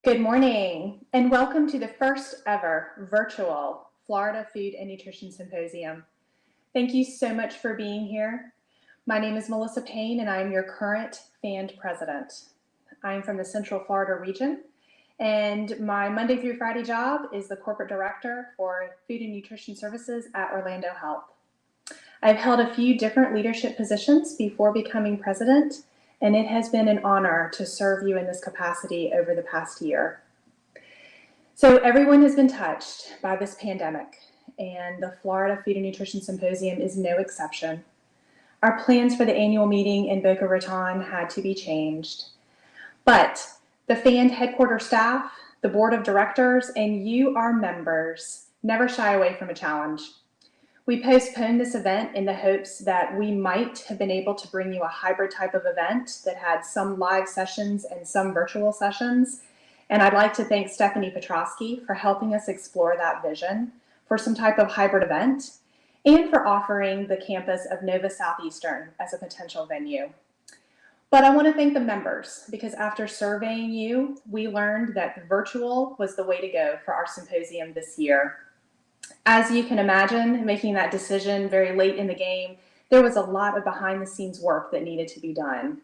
Good morning, and welcome to the first ever virtual Florida Food and Nutrition Symposium. Thank you so much for being here. My name is Melissa Payne, and I am your current FAND president. I'm from the Central Florida region, and my Monday through Friday job is the corporate director for Food and Nutrition Services at Orlando Health. I've held a few different leadership positions before becoming president, and it has been an honor to serve you in this capacity over the past year. So everyone has been touched by this pandemic, and the Florida Food and Nutrition Symposium is no exception. Our plans for the annual meeting in Boca Raton had to be changed, but the FAND headquarters staff, the board of directors, and you, our members, never shy away from a challenge. We postponed this event in the hopes that we might have been able to bring you a hybrid type of event that had some live sessions and some virtual sessions. And I'd like to thank Stephanie Petrosky for helping us explore that vision for some type of hybrid event and for offering the campus of Nova Southeastern as a potential venue. But I want to thank the members because after surveying you, we learned that virtual was the way to go for our symposium this year. As you can imagine, making that decision very late in the game, there was a lot of behind the scenes work that needed to be done.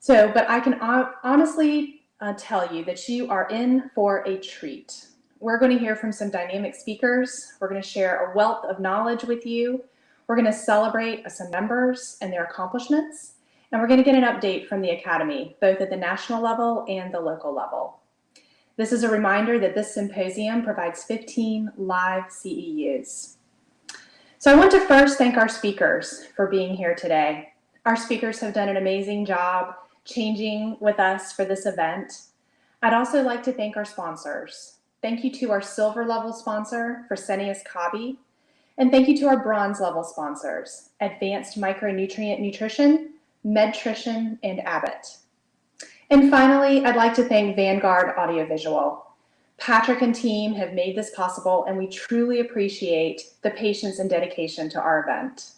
But I can honestly tell you that you are in for a treat. We're going to hear from some dynamic speakers. We're going to share a wealth of knowledge with you. We're going to celebrate some members and their accomplishments. And we're going to get an update from the Academy, both at the national level and the local level. This is a reminder that this symposium provides 15 live CEUs. So I want to first thank our speakers for being here today. Our speakers have done an amazing job changing with us for this event. I'd also like to thank our sponsors. Thank you to our silver level sponsor, Fresenius Kabi, and thank you to our bronze level sponsors, Advanced Micronutrient Nutrition, Medtrition, and Abbott. And finally, I'd like to thank Vanguard Audiovisual. Patrick and team have made this possible, and we truly appreciate the patience and dedication to our event.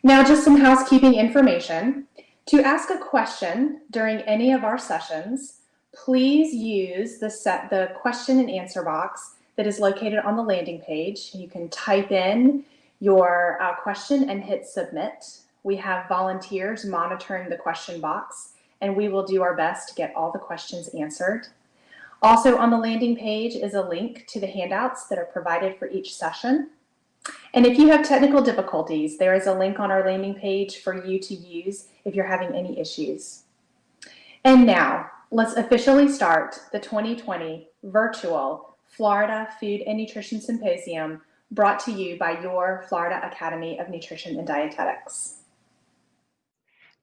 Now, just some housekeeping information. To ask a question during any of our sessions, please use the question and answer box that is located on the landing page. You can type in your question and hit submit. We have volunteers monitoring the question box, and we will do our best to get all the questions answered. Also on the landing page is a link to the handouts that are provided for each session. And if you have technical difficulties, there is a link on our landing page for you to use if you're having any issues. And now, let's officially start the 2020 virtual Florida Food and Nutrition Symposium brought to you by your Florida Academy of Nutrition and Dietetics.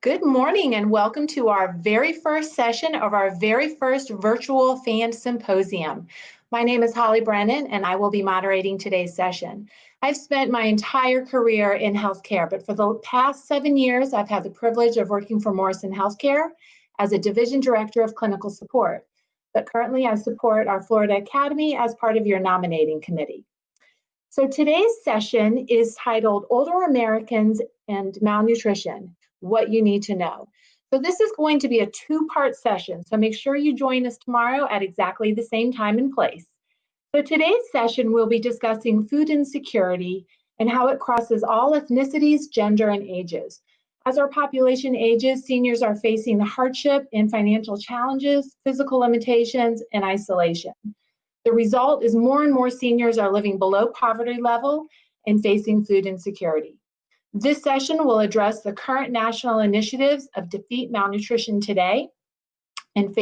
Good morning and welcome to our very first session of our very first virtual FAND Symposium. My name is Holly Brennan and I will be moderating today's session. I've spent my entire career in healthcare, but for the past 7 years, I've had the privilege of working for Morrison Healthcare as a division director of clinical support. But currently I support our Florida Academy as part of your nominating committee. So today's session is titled Older Americans and Malnutrition, What You Need to Know. So this is going to be a two-part session, so make sure you join us tomorrow at exactly the same time and place. So today's session will be discussing food insecurity and how it crosses all ethnicities, gender, and ages. As our population ages, seniors are facing the hardship and financial challenges, physical limitations, and isolation. The result is more and more seniors are living below poverty level and facing food insecurity. This session will address the current national initiatives of Defeat Malnutrition Today and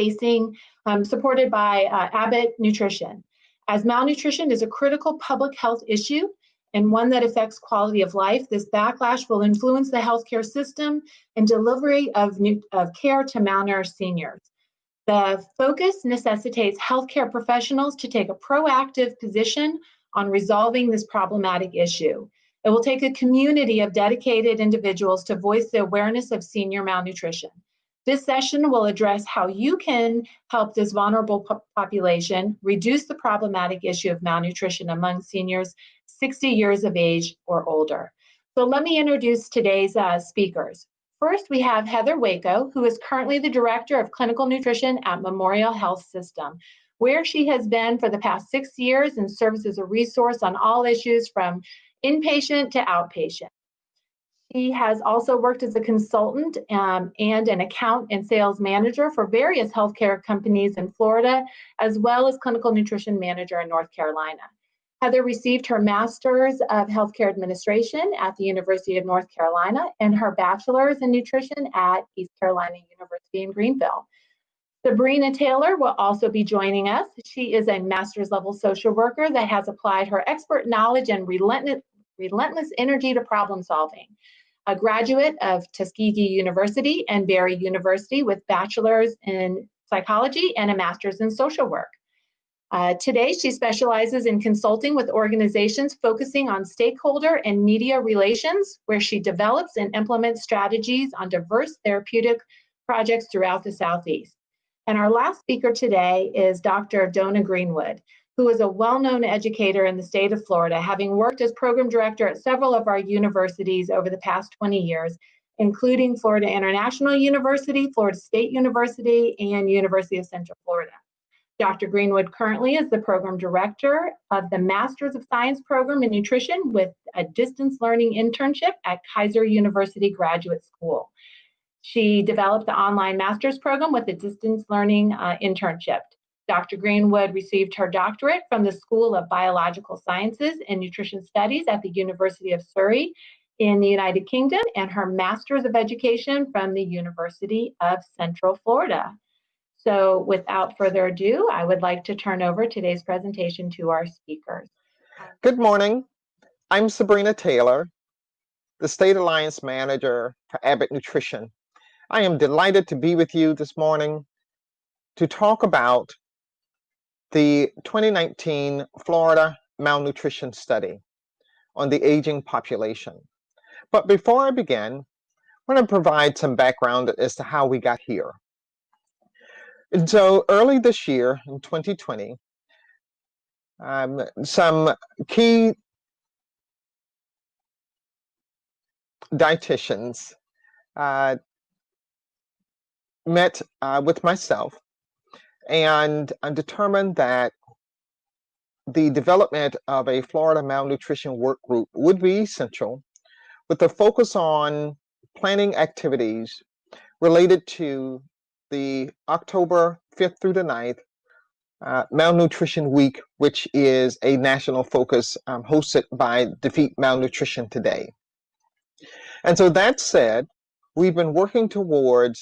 supported by Abbott Nutrition. As malnutrition is a critical public health issue and one that affects quality of life, this backlash will influence the healthcare system and delivery of care to malnourished seniors. The focus necessitates healthcare professionals to take a proactive position on resolving this problematic issue. It will take a community of dedicated individuals to voice the awareness of senior malnutrition. This session will address how you can help this vulnerable population reduce the problematic issue of malnutrition among seniors 60 years of age or older. So let me introduce today's speakers. First, we have Heather Waco, who is currently the Director of Clinical Nutrition at Memorial Health System, where she has been for the past 6 years and serves as a resource on all issues from inpatient to outpatient. She has also worked as a consultant and an account and sales manager for various healthcare companies in Florida, as well as clinical nutrition manager in North Carolina. Heather received her Master's of Healthcare Administration at the University of North Carolina and her Bachelor's in Nutrition at East Carolina University in Greenville. Sabrina Taylor will also be joining us. She is a master's level social worker that has applied her expert knowledge and relentless energy to problem solving. A graduate of Tuskegee University and Barry University with bachelor's in psychology and a master's in social work. Today, she specializes in consulting with organizations focusing on stakeholder and media relations, where she develops and implements strategies on diverse therapeutic projects throughout the Southeast. And our last speaker today is Dr. Donna Greenwood, who is a well-known educator in the state of Florida, having worked as program director at several of our universities over the past 20 years, including Florida International University, Florida State University, and University of Central Florida. Dr. Greenwood currently is the program director of the Masters of Science program in nutrition with a distance learning internship at Kaiser University Graduate School. She developed the online master's program with a distance learning internship. Dr. Greenwood received her doctorate from the School of Biological Sciences and Nutrition Studies at the University of Surrey in the United Kingdom and her Master's of Education from the University of Central Florida. So without further ado, I would like to turn over today's presentation to our speakers. Good morning. I'm Sabrina Taylor, the State Alliance Manager for Abbott Nutrition. I am delighted to be with you this morning to talk about the 2019 Florida Malnutrition Study on the aging population. But before I begin, I want to provide some background as to how we got here. And so early this year, in 2020, some key dietitians met with myself and determined that the development of a Florida malnutrition work group would be essential, with a focus on planning activities related to the October 5th through the 9th Malnutrition Week, which is a national focus hosted by Defeat Malnutrition Today. And so that said, we've been working towards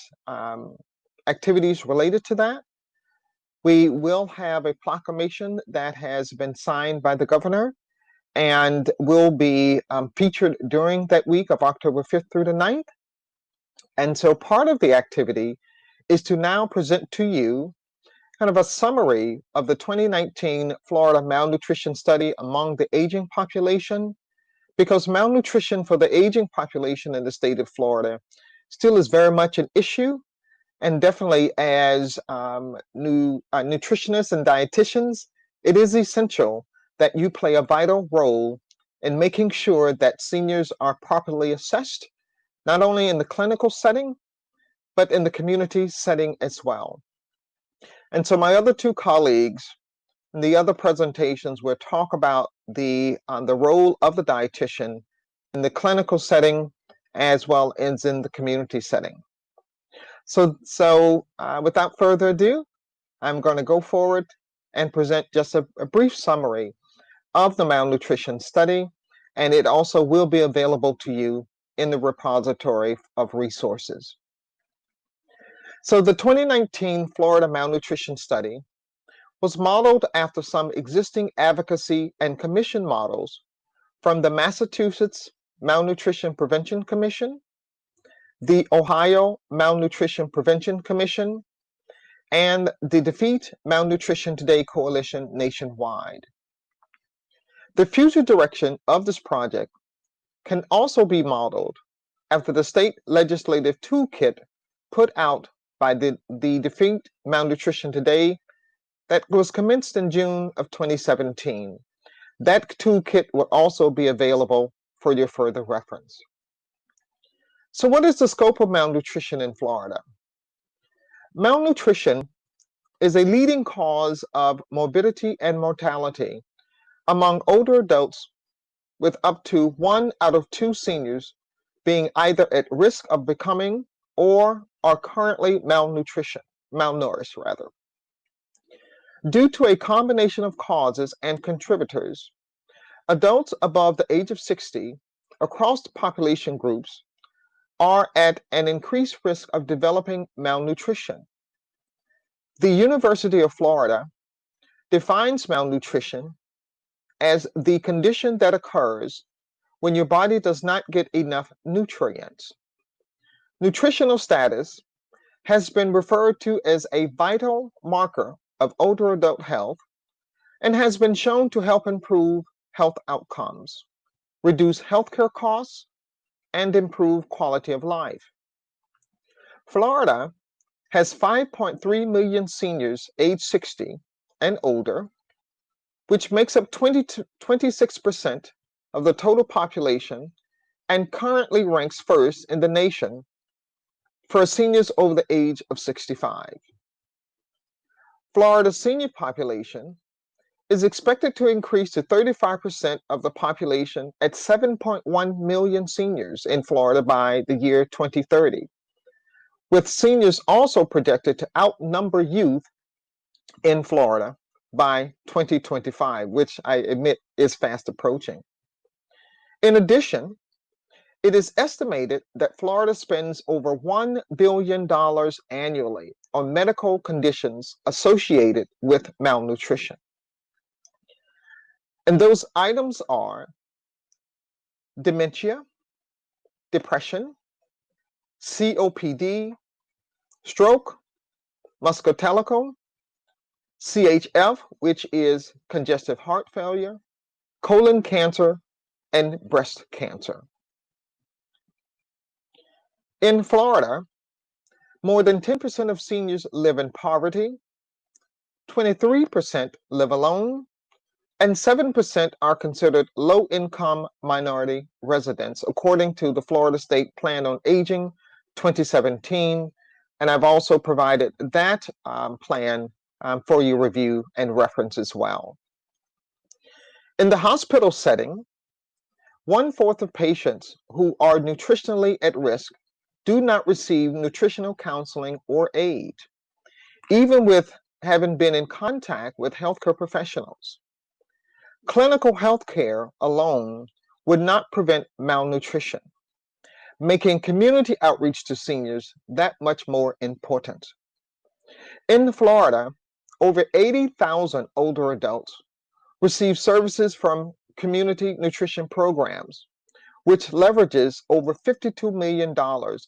activities related to that. We will have a proclamation that has been signed by the governor and will be featured during that week of October 5th through the 9th. And so part of the activity is to now present to you kind of a summary of the 2019 Florida Malnutrition Study among the aging population, because malnutrition for the aging population in the state of Florida still is very much an issue. And definitely as nutritionists and dietitians, it is essential that you play a vital role in making sure that seniors are properly assessed, not only in the clinical setting, but in the community setting as well. And so my other two colleagues in the other presentations will talk about the role of the dietitian in the clinical setting as well as in the community setting. So without further ado, I'm going to go forward and present just a brief summary of the malnutrition study, and it also will be available to you in the repository of resources. So the 2019 Florida Malnutrition Study was modeled after some existing advocacy and commission models from the Massachusetts Malnutrition Prevention Commission, the Ohio Malnutrition Prevention Commission, and the Defeat Malnutrition Today Coalition nationwide. The future direction of this project can also be modeled after the state legislative toolkit put out by the Defeat Malnutrition Today that was commenced in June of 2017. That toolkit will also be available for your further reference. So what is the scope of malnutrition in Florida? Malnutrition is a leading cause of morbidity and mortality among older adults, with up to 1 out of 2 seniors being either at risk of becoming or are currently malnourished rather. Due to a combination of causes and contributors, adults above the age of 60 across the population groups are at an increased risk of developing malnutrition. The University of Florida defines malnutrition as the condition that occurs when your body does not get enough nutrients. Nutritional status has been referred to as a vital marker of older adult health and has been shown to help improve health outcomes, reduce healthcare costs, and improve quality of life. Florida has 5.3 million seniors age 60 and older, which makes up 26% of the total population and currently ranks first in the nation for seniors over the age of 65. Florida's senior population is expected to increase to 35% of the population at 7.1 million seniors in Florida by the year 2030, with seniors also projected to outnumber youth in Florida by 2025, which I admit is fast approaching. In addition, it is estimated that Florida spends over $1 billion annually on medical conditions associated with malnutrition. And those items are dementia, depression, COPD, stroke, musculoskeletal, CHF, which is congestive heart failure, colon cancer, and breast cancer. In Florida, more than 10% of seniors live in poverty, 23% live alone, and 7% are considered low-income minority residents, according to the Florida State Plan on Aging 2017. And I've also provided that plan for your review and reference as well. In the hospital setting, 1/4 of patients who are nutritionally at risk do not receive nutritional counseling or aid, even with having been in contact with healthcare professionals. Clinical health care alone would not prevent malnutrition, making community outreach to seniors that much more important. In Florida, over 80,000 older adults receive services from community nutrition programs, which leverages over $52 million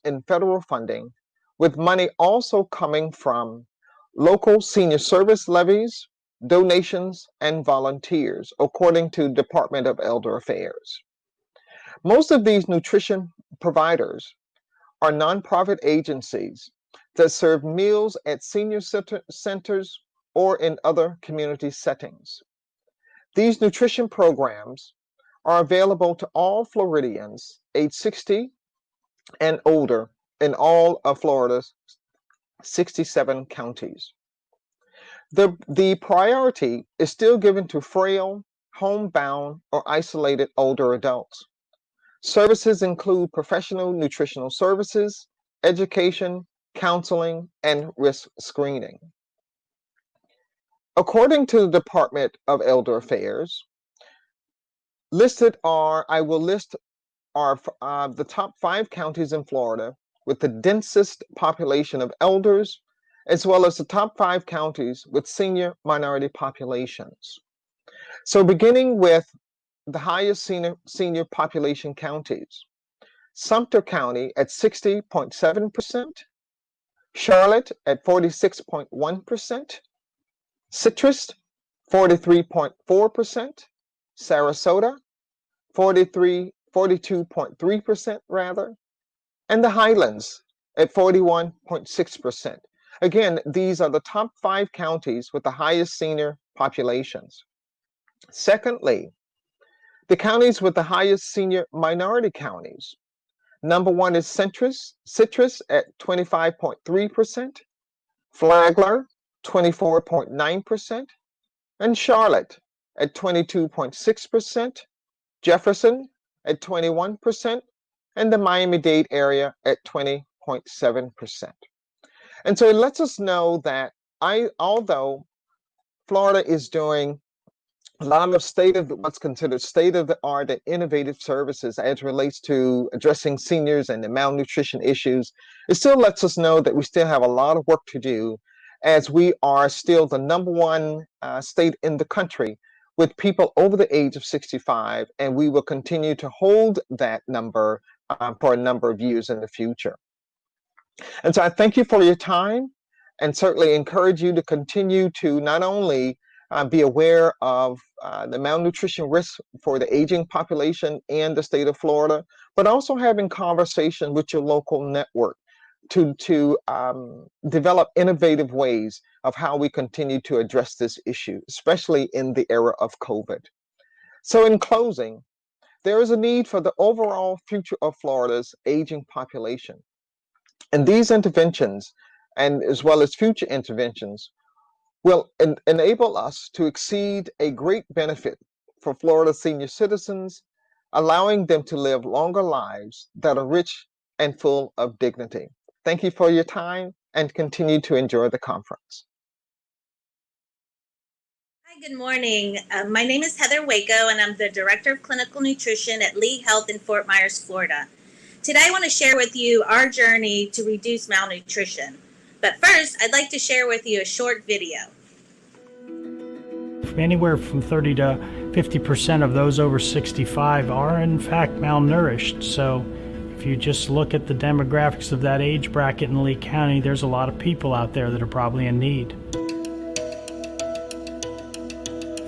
in federal funding, with money also coming from local senior service levies, donations, and volunteers, according to Department of Elder Affairs. Most of these nutrition providers are nonprofit agencies that serve meals at senior centers or in other community settings. These nutrition programs are available to all Floridians age 60 and older in all of Florida's 67 counties. The priority is still given to frail, homebound, or isolated older adults. Services include professional nutritional services, education, counseling, and risk screening. According to the Department of Elder Affairs, I will list the top 5 counties in Florida with the densest population of elders, as well as the top 5 counties with senior minority populations. So beginning with the highest senior population counties, Sumter County at 60.7%, Charlotte at 46.1%, Citrus 43.4%, Sarasota 42.3% rather, and the Highlands at 41.6%. Again, these are the top 5 counties with the highest senior populations. Secondly, the counties with the highest senior minority counties. Number one is citrus at 25.3%, Flagler 24.9%, and Charlotte at 22.6%, Jefferson at 21%, and the Miami-Dade area at 20.7%. And so it lets us know that although Florida is doing a lot of what's considered state of the art and innovative services as relates to addressing seniors and the malnutrition issues, it still lets us know that we still have a lot of work to do, as we are still the number one state in the country with people over the age of 65, and we will continue to hold that number for a number of years in the future. And so I thank you for your time, and certainly encourage you to continue to not only be aware of the malnutrition risk for the aging population in the state of Florida, but also having conversation with your local network to develop innovative ways of how we continue to address this issue, especially in the era of COVID. So in closing, there is a need for the overall future of Florida's aging population. And these interventions, and as well as future interventions, will enable us to exceed a great benefit for Florida senior citizens, allowing them to live longer lives that are rich and full of dignity. Thank you for your time, and continue to enjoy the conference. Hi, good morning. My name is Heather Waco, and I'm the Director of Clinical Nutrition at Lee Health in Fort Myers, Florida. Today, I want to share with you our journey to reduce malnutrition. But first, I'd like to share with you a short video. Anywhere from 30 to 50% of those over 65 are in fact malnourished. So if you just look at the demographics of that age bracket in Lee County, there's a lot of people out there that are probably in need.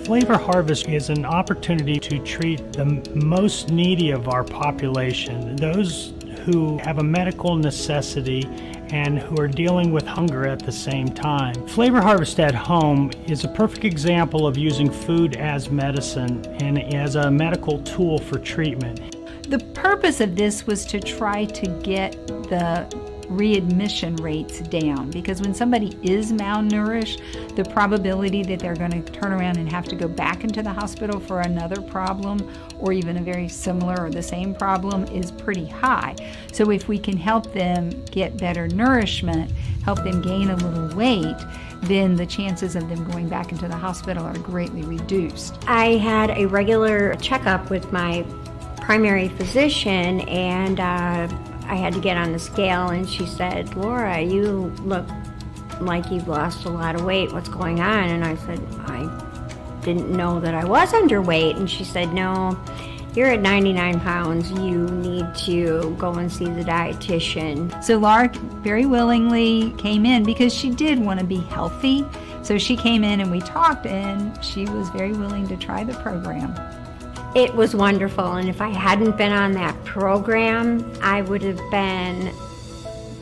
Flavor Harvest is an opportunity to treat the most needy of our population, those who have a medical necessity and who are dealing with hunger at the same time. Flavor Harvest at Home is a perfect example of using food as medicine and as a medical tool for treatment. The purpose of this was to try to get the readmission rates down, because when somebody is malnourished, the probability that they're going to turn around and have to go back into the hospital for another problem, or even a very similar or the same problem, is pretty high. So if we can help them get better nourishment, help them gain a little weight, then the chances of them going back into the hospital are greatly reduced. I had a regular checkup with my primary physician, and I had to get on the scale, and she said, "Laura, you look like you've lost a lot of weight. What's going on?" And I said, "I didn't know that I was underweight." And she said, "No, you're at 99 pounds. You need to go and see the dietitian." So Laura very willingly came in because she did want to be healthy. So she came in and we talked, and she was very willing to try the program. It was wonderful, and if I hadn't been on that program, I would have been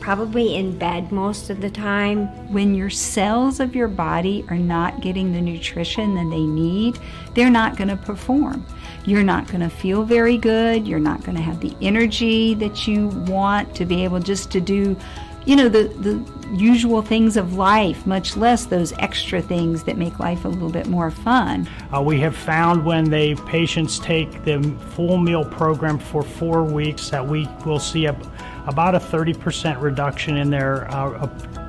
probably in bed most of the time. When your cells of your body are not getting the nutrition that they need, they're not going to perform. You're not going to feel very good. You're not going to have the energy that you want to be able just to do, the usual things of life, much less those extra things that make life a little bit more fun. We have found when the patients take the full meal program for 4 weeks that we will see about a 30% reduction in their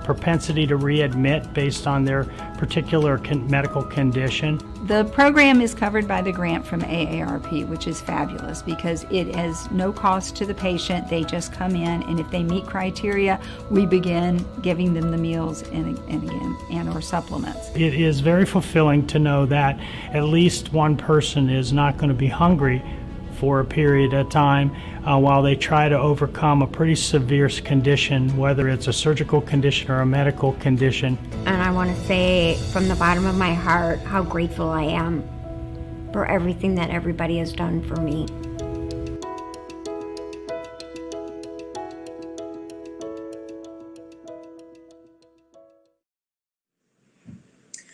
propensity to readmit based on their particular medical condition. The program is covered by the grant from AARP, which is fabulous because it has no cost to the patient. They just come in, and if they meet criteria, we begin giving them the meals and or supplements. It is very fulfilling to know that at least one person is not going to be hungry for a period of time while they try to overcome a pretty severe condition, whether it's a surgical condition or a medical condition. And I want to say from the bottom of my heart how grateful I am for everything that everybody has done for me.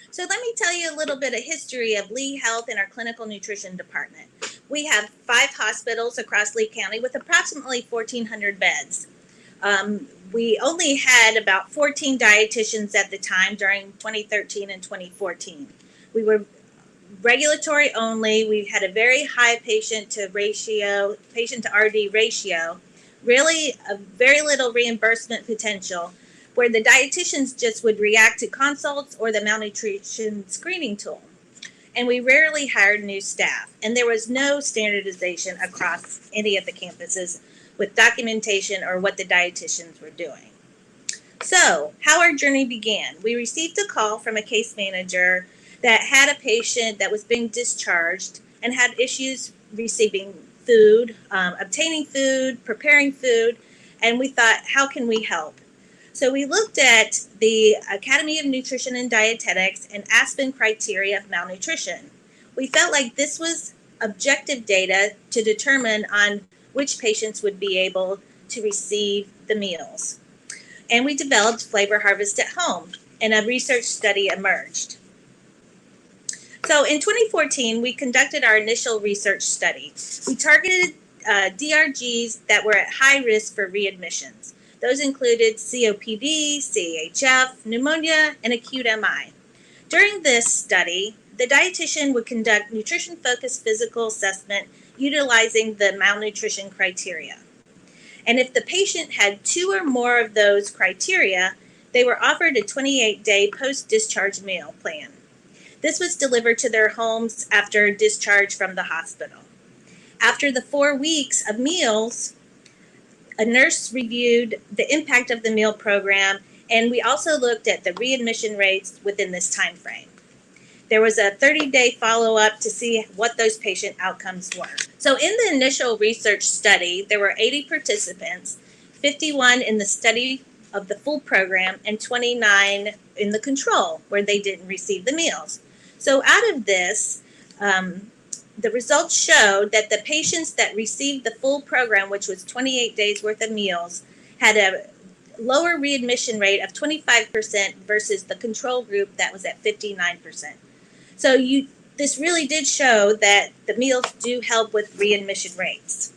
So let me tell you a little bit of history of Lee Health and our clinical nutrition department. We have 5 hospitals across Lee County with approximately 1,400 beds. We only had about 14 dietitians at the time during 2013 and 2014. We were regulatory only. We had a very high patient to RD ratio, really a very little reimbursement potential, where the dietitians just would react to consults or the malnutrition screening tool. And we rarely hired new staff, and there was no standardization across any of the campuses with documentation or what the dietitians were doing. So, how our journey began. We received a call from a case manager that had a patient that was being discharged and had issues receiving food, obtaining food, preparing food, and we thought, how can we help? So we looked at the Academy of Nutrition and Dietetics and Aspen criteria of malnutrition. We felt like this was objective data to determine on which patients would be able to receive the meals. And we developed Flavor Harvest at Home, and a research study emerged. So in 2014, we conducted our initial research study. We targeted DRGs that were at high risk for readmissions. Those included COPD, CHF, pneumonia, and acute MI. During this study, the dietitian would conduct nutrition-focused physical assessment utilizing the malnutrition criteria. And if the patient had 2 or more of those criteria, they were offered a 28-day post-discharge meal plan. This was delivered to their homes after discharge from the hospital. After the 4 weeks of meals, a nurse reviewed the impact of the meal program, and we also looked at the readmission rates within this time frame. There was a 30-day follow-up to see what those patient outcomes were. So in the initial research study, there were 80 participants, 51 in the study of the full program, and 29 in the control, where they didn't receive the meals. So out of this, the results showed that the patients that received the full program, which was 28 days worth of meals, had a lower readmission rate of 25% versus the control group that was at 59%. So this really did show that the meals do help with readmission rates.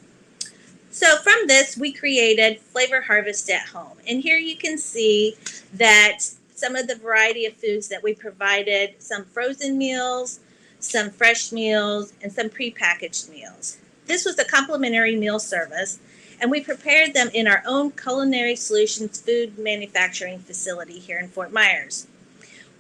So from this, we created Flavor Harvest at Home. And here you can see that some of the variety of foods that we provided, some frozen meals, some fresh meals, and some prepackaged meals. This was a complimentary meal service, and we prepared them in our own Culinary Solutions food manufacturing facility here in Fort Myers.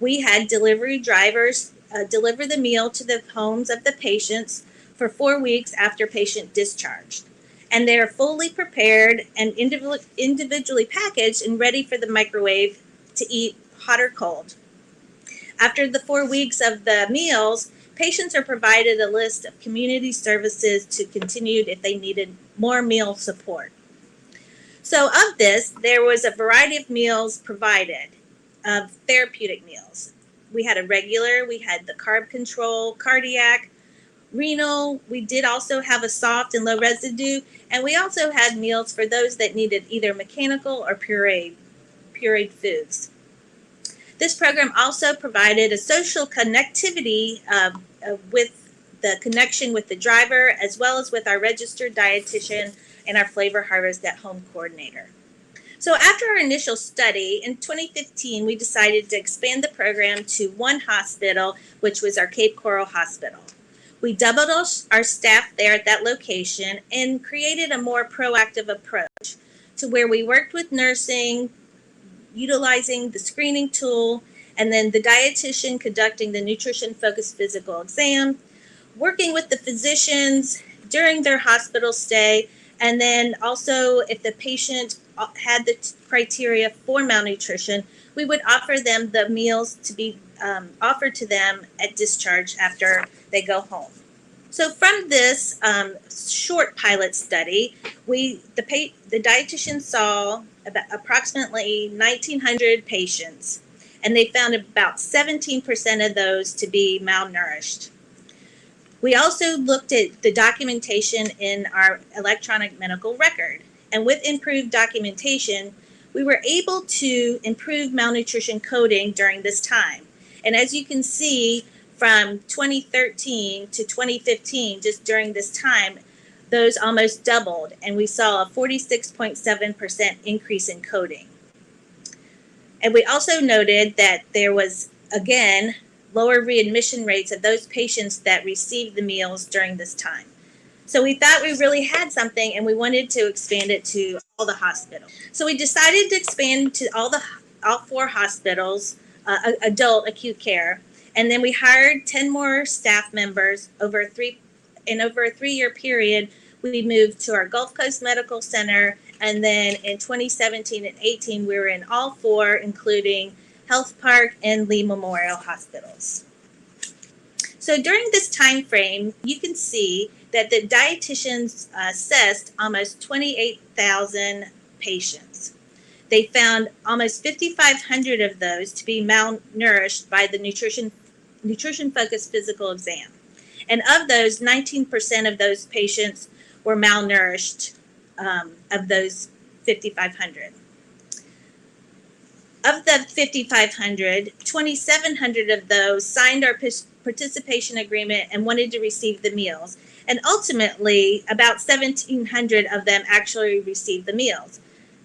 We had delivery drivers deliver the meal to the homes of the patients for 4 weeks after patient discharged. And they are fully prepared and individually packaged and ready for the microwave to eat hot or cold. After the 4 weeks of the meals, patients are provided a list of community services to continue if they needed more meal support. So of this, there was a variety of meals provided, of therapeutic meals. We had a regular, we had the carb control, cardiac, renal. We did also have a soft and low residue, and we also had meals for those that needed either mechanical or pureed foods. This program also provided a social connectivity with the connection with the driver, as well as with our registered dietitian and our Flavor Harvest at Home coordinator. So after our initial study, in 2015, we decided to expand the program to one hospital, which was our Cape Coral Hospital. We doubled our staff there at that location and created a more proactive approach to where we worked with nursing, utilizing the screening tool, and then the dietitian conducting the nutrition-focused physical exam, working with the physicians during their hospital stay, and then also if the patient had the criteria for malnutrition, we would offer them the meals to be offered to them at discharge after they go home. So from this short pilot study, the dietitian saw about approximately 1,900 patients, and they found about 17% of those to be malnourished. We also looked at the documentation in our electronic medical record, and with improved documentation, we were able to improve malnutrition coding during this time. And as you can see from 2013 to 2015, just during this time, those almost doubled, and we saw a 46.7% increase in coding. And we also noted that there was, again, lower readmission rates of those patients that received the meals during this time. So we thought we really had something, and we wanted to expand it to all the hospitals. So we decided to expand to all 4 hospitals, adult acute care, and then we hired 10 more staff members over a 3-year period. We moved to our Gulf Coast Medical Center, and then in 2017 and 18, we were in all 4, including Health Park and Lee Memorial Hospitals. So during this time frame, you can see that the dietitians assessed almost 28,000 patients. They found almost 5,500 of those to be malnourished by the nutrition-focused physical exam. And of those, 19% of those patients were malnourished, of those 5,500. Of the 5,500, 2,700 of those signed our participation agreement and wanted to receive the meals. And ultimately, about 1,700 of them actually received the meals.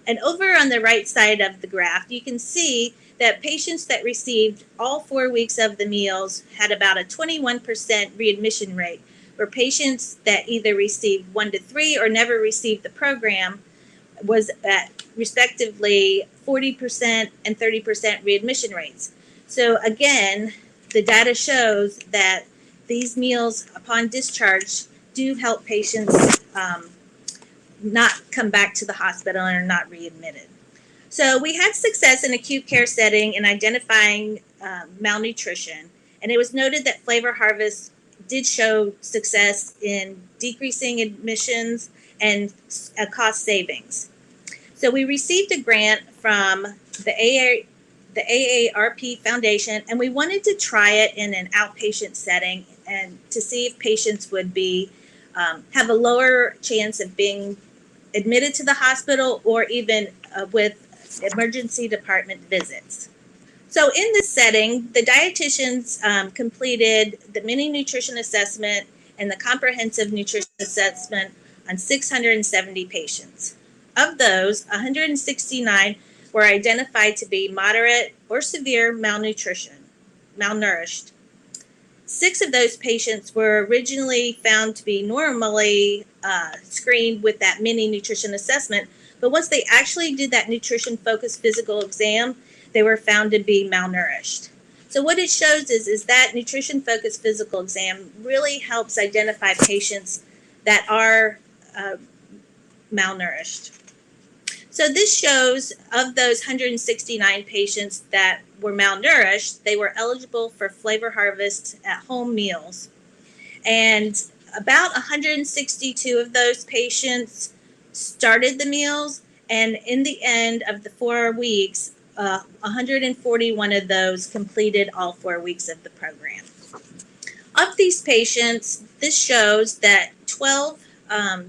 And over on the right side of the graph, you can see that patients that received all 4 weeks of the meals had about a 21% readmission rate, where patients that either received 1 to 3 or never received the program was at respectively 40% and 30% readmission rates. So again, the data shows that these meals upon discharge do help patients not come back to the hospital and are not readmitted. So we had success in acute care setting in identifying malnutrition, and it was noted that Flavor Harvest did show success in decreasing admissions and cost savings. So we received a grant from the AARP Foundation, and we wanted to try it in an outpatient setting and to see if patients would be have a lower chance of being admitted to the hospital or even with emergency department visits. So in this setting, the dietitians completed the mini nutrition assessment and the comprehensive nutrition assessment on 670 patients. Of those, 169 were identified to be moderate or severe malnourished. 6 of those patients were originally found to be normally screened with that mini nutrition assessment, but once they actually did that nutrition-focused physical exam, they were found to be malnourished. So what it shows is that nutrition-focused physical exam really helps identify patients that are malnourished. So this shows of those 169 patients that were malnourished, they were eligible for Flavor Harvest at home meals. And about 162 of those patients started the meals, and in the end of the 4 weeks, 141 of those completed all 4 weeks of the program. Of these patients, this shows that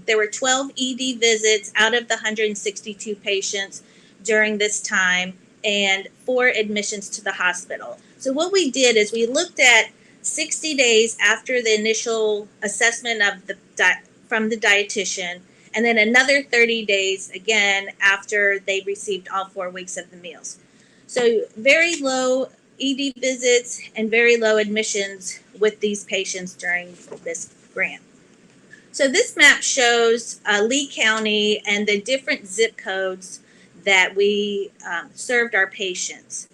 there were 12 ED visits out of the 162 patients during this time and 4 admissions to the hospital. So what we did is we looked at 60 days after the initial assessment of from the dietitian, and then another 30 days again after they received all 4 weeks of the meals. So very low ED visits and very low admissions with these patients during this grant. So this map shows Lee County and the different zip codes that we served our patients.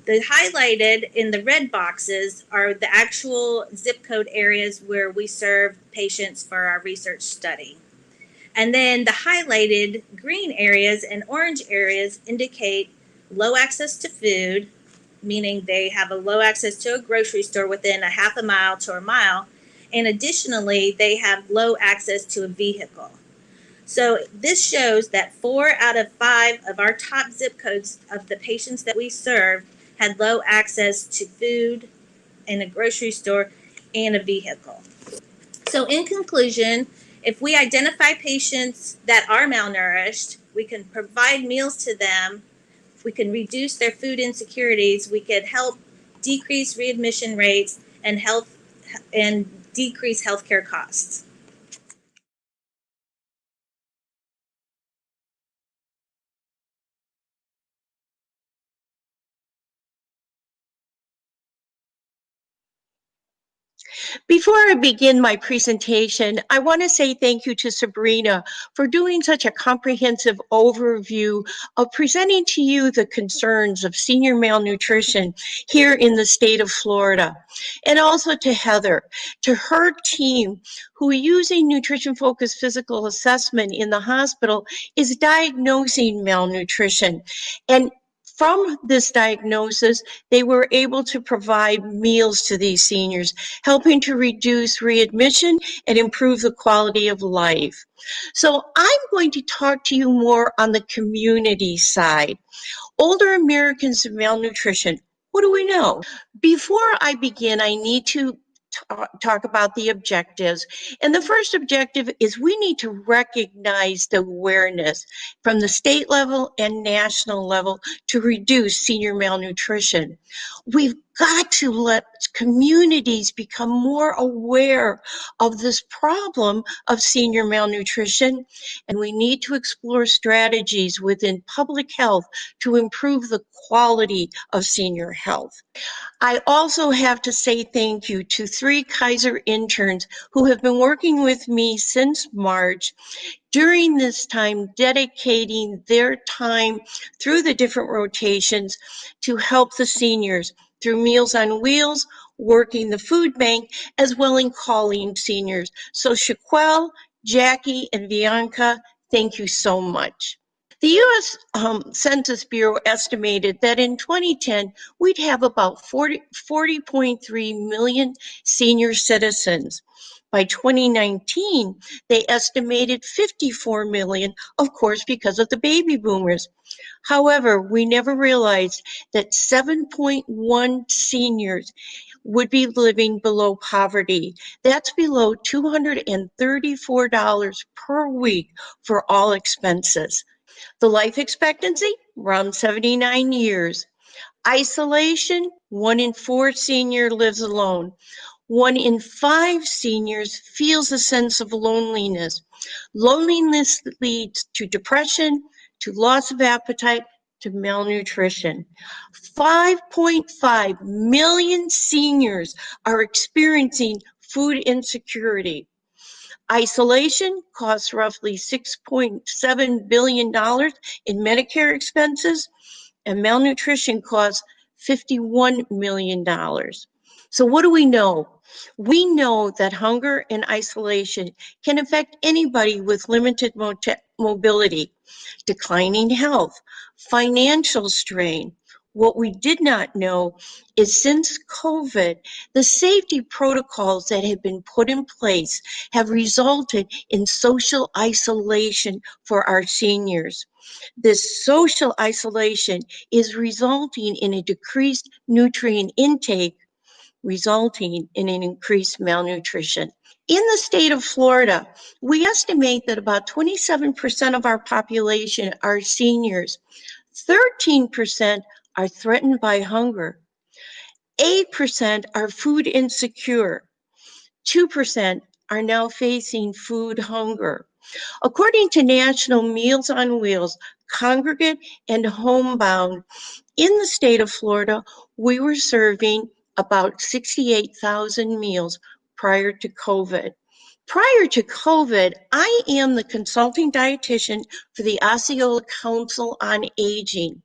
The highlighted in the red boxes are the actual zip code areas where we served patients for our research study. And then the highlighted green areas and orange areas indicate low access to food, meaning they have a low access to a grocery store within a half a mile to a mile. And additionally, they have low access to a vehicle. So this shows that 4 out of 5 of our top zip codes of the patients that we served had low access to food in a grocery store and a vehicle. So in conclusion, if we identify patients that are malnourished, we can provide meals to them, we can reduce their food insecurities, we could help decrease readmission rates, and decrease healthcare costs. Before I begin my presentation, I want to say thank you to Sabrina for doing such a comprehensive overview of presenting to you the concerns of senior malnutrition here in the state of Florida. And also to Heather, to her team, who using nutrition-focused physical assessment in the hospital is diagnosing malnutrition. And from this diagnosis, they were able to provide meals to these seniors, helping to reduce readmission and improve the quality of life. So I'm going to talk to you more on the community side. Older Americans and malnutrition, what do we know? Before I begin, I need to talk about the objectives. And the first objective is we need to recognize the awareness from the state level and national level to reduce senior malnutrition. We've got to let communities become more aware of this problem of senior malnutrition, and we need to explore strategies within public health to improve the quality of senior health. I also have to say thank you to 3 Kaiser interns who have been working with me since March during this time, dedicating their time through the different rotations to help the seniors through Meals on Wheels, working the food bank, as well as calling seniors. So Shaquelle, Jackie, and Bianca, thank you so much. The U.S. Census Bureau estimated that in 2010, we'd have about 40.3 million senior citizens. By 2019, they estimated 54 million, of course, because of the baby boomers. However, we never realized that 7.1 seniors would be living below poverty. That's below $234 per week for all expenses. The life expectancy, around 79 years. Isolation, 1 in 4 senior lives alone. 1 in 5 seniors feels a sense of loneliness. Loneliness leads to depression, to loss of appetite, to malnutrition. 5.5 million seniors are experiencing food insecurity. Isolation costs roughly $6.7 billion in Medicare expenses, and malnutrition costs $51 million. So what do we know? We know that hunger and isolation can affect anybody with limited mobility, declining health, financial strain. What we did not know is since COVID, the safety protocols that have been put in place have resulted in social isolation for our seniors. This social isolation is resulting in a decreased nutrient intake, resulting in an increased malnutrition. In the state of Florida, we estimate that about 27% of our population are seniors. 13% are threatened by hunger. 8% are food insecure. 2% are now facing food hunger. According to National Meals on Wheels, congregate and homebound, in the state of Florida, we were serving about 68,000 meals prior to COVID. Prior to COVID, I am the consulting dietitian for the Osceola Council on Aging.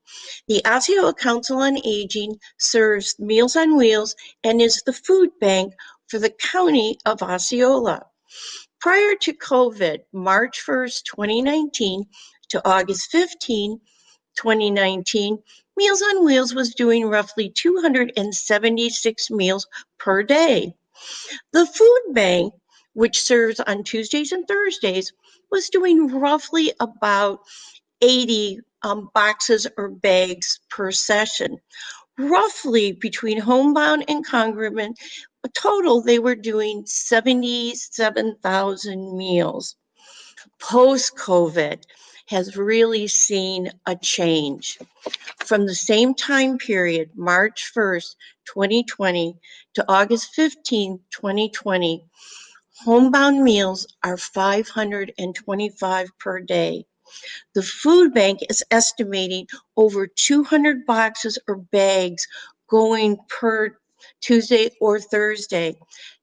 The Osceola Council on Aging serves Meals on Wheels and is the food bank for the county of Osceola. Prior to COVID, March 1st, 2019 to August 15, 2019, Meals on Wheels was doing roughly 276 meals per day. The food bank, which serves on Tuesdays and Thursdays, was doing roughly about 80 boxes or bags per session. Roughly between homebound and congregant, a total they were doing 77,000 meals. Post-COVID, has really seen a change. From the same time period, March 1st, 2020 to August 15th, 2020, homebound meals are 525 per day. The food bank is estimating over 200 boxes or bags going per Tuesday or Thursday.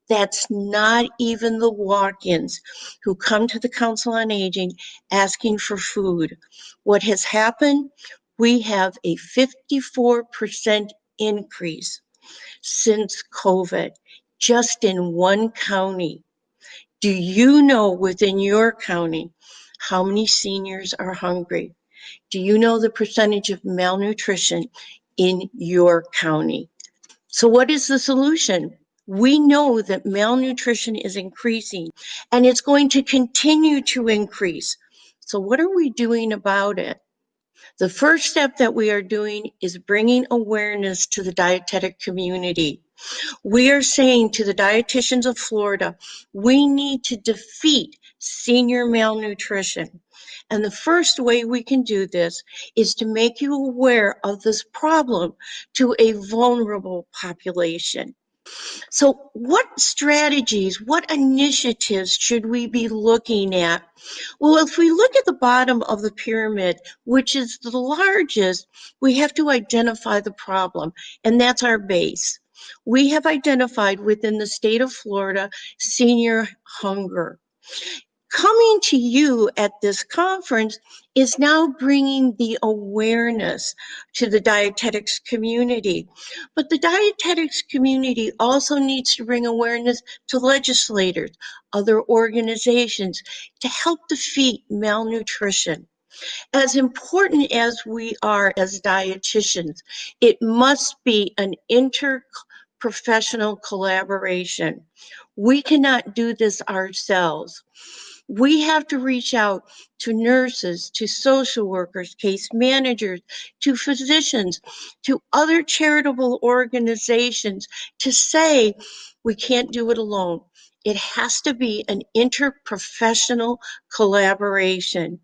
That's not even the walk-ins who come to the Council on Aging asking for food. What has happened? We have a 54% increase since COVID, just in one county. Do you know within your county how many seniors are hungry? Do you know the percentage of malnutrition in your county? So what is the solution? We know that malnutrition is increasing and it's going to continue to increase. So what are we doing about it? The first step that we are doing is bringing awareness to the dietetic community. We are saying to the dietitians of Florida, we need to defeat senior malnutrition. And the first way we can do this is to make you aware of this problem to a vulnerable population. So what strategies, what initiatives should we be looking at? Well, if we look at the bottom of the pyramid, which is the largest, we have to identify the problem, and that's our base. We have identified within the state of Florida senior hunger. Coming to you at this conference is now bringing the awareness to the dietetics community. But the dietetics community also needs to bring awareness to legislators, other organizations, to help defeat malnutrition. As important as we are as dietitians, it must be an interprofessional collaboration. We cannot do this ourselves. We have to reach out to nurses, to social workers, case managers, to physicians, to other charitable organizations to say we can't do it alone. It has to be an interprofessional collaboration.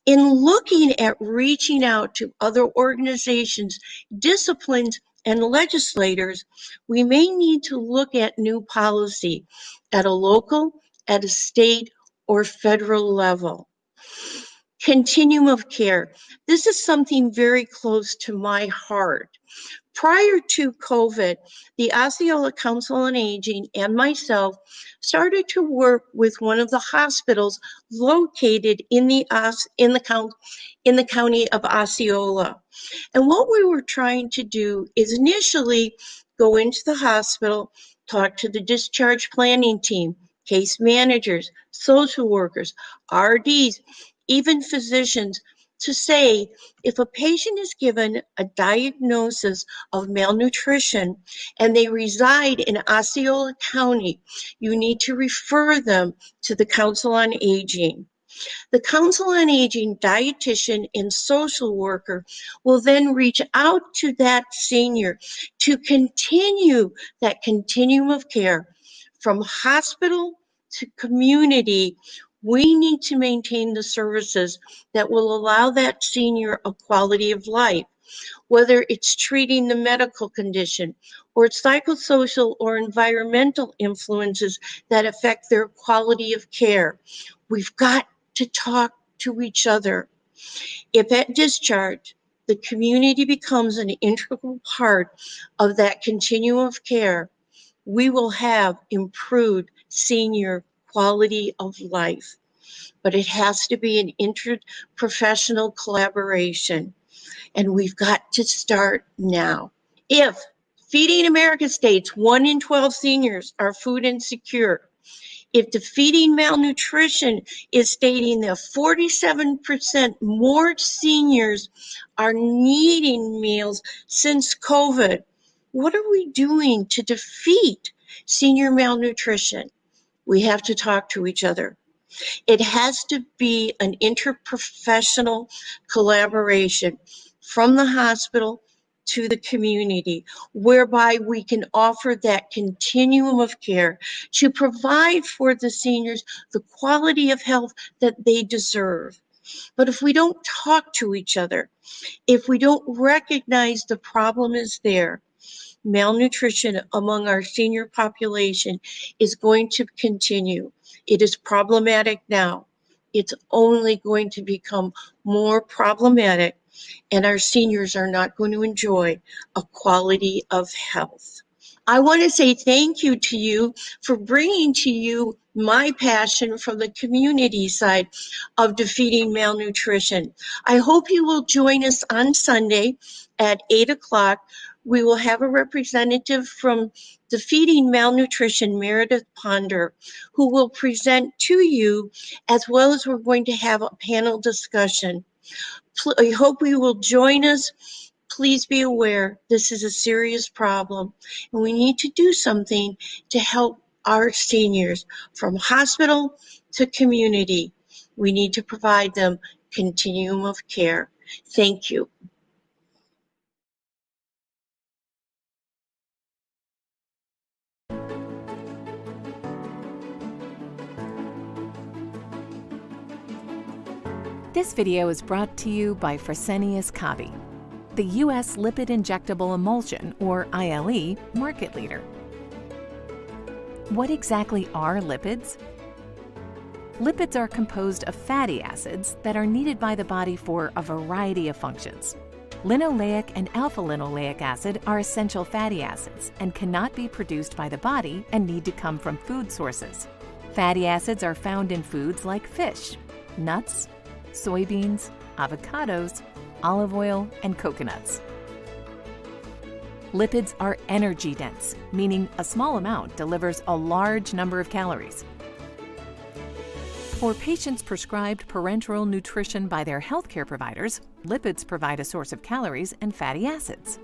In looking at reaching out to other organizations, disciplines, and legislators, we may need to look at new policy at a local, at a state, or federal level. Continuum of care. This is something very close to my heart. Prior to COVID, the Osceola Council on Aging and myself started to work with one of the hospitals located in the county of Osceola. And what we were trying to do is initially go into the hospital, talk to the discharge planning team, case managers, social workers, RDs, even physicians, to say if a patient is given a diagnosis of malnutrition and they reside in Osceola County, you need to refer them to the Council on Aging. The Council on Aging dietitian and social worker will then reach out to that senior to continue that continuum of care from hospital to community. We need to maintain the services that will allow that senior a quality of life, whether it's treating the medical condition or psychosocial or environmental influences that affect their quality of care. We've got to talk to each other. If at discharge, the community becomes an integral part of that continuum of care, we will have improved senior quality of life. But it has to be an interprofessional collaboration, and we've got to start now. If Feeding America states 1 in 12 seniors are food insecure, if defeating malnutrition is stating that 47% more seniors are needing meals since COVID, what are we doing to defeat senior malnutrition? We have to talk to each other. It has to be an interprofessional collaboration from the hospital to the community, whereby we can offer that continuum of care to provide for the seniors the quality of health that they deserve. But if we don't talk to each other, if we don't recognize the problem is there, malnutrition among our senior population is going to continue. It is problematic now. It's only going to become more problematic, and our seniors are not going to enjoy a quality of health. I want to say thank you to you for bringing to you my passion from the community side of defeating malnutrition. I hope you will join us on Sunday at 8 o'clock. We will have a representative from Defeating Malnutrition, Meredith Ponder, who will present to you, as well as we're going to have a panel discussion. I hope you will join us. Please be aware this is a serious problem, and we need to do something to help our seniors from hospital to community. We need to provide them continuum of care. Thank you. This video is brought to you by Fresenius Kabi, the U.S. lipid injectable emulsion, or ILE, market leader. What exactly are lipids? Lipids are composed of fatty acids that are needed by the body for a variety of functions. Linoleic and alpha-linoleic acid are essential fatty acids and cannot be produced by the body and need to come from food sources. Fatty acids are found in foods like fish, nuts, soybeans, avocados, olive oil, and coconuts. Lipids are energy dense, meaning a small amount delivers a large number of calories. For patients prescribed parenteral nutrition by their healthcare providers, lipids provide a source of calories and fatty acids.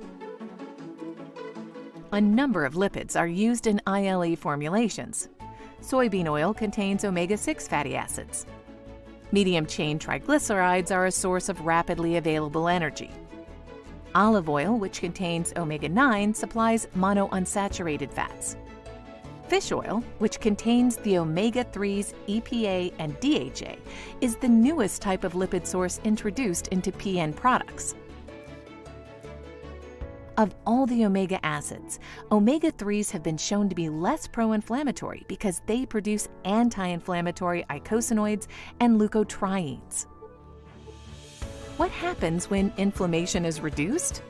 A number of lipids are used in ILE formulations. Soybean oil contains omega-6 fatty acids. Medium-chain triglycerides are a source of rapidly available energy. Olive oil, which contains omega-9, supplies monounsaturated fats. Fish oil, which contains the omega-3s EPA and DHA, is the newest type of lipid source introduced into PN products. Of all the omega acids, omega-3s have been shown to be less pro-inflammatory because they produce anti-inflammatory eicosanoids and leukotrienes. What happens when inflammation is reduced?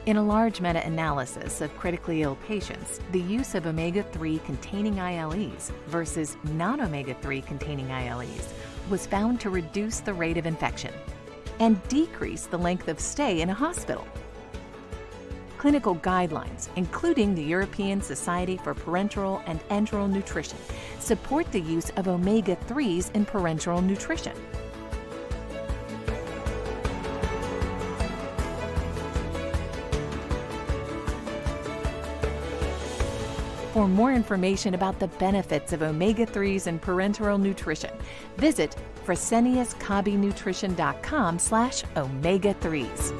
In a large meta-analysis of critically ill patients, the use of omega-3 containing ILEs versus non-omega-3 containing ILEs was found to reduce the rate of infection and decrease the length of stay in a hospital. Clinical guidelines, including the European Society for Parenteral and Enteral Nutrition, support the use of omega-3s in parenteral nutrition. For more information about the benefits of omega-3s in parenteral nutrition, visit freseniuskabinutrition.com/omega-3s.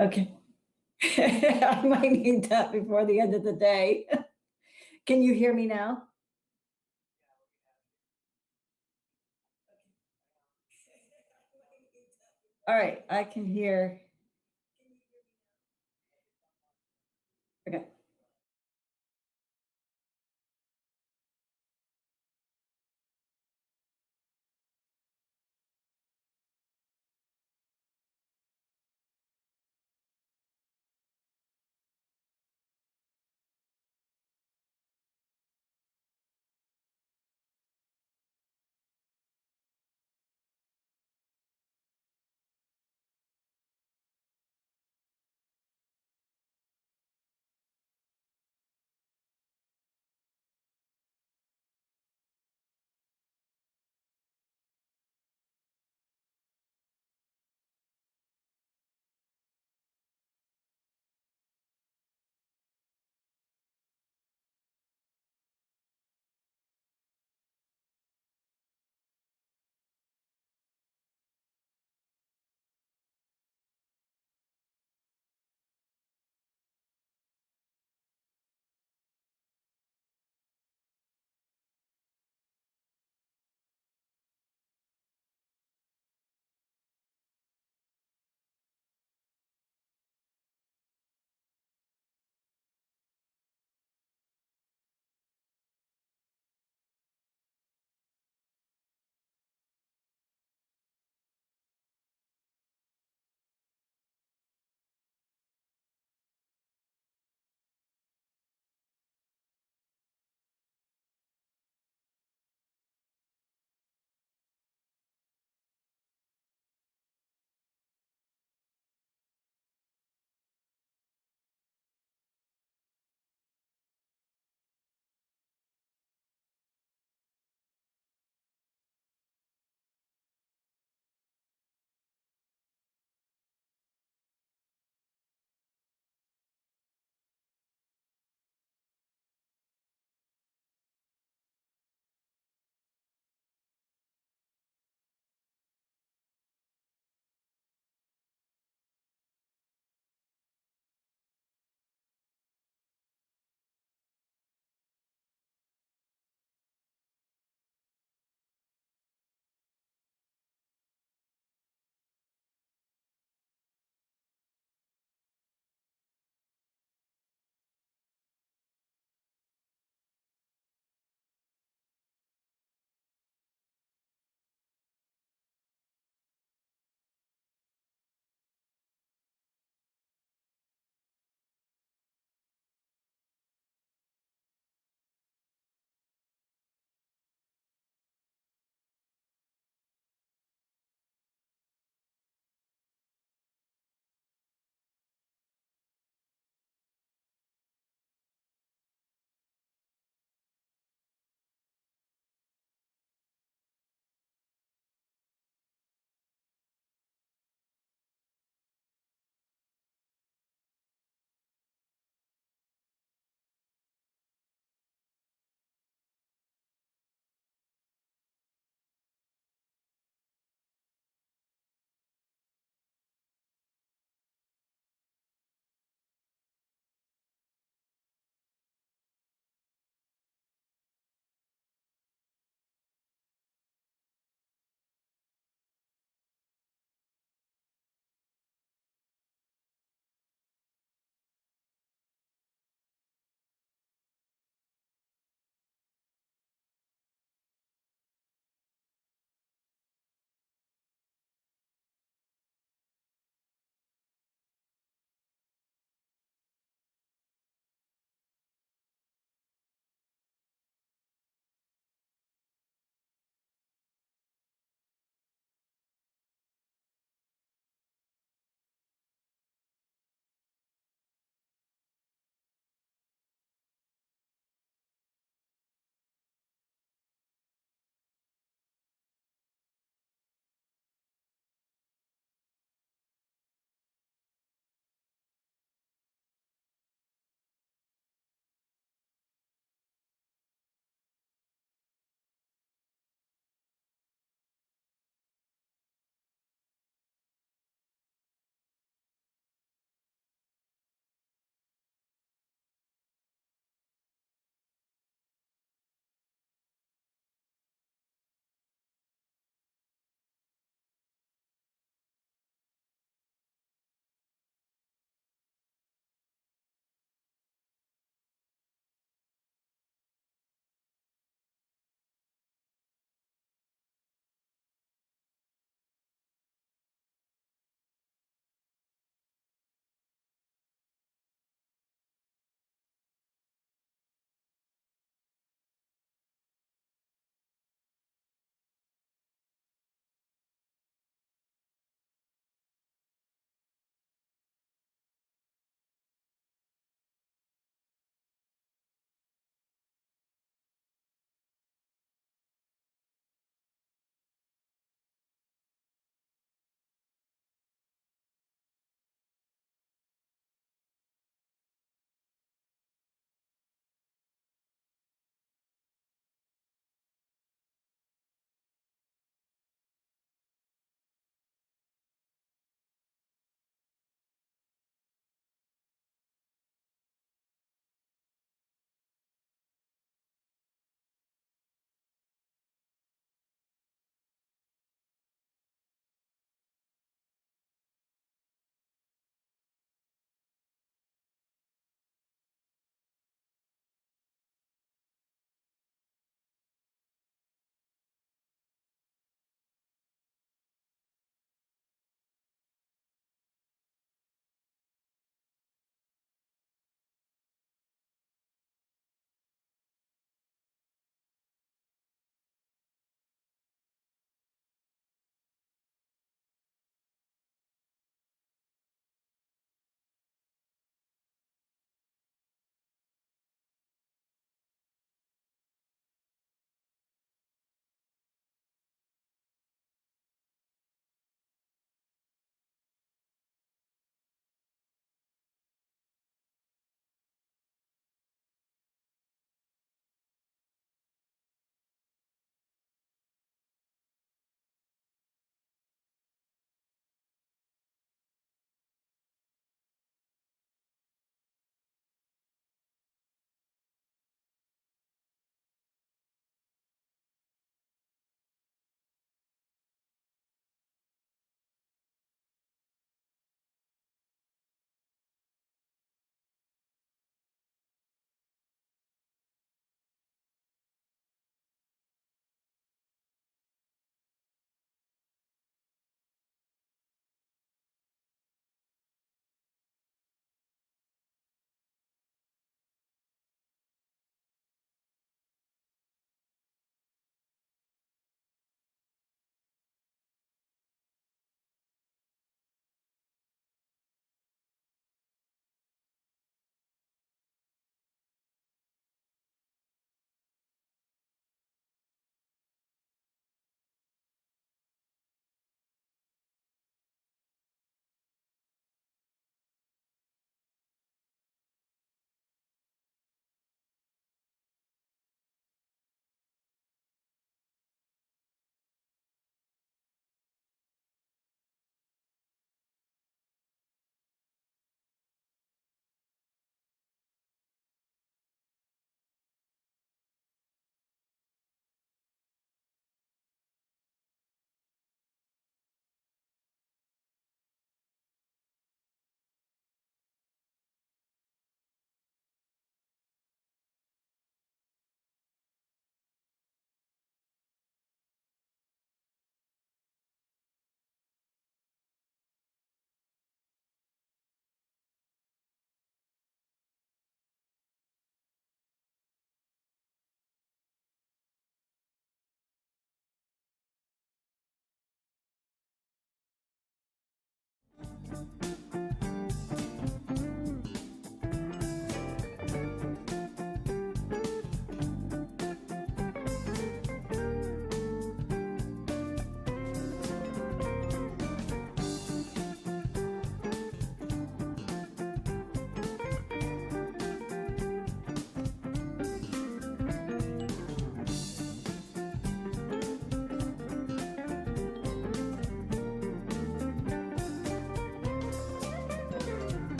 Okay. I might need that before the end of the day. Can you hear me now? All right, I can hear. Okay.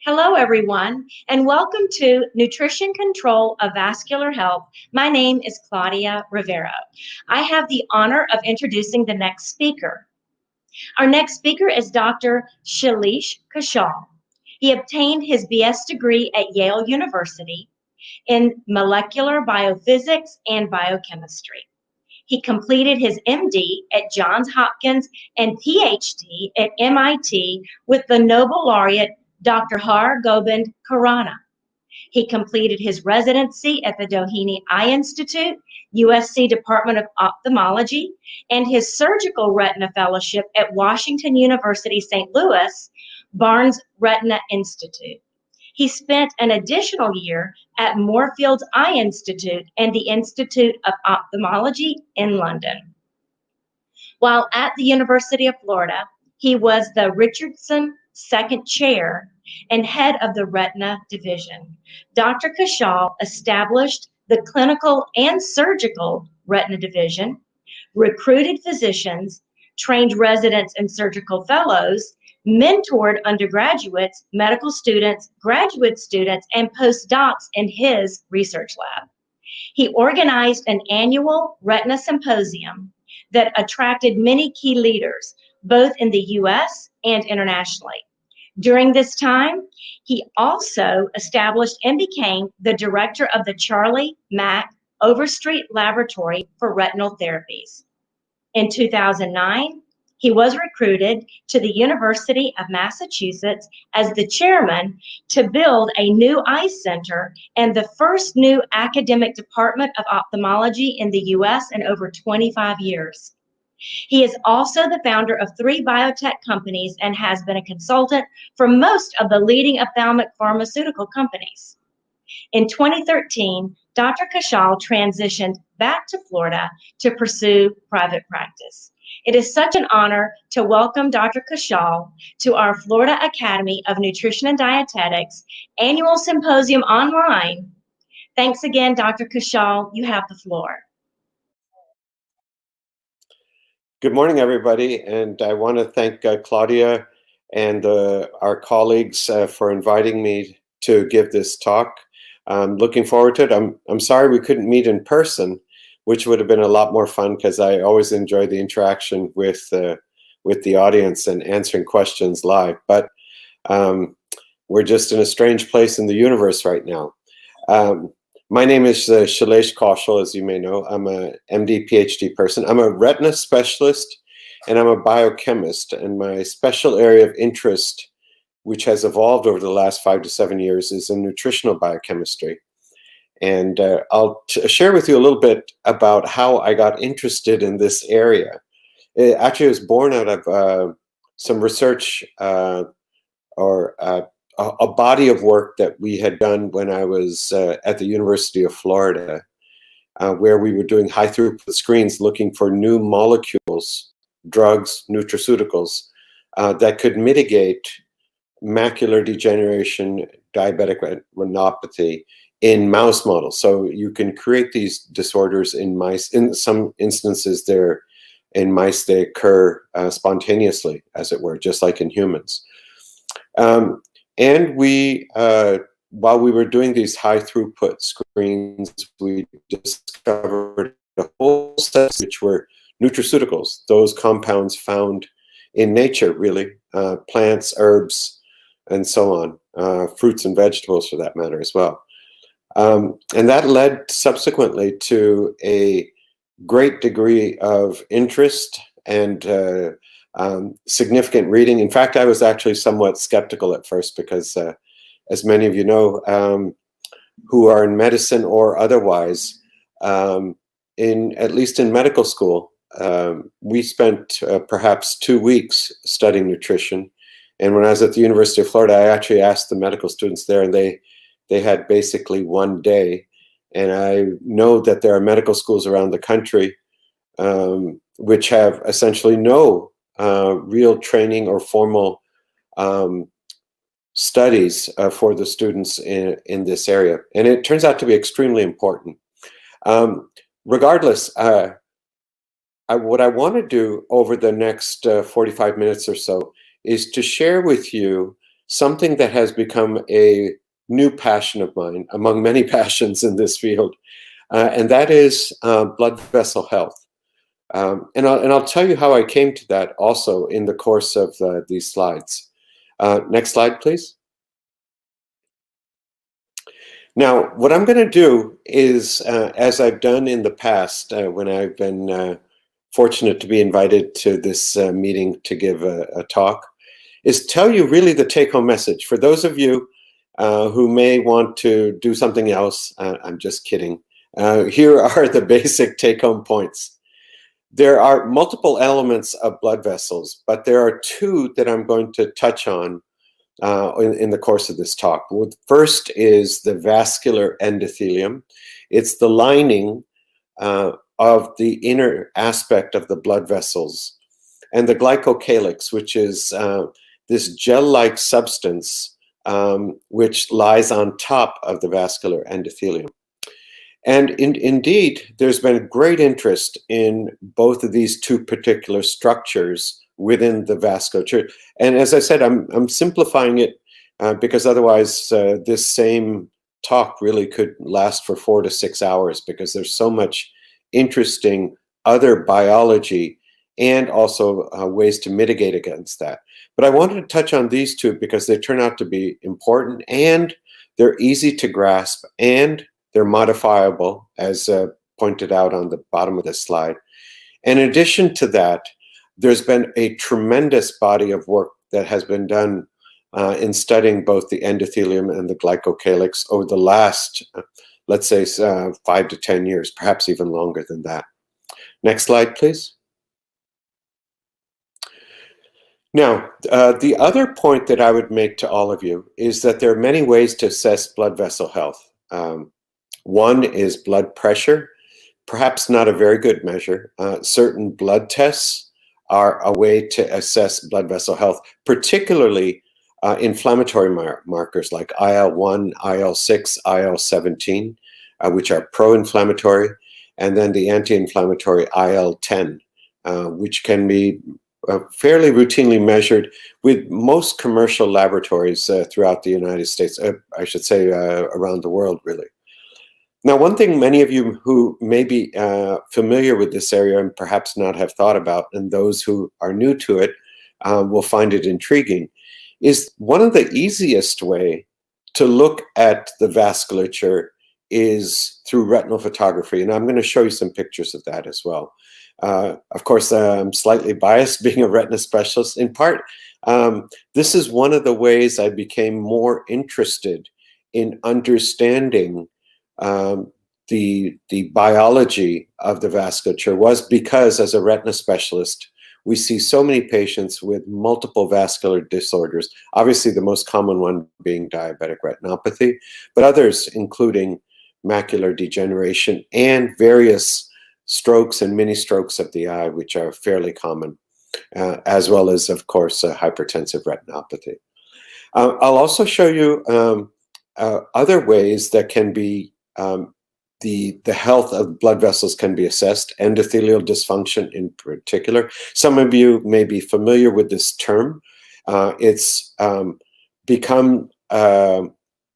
Hello, everyone, and welcome to Nutrition Control of Vascular Health. My name is Claudia Rivero. I have the honor of introducing the next speaker. Our next speaker is Dr. Shailesh Kaushal. He obtained his BS degree at Yale University in molecular biophysics and biochemistry. He completed his MD at Johns Hopkins and PhD at MIT with the Nobel laureate Dr. Har Gobind Khorana. He completed his residency at the Doheny Eye Institute, USC Department of Ophthalmology, and his surgical retina fellowship at Washington University St. Louis, Barnes Retina Institute. He spent an additional year at Moorfields Eye Institute and the Institute of Ophthalmology in London. While at the University of Florida, he was the Richardson Second Chair and head of the Retina Division. Dr. Kaushal established the Clinical and Surgical Retina Division, recruited physicians, trained residents and surgical fellows, mentored undergraduates, medical students, graduate students, and postdocs in his research lab. He organized an annual retina symposium that attracted many key leaders, both in the US and internationally. During this time, he also established and became the director of the Charlie Mack Overstreet Laboratory for Retinal Therapies. In 2009, he was recruited to the University of Massachusetts as the chairman to build a new eye center and the first new academic department of ophthalmology in the US in over 25 years. He is also the founder of 3 biotech companies and has been a consultant for most of the leading ophthalmic pharmaceutical companies. In 2013, Dr. Kaushal transitioned back to Florida to pursue private practice. It is such an honor to welcome Dr. Kaushal to our Florida Academy of Nutrition and Dietetics annual symposium online. Thanks again, Dr. Kaushal. You have the floor. Good morning, everybody, and I want to thank Claudia and our colleagues for inviting me to give this talk. I'm looking forward to it. I'm sorry we couldn't meet in person, which would have been a lot more fun because I always enjoy the interaction with the audience and answering questions live. But we're just in a strange place in the universe right now. My name is Shailesh Kaushal, as you may know. I'm a MD, PhD person. I'm a retina specialist, and I'm a biochemist. And my special area of interest, which has evolved over the last 5 to 7 years, is in nutritional biochemistry. And I'll share with you a little bit about how I got interested in this area. It actually was born out of some research a body of work that we had done when I was at the University of Florida, where we were doing high throughput screens looking for new molecules, drugs, nutraceuticals that could mitigate macular degeneration, diabetic retinopathy in mouse models. So you can create these disorders in mice. In some instances, in mice, they occur spontaneously, as it were, just like in humans. And we, while we were doing these high throughput screens, we discovered a whole set which were nutraceuticals, those compounds found in nature, really, plants, herbs, and so on, fruits and vegetables for that matter as well. And that led subsequently to a great degree of interest and significant reading. In fact, I was actually somewhat skeptical at first because, as many of you know, who are in medicine or otherwise, at least in medical school, we spent perhaps 2 weeks studying nutrition. And when I was at the University of Florida, I actually asked the medical students there, and they had basically 1 day. And I know that there are medical schools around the country which have essentially no real training or formal studies for the students in this area. And it turns out to be extremely important. Regardless, what I want to do over the next 45 minutes or so is to share with you something that has become a new passion of mine among many passions in this field, and that is blood vessel health. And I'll tell you how I came to that also in the course of these slides. Next slide, please. Now, what I'm going to do is, as I've done in the past, when I've been fortunate to be invited to this meeting to give a talk, is tell you really the take-home message. For those of you who may want to do something else, I'm just kidding. Here are the basic take-home points. There are multiple elements of blood vessels, but there are two that I'm going to touch on in the course of this talk. First is the vascular endothelium. It's the lining of the inner aspect of the blood vessels. And the glycocalyx, which is this gel-like substance which lies on top of the vascular endothelium. And indeed, there's been great interest in both of these two particular structures within the vasculature. And as I said, I'm simplifying it because otherwise this same talk really could last for 4 to 6 hours, because there's so much interesting other biology and also ways to mitigate against that. But I wanted to touch on these two because they turn out to be important, and they're easy to grasp, and they're modifiable, as pointed out on the bottom of this slide. In addition to that, there's been a tremendous body of work that has been done in studying both the endothelium and the glycocalyx over the last, let's say, 5 to 10 years, perhaps even longer than that. Next slide, please. Now, the other point that I would make to all of you is that there are many ways to assess blood vessel health. One is blood pressure, perhaps not a very good measure. Certain blood tests are a way to assess blood vessel health, particularly inflammatory markers like IL-1, IL-6, IL-17, which are pro-inflammatory, and then the anti-inflammatory IL-10, which can be fairly routinely measured with most commercial laboratories throughout the United States, I should say around the world, really. Now, one thing many of you who may be familiar with this area and perhaps not have thought about, and those who are new to it will find it intriguing, is one of the easiest way to look at the vasculature is through retinal photography. And I'm going to show you some pictures of that as well. Of course, I'm slightly biased being a retina specialist. In part, this is one of the ways I became more interested in understanding the biology of the vasculature, was because as a retina specialist, we see so many patients with multiple vascular disorders, obviously the most common one being diabetic retinopathy, but others including macular degeneration and various strokes and mini strokes of the eye, which are fairly common, as well as, of course, hypertensive retinopathy. I'll also show you other ways that can be the health of blood vessels can be assessed, endothelial dysfunction in particular. Some of you may be familiar with this term. It's become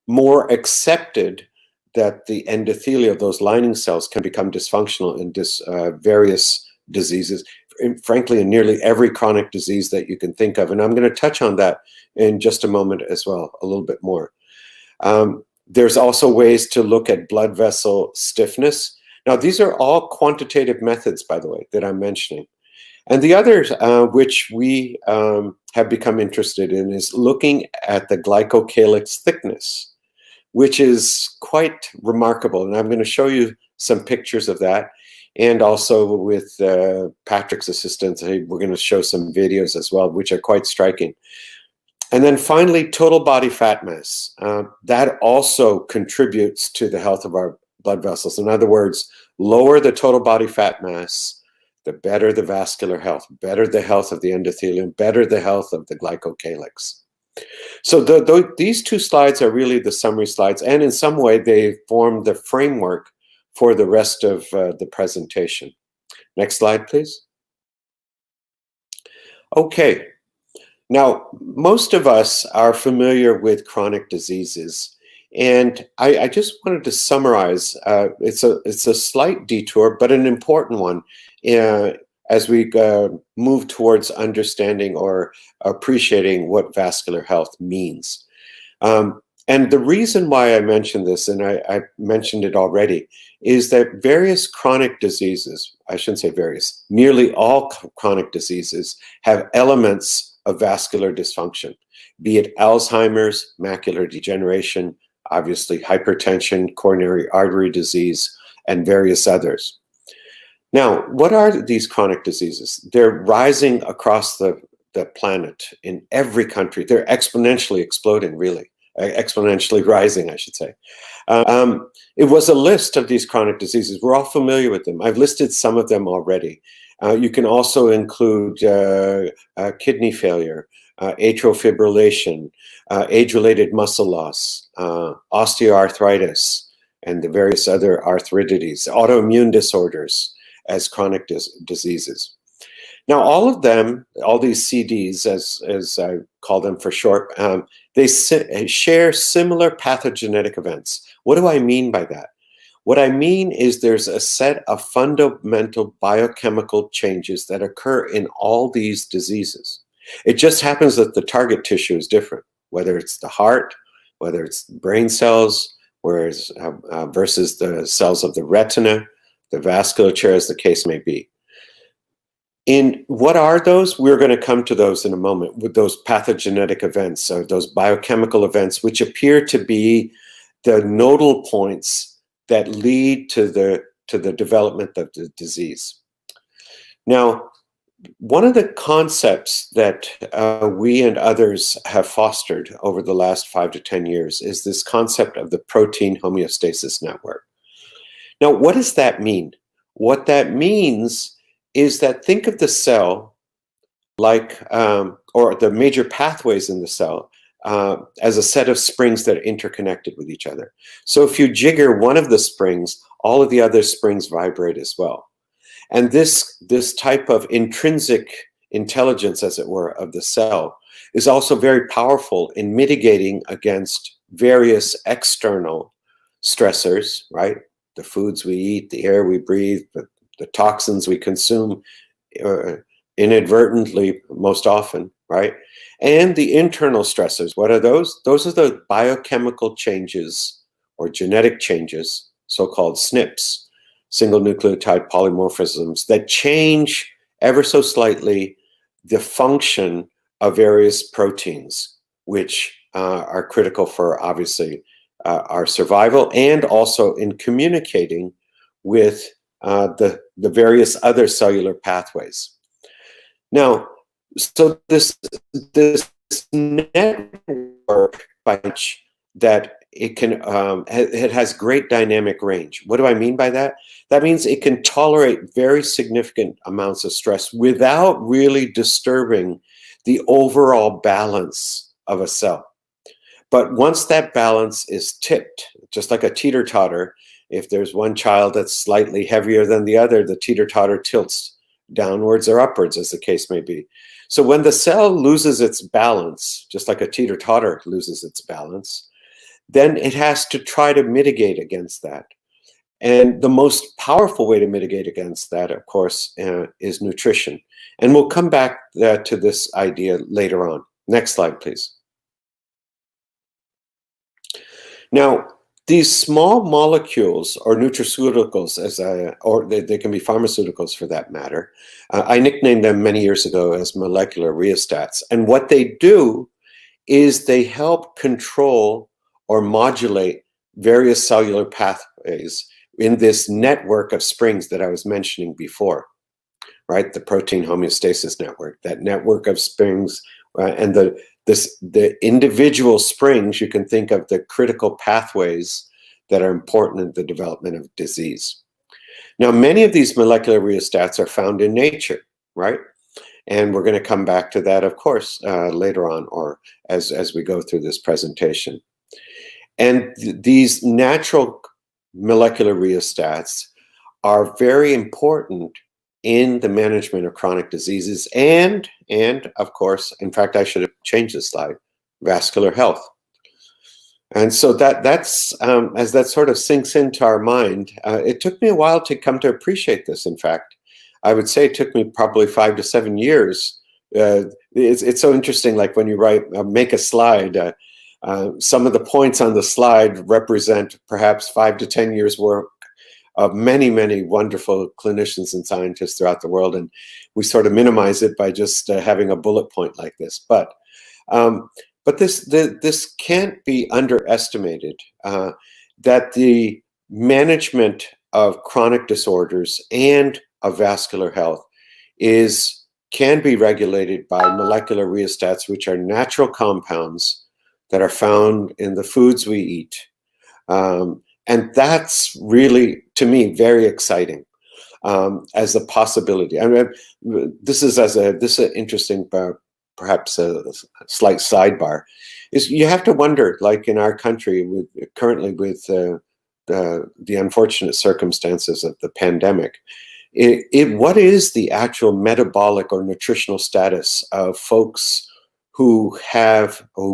more accepted that the endothelium, those lining cells, can become dysfunctional in various diseases, frankly, in nearly every chronic disease that you can think of. And I'm going to touch on that in just a moment as well, a little bit more. There's also ways to look at blood vessel stiffness. Now, these are all quantitative methods, by the way, that I'm mentioning. And the others, which we have become interested in, is looking at the glycocalyx thickness, which is quite remarkable. And I'm going to show you some pictures of that. And also with Patrick's assistance, we're going to show some videos as well, which are quite striking. And then finally, total body fat mass. That also contributes to the health of our blood vessels. In other words, lower the total body fat mass, the better the vascular health, better the health of the endothelium, better the health of the glycocalyx. So these two slides are really the summary slides, and in some way they form the framework for the rest of the presentation. Next slide, please. Okay. Now, most of us are familiar with chronic diseases, and I just wanted to summarize. It's a slight detour, but an important one as we move towards understanding or appreciating what vascular health means. And the reason why I mentioned this, and I mentioned it already, is that various chronic diseases, I shouldn't say various, nearly all chronic diseases have elements of vascular dysfunction, be it Alzheimer's, macular degeneration, obviously hypertension, coronary artery disease, and various others. Now, what are these chronic diseases? They're rising across the planet in every country. They're exponentially exploding, really. Exponentially rising, I should say. It was a list of these chronic diseases. We're all familiar with them. I've listed some of them already. You can also include kidney failure, atrial fibrillation, age-related muscle loss, osteoarthritis, and the various other arthritides, autoimmune disorders as chronic diseases. Now, all of them, all these CDs, as I call them for short, they share similar pathogenetic events. What do I mean by that? What I mean is there's a set of fundamental biochemical changes that occur in all these diseases. It just happens that the target tissue is different, whether it's the heart, whether it's brain cells, versus the cells of the retina, the vasculature, as the case may be. In what are those? We're going to come to those in a moment, with those pathogenetic events, or those biochemical events, which appear to be the nodal points that lead to the development of the disease. Now, one of the concepts that we and others have fostered over the last 5 to 10 years is this concept of the protein homeostasis network. Now, what does that mean? What that means is that think of the cell like, or the major pathways in the cell as a set of springs that are interconnected with each other. So if you jigger one of the springs, all of the other springs vibrate as well. And this type of intrinsic intelligence, as it were, of the cell is also very powerful in mitigating against various external stressors, right? The foods we eat, the air we breathe, the toxins we consume inadvertently most often, right? And the internal stressors, what are those? Those are the biochemical changes or genetic changes, so-called SNPs, single nucleotide polymorphisms, that change ever so slightly the function of various proteins, which are critical for, obviously, our survival, and also in communicating with the various other cellular pathways. Now, so this network by which that it can it has great dynamic range. What do I mean by that? That means it can tolerate very significant amounts of stress without really disturbing the overall balance of a cell. But once that balance is tipped, just like a teeter-totter, if there's one child that's slightly heavier than the other, the teeter-totter tilts downwards or upwards, as the case may be. So when the cell loses its balance, just like a teeter-totter loses its balance, then it has to try to mitigate against that. And the most powerful way to mitigate against that, of course, is nutrition. And we'll come back to this idea later on. Next slide, please. Now, these small molecules, or nutraceuticals, or they can be pharmaceuticals for that matter, I nicknamed them many years ago as molecular rheostats. And what they do is they help control or modulate various cellular pathways in this network of springs that I was mentioning before, right? The protein homeostasis network, that network of springs, and the individual springs, you can think of the critical pathways that are important in the development of disease. Now, many of these molecular rheostats are found in nature, right? And we're going to come back to that, of course, later on, or as we go through this presentation. And these natural molecular rheostats are very important in the management of chronic diseases and of course, in fact, I should have changed this slide, vascular health. And so that's as that sort of sinks into our mind, it took me a while to come to appreciate this. In fact, I would say it took me probably 5 to 7 years. It's so interesting, like when you make a slide, some of the points on the slide represent perhaps 5 to 10 years work of many, many wonderful clinicians and scientists throughout the world. And we sort of minimize it by just having a bullet point like this. But this can't be underestimated, that the management of chronic disorders and of vascular health can be regulated by molecular rheostats, which are natural compounds that are found in the foods we eat. And that's really, to me, very exciting as a possibility. I mean, this is an interesting, perhaps a slight sidebar, is you have to wonder, like in our country, currently with the unfortunate circumstances of the pandemic, what is the actual metabolic or nutritional status of folks who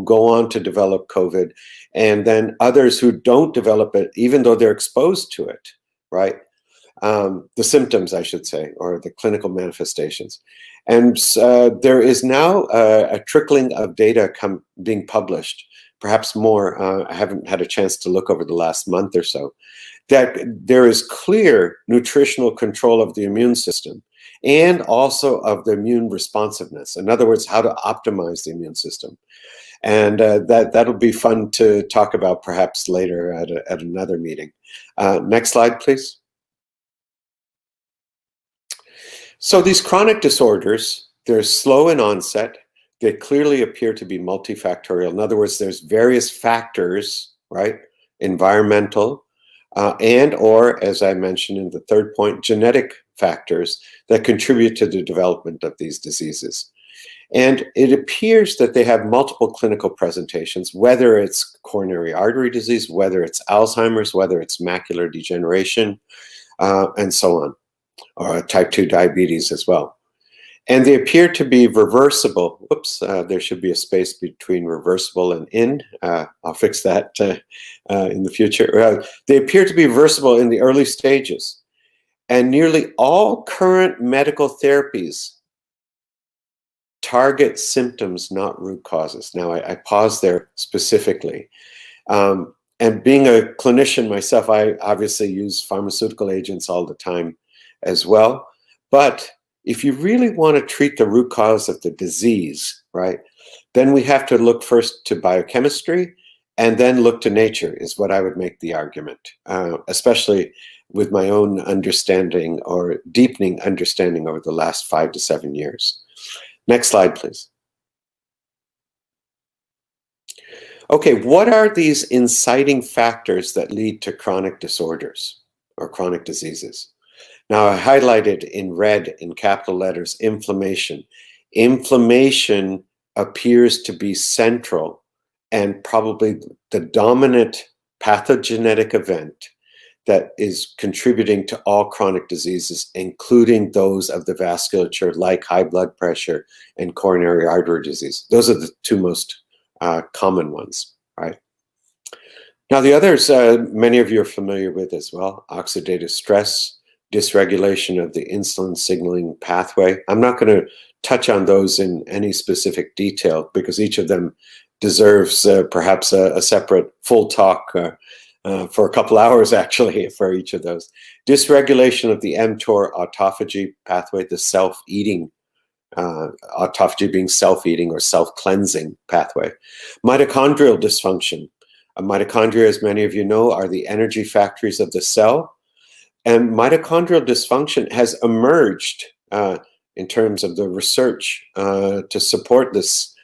go on to develop COVID, and then others who don't develop it, even though they're exposed to it, right? The symptoms, I should say, or the clinical manifestations. And there is now a trickling of data being published, perhaps more. I haven't had a chance to look over the last month or so, that there is clear nutritional control of the immune system and also of the immune responsiveness. In other words, how to optimize the immune system. And that'll be fun to talk about perhaps later at another meeting. Next slide, please. So these chronic disorders, they're slow in onset. They clearly appear to be multifactorial. In other words, there's various factors, right? Environmental or, as I mentioned in the third point, genetic factors that contribute to the development of these diseases. And it appears that they have multiple clinical presentations, whether it's coronary artery disease, whether it's Alzheimer's, whether it's macular degeneration, and so on, or type 2 diabetes as well. And they appear to be reversible. Whoops, there should be a space between reversible and in. I'll fix that in the future. They appear to be reversible in the early stages. And nearly all current medical therapies target symptoms, not root causes. Now, I pause there specifically. And being a clinician myself, I obviously use pharmaceutical agents all the time as well. But if you really want to treat the root cause of the disease, right, then we have to look first to biochemistry and then look to nature, is what I would make the argument, especially with my own understanding or deepening understanding over the last 5 to 7 years. Next slide, please. Okay, what are these inciting factors that lead to chronic disorders or chronic diseases? Now, I highlighted in red in capital letters, inflammation. Inflammation appears to be central and probably the dominant pathogenetic event that is contributing to all chronic diseases, including those of the vasculature, like high blood pressure and coronary artery disease. Those are the two most common ones, right? Now, the others, many of you are familiar with as well: oxidative stress, dysregulation of the insulin signaling pathway. I'm not going to touch on those in any specific detail because each of them deserves perhaps a separate full talk for a couple hours, actually, for each of those. Dysregulation of the mTOR autophagy pathway, the self-eating, autophagy being self-eating or self-cleansing pathway. Mitochondrial dysfunction. Mitochondria, as many of you know, are the energy factories of the cell. And mitochondrial dysfunction has emerged in terms of the research to support this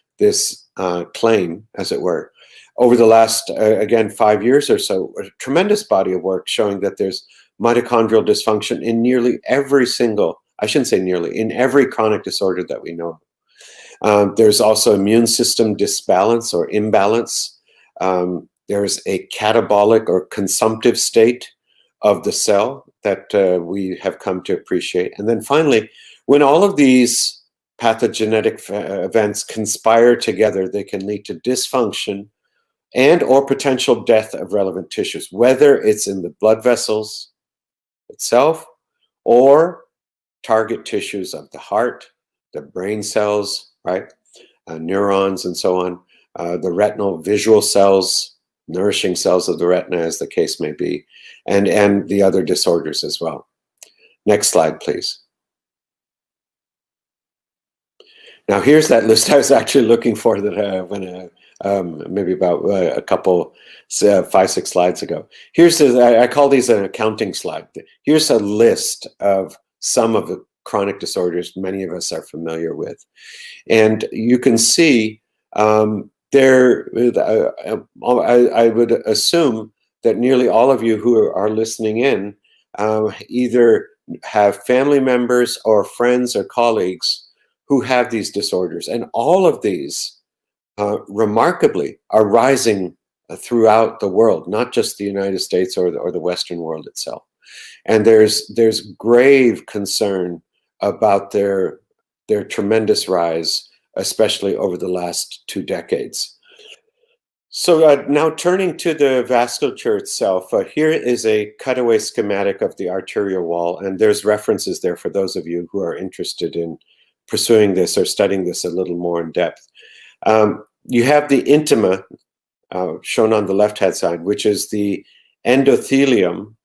claim, as it were. Over the last, again, 5 years or so, a tremendous body of work showing that there's mitochondrial dysfunction in nearly every single, I shouldn't say nearly, in every chronic disorder that we know. There's also immune system disbalance or imbalance. There's a catabolic or consumptive state of the cell that we have come to appreciate. And then finally, when all of these pathogenetic events conspire together, they can lead to dysfunction and or potential death of relevant tissues, whether it's in the blood vessels itself or target tissues of the heart, the brain cells, right, neurons and so on, the retinal visual cells, nourishing cells of the retina, as the case may be, and the other disorders as well. Next slide, please. Now here's that list I was actually looking for that when maybe about a couple, 5-6 slides ago. Here's I call these an accounting slide. Here's a list of some of the chronic disorders many of us are familiar with, and you can see there. I would assume that nearly all of you who are listening in either have family members or friends or colleagues who have these disorders, and all of these remarkably are rising throughout the world, not just the United States or the Western world itself. And there's grave concern about their tremendous rise, especially over the last 2 decades. So now turning to the vasculature itself, here is a cutaway schematic of the arterial wall, and there's references there for those of you who are interested in pursuing this or studying this a little more in depth. You have the intima shown on the left-hand side, which is the endothelium,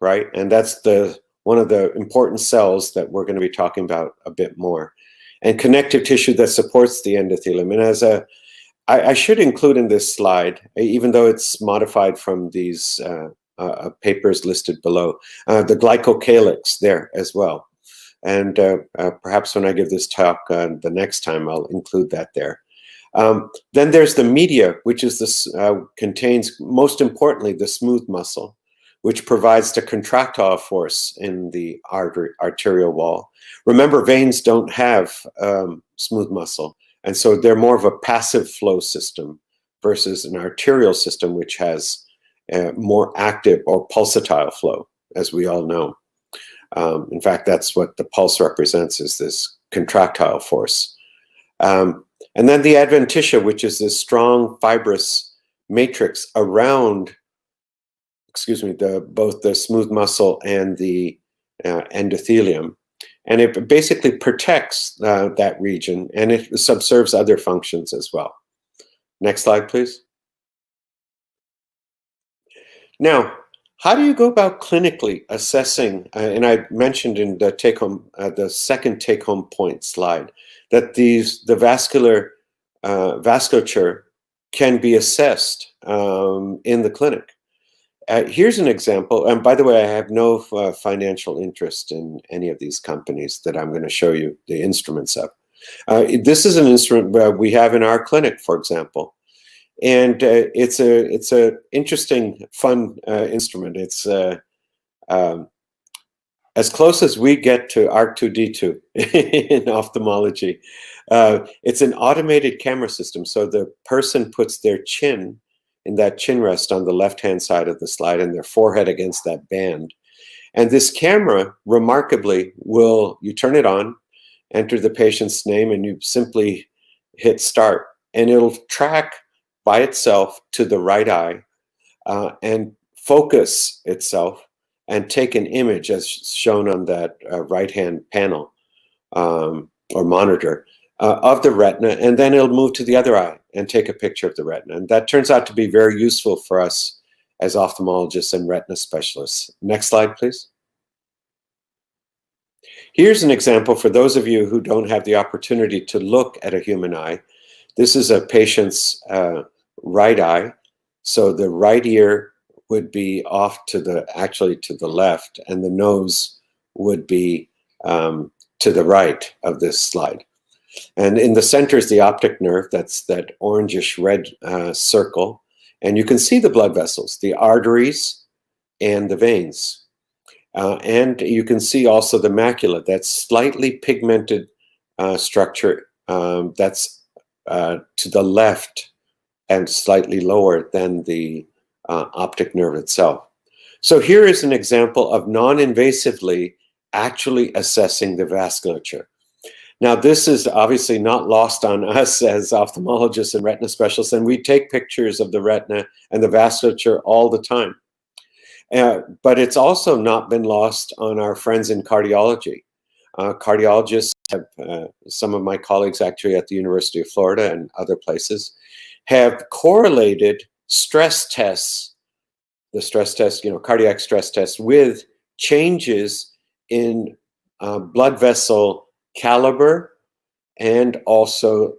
right? And that's one of the important cells that we're going to be talking about a bit more. And connective tissue that supports the endothelium. And as I should include in this slide, even though it's modified from these papers listed below, the glycocalyx there as well. And perhaps when I give this talk the next time, I'll include that there. Then there's the media, which is contains, most importantly, the smooth muscle, which provides the contractile force in the arterial wall. Remember, veins don't have smooth muscle, and so they're more of a passive flow system versus an arterial system, which has more active or pulsatile flow, as we all know. In fact, that's what the pulse represents, is this contractile force. And then the adventitia, which is this strong fibrous matrix around, both the smooth muscle and the endothelium. And it basically protects that region, and it subserves other functions as well. Next slide, please. Now, how do you go about clinically assessing, and I mentioned in the take-home, the second take-home point slide, that the vasculature can be assessed in the clinic. Here's an example, and by the way, I have no financial interest in any of these companies that I'm going to show you the instruments of. This is an instrument we have in our clinic, for example. And it's a interesting, fun instrument. It's as close as we get to R2D2 in ophthalmology. It's an automated camera system. So the person puts their chin in that chin rest on the left-hand side of the slide and their forehead against that band. And this camera, remarkably, you turn it on, enter the patient's name, and you simply hit start. And it'll track by itself to the right eye and focus itself and take an image as shown on that right-hand panel or monitor of the retina, and then it'll move to the other eye and take a picture of the retina. And that turns out to be very useful for us as ophthalmologists and retina specialists. Next slide, please. Here's an example for those of you who don't have the opportunity to look at a human eye. This is a patient's right eye. So the right ear would be off to the left, and the nose would be to the right of this slide. And in the center is the optic nerve. That's that orangish red circle. And you can see the blood vessels, the arteries, and the veins. And you can see also the macula, that slightly pigmented structure that's to the left and slightly lower than the optic nerve itself. So here is an example of non-invasively actually assessing the vasculature. Now, this is obviously not lost on us as ophthalmologists and retina specialists, and we take pictures of the retina and the vasculature all the time. But it's also not been lost on our friends in cardiology. Cardiologists have, some of my colleagues actually at the University of Florida and other places, have correlated stress tests, the stress test, cardiac stress tests, with changes in blood vessel caliber and also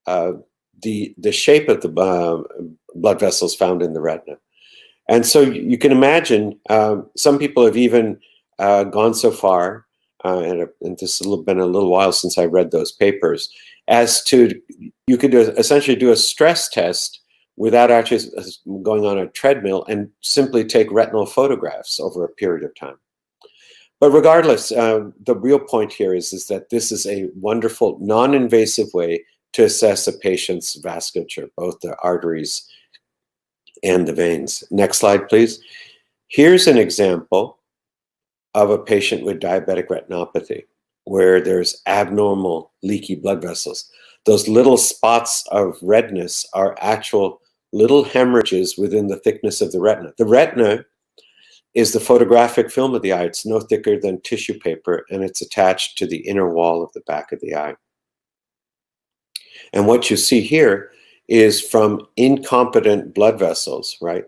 the shape of the blood vessels found in the retina. And so you can imagine some people have even gone so far, and this has been a little while since I read those papers, as to you could essentially do a stress test without actually going on a treadmill and simply take retinal photographs over a period of time. But regardless, the real point here is that this is a wonderful, non-invasive way to assess a patient's vasculature, both the arteries and the veins. Next slide, please. Here's an example of a patient with diabetic retinopathy, where there's abnormal leaky blood vessels. Those little spots of redness are actual little hemorrhages within the thickness of the retina. The retina is the photographic film of the eye. It's no thicker than tissue paper, and it's attached to the inner wall of the back of the eye. And what you see here is from incompetent blood vessels, right,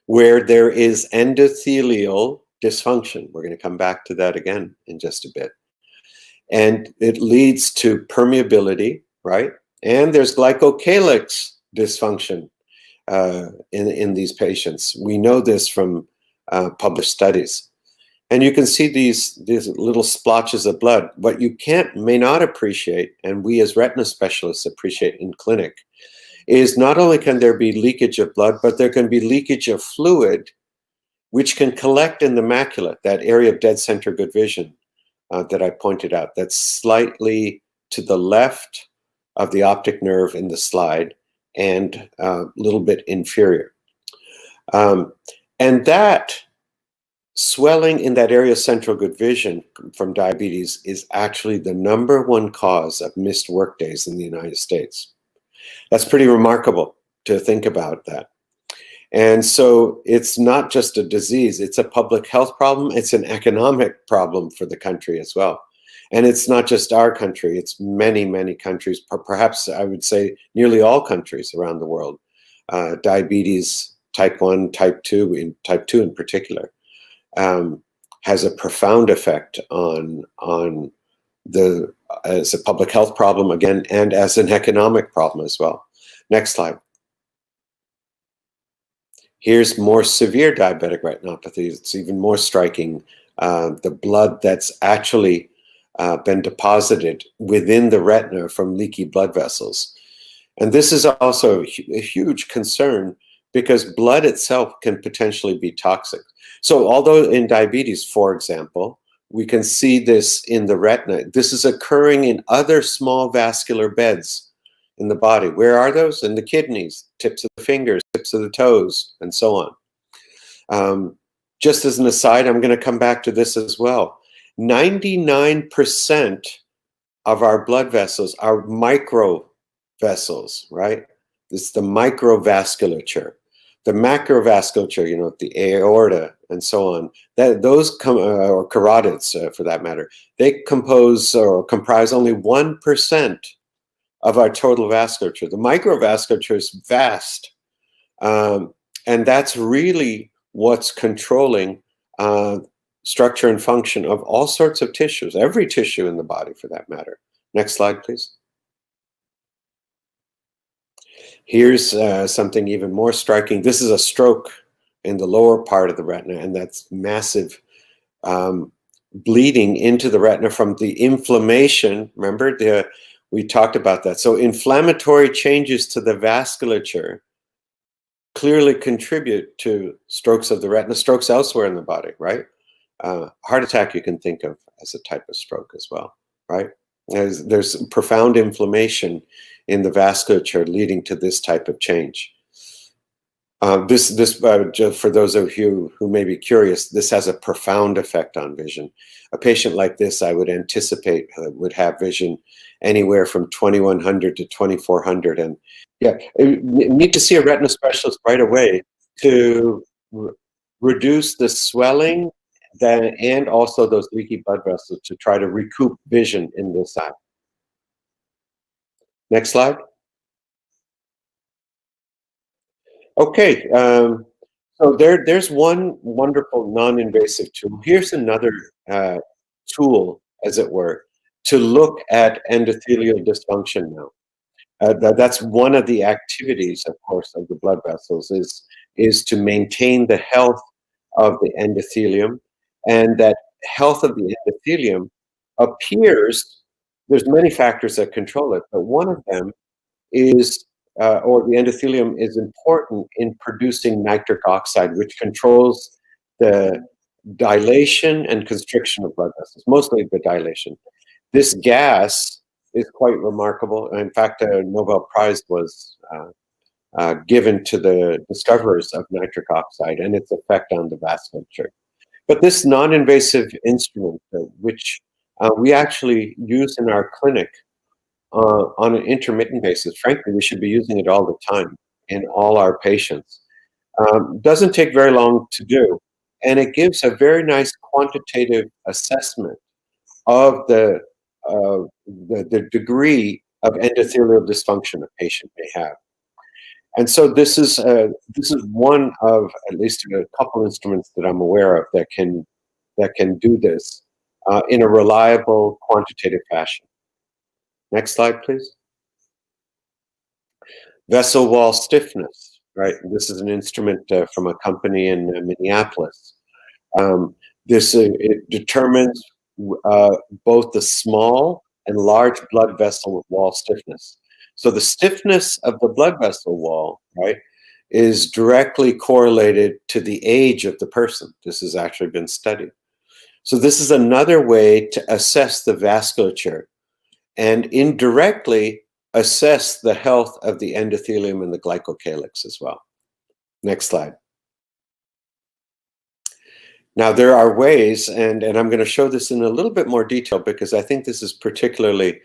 where there is endothelial dysfunction. We're going to come back to that again in just a bit. And it leads to permeability, right? And there's glycocalyx dysfunction in these patients. We know this from published studies. And you can see these little splotches of blood. What you may not appreciate, and we as retina specialists appreciate in clinic, is not only can there be leakage of blood, but there can be leakage of fluid, which can collect in the macula, that area of dead center good vision that I pointed out. That's slightly to the left of the optic nerve in the slide and a little bit inferior. And that swelling in that area of central good vision from diabetes is actually the #1 cause of missed work days in the United States. That's pretty remarkable to think about that. And so it's not just a disease, it's a public health problem, it's an economic problem for the country as well. And it's not just our country, it's many, many countries, perhaps I would say nearly all countries around the world. Diabetes, type 1, type 2, type 2 in particular, has a profound effect on as a public health problem again, and as an economic problem as well. Next slide. Here's more severe diabetic retinopathy. It's even more striking. The blood that's actually been deposited within the retina from leaky blood vessels. And this is also a huge concern because blood itself can potentially be toxic. So although in diabetes, for example, we can see this in the retina, this is occurring in other small vascular beds in the body. Where are those? In the kidneys, tips of the fingers, tips of the toes, and so on. Just as an aside, I'm going to come back to this as well. 99% of our blood vessels are micro vessels, right? This is the microvasculature. The macrovasculature, the aorta and so on, those or carotids for that matter, they compose or comprise only 1% of our total vasculature. The microvasculature is vast, and that's really what's controlling structure and function of all sorts of tissues, every tissue in the body for that matter. Next slide, please. Here's something even more striking. This is a stroke in the lower part of the retina, and that's massive bleeding into the retina from the inflammation. Remember, we talked about that. So inflammatory changes to the vasculature clearly contribute to strokes of the retina, strokes elsewhere in the body, right? Heart attack you can think of as a type of stroke as well, right? There's profound inflammation in the vasculature leading to this type of change. Just for those of you who may be curious, this has a profound effect on vision. A patient like this, I would anticipate, would have vision anywhere from 2100 to 2400. And yeah, you need to see a retina specialist right away to reduce the swelling and also those leaky blood vessels to try to recoup vision in this eye. Next slide. Okay, so there's one wonderful non-invasive tool. Here's another tool, as it were, to look at endothelial dysfunction now. That's one of the activities, of course, of the blood vessels is to maintain the health of the endothelium, and that health of the endothelium appears, there's many factors that control it, but one of them is, or the endothelium is important in producing nitric oxide, which controls the dilation and constriction of blood vessels, mostly the dilation. This gas is quite remarkable. In fact, a Nobel Prize was given to the discoverers of nitric oxide and its effect on the vasculature. But this non-invasive instrument, which we actually use in our clinic on an intermittent basis, frankly, we should be using it all the time in all our patients, doesn't take very long to do. And it gives a very nice quantitative assessment of the degree of endothelial dysfunction a patient may have. And so this is one of at least a couple instruments that I'm aware of that can do this in a reliable quantitative fashion. Next slide, please. Vessel wall stiffness, right? This is an instrument from a company in Minneapolis. It determines both the small and large blood vessel wall stiffness. So the stiffness of the blood vessel wall, right, is directly correlated to the age of the person. This has actually been studied. So this is another way to assess the vasculature and indirectly assess the health of the endothelium and the glycocalyx as well. Next slide. Now, there are ways, and I'm going to show this in a little bit more detail because I think this is particularly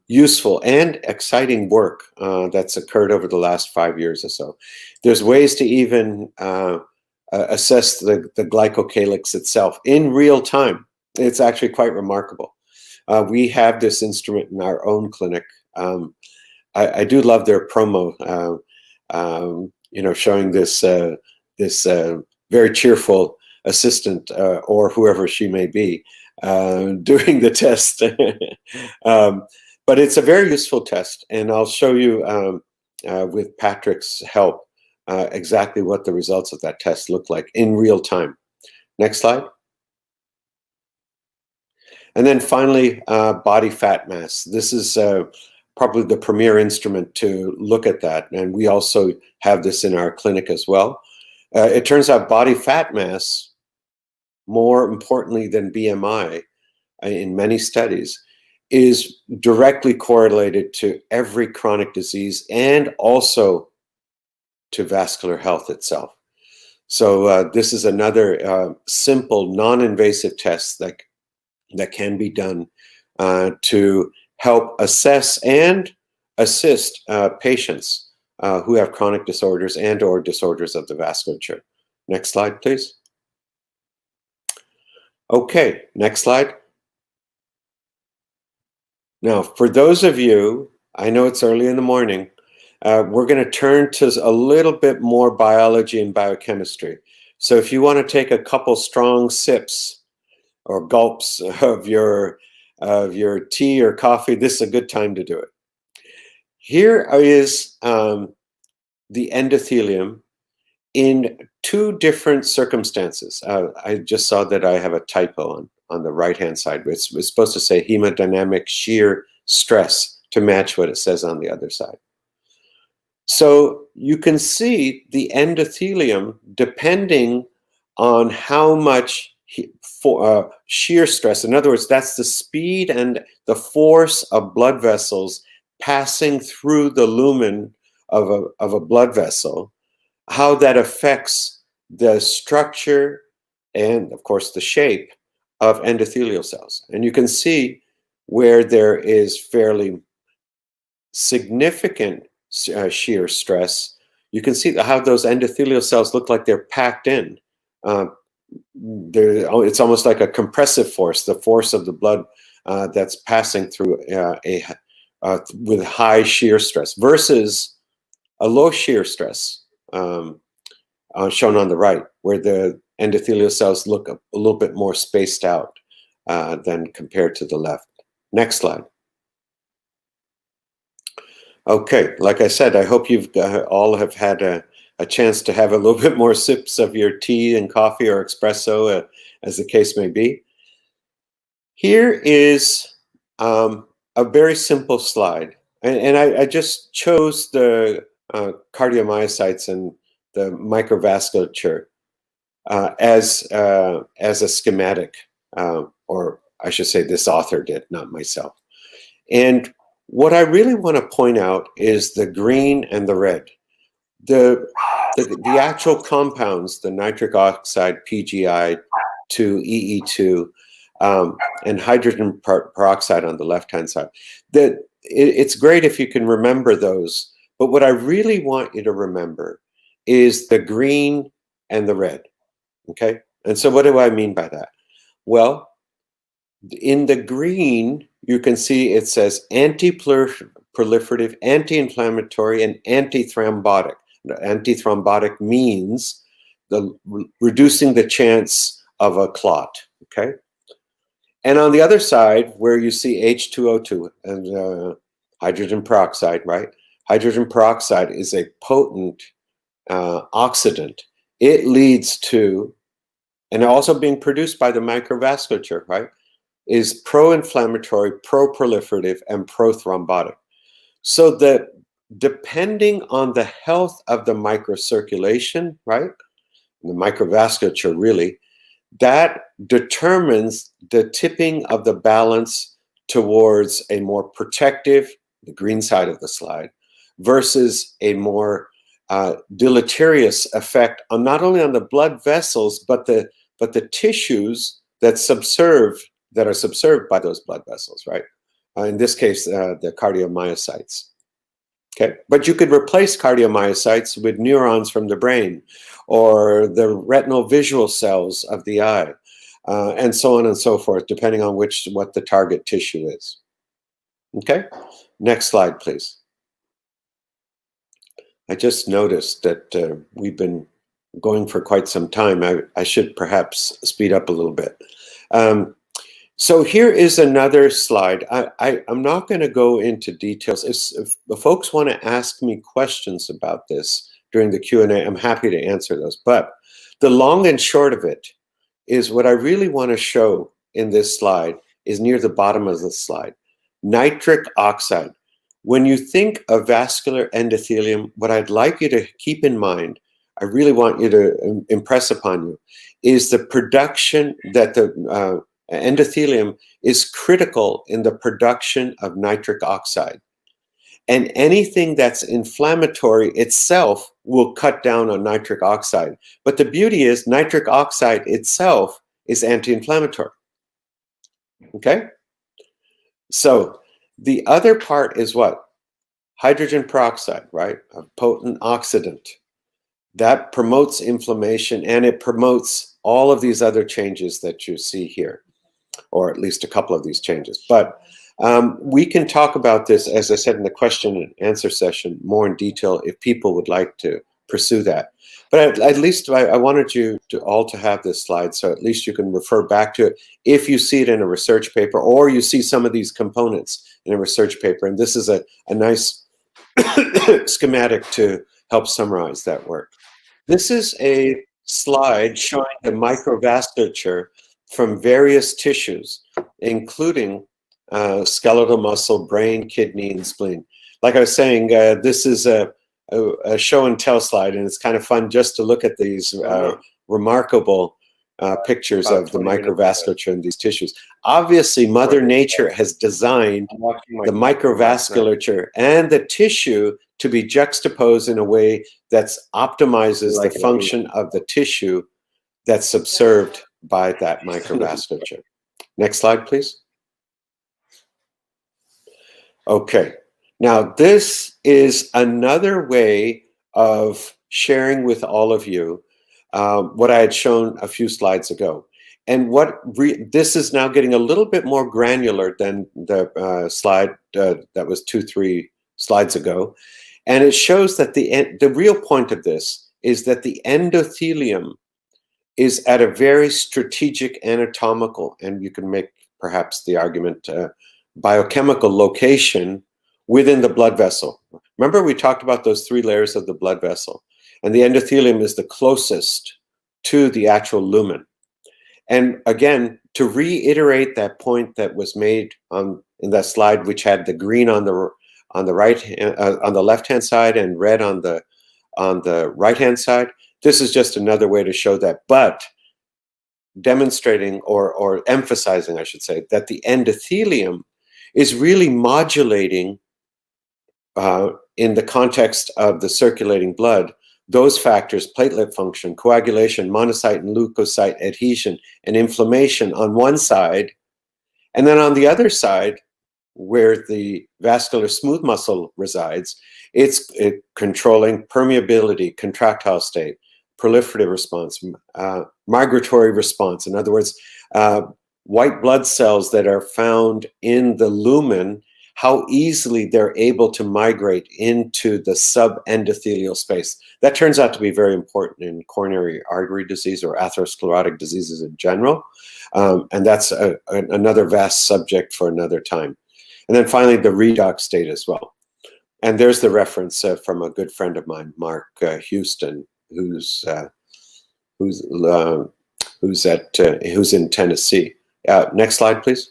useful and exciting work that's occurred over the last 5 years or so. There's ways to even assess the glycocalyx itself in real time. It's actually quite remarkable. We have this instrument in our own clinic. I do love their promo, showing this very cheerful assistant or whoever she may be doing the test. But it's a very useful test, and I'll show you with Patrick's help exactly what the results of that test look like in real time. Next slide. And then finally, body fat mass. This is probably the premier instrument to look at that, and we also have this in our clinic as well. It turns out body fat mass, more importantly than BMI in many studies, is directly correlated to every chronic disease and also to vascular health itself. So this is another simple, non-invasive test that can be done to help assess and assist patients who have chronic disorders and or disorders of the vasculature. Next slide, please. Okay, next slide. Now, for those of you, I know it's early in the morning, we're going to turn to a little bit more biology and biochemistry. So if you want to take a couple strong sips or gulps of your tea or coffee, this is a good time to do it. Here is the endothelium in two different circumstances. I just saw that I have a typo on the right-hand side. It's supposed to say hemodynamic shear stress to match what it says on the other side. So you can see the endothelium, depending on how much shear stress, in other words, that's the speed and the force of blood vessels passing through the lumen of a blood vessel, how that affects the structure and, of course, the shape of endothelial cells. And you can see where there is fairly significant shear stress. You can see how those endothelial cells look like they're packed in. It's almost like a compressive force, the force of the blood that's passing through with high shear stress versus a low shear stress shown on the right, where the endothelial cells look a little bit more spaced out than compared to the left. Next slide. Okay, like I said, I hope you've all have had a chance to have a little bit more sips of your tea and coffee or espresso, as the case may be. Here is a very simple slide, and I just chose the cardiomyocytes and the microvasculature as a schematic, or I should say this author did, not myself. And what I really want to point out is the green and the red. The actual compounds, the nitric oxide, PGI, EE2, and hydrogen peroxide on the left-hand side. It's great if you can remember those, but what I really want you to remember is the green and the red, okay? And so what do I mean by that? Well, in the green, you can see it says anti-proliferative, anti-inflammatory, and anti-thrombotic. Anti-thrombotic means reducing the chance of a clot, okay? And on the other side, where you see H2O2 and hydrogen peroxide, right? Hydrogen peroxide is a potent oxidant. It leads to, and also being produced by the microvasculature, right? Is pro-inflammatory, pro-proliferative, and pro-thrombotic. So that depending on the health of the microcirculation, right, the microvasculature really, that determines the tipping of the balance towards a more protective, the green side of the slide, versus a more deleterious effect on not only on the blood vessels, but the tissues that are subserved by those blood vessels, right? In this case, the cardiomyocytes. Okay, but you could replace cardiomyocytes with neurons from the brain or the retinal visual cells of the eye, and so on and so forth, depending on what the target tissue is. Okay, next slide, please. I just noticed that we've been going for quite some time. I should perhaps speed up a little bit. So here is another slide. I'm not going to go into details. If the folks want to ask me questions about this during the Q&A, I'm happy to answer those. But the long and short of it is what I really want to show in this slide is near the bottom of the slide. Nitric oxide. When you think of vascular endothelium, what I'd like you to keep in mind, I really want you to impress upon you, is the production that the endothelium is critical in the production of nitric oxide. And anything that's inflammatory itself will cut down on nitric oxide. But the beauty is nitric oxide itself is anti-inflammatory. Okay? So the other part is what? Hydrogen peroxide, right? A potent oxidant. That promotes inflammation and it promotes all of these other changes that you see here, or at least a couple of these changes. But we can talk about this, as I said in the question and answer session, more in detail if people would like to pursue that. But at least I wanted you to all to have this slide, so at least you can refer back to it if you see it in a research paper or you see some of these components in a research paper. And this is a nice schematic to help summarize that work. This is a slide showing the microvasculature from various tissues, including skeletal muscle, brain, kidney, and spleen. Like I was saying, this is a show and tell slide, and it's kind of fun just to look at these remarkable pictures of the microvasculature in these tissues. Obviously, Mother Nature has designed the microvasculature and the tissue to be juxtaposed in a way that optimizes the function of the tissue that's subserved by that microvasculature. Next slide, please. Okay, now this is another way of sharing with all of you what I had shown a few slides ago. And this is now getting a little bit more granular than the slide that was 2-3 slides ago. And it shows that the real point of this is that the endothelium is at a very strategic anatomical, and you can make perhaps the argument, biochemical location within the blood vessel. Remember, we talked about those 3 layers of the blood vessel, and the endothelium is the closest to the actual lumen. And again, to reiterate that point that was made in that slide, which had the green on the left-hand side and red on the right-hand side, this is just another way to show that, but demonstrating or emphasizing, I should say, that the endothelium is really modulating in the context of the circulating blood those factors: platelet function, coagulation, monocyte and leukocyte adhesion, and inflammation on one side. And then on the other side, where the vascular smooth muscle resides, it's controlling permeability, contractile state, proliferative response, migratory response. In other words, white blood cells that are found in the lumen, how easily they're able to migrate into the subendothelial space. That turns out to be very important in coronary artery disease or atherosclerotic diseases in general. And that's another vast subject for another time. And then finally, the redox state as well. And there's the reference from a good friend of mine, Mark Houston, who's in Tennessee. Next slide, please.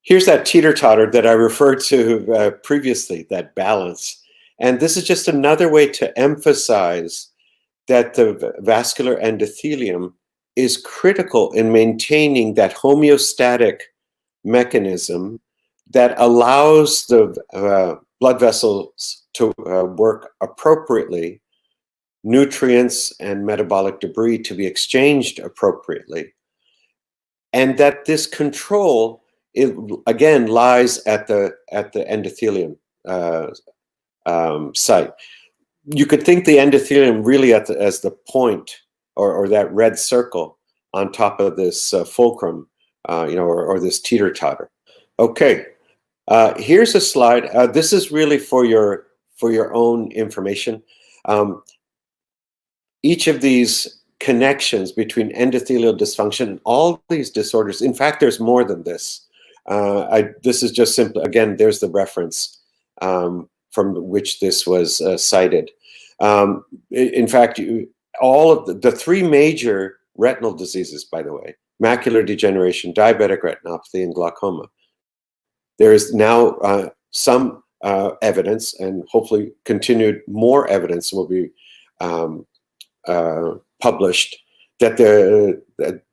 Here's that teeter-totter that I referred to previously, that balance. And this is just another way to emphasize that the vascular endothelium is critical in maintaining that homeostatic mechanism that allows the blood vessels to work appropriately, nutrients and metabolic debris to be exchanged appropriately, and that this control, it again lies at the endothelium site. You could think the endothelium really as the point or that red circle on top of this fulcrum, or this teeter-totter. Okay, here's a slide. This is really for your own information. Each of these connections between endothelial dysfunction and all these disorders. In fact, there's more than this. This is just simply, again, there's the reference from which this was cited. In fact, all of the 3 major retinal diseases, by the way, macular degeneration, diabetic retinopathy, and glaucoma. There is now some evidence, and hopefully continued more evidence will be published, that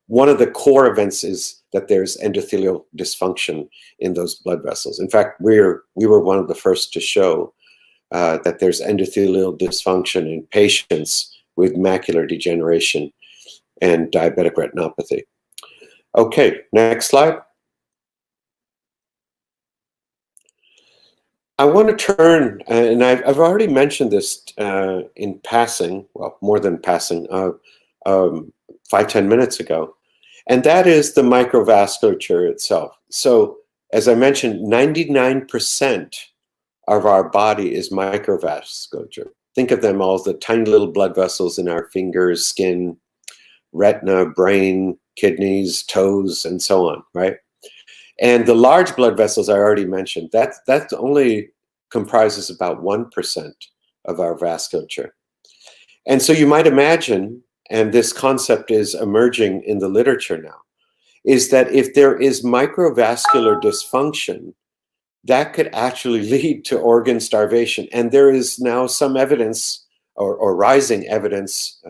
one of the core events is that there's endothelial dysfunction in those blood vessels. In fact, we were one of the first to show that there's endothelial dysfunction in patients with macular degeneration and diabetic retinopathy. Okay, next slide. I want to turn, and I've already mentioned this in passing, well, more than passing, 5-10 minutes ago, and that is the microvasculature itself. So, as I mentioned, 99% of our body is microvasculature. Think of them all as the tiny little blood vessels in our fingers, skin, retina, brain, kidneys, toes, and so on, right? And the large blood vessels I already mentioned, that only comprises about 1% of our vasculature. And so you might imagine, and this concept is emerging in the literature now, is that if there is microvascular dysfunction, that could actually lead to organ starvation. And there is now some evidence, or rising evidence,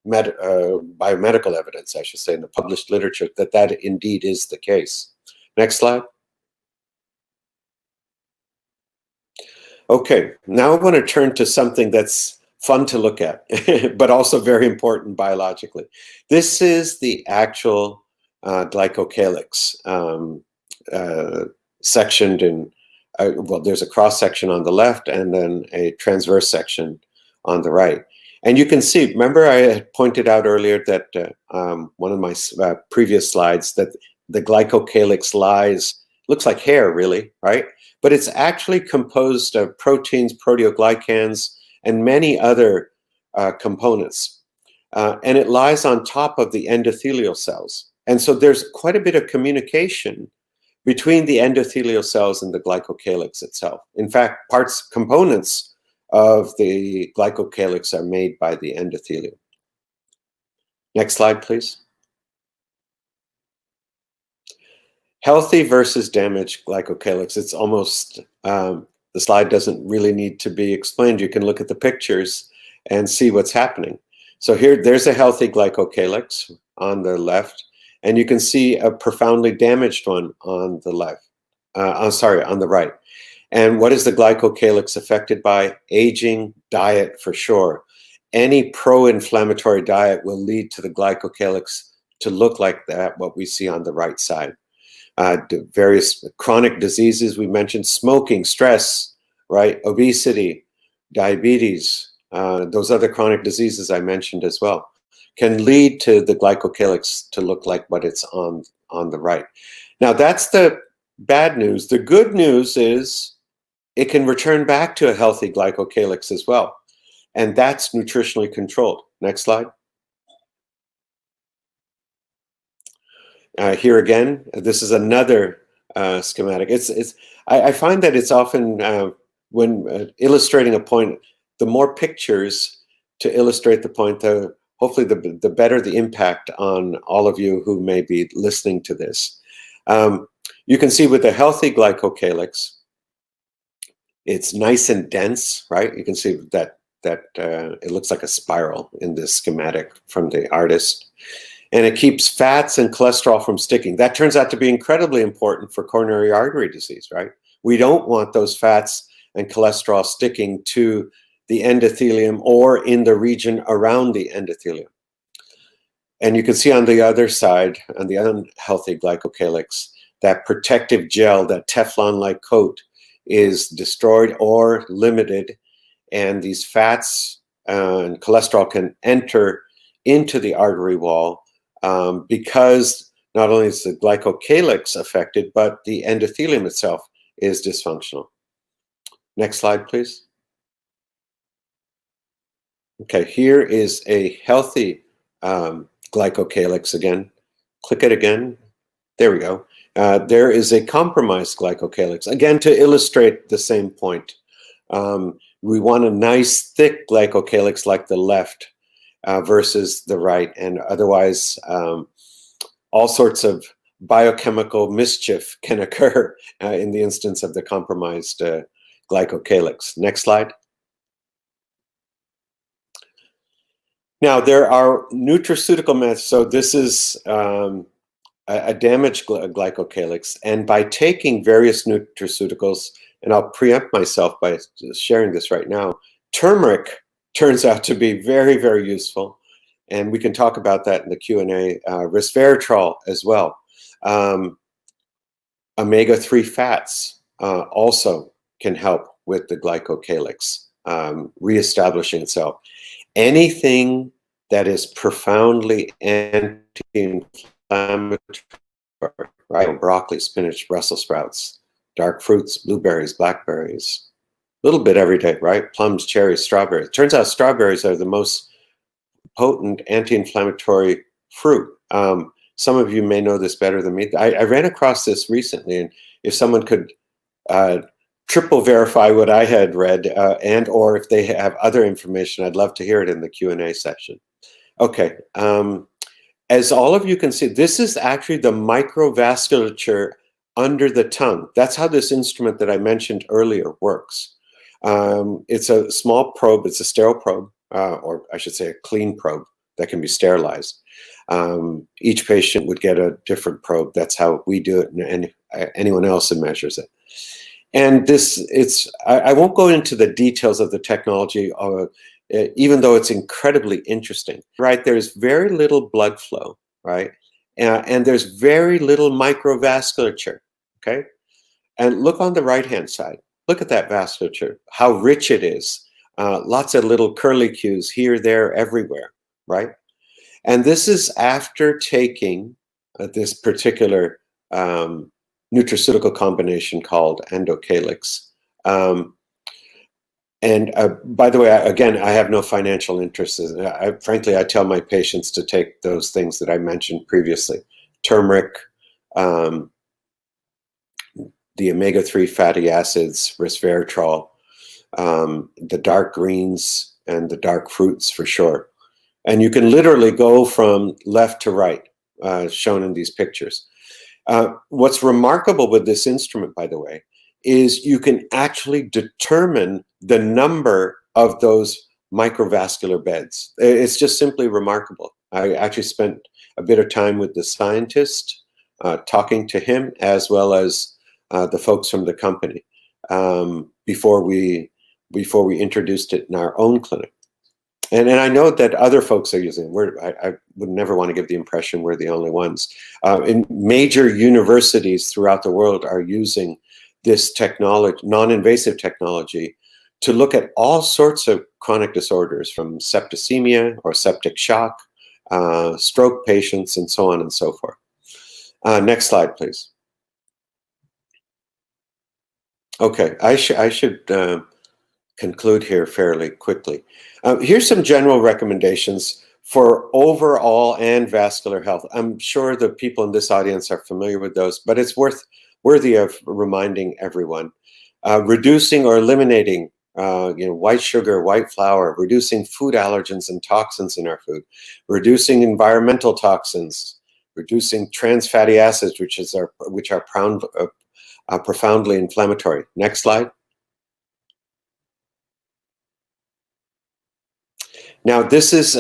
biomedical evidence, I should say, in the published literature, that that indeed is the case. Next slide. Okay, now I want to turn to something that's fun to look at, but also very important biologically. This is the actual glycocalyx sectioned in, well, there's a cross section on the left and then a transverse section on the right. And you can see, remember I had pointed out earlier that one of my previous slides, that the glycocalyx lies, looks like hair really, right? But it's actually composed of proteins, proteoglycans, and many other components. And it lies on top of the endothelial cells. And so there's quite a bit of communication between the endothelial cells and the glycocalyx itself. In fact, components of the glycocalyx are made by the endothelium. Next slide, please. Healthy versus damaged glycocalyx. It's almost, the slide doesn't really need to be explained. You can look at the pictures and see what's happening. So here, there's a healthy glycocalyx on the left, and you can see a profoundly damaged one on the left. On the right. And what is the glycocalyx affected by? Aging, diet for sure. Any pro-inflammatory diet will lead to the glycocalyx to look like that, what we see on the right side. Various chronic diseases we mentioned, smoking, stress, right? Obesity, diabetes, those other chronic diseases I mentioned as well, can lead to the glycocalyx to look like what it's on the right. Now that's the bad news. The good news is it can return back to a healthy glycocalyx as well. And that's nutritionally controlled. Next slide. Here again, this is another schematic. I find that it's often, when illustrating a point, the more pictures to illustrate the point, hopefully the better the impact on all of you who may be listening to this. You can see with the healthy glycocalyx, it's nice and dense, right? You can see that it looks like a spiral in this schematic from the artist. And it keeps fats and cholesterol from sticking. That turns out to be incredibly important for coronary artery disease, right? We don't want those fats and cholesterol sticking to the endothelium or in the region around the endothelium. And you can see on the other side, on the unhealthy glycocalyx, that protective gel, that Teflon-like coat, is destroyed or limited, and these fats and cholesterol can enter into the artery wall because not only is the glycocalyx affected, but the endothelium itself is dysfunctional. Next slide, please. Okay, here is a healthy glycocalyx again. Click it again. There we go. There is a compromised glycocalyx. Again, to illustrate the same point. We want a nice, thick glycocalyx like the left versus the right, and otherwise all sorts of biochemical mischief can occur in the instance of the compromised glycocalyx. Next slide. Now, there are nutraceutical methods. So this is a damaged glycocalyx, and by taking various nutraceuticals, and I'll preempt myself by sharing this right now, turmeric turns out to be very, very useful, and we can talk about that in the Q&A. Resveratrol as well. Omega-3 fats also can help with the glycocalyx reestablishing itself. Anything that is profoundly anti-inflammatory, right? Broccoli, spinach, Brussels sprouts, dark fruits, blueberries, blackberries, a little bit every day, right? Plums, cherries, strawberries. It turns out strawberries are the most potent anti-inflammatory fruit. Some of you may know this better than me. I ran across this recently, and if someone could triple verify what I had read, and or if they have other information, I'd love to hear it in the Q&A section. Okay, as all of you can see, this is actually the microvasculature under the tongue. That's how this instrument that I mentioned earlier works. It's a small probe, it's a sterile probe, or I should say a clean probe that can be sterilized. Each patient would get a different probe. That's how we do it, and anyone else that measures it. And I won't go into the details of the technology, even though it's incredibly interesting, right? There's very little blood flow, right? And there's very little microvasculature, okay? And look on the right-hand side. Look at that vasculature, how rich it is. Lots of little curlicues here, there, everywhere, right? And this is after taking this particular nutraceutical combination called Endocalyx. And by the way, again, I have no financial interest. Frankly, I tell my patients to take those things that I mentioned previously: turmeric, the omega-3 fatty acids, resveratrol, the dark greens, and the dark fruits for sure. And you can literally go from left to right, shown in these pictures. What's remarkable with this instrument, by the way, is you can actually determine the number of those microvascular beds. It's just simply remarkable. I actually spent a bit of time with the scientist, talking to him, as well as the folks from the company, before we introduced it in our own clinic. And I know that other folks are using it. I would never want to give the impression we're the only ones. In major universities throughout the world are using this technology, non-invasive technology, to look at all sorts of chronic disorders, from septicemia or septic shock, stroke patients, and so on and so forth. Next slide, please. Okay, I should conclude here fairly quickly. Here's some general recommendations for overall and vascular health. I'm sure the people in this audience are familiar with those, but it's worthy of reminding everyone. Reducing or eliminating white sugar, white flour, reducing food allergens and toxins in our food, reducing environmental toxins, reducing trans fatty acids, which are profoundly inflammatory. Next slide. Now, this is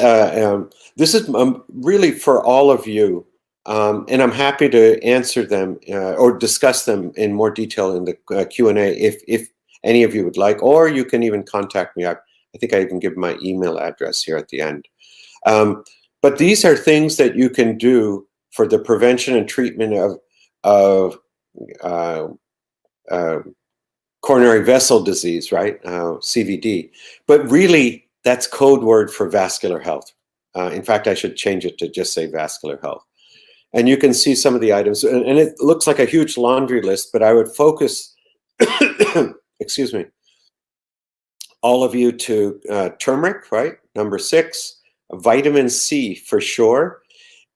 really for all of you, and I'm happy to answer them or discuss them in more detail in the Q&A if any of you would like, or you can even contact me. I think I even give my email address here at the end. But these are things that you can do for the prevention and treatment of coronary vessel disease, right? CVD. But really, that's code word for vascular health. In fact, I should change it to just say vascular health. And you can see some of the items, and it looks like a huge laundry list, but I would focus, excuse me, all of you to turmeric, right? Number 6, vitamin C for sure.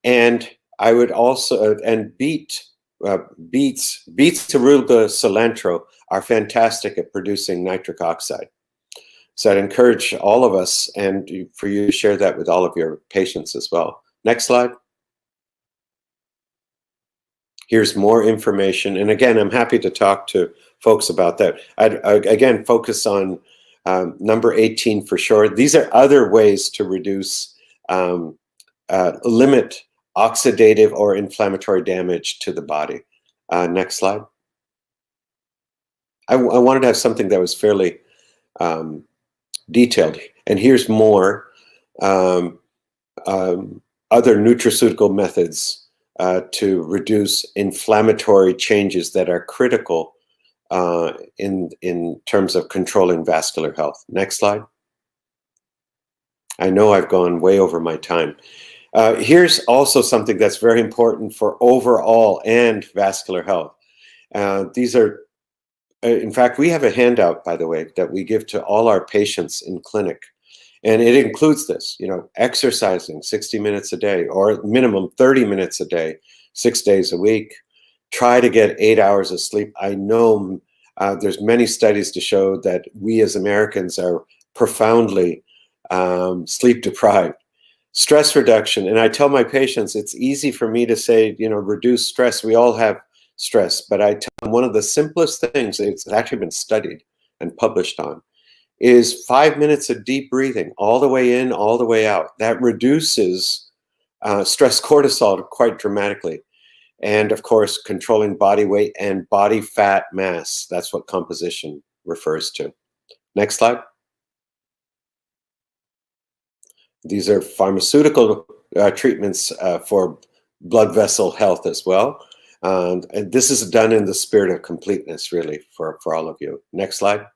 And I would also, and beets, arugula, cilantro are fantastic at producing nitric oxide. So I'd encourage all of us and for you to share that with all of your patients as well. Next slide. Here's more information. And again, I'm happy to talk to folks about that. I'd again focus on number 18 for sure. These are other ways to reduce, limit oxidative or inflammatory damage to the body. Next slide. I wanted to have something that was fairly detailed, and here's more other nutraceutical methods to reduce inflammatory changes that are critical in terms of controlling vascular health. Next slide. I know I've gone way over my time. Here's also something that's very important for overall and vascular health. These are, in fact, we have a handout, by the way, that we give to all our patients in clinic. And it includes this, exercising 60 minutes a day, or minimum 30 minutes a day, 6 days a week. Try to get 8 hours of sleep. I know there's many studies to show that we as Americans are profoundly sleep deprived. Stress reduction. And I tell my patients, it's easy for me to say, reduce stress. We all have stress. But I tell them one of the simplest things, it's actually been studied and published on, is 5 minutes of deep breathing, all the way in, all the way out. That reduces stress cortisol quite dramatically. And of course, controlling body weight and body fat mass. That's what composition refers to. Next slide. These are pharmaceutical treatments for blood vessel health as well. And this is done in the spirit of completeness, really, for all of you. Next slide.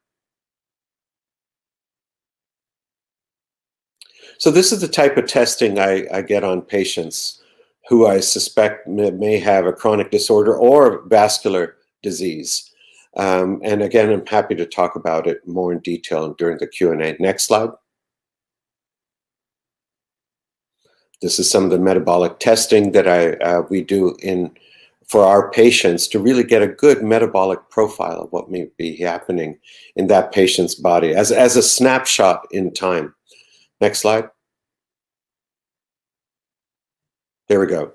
So this is the type of testing I get on patients who I suspect may have a chronic disorder or vascular disease. And again, I'm happy to talk about it more in detail during the Q&A. Next slide. This is some of the metabolic testing that we do for our patients to really get a good metabolic profile of what may be happening in that patient's body as a snapshot in time. Next slide. There we go.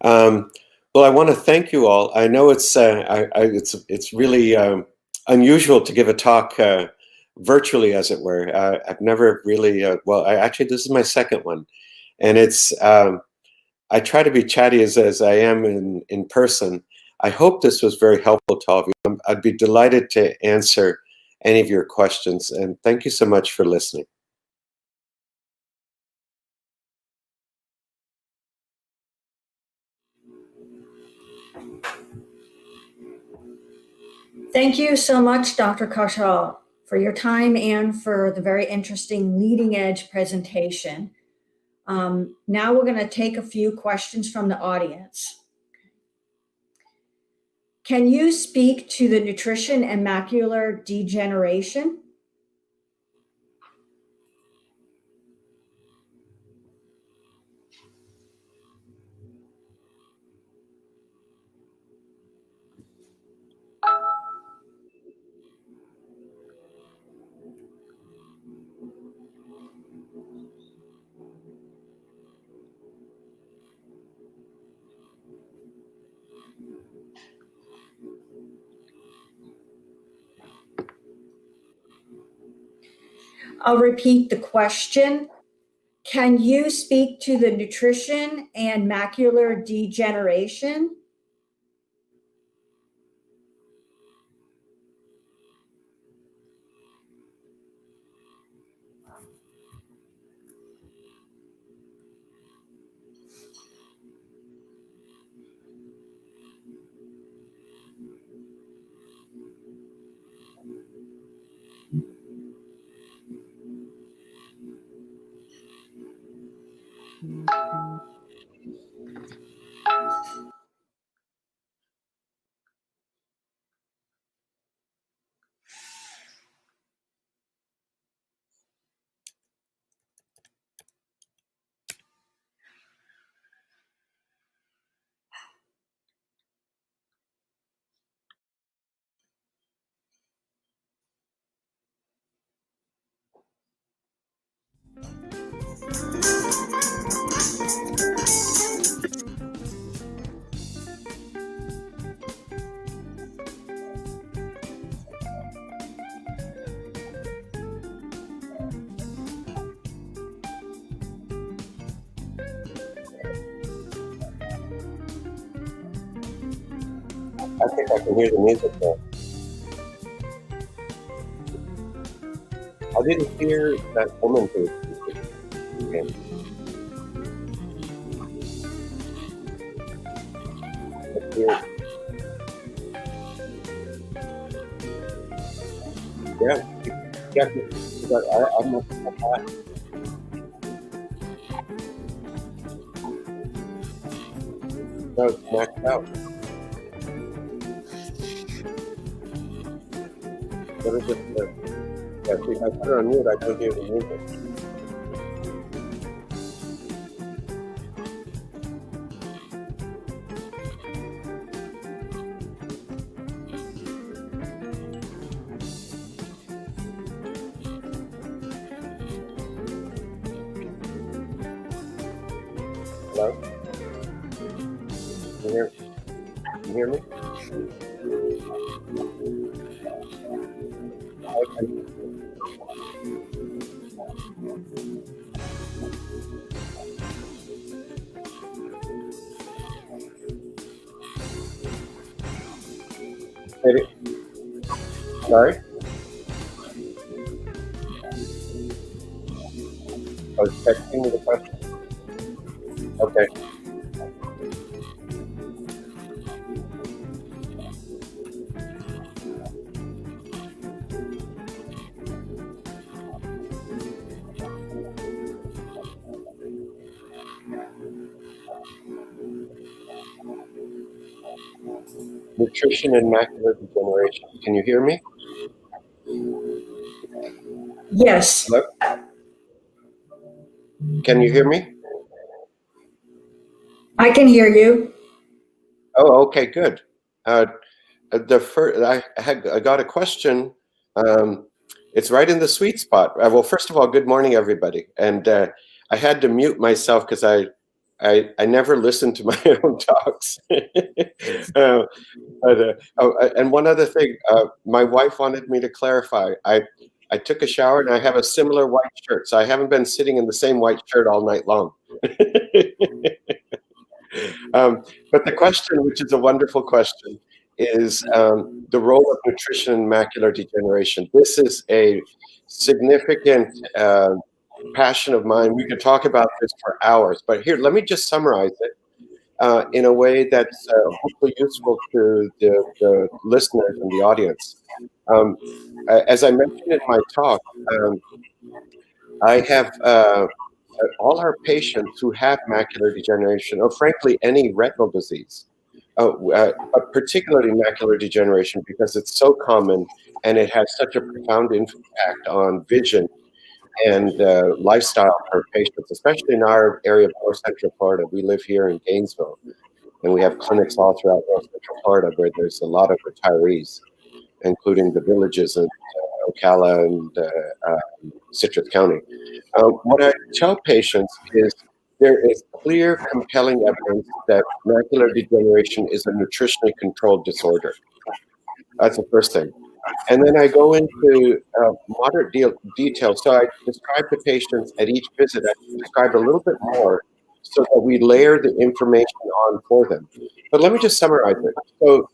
Well, I want to thank you all. I know it's really unusual to give a talk virtually, as it were. I've never really, actually, this is my second one. And it's, I try to be chatty as I am in person. I hope this was very helpful to all of you. I'd be delighted to answer any of your questions. And thank you so much for listening. Thank you so much, Dr. Kaushal, for your time and for the very interesting leading edge presentation. Now we're going to take a few questions from the audience. Can you speak to the nutrition and macular degeneration? I'll repeat the question. Can you speak to the nutrition and macular degeneration? I think I can hear the music though. I didn't hear that woman who again. It's weird. Yeah, I'm not that. No, it's maxed out. What is it? Yeah, see, I put it on mute, I don't hear the music. Hello? Can you hear me? Sorry? I was texting you the question. Okay. Nutrition and macular degeneration. Can you hear me? Yes. Hello? Can you hear me? I can hear you. Oh, okay, good. The first, I got a question. It's right in the sweet spot. Well, first of all, good morning, everybody. And I had to mute myself because I never listen to my own talks. And one other thing, my wife wanted me to clarify. I took a shower and I have a similar white shirt, so I haven't been sitting in the same white shirt all night long. But the question, which is a wonderful question, is the role of nutrition in macular degeneration. This is a significant passion of mine. We could talk about this for hours, but here, let me just summarize it in a way that's hopefully useful to the listeners and the audience. As I mentioned in my talk, I have all our patients who have macular degeneration, or frankly, any retinal disease, but particularly macular degeneration because it's so common and it has such a profound impact on vision and lifestyle for patients, especially in our area of North Central Florida. We live here in Gainesville, and we have clinics all throughout North Central Florida where there's a lot of retirees, including the villages in Ocala and Citrus County. What I tell patients is there is clear, compelling evidence that macular degeneration is a nutritionally controlled disorder. That's the first thing. And then I go into moderate detail. So I describe to patients at each visit, I describe a little bit more so that we layer the information on for them. But let me just summarize it. So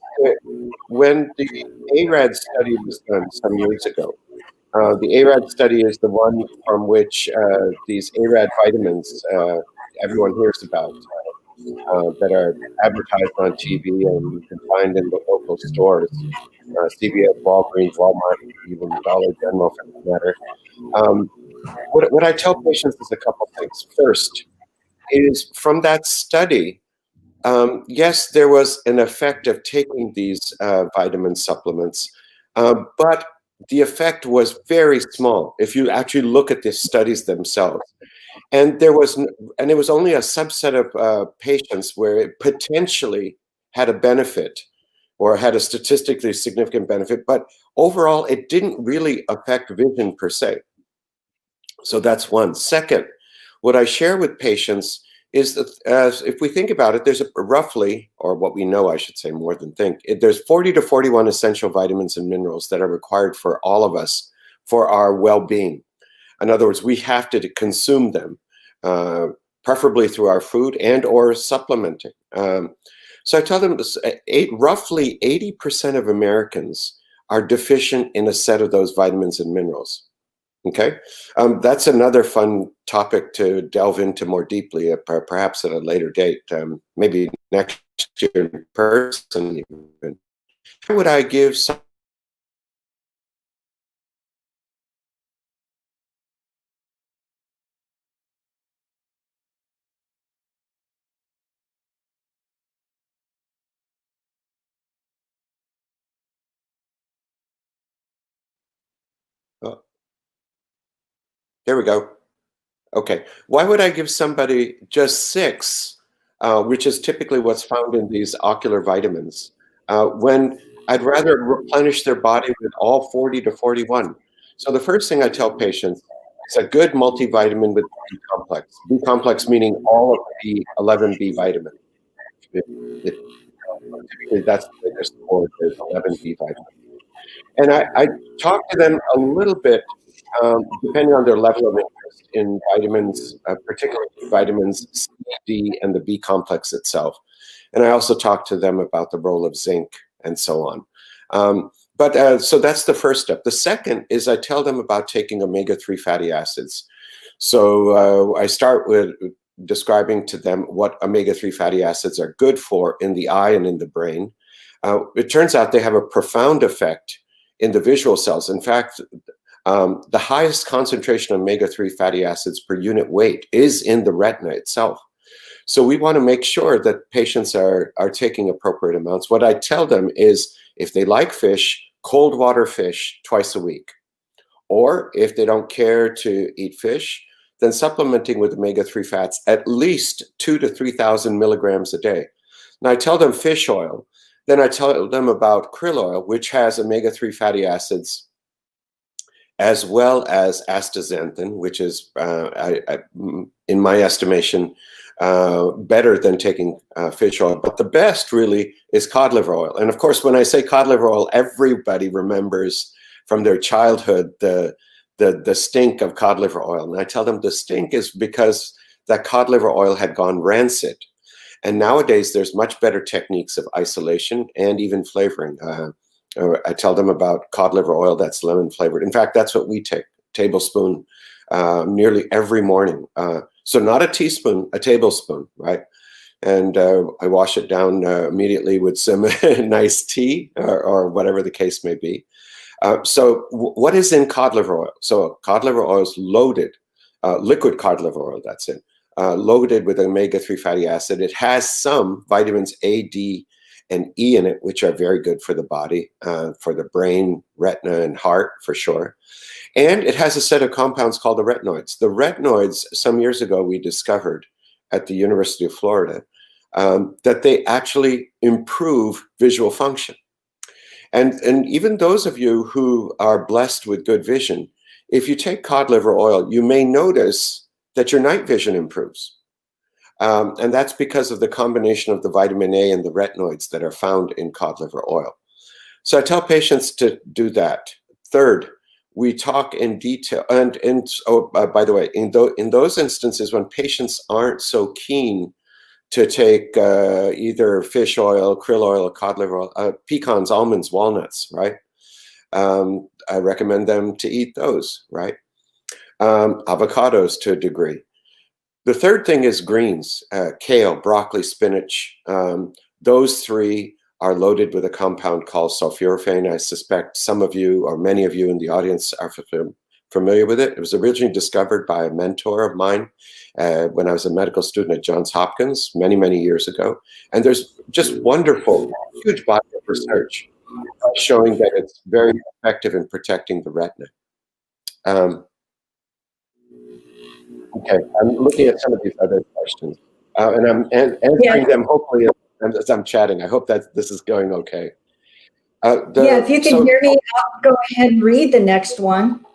when the ARAD study was done some years ago, the ARAD study is the one from which these ARAD vitamins everyone hears about that are advertised on TV and you can find in the local stores, CVS, Walgreens, Walmart, even Dollar General for that matter. What I tell patients is a couple things. First is from that study, yes, there was an effect of taking these vitamin supplements, but the effect was very small if you actually look at the studies themselves. And it was only a subset of patients where it potentially had a benefit or had a statistically significant benefit, but overall it didn't really affect vision per se. So that's one. Second, what I share with patients is that if we think about it, there's roughly, or what we know, I should say more than think, there's 40 to 41 essential vitamins and minerals that are required for all of us for our well-being. In other words, we have to consume them, preferably through our food and or supplementing. So I tell them roughly 80% of Americans are deficient in a set of those vitamins and minerals. Okay, that's another fun topic to delve into more deeply, perhaps at a later date, maybe next year in person even. How would I give some there we go. Okay. Why would I give somebody just 6, which is typically what's found in these ocular vitamins, when I'd rather replenish their body with all 40 to 41? So the first thing I tell patients is a good multivitamin with B complex. B complex meaning all of the 11 B vitamins. Typically, that's the biggest for the 11B vitamin. And I talk to them a little bit, depending on their level of interest in vitamins, particularly vitamins C, D, and the B complex itself. And I also talk to them about the role of zinc and so on. So that's the first step. The second is I tell them about taking omega-3 fatty acids. So I start with describing to them what omega-3 fatty acids are good for in the eye and in the brain. It turns out they have a profound effect in the visual cells. In fact, the highest concentration of omega-3 fatty acids per unit weight is in the retina itself. So we want to make sure that patients are taking appropriate amounts. What I tell them is if they like fish, cold water fish twice a week. Or if they don't care to eat fish, then supplementing with omega-3 fats at least 2,000 to 3,000 milligrams a day. Now I tell them fish oil, then I tell them about krill oil, which has omega-3 fatty acids, as well as astaxanthin, which is, in my estimation, better than taking fish oil. But the best really is cod liver oil. And of course, when I say cod liver oil, everybody remembers from their childhood the stink of cod liver oil. And I tell them the stink is because that cod liver oil had gone rancid. And nowadays, there's much better techniques of isolation and even flavoring. I tell them about cod liver oil that's lemon flavored. In fact, that's what we take, tablespoon, nearly every morning. So not a teaspoon, a tablespoon, right? And I wash it down immediately with some nice tea or whatever the case may be. So what is in cod liver oil? So cod liver oil is loaded, liquid cod liver oil, that's it, loaded with omega-3 fatty acid. It has some vitamins A, D, and E in it, which are very good for the body, for the brain, retina, and heart, for sure. And it has a set of compounds called the retinoids. The retinoids, some years ago, we discovered at the University of Florida that they actually improve visual function. And even those of you who are blessed with good vision, if you take cod liver oil, you may notice that your night vision improves. And that's because of the combination of the vitamin A and the retinoids that are found in cod liver oil. So I tell patients to do that. Third, we talk in detail. By the way, in those instances when patients aren't so keen to take either fish oil, krill oil, or cod liver oil, pecans, almonds, walnuts, right? I recommend them to eat those, right? Avocados to a degree. The third thing is greens, kale, broccoli, spinach. Those three are loaded with a compound called sulforaphane. I suspect some of you or many of you in the audience are familiar with it. It was originally discovered by a mentor of mine when I was a medical student at Johns Hopkins many, many years ago. And there's just wonderful, huge body of research showing that it's very effective in protecting the retina. Okay, I'm looking at some of these other questions, and I'm answering them hopefully as I'm chatting. I hope that this is going okay. If you can hear me, I'll go ahead and read the next one.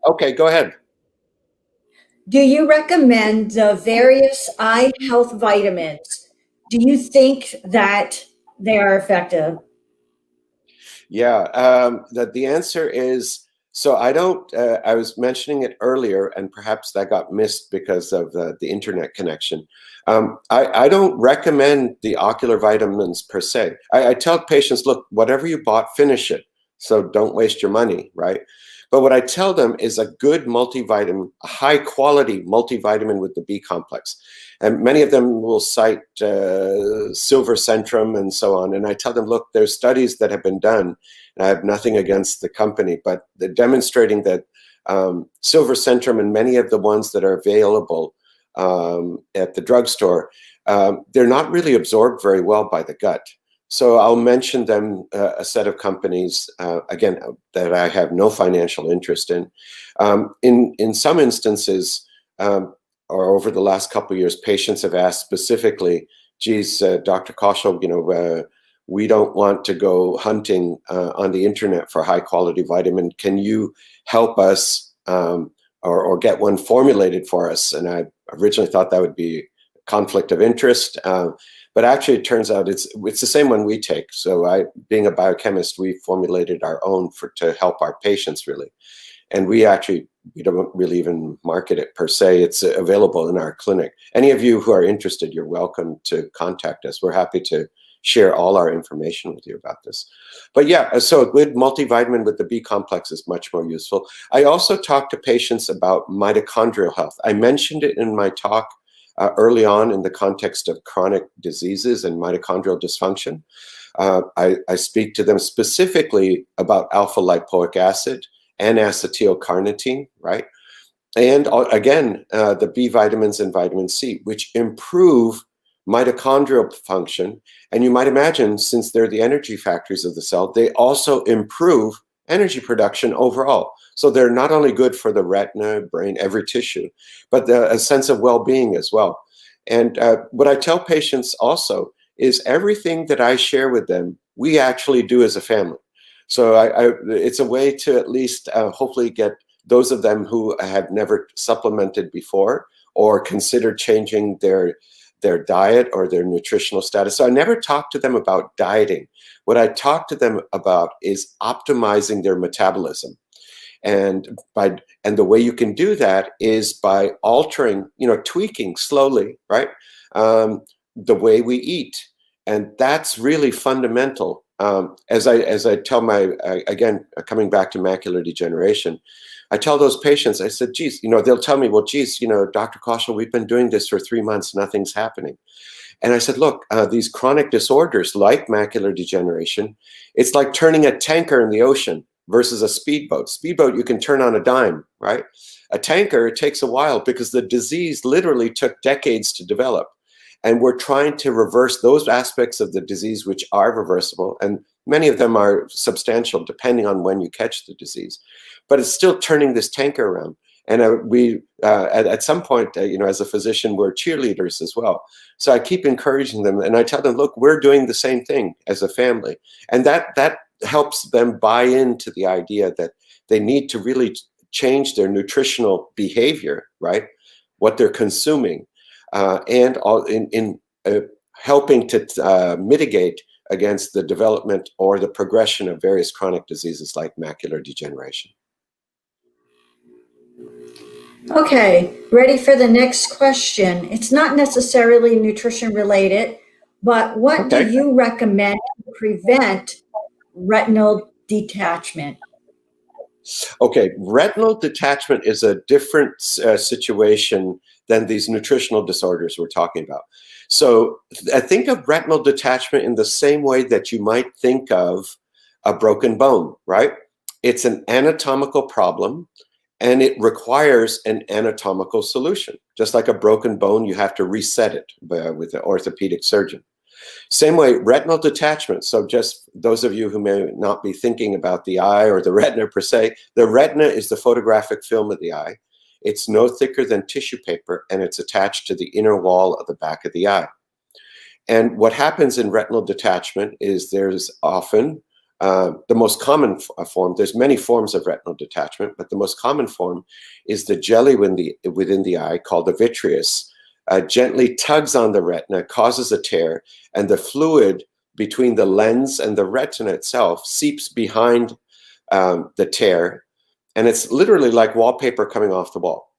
Okay, go ahead. Do you recommend the various eye health vitamins? Do you think that they are effective? Yeah, the answer is, so I don't, I was mentioning it earlier, and perhaps that got missed because of the internet connection. I don't recommend the ocular vitamins per se. I tell patients, look, whatever you bought, finish it. So don't waste your money, right? But what I tell them is a good multivitamin, a high quality multivitamin with the B complex. And many of them will cite Silver Centrum and so on. And I tell them, look, there's studies that have been done. And I have nothing against the company, but they're demonstrating that Silver Centrum and many of the ones that are available at the drugstore, they're not really absorbed very well by the gut. So I'll mention them, a set of companies, again, that I have no financial interest in. In some instances, or over the last couple of years, patients have asked specifically, geez, Dr. Kaushal, we don't want to go hunting on the internet for high quality vitamin. Can you help us or get one formulated for us? And I originally thought that would be conflict of interest. But actually, it turns out it's the same one we take. So being a biochemist, we formulated our own to help our patients, really. And we don't really even market it per se. It's available in our clinic. Any of you who are interested, you're welcome to contact us. We're happy to share all our information with you about this. But yeah, so a good multivitamin with the B complex is much more useful. I also talk to patients about mitochondrial health. I mentioned it in my talk early on in the context of chronic diseases and mitochondrial dysfunction. I speak to them specifically about alpha lipoic acid and acetylcarnitine, right? And again, the B vitamins and vitamin C, which improve mitochondrial function. And you might imagine, since they're the energy factories of the cell, they also improve energy production overall. So they're not only good for the retina, brain, every tissue, but a sense of well-being as well. And what I tell patients also is everything that I share with them, we actually do as a family. So it's a way to at least hopefully get those of them who have never supplemented before or consider changing their diet or their nutritional status. So I never talk to them about dieting. What I talk to them about is optimizing their metabolism. And the way you can do that is by altering, tweaking slowly, right? The way we eat. And that's really fundamental. As I tell again, coming back to macular degeneration, I tell those patients, I said, geez, they'll tell me, well, geez, Dr. Kaushal, we've been doing this for 3 months, nothing's happening. And I said, look, these chronic disorders like macular degeneration, it's like turning a tanker in the ocean versus a speedboat. Speedboat, you can turn on a dime, right? A tanker, it takes a while because the disease literally took decades to develop. And we're trying to reverse those aspects of the disease which are reversible. And many of them are substantial depending on when you catch the disease. But it's still turning this tanker around. And we, at some point, as a physician, we're cheerleaders as well. So I keep encouraging them and I tell them, look, we're doing the same thing as a family. And that helps them buy into the idea that they need to really change their nutritional behavior, right? What they're consuming. And in helping to mitigate against the development or the progression of various chronic diseases like macular degeneration. Okay, ready for the next question. It's not necessarily nutrition related, but what do you recommend to prevent retinal detachment? Okay, retinal detachment is a different situation than these nutritional disorders we're talking about. So I think of retinal detachment in the same way that you might think of a broken bone, right? It's an anatomical problem and it requires an anatomical solution. Just like a broken bone, you have to reset it with an orthopedic surgeon. Same way, retinal detachment. So just those of you who may not be thinking about the eye or the retina per se, the retina is the photographic film of the eye. It's no thicker than tissue paper and it's attached to the inner wall of the back of the eye. And what happens in retinal detachment is there's often the most common form, there's many forms of retinal detachment, but the most common form is the jelly within the eye called the vitreous. Gently tugs on the retina, causes a tear, and the fluid between the lens and the retina itself seeps behind the tear, and it's literally like wallpaper coming off the wall.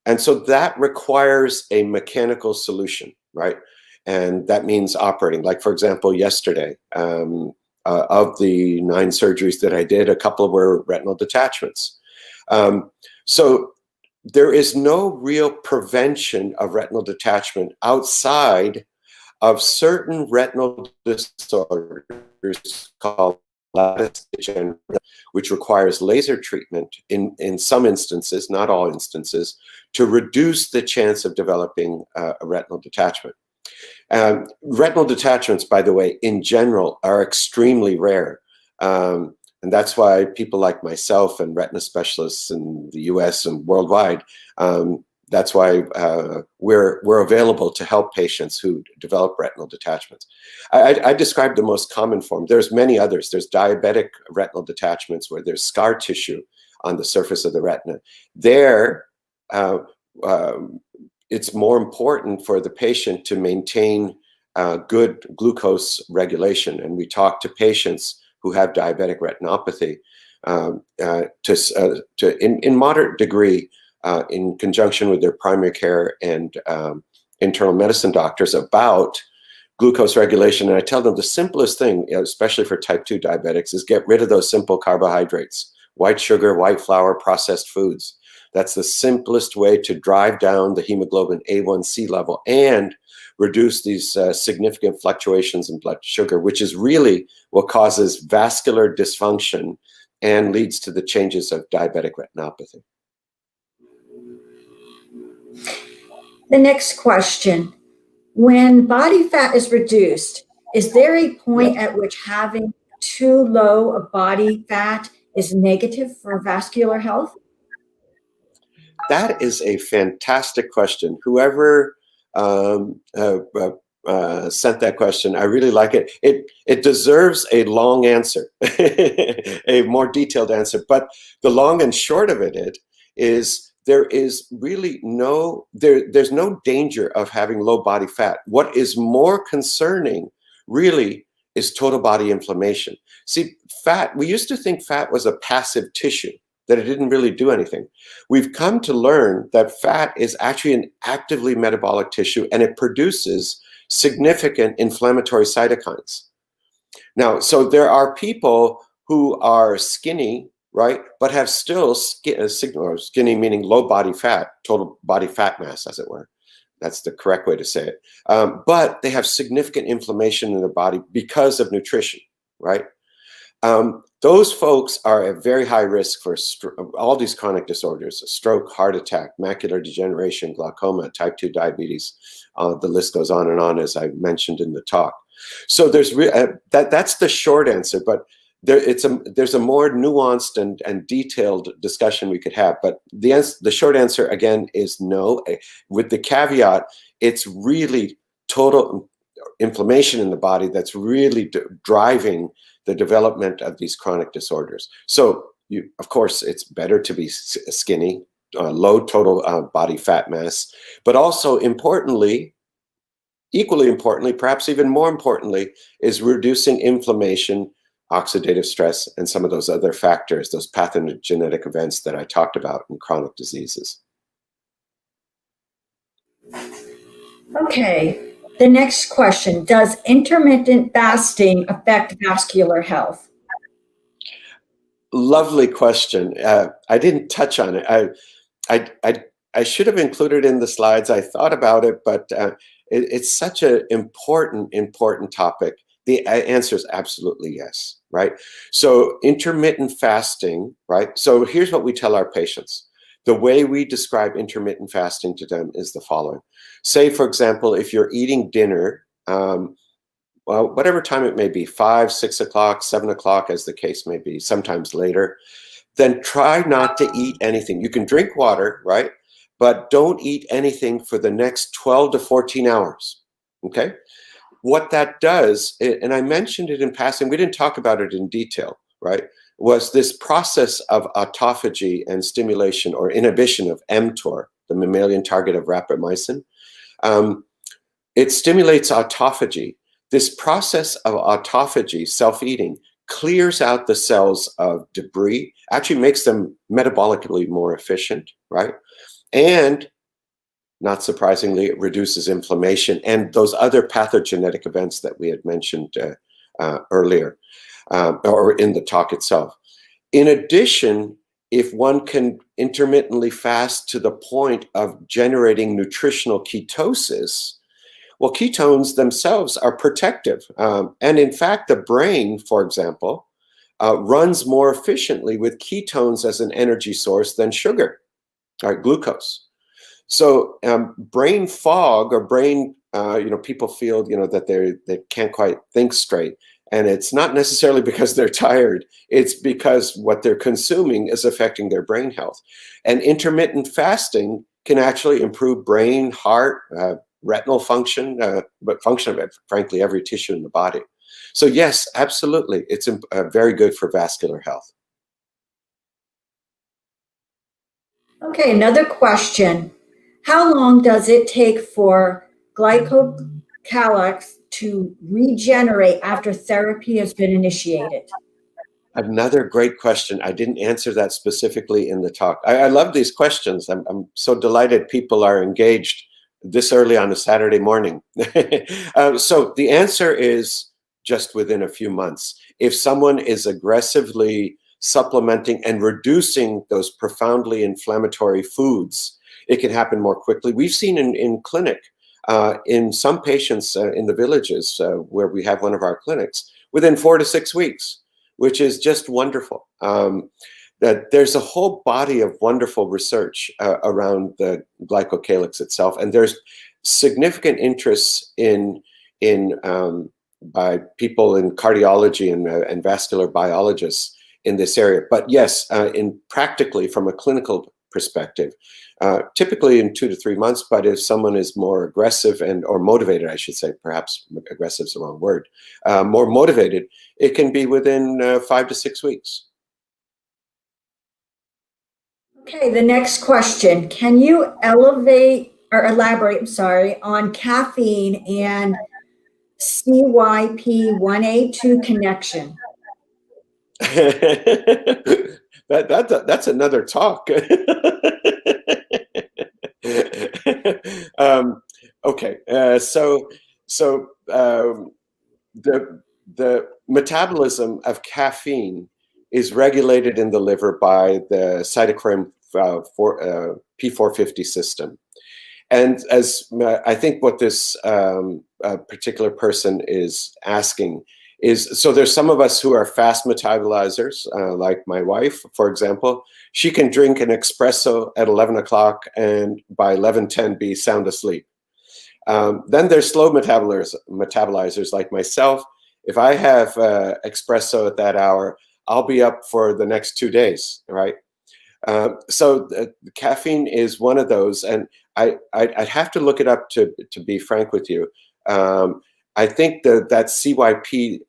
And so that requires a mechanical solution, right? And that means operating. Like, for example, yesterday, of the 9 surgeries that I did, a couple were retinal detachments. So there is no real prevention of retinal detachment outside of certain retinal disorders called lattice degeneration, which requires laser treatment in some instances, not all instances, to reduce the chance of developing a retinal detachment. Retinal detachments, by the way, in general, are extremely rare. And that's why people like myself and retina specialists in the US and worldwide, that's why we're available to help patients who develop retinal detachments. I described the most common form. There's many others. There's diabetic retinal detachments where there's scar tissue on the surface of the retina. There, it's more important for the patient to maintain good glucose regulation. And we talk to patients who have diabetic retinopathy in moderate degree in conjunction with their primary care and internal medicine doctors about glucose regulation. And I tell them the simplest thing, especially for type 2 diabetics, is get rid of those simple carbohydrates, white sugar, white flour, processed foods. That's the simplest way to drive down the hemoglobin A1C level and reduce these significant fluctuations in blood sugar, which is really what causes vascular dysfunction and leads to the changes of diabetic retinopathy. The next question, when body fat is reduced, is there a point at which having too low a body fat is negative for vascular health? That is a fantastic question. Whoever sent that question, I really like it. It deserves a long answer, a more detailed answer. But the long and short of it is there is really there's no danger of having low body fat. What is more concerning really is total body inflammation. See, fat, we used to think fat was a passive tissue, that it didn't really do anything. We've come to learn that fat is actually an actively metabolic tissue, and it produces significant inflammatory cytokines. Now, so there are people who are skinny, right, but have still skinny meaning low body fat, total body fat mass, as it were. That's the correct way to say it. But they have significant inflammation in their body because of nutrition, right? Those folks are at very high risk for all these chronic disorders: stroke, heart attack, macular degeneration, glaucoma, type 2 diabetes. The list goes on and on, as I mentioned in the talk. So there's that's the short answer, but there's a more nuanced and detailed discussion we could have. But the short answer, again, is no, with the caveat, it's really total inflammation in the body that's really driving the development of these chronic disorders. So, of course, it's better to be skinny, low total body fat mass, but also importantly, equally importantly, perhaps even more importantly, is reducing inflammation, oxidative stress, and some of those other factors, those pathogenic events that I talked about in chronic diseases. Okay, the next question, does intermittent fasting affect vascular health? Lovely question. I didn't touch on it. I should have included it in the slides. I thought about it, but it's such an important topic. The answer is absolutely yes, right? So intermittent fasting, right? So here's what we tell our patients. The way we describe intermittent fasting to them is the following. Say, for example, if you're eating dinner, well, whatever time it may be, 5, 6 o'clock, 7 o'clock, as the case may be, sometimes later, then try not to eat anything. You can drink water, right? But don't eat anything for the next 12 to 14 hours, okay? What that does, and I mentioned it in passing, we didn't talk about it in detail, right? Was this process of autophagy and stimulation or inhibition of mTOR, the mammalian target of rapamycin. It stimulates autophagy. This process of autophagy, self-eating, clears out the cells of debris, actually makes them metabolically more efficient, right? And not surprisingly, it reduces inflammation and those other pathogenic events that we had mentioned earlier or in the talk itself. In addition, if one can intermittently fast to the point of generating nutritional ketosis, well, ketones themselves are protective. And in fact, the brain, for example, runs more efficiently with ketones as an energy source than sugar, or glucose. So brain fog or brain, people feel, that they can't quite think straight. And it's not necessarily because they're tired. It's because what they're consuming is affecting their brain health. And intermittent fasting can actually improve brain, heart, retinal function, but function of, frankly, every tissue in the body. So yes, absolutely. It's very good for vascular health. Okay, another question. How long does it take for glycocalyx to regenerate after therapy has been initiated? Another great question. I didn't answer that specifically in the talk. I love these questions. I'm so delighted people are engaged this early on a Saturday morning. So the answer is just within a few months. If someone is aggressively supplementing and reducing those profoundly inflammatory foods, it can happen more quickly. We've seen in clinic, in some patients in the villages where we have one of our clinics, within 4 to 6 weeks, which is just wonderful. That there's a whole body of wonderful research around the glycocalyx itself, and there's significant interest by people in cardiology and vascular biologists in this area. But yes, in practically from a clinical perspective, typically in 2 to 3 months. But if someone is more aggressive or motivated, I should say, perhaps aggressive is the wrong word, more motivated, it can be within 5 to 6 weeks. Okay, the next question. Can you elaborate, on caffeine and CYP1A2 connection? That's another talk. Okay, the metabolism of caffeine is regulated in the liver by the cytochrome P450 system. And as I think what this particular person is asking is, so there's some of us who are fast metabolizers, like my wife, for example. She can drink an espresso at 11 o'clock and by 11:10 be sound asleep. Then there's slow metabolizers like myself. If I have espresso at that hour, I'll be up for the next 2 days, right? So caffeine is one of those, and I'd have to look it up to be frank with you. I think that CYP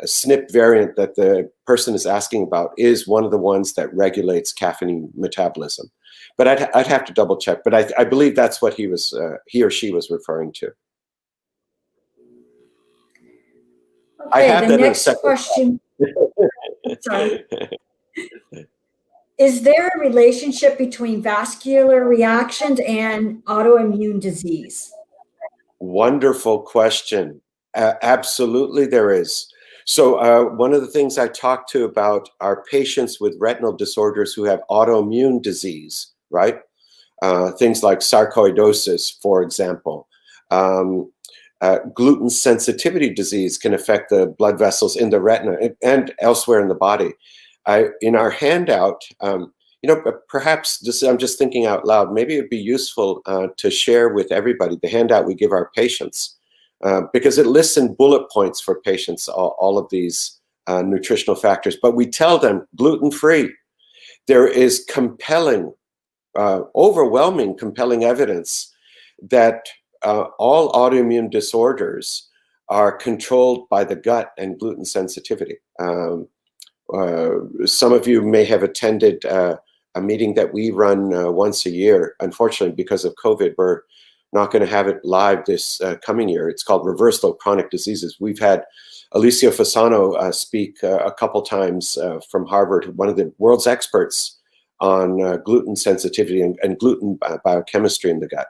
SNP variant that the person is asking about is one of the ones that regulates caffeine metabolism. But I'd have to double check. But I believe that's what he or she was referring to. Okay, the next question. Sorry. Is there a relationship between vascular reactions and autoimmune disease? Wonderful question. Absolutely, there is. So one of the things I talked to about are patients with retinal disorders who have autoimmune disease, right? Things like sarcoidosis, for example. Gluten sensitivity disease can affect the blood vessels in the retina and elsewhere in the body. In our handout, perhaps I'm just thinking out loud, maybe it'd be useful to share with everybody the handout we give our patients, because it lists in bullet points for patients all of these nutritional factors. But we tell them gluten-free. There is overwhelming compelling evidence that all autoimmune disorders are controlled by the gut and gluten sensitivity. Some of you may have attended a meeting that we run once a year. Unfortunately, because of COVID, we're not going to have it live this coming year. It's called Reversal of Chronic Diseases. We've had Alicia Fasano speak a couple times from Harvard, one of the world's experts on gluten sensitivity and gluten biochemistry in the gut.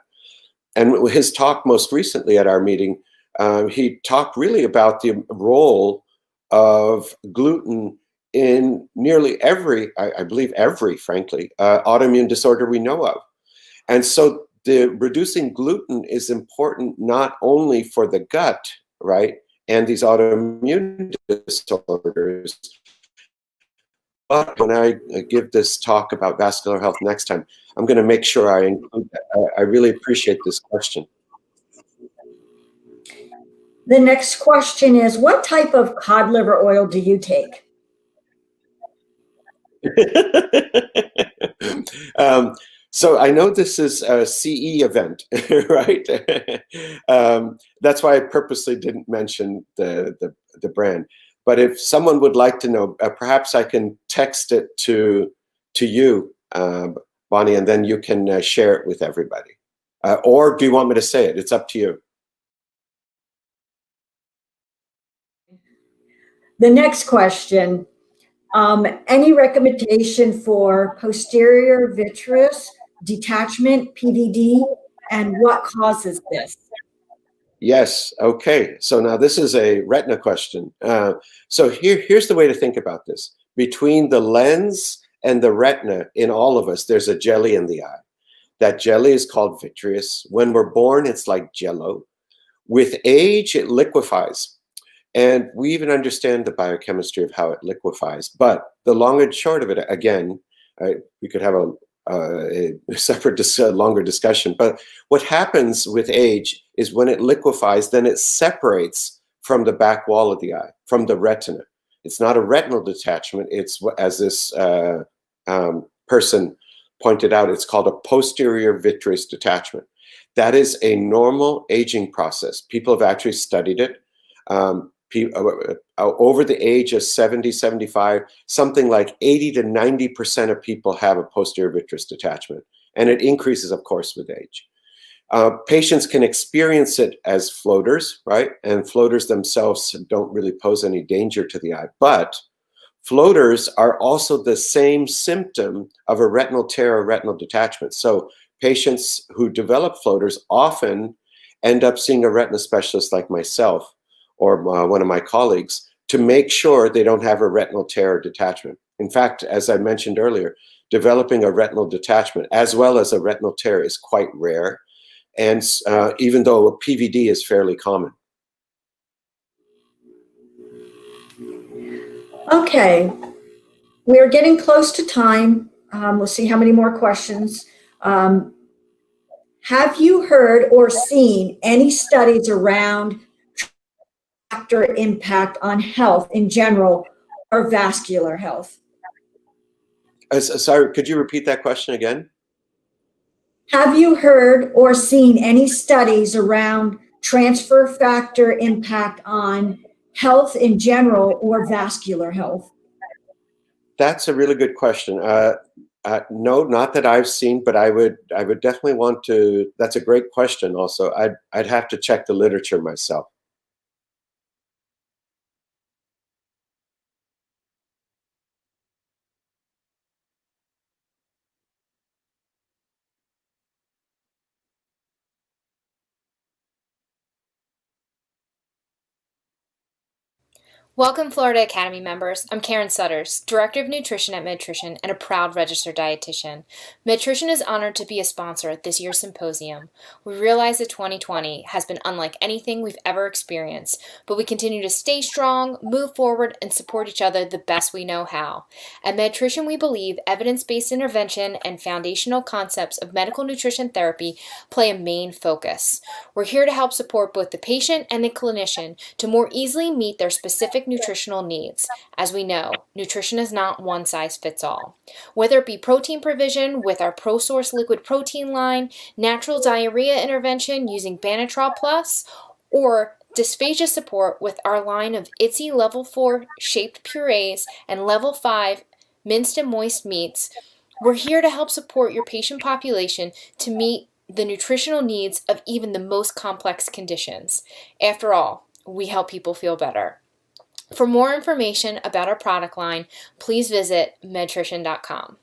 And his talk most recently at our meeting, he talked really about the role of gluten in nearly every, I believe every, frankly, autoimmune disorder we know of. And so the reducing gluten is important not only for the gut, right, and these autoimmune disorders, but when I give this talk about vascular health next time, I'm going to make sure I include that. I really appreciate this question. The next question is, what type of cod liver oil do you take? So I know this is a CE event, right? That's why I purposely didn't mention the brand. But if someone would like to know, perhaps I can text it to you, Bonnie, and then you can share it with everybody. Or do you want me to say it? It's up to you. The next question, any recommendation for posterior vitreous detachment, PVD, and what causes this? Yes. Okay. So now this is a retina question. So here's the way to think about this. Between the lens and the retina in all of us, there's a jelly in the eye. That jelly is called vitreous. When we're born, it's like jello. With age, it liquefies. And we even understand the biochemistry of how it liquefies. But the long and short of it, again, we could have a separate, longer discussion. But what happens with age is when it liquefies, then it separates from the back wall of the eye, from the retina. It's not a retinal detachment. It's, as this person pointed out, it's called a posterior vitreous detachment. That is a normal aging process. People have actually studied it. Over the age of 70, 75, something like 80 to 90% of people have a posterior vitreous detachment. And it increases, of course, with age. Patients can experience it as floaters, right? And floaters themselves don't really pose any danger to the eye. But floaters are also the same symptom of a retinal tear or retinal detachment. So patients who develop floaters often end up seeing a retina specialist like myself or one of my colleagues to make sure they don't have a retinal tear or detachment. In fact, as I mentioned earlier, developing a retinal detachment as well as a retinal tear is quite rare. And even though a PVD is fairly common. Okay, we are getting close to time. We'll see how many more questions. Have you heard or seen any studies around factor impact on health in general or vascular health? Sorry, could you repeat that question again? Have you heard or seen any studies around transfer factor impact on health in general or vascular health? That's a really good question. No, not that I've seen, but I would definitely want to. That's a great question. Also, I'd have to check the literature myself. Welcome, Florida Academy members. I'm Karen Sutters, Director of Nutrition at Medtrition and a proud registered dietitian. Medtrition is honored to be a sponsor at this year's symposium. We realize that 2020 has been unlike anything we've ever experienced, but we continue to stay strong, move forward, and support each other the best we know how. At Medtrition, we believe evidence-based intervention and foundational concepts of medical nutrition therapy play a main focus. We're here to help support both the patient and the clinician to more easily meet their specific nutritional needs. As we know, nutrition is not one size fits all. Whether it be protein provision with our ProSource liquid protein line, natural diarrhea intervention using Banatrol Plus, or dysphagia support with our line of ITSE Level 4 shaped purees and Level 5 minced and moist meats, we're here to help support your patient population to meet the nutritional needs of even the most complex conditions. After all, we help people feel better. For more information about our product line, please visit medtrition.com.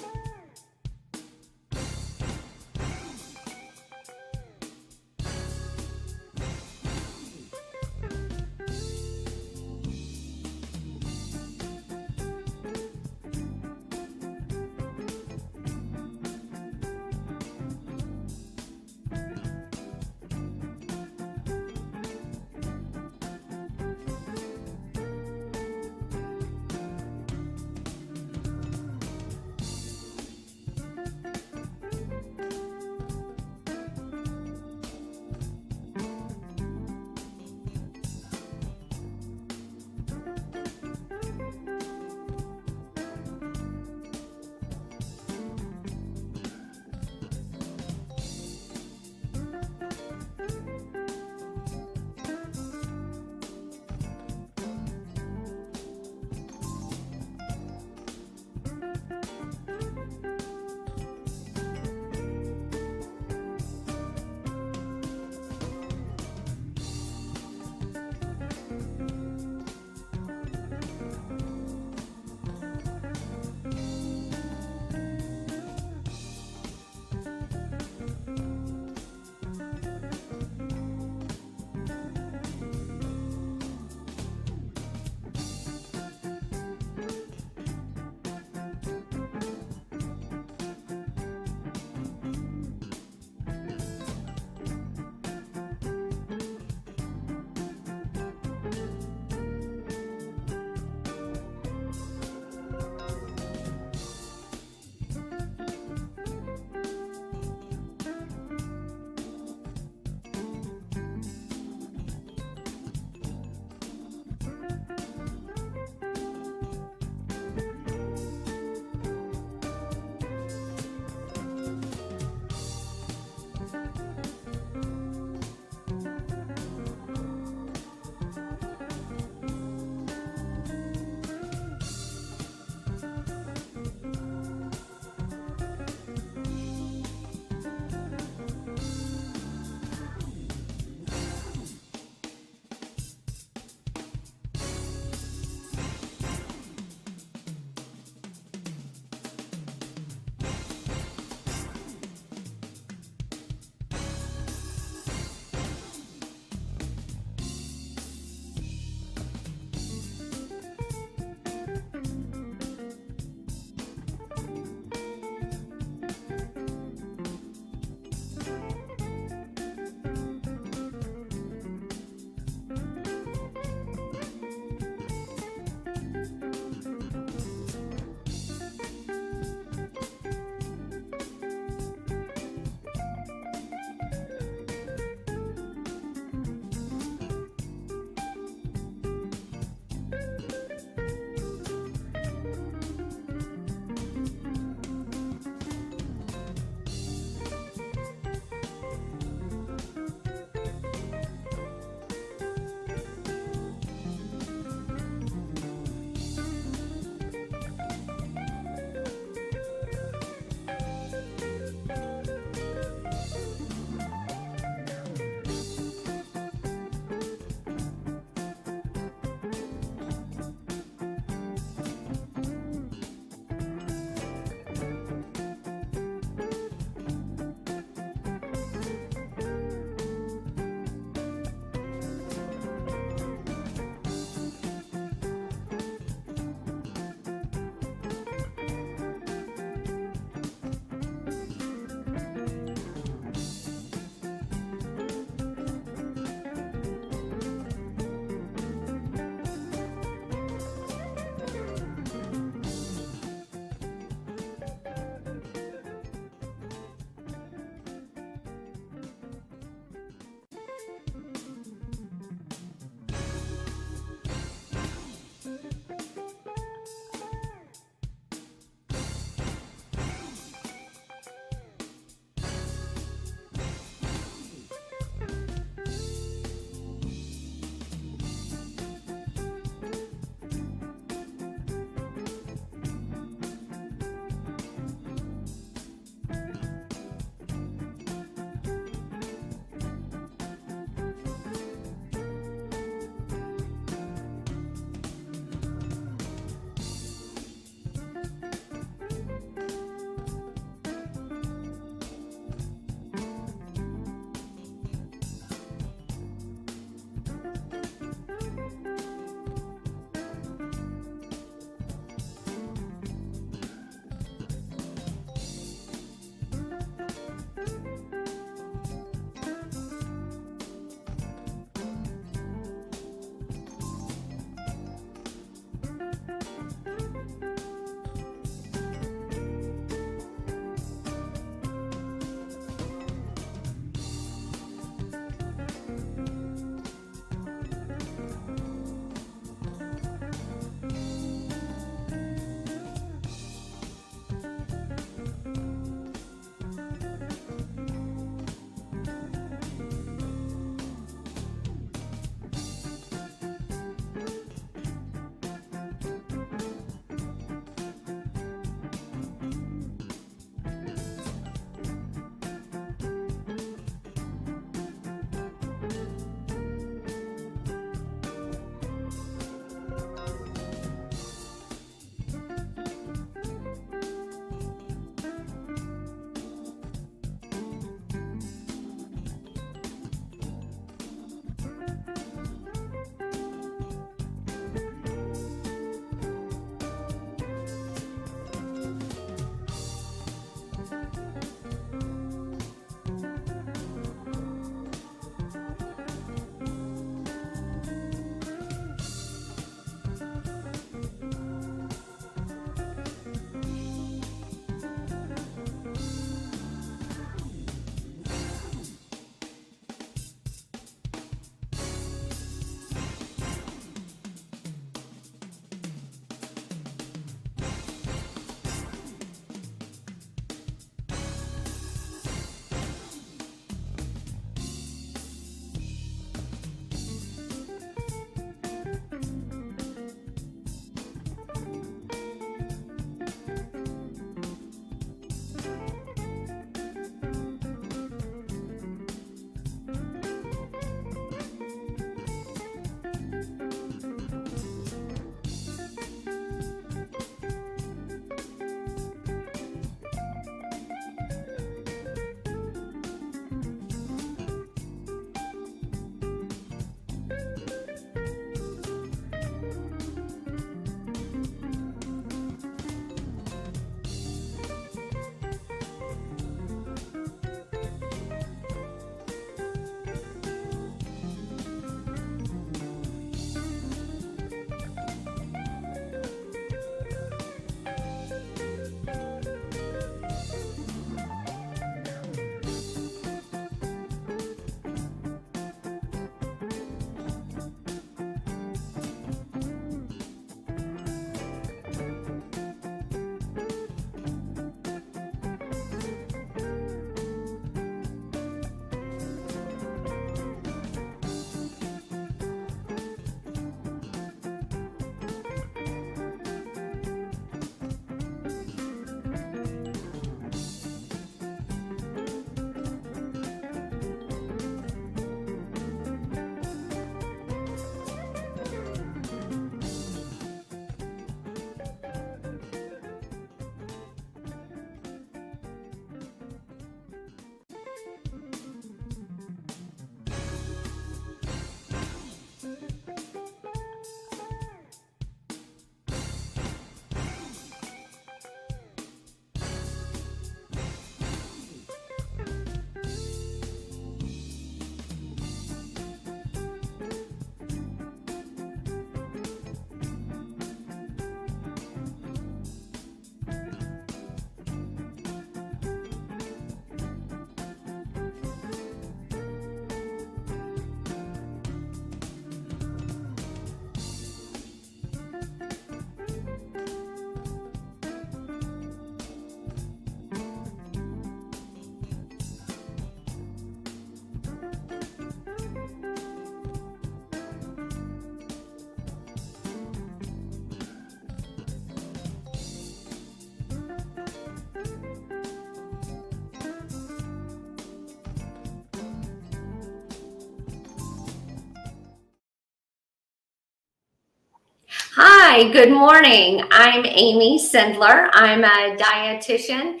Hi, good morning. I'm Amy Sindler. I'm a dietitian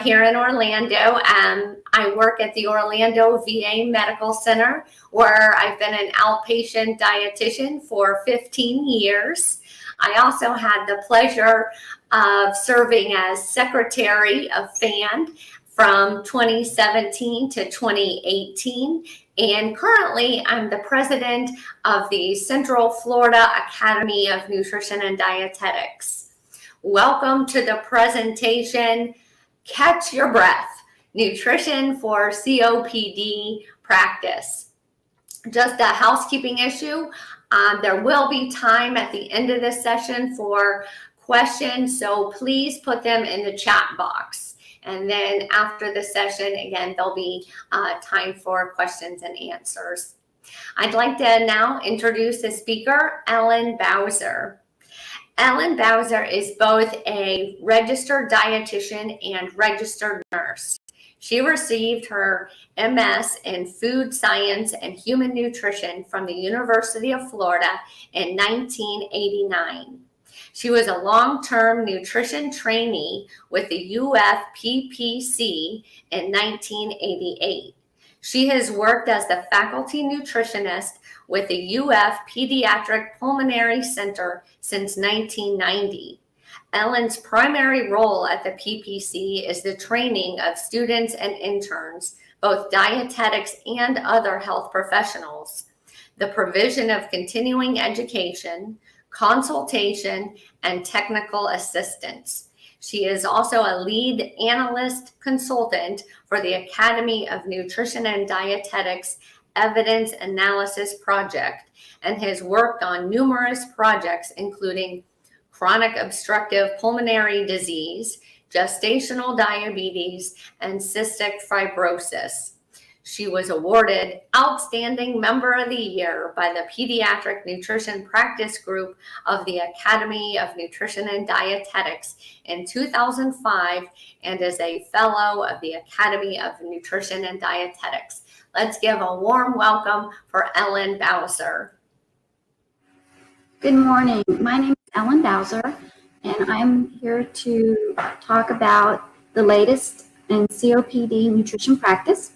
here in Orlando. I work at the Orlando VA Medical Center, where I've been an outpatient dietitian for 15 years. I also had the pleasure of serving as secretary of FAND from 2017 to 2018. And currently, I'm the president of the Central Florida Academy of Nutrition and Dietetics. Welcome to the presentation, Catch Your Breath, Nutrition for COPD Practice. Just a housekeeping issue. There will be time at the end of this session for questions, so please put them in the chat box. And then after the session, again, there'll be time for questions and answers. I'd like to now introduce the speaker, Ellen Bowser. Ellen Bowser is both a registered dietitian and registered nurse. She received her MS in Food Science and Human Nutrition from the University of Florida in 1989. She was a long-term nutrition trainee with the UFPPC in 1988. She has worked as the faculty nutritionist with the UF Pediatric Pulmonary Center since 1990. Ellen's primary role at the PPC is the training of students and interns, both dietetics and other health professionals, the provision of continuing education, consultation, and technical assistance. She is also a lead analyst consultant for the Academy of Nutrition and Dietetics Evidence Analysis Project and has worked on numerous projects including chronic obstructive pulmonary disease, gestational diabetes, and cystic fibrosis. She was awarded Outstanding Member of the Year by the Pediatric Nutrition Practice Group of the Academy of Nutrition and Dietetics in 2005 and is a Fellow of the Academy of Nutrition and Dietetics. Let's give a warm welcome for Ellen Bowser. Good morning. My name is Ellen Bowser, and I'm here to talk about the latest in COPD nutrition practice.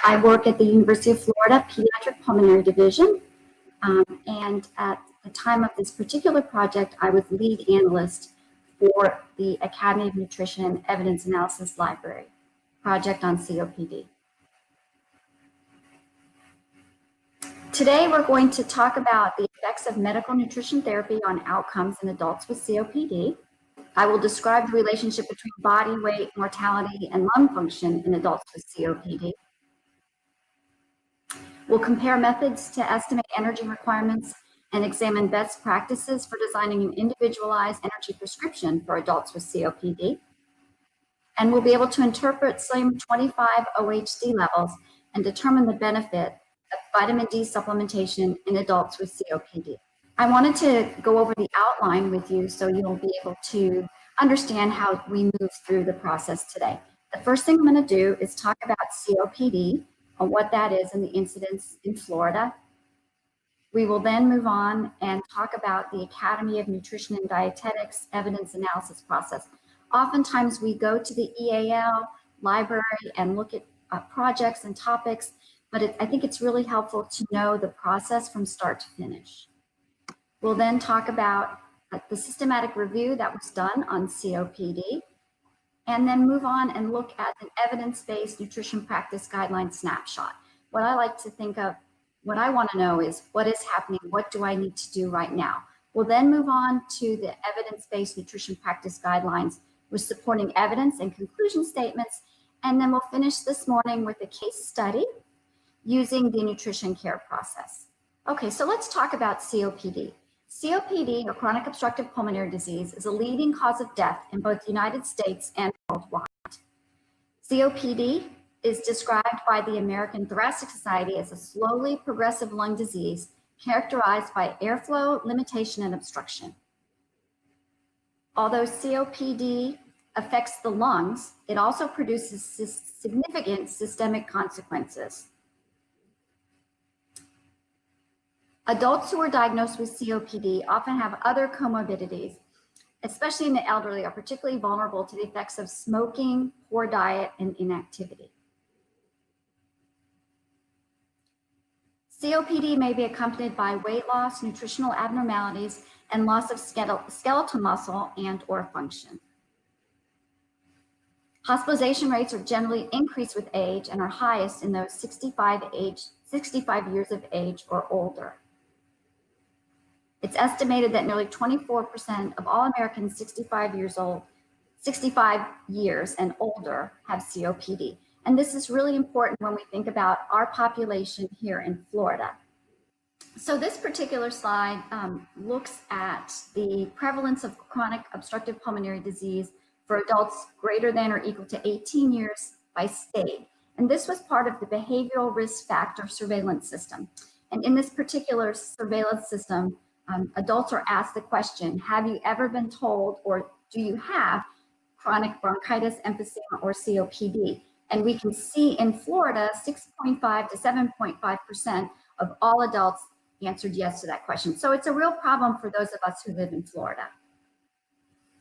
I work at the University of Florida Pediatric Pulmonary Division, and at the time of this particular project, I was lead analyst for the Academy of Nutrition and Evidence Analysis Library project on COPD. Today, we're going to talk about the effects of medical nutrition therapy on outcomes in adults with COPD. I will describe the relationship between body weight, mortality, and lung function in adults with COPD. We'll compare methods to estimate energy requirements and examine best practices for designing an individualized energy prescription for adults with COPD. And we'll be able to interpret sodium 25 OHD levels and determine the benefit of vitamin D supplementation in adults with COPD. I wanted to go over the outline with you so you'll be able to understand how we move through the process today. The first thing I'm going to do is talk about COPD and what that is and the incidence in Florida. We will then move on and talk about the Academy of Nutrition and Dietetics evidence analysis process. Oftentimes we go to the EAL library and look at projects and topics, but I think it's really helpful to know the process from start to finish. We'll then talk about the systematic review that was done on COPD, and then move on and look at an evidence-based nutrition practice guideline snapshot. What I like to think of, what I want to know is what is happening, what do I need to do right now? We'll then move on to the evidence-based nutrition practice guidelines with supporting evidence and conclusion statements, and then we'll finish this morning with a case study using the nutrition care process. Okay, so let's talk about COPD. COPD, or chronic obstructive pulmonary disease, is a leading cause of death in both the United States and worldwide. COPD is described by the American Thoracic Society as a slowly progressive lung disease characterized by airflow limitation and obstruction. Although COPD affects the lungs, it also produces significant systemic consequences. Adults who are diagnosed with COPD often have other comorbidities, especially in the elderly, are particularly vulnerable to the effects of smoking, poor diet, and inactivity. COPD may be accompanied by weight loss, nutritional abnormalities, and loss of skeletal muscle and/or function. Hospitalization rates are generally increased with age and are highest in those 65 years of age or older. It's estimated that nearly 24% of all Americans 65 years and older have COPD. And this is really important when we think about our population here in Florida. So this particular slide looks at the prevalence of chronic obstructive pulmonary disease for adults greater than or equal to 18 years by state. And this was part of the behavioral risk factor surveillance system. And in this particular surveillance system, adults are asked the question, have you ever been told or do you have chronic bronchitis, emphysema, or COPD? And we can see in Florida, 6.5 to 7.5% of all adults answered yes to that question. So it's a real problem for those of us who live in Florida.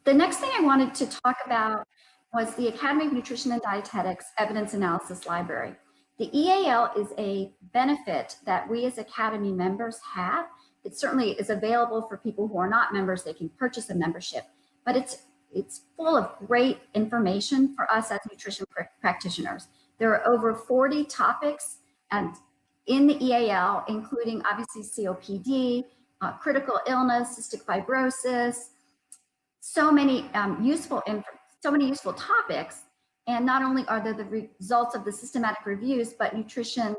The next thing I wanted to talk about was the Academy of Nutrition and Dietetics Evidence Analysis Library. The EAL is a benefit that we as Academy members have. It certainly is available for people who are not members. They can purchase a membership, but it's full of great information for us as nutrition practitioners. There are over 40 topics and in the EAL, including obviously COPD, critical illness, cystic fibrosis, so many useful topics. And not only are there the results of the systematic reviews, but nutrition,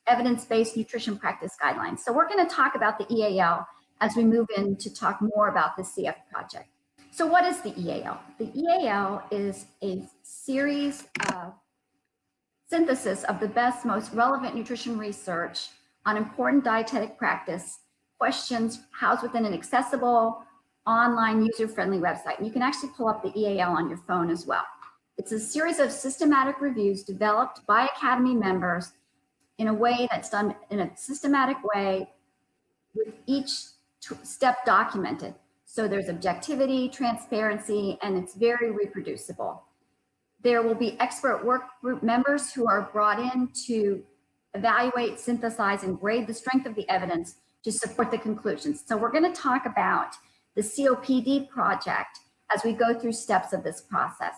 evidence-based nutrition practice guidelines. So we're going to talk about the EAL as we move in to talk more about the CF project. So what is the EAL? The EAL is a series of synthesis of the best, most relevant nutrition research on important dietetic practice questions housed within an accessible, online, user-friendly website. And you can actually pull up the EAL on your phone as well. It's a series of systematic reviews developed by Academy members in a way that's done in a systematic way with each step documented. So there's objectivity, transparency, and it's very reproducible. There will be expert work group members who are brought in to evaluate, synthesize, and grade the strength of the evidence to support the conclusions. So we're going to talk about the COPD project as we go through steps of this process.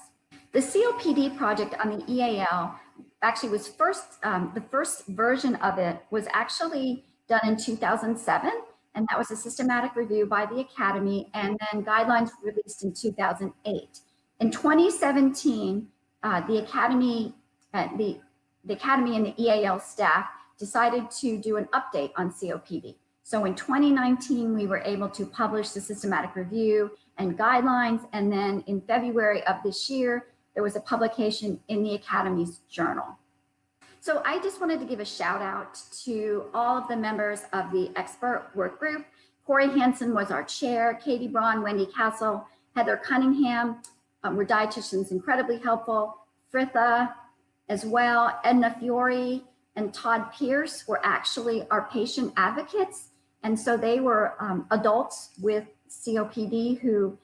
The COPD project on the EAL actually was the first version of it was actually done in 2007, and that was a systematic review by the Academy, and then guidelines were released in 2008. In 2017, the Academy and the EAL staff decided to do an update on COPD. So in 2019, we were able to publish the systematic review and guidelines, and then in February of this year, there was a publication in the Academy's journal. So I just wanted to give a shout out to all of the members of the expert work group. Corey Hansen was our chair, Katie Braun, Wendy Castle, Heather Cunningham were dietitians incredibly helpful, Fritha as well, Edna Fiore and Todd Pierce were actually our patient advocates. And so they were adults with COPD who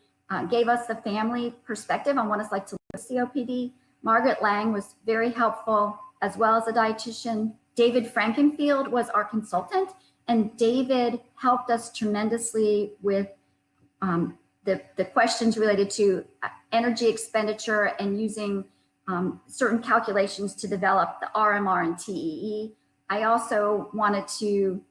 gave us the family perspective on what it's like to live with COPD. Margaret Lang was very helpful, as well as a dietitian. David Frankenfield was our consultant, and David helped us tremendously with the questions related to energy expenditure and using certain calculations to develop the RMR and TEE. I also wanted to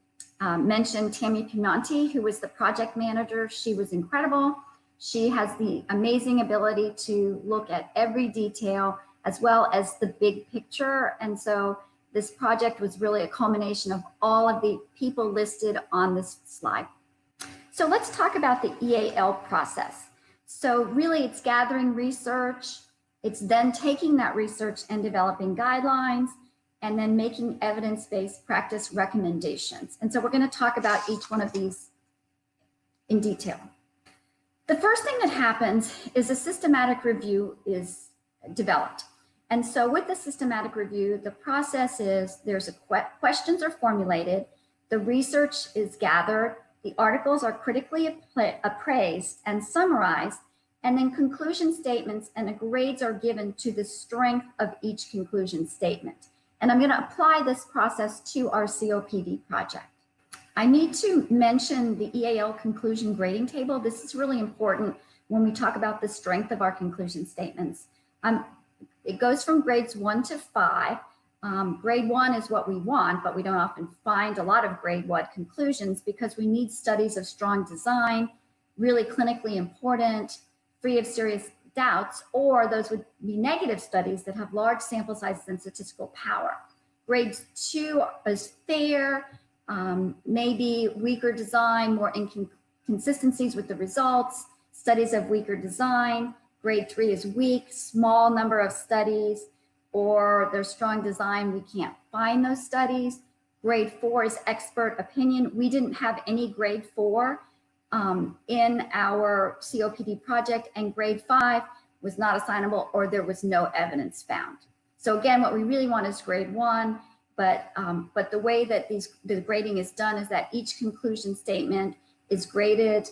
mention Tammy Pimonti, who was the project manager. She was incredible. She has the amazing ability to look at every detail as well as the big picture. And so this project was really a culmination of all of the people listed on this slide. So let's talk about the EAL process. So really it's gathering research. It's then taking that research and developing guidelines and then making evidence-based practice recommendations. And so we're going to talk about each one of these in detail. The first thing that happens is a systematic review is developed. And so with the systematic review, the process is questions are formulated, The research is gathered, the articles are critically appraised and summarized, and then conclusion statements and the grades are given to the strength of each conclusion statement. And I'm going to apply this process to our COPD project. I need to mention the EAL conclusion grading table. This is really important when we talk about the strength of our conclusion statements. It goes from grades 1 to 5. Grade 1 is what we want, but we don't often find a lot of grade 1 conclusions because we need studies of strong design, really clinically important, free of serious doubts, or those would be negative studies that have large sample sizes and statistical power. Grade 2 is fair, maybe weaker design, more inconsistencies with the results, studies of weaker design. Grade 3 is weak, small number of studies, or there's strong design, we can't find those studies. Grade 4 is expert opinion. We didn't have any grade 4 in our COPD project, and grade 5 was not assignable or there was no evidence found. So again, what we really want is grade 1, but the way that the grading is done is that each conclusion statement is graded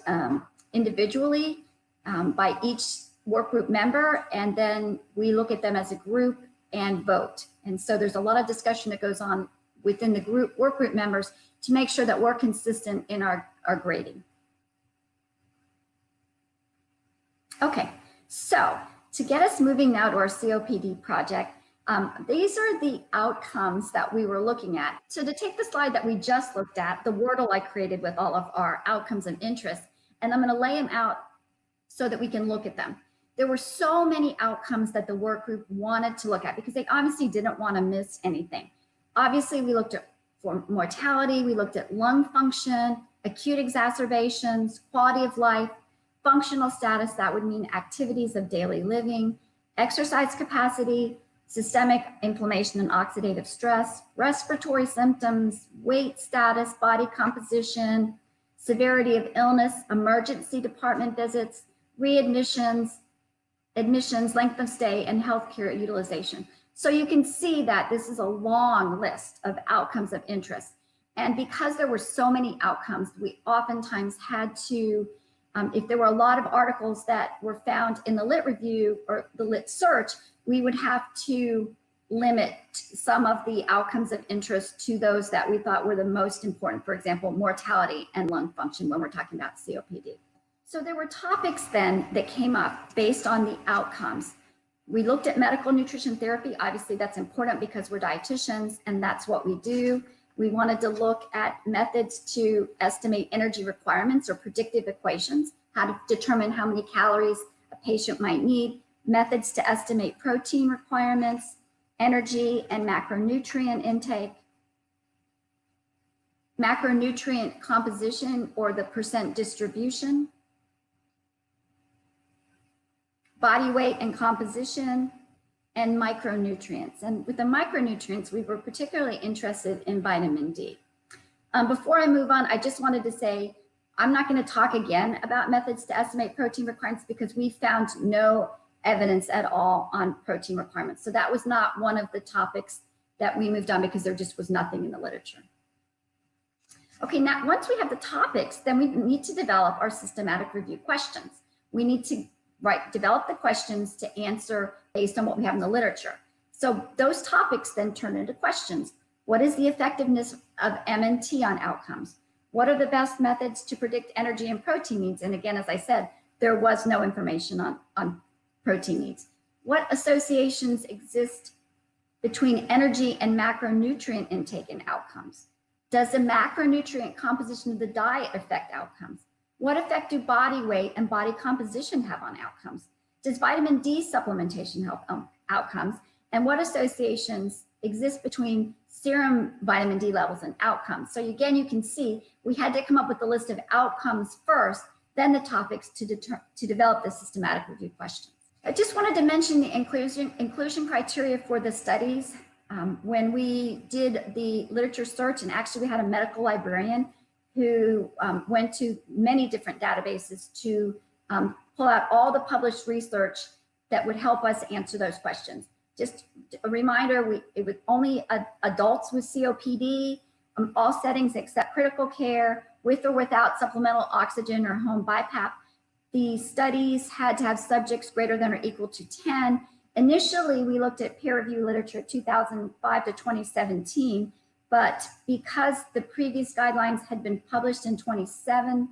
individually by each work group member, and then we look at them as a group and vote. And so there's a lot of discussion that goes on within the work group members to make sure that we're consistent in our grading. Okay, so to get us moving now to our COPD project, these are the outcomes that we were looking at. So to take the slide that we just looked at, the Wordle I created with all of our outcomes and interests, and I'm going to lay them out so that we can look at them. There were so many outcomes that the work group wanted to look at because they obviously didn't want to miss anything. Obviously, we looked at for mortality, we looked at lung function, acute exacerbations, quality of life, functional status, that would mean activities of daily living, exercise capacity, systemic inflammation and oxidative stress, respiratory symptoms, weight status, body composition, severity of illness, emergency department visits, readmissions, admissions, length of stay, and healthcare utilization. So you can see that this is a long list of outcomes of interest. And because there were so many outcomes, we oftentimes had to, if there were a lot of articles that were found in the lit review or the lit search, we would have to limit some of the outcomes of interest to those that we thought were the most important, for example, mortality and lung function when we're talking about COPD. So there were topics then that came up based on the outcomes. We looked at medical nutrition therapy. Obviously, that's important because we're dietitians and that's what we do. We wanted to look at methods to estimate energy requirements or predictive equations, how to determine how many calories a patient might need, methods to estimate protein requirements, energy and macronutrient intake, macronutrient composition or the percent distribution, body weight and composition, and micronutrients. And with the micronutrients, we were particularly interested in vitamin D. Before I move on, I just wanted to say, I'm not going to talk again about methods to estimate protein requirements because we found no evidence at all on protein requirements. So that was not one of the topics that we moved on because there just was nothing in the literature. Okay, now once we have the topics, then we need to develop our systematic review questions. We need to develop the questions to answer based on what we have in the literature. So those topics then turn into questions. What is the effectiveness of MNT on outcomes? What are the best methods to predict energy and protein needs? And again, as I said, there was no information on protein needs. What associations exist between energy and macronutrient intake and outcomes? Does the macronutrient composition of the diet affect outcomes? What effect do body weight and body composition have on outcomes? Does vitamin D supplementation help outcomes? And what associations exist between serum vitamin D levels and outcomes? So again, you can see we had to come up with a list of outcomes first, then the topics to develop the systematic review questions. I just wanted to mention the inclusion criteria for the studies. When we did the literature search, and actually we had a medical librarian who went to many different databases to pull out all the published research that would help us answer those questions. Just a reminder, it was only adults with COPD, all settings except critical care, with or without supplemental oxygen or home BiPAP. The studies had to have subjects greater than or equal to 10. Initially, we looked at peer review literature 2005 to 2017, but because the previous guidelines had been published in 2007,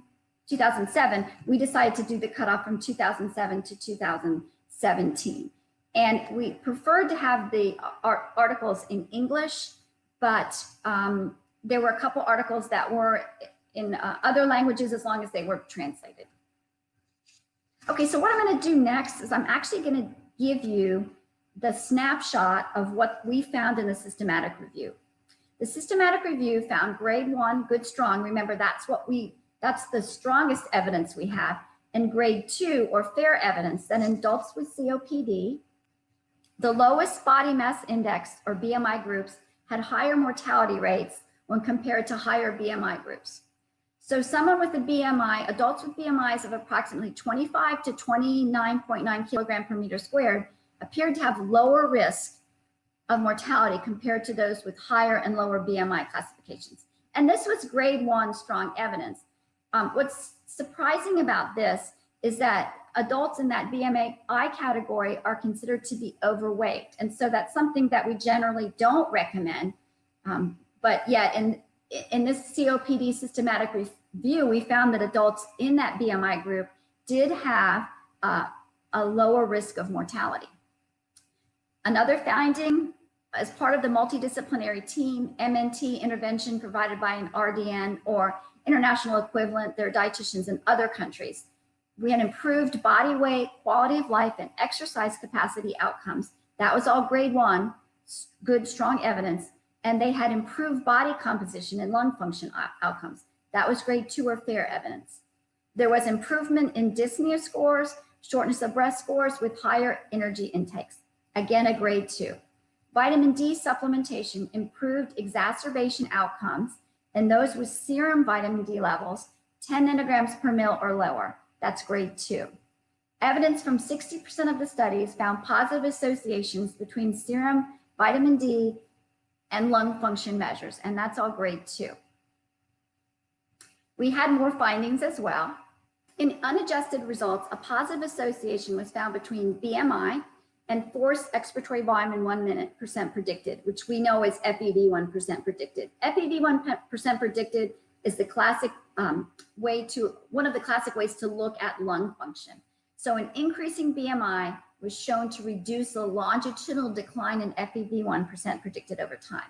we decided to do the cutoff from 2007 to 2017. And we preferred to have the articles in English, but there were a couple articles that were in other languages as long as they were translated. Okay, so what I'm going to do next is I'm actually going to give you the snapshot of what we found in the systematic review. The systematic review found grade 1, good, strong. Remember, that's the strongest evidence we have. And grade 2, or fair evidence, that in adults with COPD, the lowest body mass index, or BMI groups, had higher mortality rates when compared to higher BMI groups. So someone with a BMI, adults with BMIs of approximately 25 to 29.9 kilogram per meter squared, appeared to have lower risk of mortality compared to those with higher and lower BMI classifications. And this was grade 1 strong evidence. What's surprising about this is that adults in that BMI category are considered to be overweight. And so that's something that we generally don't recommend. But yet in this COPD systematic review, we found that adults in that BMI group did have a lower risk of mortality. Another finding, as part of the multidisciplinary team, MNT intervention provided by an RDN or international equivalent, there are dietitians in other countries. We had improved body weight, quality of life, and exercise capacity outcomes. That was all grade 1, good, strong evidence. And they had improved body composition and lung function outcomes. That was grade 2 or fair evidence. There was improvement in dyspnea scores, shortness of breath scores with higher energy intakes. Again, a grade 2. Vitamin D supplementation improved exacerbation outcomes in those with serum vitamin D levels 10 nanograms per mil or lower. That's grade 2. Evidence from 60% of the studies found positive associations between serum vitamin D and lung function measures, and that's all grade 2. We had more findings as well. In unadjusted results, a positive association was found between BMI and forced expiratory volume in 1 minute % predicted, which we know is FEV1 % predicted. FEV1 % predicted is the classic one of the classic ways to look at lung function. So an increasing BMI was shown to reduce the longitudinal decline in FEV1 % predicted over time.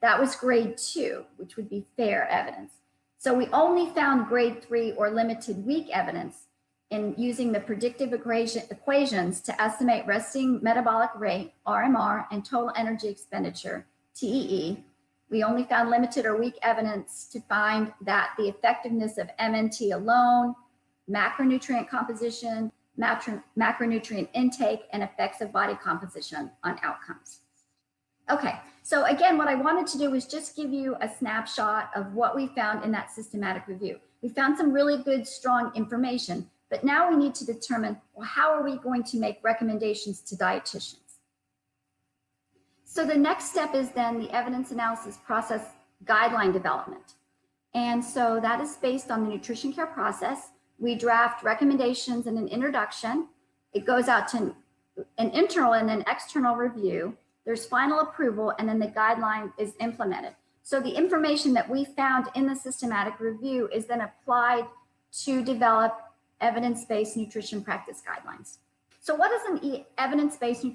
That was grade 2, which would be fair evidence. So we only found grade 3 or limited weak evidence in using the predictive equations to estimate resting metabolic rate, RMR, and total energy expenditure, TEE. We only found limited or weak evidence to find that the effectiveness of MNT alone, macronutrient composition, macronutrient intake, and effects of body composition on outcomes. Okay, so again, what I wanted to do was just give you a snapshot of what we found in that systematic review. We found some really good, strong information, but now we need to determine, well, how are we going to make recommendations to dietitians? So the next step is then the evidence analysis process guideline development. And so that is based on the nutrition care process. We draft recommendations and an introduction. It goes out to an internal and an external review. There's final approval, and then the guideline is implemented. So the information that we found in the systematic review is then applied to develop evidence-based nutrition practice guidelines. So what is an evidence-based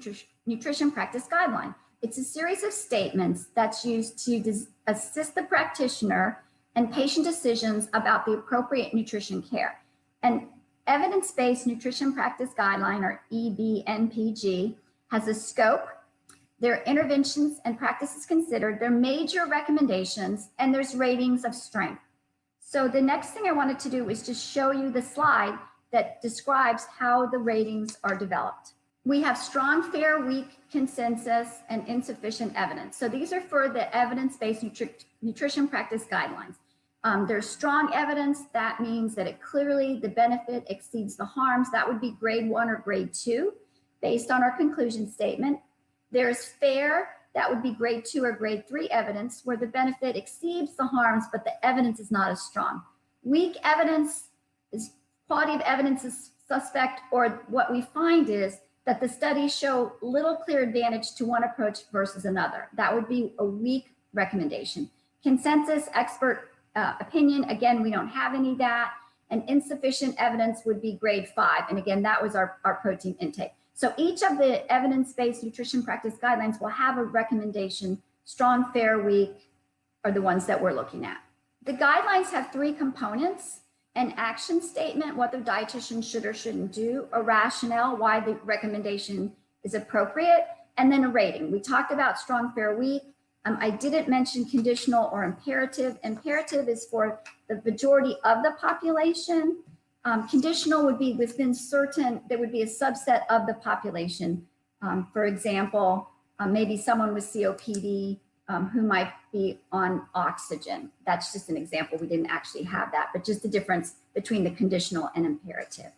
nutrition practice guideline? It's a series of statements that's used to assist the practitioner and patient decisions about the appropriate nutrition care. An evidence-based nutrition practice guideline, or EBNPG, has a scope, their interventions and practices considered, their major recommendations, and there's ratings of strength. So the next thing I wanted to do is just show you the slide that describes how the ratings are developed. We have strong, fair, weak, consensus, and insufficient evidence. So these are for the evidence-based nutrition practice guidelines. There's strong evidence. That means that the benefit exceeds the harms. That would be grade 1 or grade 2, based on our conclusion statement. There's fair, that would be grade 2 or grade 3 evidence where the benefit exceeds the harms, but the evidence is not as strong. Weak evidence is quality of evidence is suspect, or what we find is that the studies show little clear advantage to one approach versus another. That would be a weak recommendation. Consensus expert opinion, again, we don't have any of that. And insufficient evidence would be grade 5. And again, that was our protein intake. So each of the evidence-based nutrition practice guidelines will have a recommendation. Strong, fair, weak are the ones that we're looking at. The guidelines have 3 components: an action statement, what the dietitian should or shouldn't do, a rationale, why the recommendation is appropriate, and then a rating. We talked about strong, fair, weak. I didn't mention conditional or imperative. Imperative is for the majority of the population. Conditional would be within certain, there would be a subset of the population. For example, maybe someone with COPD who might be on oxygen. That's just an example. We didn't actually have that, but just the difference between the conditional and imperative.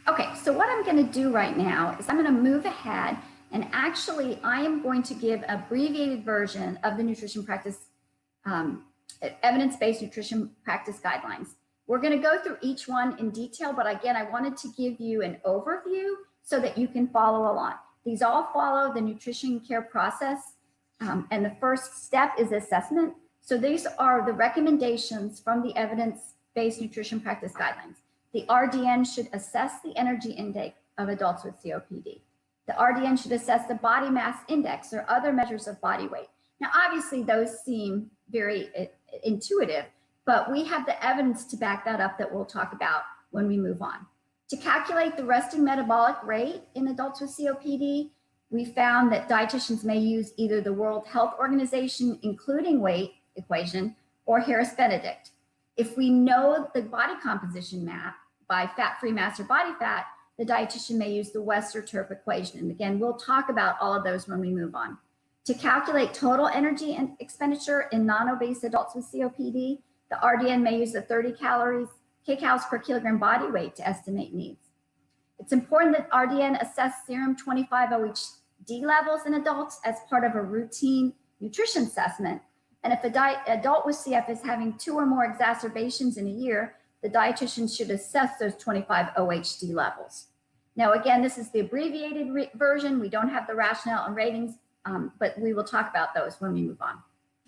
Okay, so what I'm going to do right now is I'm going to move ahead, and actually I am going to give an abbreviated version of the nutrition practice, evidence-based nutrition practice guidelines. We're going to go through each one in detail, but again, I wanted to give you an overview so that you can follow along. These all follow the nutrition care process, and the first step is assessment. So these are the recommendations from the evidence-based nutrition practice guidelines. The RDN should assess the energy intake of adults with COPD. The RDN should assess the body mass index or other measures of body weight. Now, obviously, those seem very intuitive, but we have the evidence to back that up that we'll talk about when we move on. To calculate the resting metabolic rate in adults with COPD, we found that dietitians may use either the World Health Organization including weight equation or Harris-Benedict. If we know the body composition map by fat-free mass or body fat, the dietitian may use the Wester-Turp equation. And again, we'll talk about all of those when we move on. To calculate total energy and expenditure in non-obese adults with COPD, the RDN may use the 30 kcals per kilogram body weight to estimate needs. It's important that RDN assess serum 25-OHD levels in adults as part of a routine nutrition assessment. And if an adult with CF is having 2 or more exacerbations in a year, the dietitian should assess those 25-OHD levels. Now, again, this is the abbreviated version. We don't have the rationale and ratings, but we will talk about those when we move on.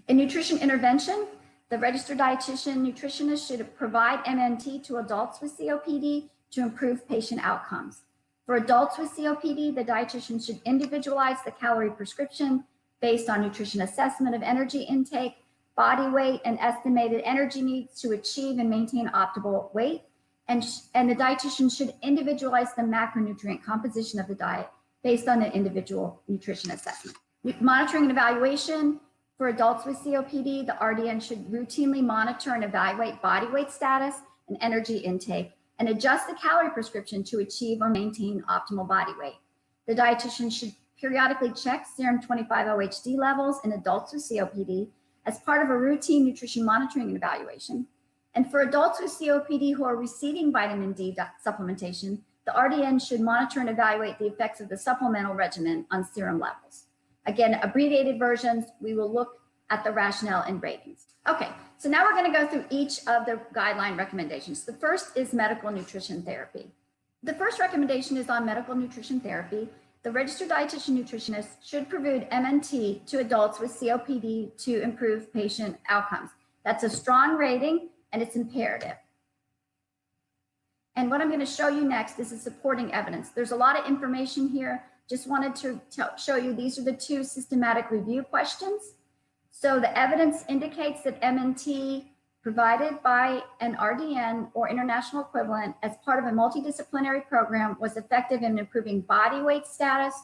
In nutrition intervention, the registered dietitian nutritionist should provide MNT to adults with COPD to improve patient outcomes. For adults with COPD, the dietitian should individualize the calorie prescription based on nutrition assessment of energy intake, body weight, and estimated energy needs to achieve and maintain optimal weight. And the dietitian should individualize the macronutrient composition of the diet based on an individual nutrition assessment. Monitoring and evaluation. For adults with COPD, the RDN should routinely monitor and evaluate body weight status and energy intake and adjust the calorie prescription to achieve or maintain optimal body weight. The dietitian should periodically check serum 25-OHD levels in adults with COPD as part of a routine nutrition monitoring and evaluation. And for adults with COPD who are receiving vitamin D supplementation, the RDN should monitor and evaluate the effects of the supplemental regimen on serum levels. Again, abbreviated versions, we will look at the rationale and ratings. Okay, so now we're going to go through each of the guideline recommendations. The first is medical nutrition therapy. The first recommendation is on medical nutrition therapy. The registered dietitian nutritionist should provide MNT to adults with COPD to improve patient outcomes. That's a strong rating and it's imperative. And what I'm going to show you next is the supporting evidence. There's a lot of information here. Just wanted to show you these are the 2 systematic review questions. So the evidence indicates that MNT provided by an RDN or international equivalent as part of a multidisciplinary program was effective in improving body weight status,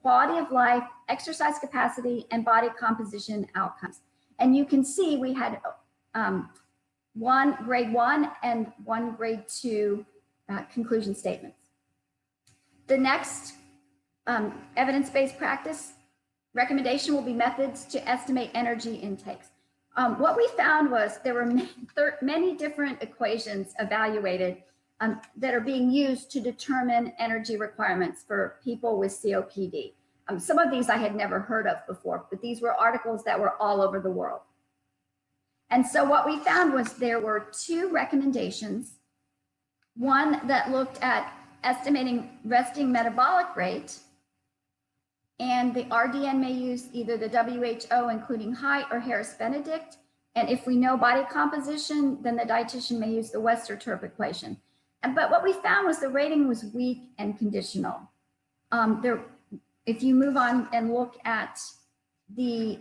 quality of life, exercise capacity, and body composition outcomes. And you can see we had 1 grade 1 and 1 grade 2 conclusion statements. The next evidence-based practice recommendation will be methods to estimate energy intakes. What we found was there were many different equations evaluated that are being used to determine energy requirements for people with COPD. Some of these I had never heard of before, but these were articles that were all over the world. And so what we found was there were two recommendations, one that looked at estimating resting metabolic rate, and the RDN may use either the WHO, including height, or Harris-Benedict. And if we know body composition, then the dietitian may use the Westerterp equation. But what we found was the rating was weak and conditional. If you move on and look at the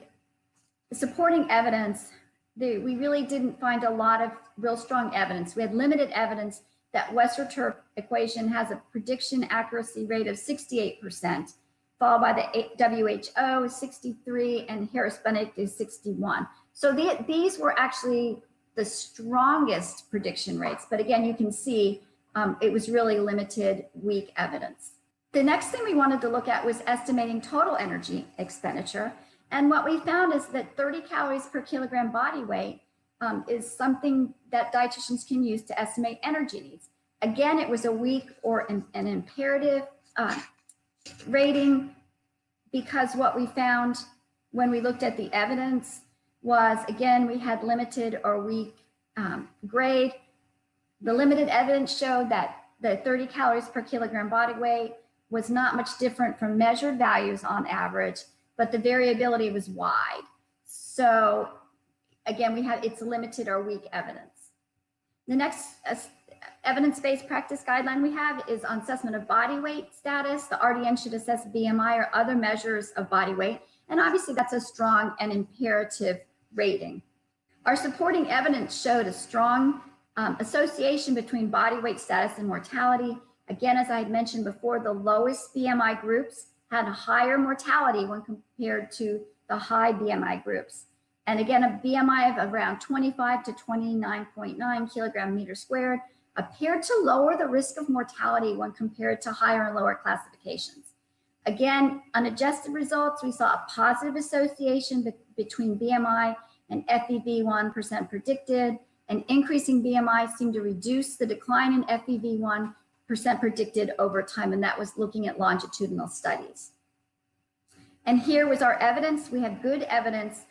supporting evidence, we really didn't find a lot of real strong evidence. We had limited evidence that Westerterp equation has a prediction accuracy rate of 68%, followed by the WHO 63, and Harris-Benedict is 61. So these were actually the strongest prediction rates. But again, you can see it was really limited, weak evidence. The next thing we wanted to look at was estimating total energy expenditure. And what we found is that 30 calories per kilogram body weight is something that dietitians can use to estimate energy needs. Again, it was a weak or an imperative rating, because what we found when we looked at the evidence was, again, we had limited or weak grade. The limited evidence showed that the 30 calories per kilogram body weight was not much different from measured values on average, but the variability was wide. So again, it's limited or weak evidence. The next evidence-based practice guideline we have is on assessment of body weight status. The RDN should assess BMI or other measures of body weight. And obviously that's a strong and imperative rating. Our supporting evidence showed a strong association between body weight status and mortality. Again, as I had mentioned before, the lowest BMI groups had a higher mortality when compared to the high BMI groups. And again, a BMI of around 25 to 29.9 kilogram meter squared appeared to lower the risk of mortality when compared to higher and lower classifications. Again, unadjusted results, we saw a positive association between BMI and FEV1% predicted, and increasing BMI seemed to reduce the decline in FEV1% predicted over time, and that was looking at longitudinal studies. And here was our evidence. We had good evidence,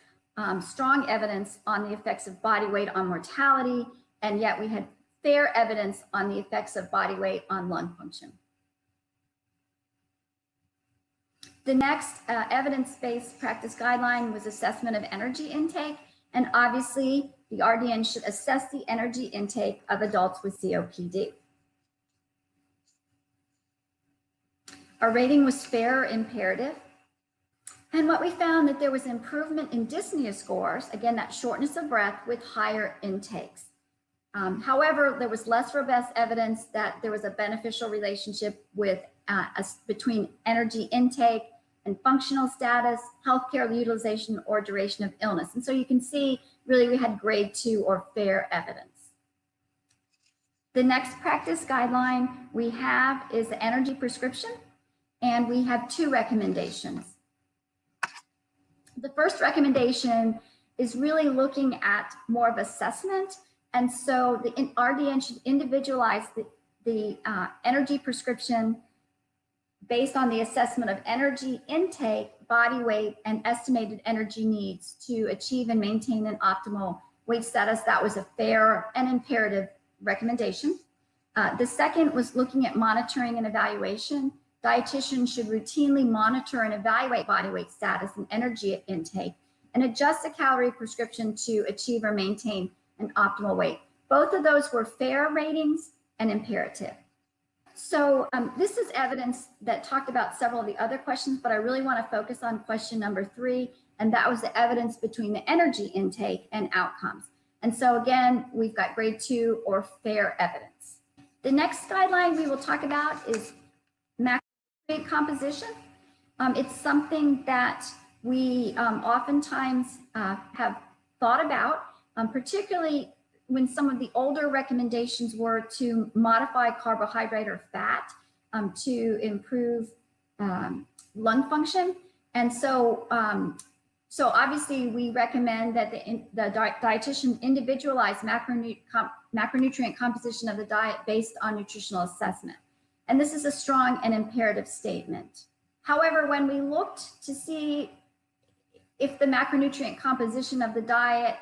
strong evidence on the effects of body weight on mortality, and yet we had fair evidence on the effects of body weight on lung function. The next evidence-based practice guideline was assessment of energy intake, and obviously the RDN should assess the energy intake of adults with COPD. Our rating was fair or imperative. And what we found that there was improvement in dyspnea scores, again, that shortness of breath, with higher intakes. However, there was less robust evidence that there was a beneficial relationship with between energy intake and functional status, healthcare utilization, or duration of illness. And so you can see, really, we had grade 2 or fair evidence. The next practice guideline we have is the energy prescription, and we have two recommendations. The first recommendation is really looking at more of assessment. And so the RDN should individualize the energy prescription based on the assessment of energy intake, body weight, and estimated energy needs to achieve and maintain an optimal weight status. That was a fair and imperative recommendation. The second was looking at monitoring and evaluation. Dietitians should routinely monitor and evaluate body weight status and energy intake and adjust a calorie prescription to achieve or maintain an optimal weight. Both of those were fair ratings and imperative. So this is evidence that talked about several of the other questions, but I really want to focus on question number 3, and that was the evidence between the energy intake and outcomes. And so again, we've got grade 2 or fair evidence. The next guideline we will talk about is macronutrient composition. It's something that we oftentimes have thought about, particularly when some of the older recommendations were to modify carbohydrate or fat to improve lung function. And so, so obviously we recommend that the dietitian individualize macronutrient composition of the diet based on nutritional assessment. And this is a strong and imperative statement. However, when we looked to see if the macronutrient composition of the diet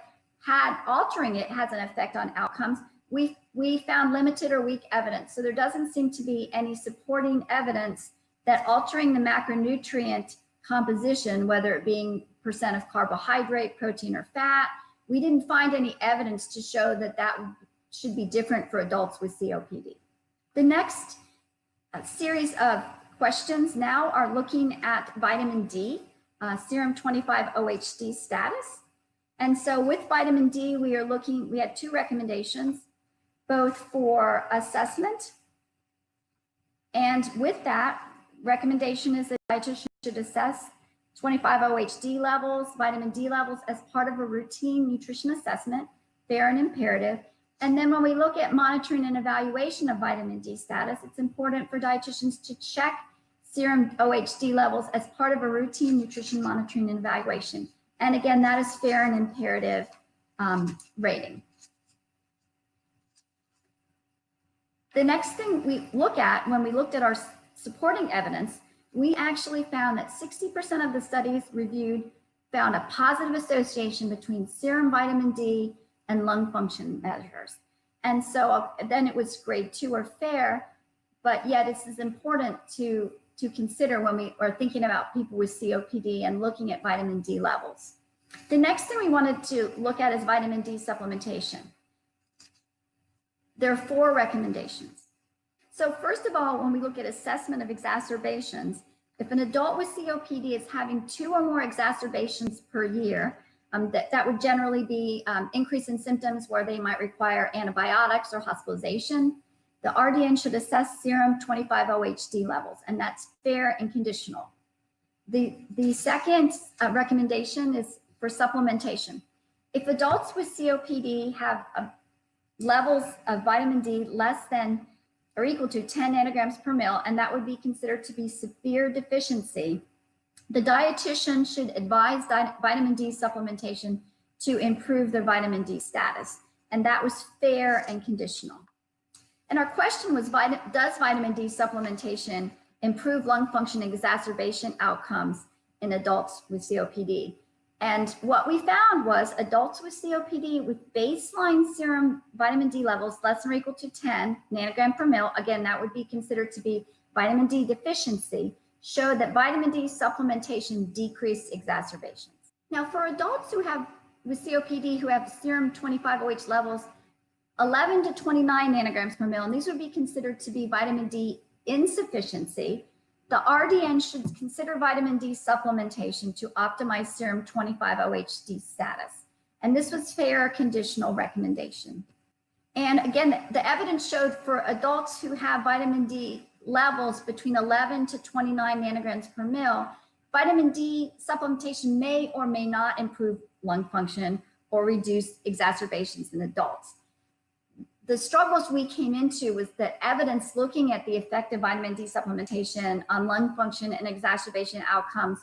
altering it has an effect on outcomes, we found limited or weak evidence. So there doesn't seem to be any supporting evidence that altering the macronutrient composition, whether it being percent of carbohydrate, protein, or fat, we didn't find any evidence to show that that should be different for adults with COPD. The next series of questions now are looking at vitamin D, serum 25-OHD status. And so with vitamin D, we had two recommendations, both for assessment. And with that, recommendation is that dietitians should assess 25-OHD levels, vitamin D levels as part of a routine nutrition assessment, fair and imperative. And then when we look at monitoring and evaluation of vitamin D status, it's important for dietitians to check serum OHD levels as part of a routine nutrition monitoring and evaluation. And again, that is fair and imperative rating. The next thing we look at when we looked at our supporting evidence, we actually found that 60% of the studies reviewed found a positive association between serum vitamin D and lung function measures. And so then it was grade 2 or fair, but yet it's as important to consider when we are thinking about people with COPD and looking at vitamin D levels. The next thing we wanted to look at is vitamin D supplementation. There are 4 recommendations. So first of all, when we look at assessment of exacerbations, if an adult with COPD is having 2 or more exacerbations per year, that would generally be increase in symptoms where they might require antibiotics or hospitalization. The RDN should assess serum 25-OHD levels, and that's fair and conditional. The second recommendation is for supplementation. If adults with COPD have levels of vitamin D less than or equal to 10 nanograms per mil, and that would be considered to be severe deficiency, the dietitian should advise vitamin D supplementation to improve their vitamin D status. And that was fair and conditional. And our question was, does vitamin D supplementation improve lung function exacerbation outcomes in adults with COPD? And what we found was adults with COPD with baseline serum vitamin D levels less than or equal to 10 nanogram per mil, again, that would be considered to be vitamin D deficiency, showed that vitamin D supplementation decreased exacerbations. Now, for adults with COPD who have serum 25-OH levels 11 to 29 nanograms per mil, and these would be considered to be vitamin D insufficiency, the RDN should consider vitamin D supplementation to optimize serum 25-OHD status. And this was fair conditional recommendation. And again, the evidence showed for adults who have vitamin D levels between 11 to 29 nanograms per mil, vitamin D supplementation may or may not improve lung function or reduce exacerbations in adults. The struggles we came into was that evidence looking at the effect of vitamin D supplementation on lung function and exacerbation outcomes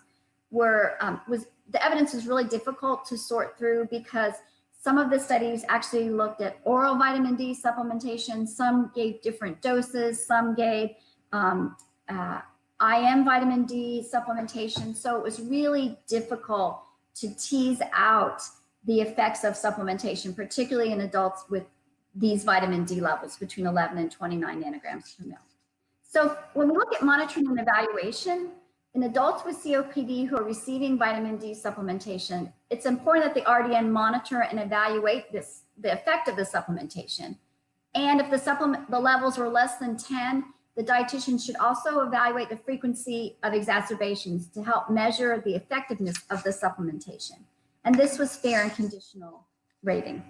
the evidence was really difficult to sort through because some of the studies actually looked at oral vitamin D supplementation, some gave different doses, some gave IM vitamin D supplementation. So it was really difficult to tease out the effects of supplementation, particularly in adults with these vitamin D levels between 11 and 29 nanograms per mil. So when we look at monitoring and evaluation, in adults with COPD who are receiving vitamin D supplementation, it's important that the RDN monitor and evaluate the effect of the supplementation. And if the levels were less than 10, the dietitian should also evaluate the frequency of exacerbations to help measure the effectiveness of the supplementation. And this was fair and conditional rating.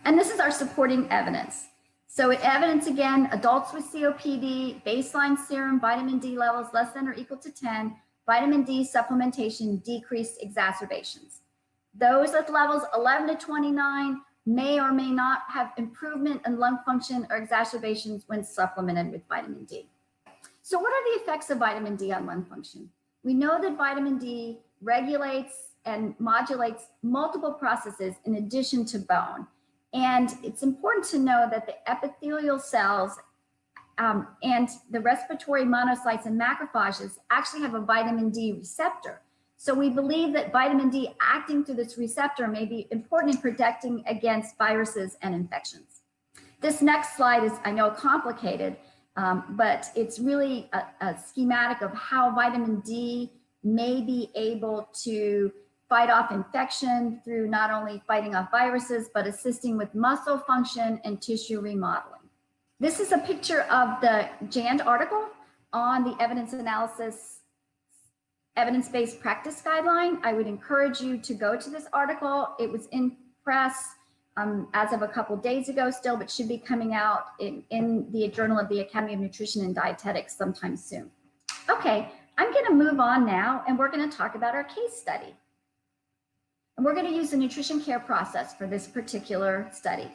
And this is our supporting evidence. So evidence again, adults with COPD, baseline serum vitamin D levels less than or equal to 10, vitamin D supplementation decreased exacerbations. Those at levels 11 to 29 may or may not have improvement in lung function or exacerbations when supplemented with vitamin D. So what are the effects of vitamin D on lung function? We know that vitamin D regulates and modulates multiple processes in addition to bone. And it's important to know that the epithelial cells and the respiratory monocytes and macrophages actually have a vitamin D receptor. So we believe that vitamin D acting through this receptor may be important in protecting against viruses and infections. This next slide is, I know, complicated, but it's really a schematic of how vitamin D may be able to fight off infection through not only fighting off viruses, but assisting with muscle function and tissue remodeling. This is a picture of the JAND article on the evidence-based practice guideline. I would encourage you to go to this article. It was in press as of a couple days ago still, but should be coming out in the Journal of the Academy of Nutrition and Dietetics sometime soon. Okay, I'm gonna move on now, and we're gonna talk about our case study. And we're gonna use the nutrition care process for this particular study.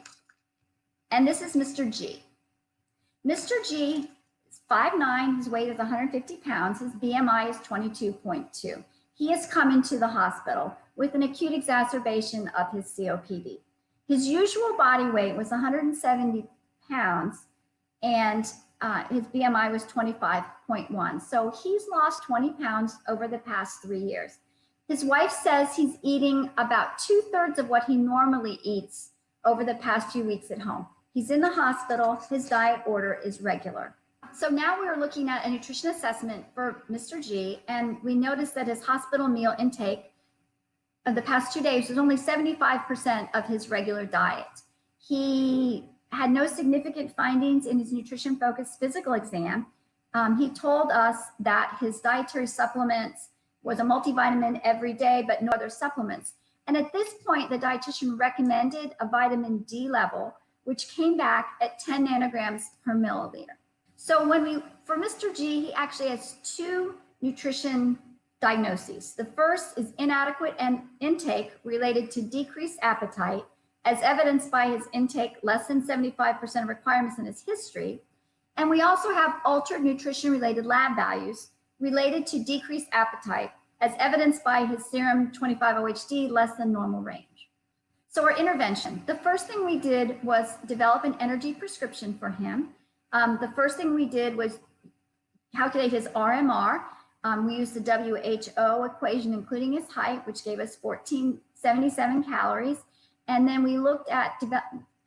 And this is Mr. G. Mr. G is 5'9", his weight is 150 pounds, his BMI is 22.2. He has come into the hospital with an acute exacerbation of his COPD. His usual body weight was 170 pounds, and his BMI was 25.1. So he's lost 20 pounds over the past 3 years. His wife says he's eating about 2/3 of what he normally eats over the past few weeks at home. He's in the hospital, his diet order is regular. So now we're looking at a nutrition assessment for Mr. G, and we noticed that his hospital meal intake of the past 2 days was only 75% of his regular diet. He had no significant findings in his nutrition-focused physical exam. He told us that his dietary supplements was a multivitamin every day, but no other supplements. And at this point, the dietitian recommended a vitamin D level, which came back at 10 nanograms per milliliter. So for Mr. G, he actually has 2 nutrition diagnoses. The first is inadequate intake related to decreased appetite, as evidenced by his intake less than 75% of requirements in his history. And we also have altered nutrition-related lab values related to decreased appetite, as evidenced by his serum 25-OHD less than normal range. So our intervention, the first thing we did was develop an energy prescription for him. The first thing we did was calculate his RMR. We used the WHO equation, including his height, which gave us 1477 calories. And then we looked at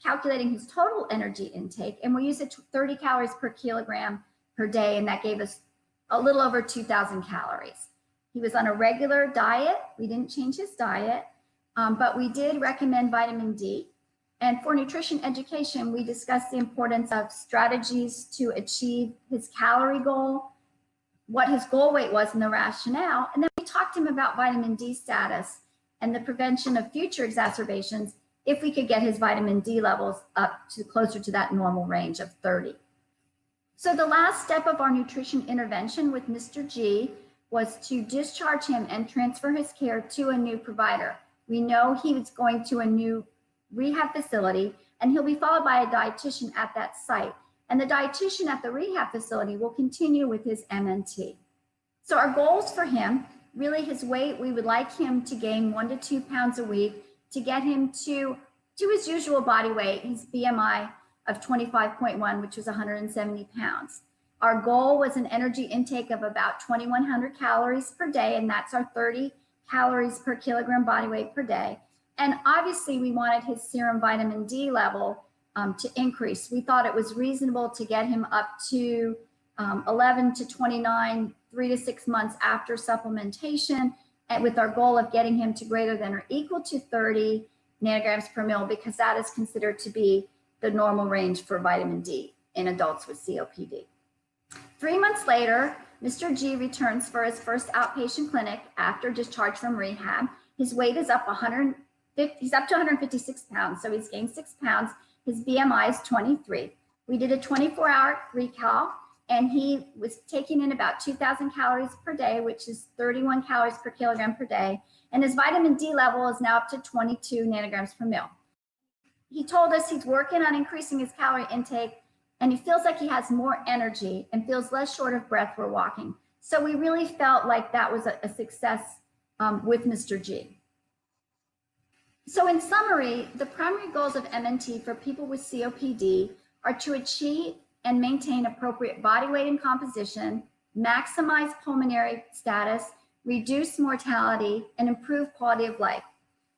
calculating his total energy intake, and we used 30 calories per kilogram per day, and that gave us a little over 2,000 calories. He was on a regular diet. We didn't change his diet. But we did recommend vitamin D. And for nutrition education, we discussed the importance of strategies to achieve his calorie goal, what his goal weight was and the rationale. And then we talked to him about vitamin D status and the prevention of future exacerbations if we could get his vitamin D levels up to closer to that normal range of 30. So the last step of our nutrition intervention with Mr. G was to discharge him and transfer his care to a new provider. We know he was going to a new rehab facility, and he'll be followed by a dietitian at that site. And the dietitian at the rehab facility will continue with his MNT. So our goals for him, really his weight, we would like him to gain 1 to 2 pounds a week to get him to his usual body weight, his BMI of 25.1, which was 170 pounds. Our goal was an energy intake of about 2,100 calories per day, and that's our 30 calories per kilogram body weight per day. And obviously we wanted his serum vitamin D level to increase. We thought it was reasonable to get him up to 11 to 29, 3 to 6 months after supplementation, and with our goal of getting him to greater than or equal to 30 nanograms per mil, because that is considered to be the normal range for vitamin D in adults with COPD. 3 months later, Mr. G returns for his first outpatient clinic after discharge from rehab. His weight is up he's up to 156 pounds, so he's gained 6 pounds. His BMI is 23. We did a 24-hour recall, and he was taking in about 2,000 calories per day, which is 31 calories per kilogram per day. And his vitamin D level is now up to 22 nanograms per mil. He told us he's working on increasing his calorie intake, and he feels like he has more energy and feels less short of breath while walking. So we really felt like that was a success with Mr. G. So in summary, the primary goals of MNT for people with COPD are to achieve and maintain appropriate body weight and composition, maximize pulmonary status, reduce mortality, and improve quality of life.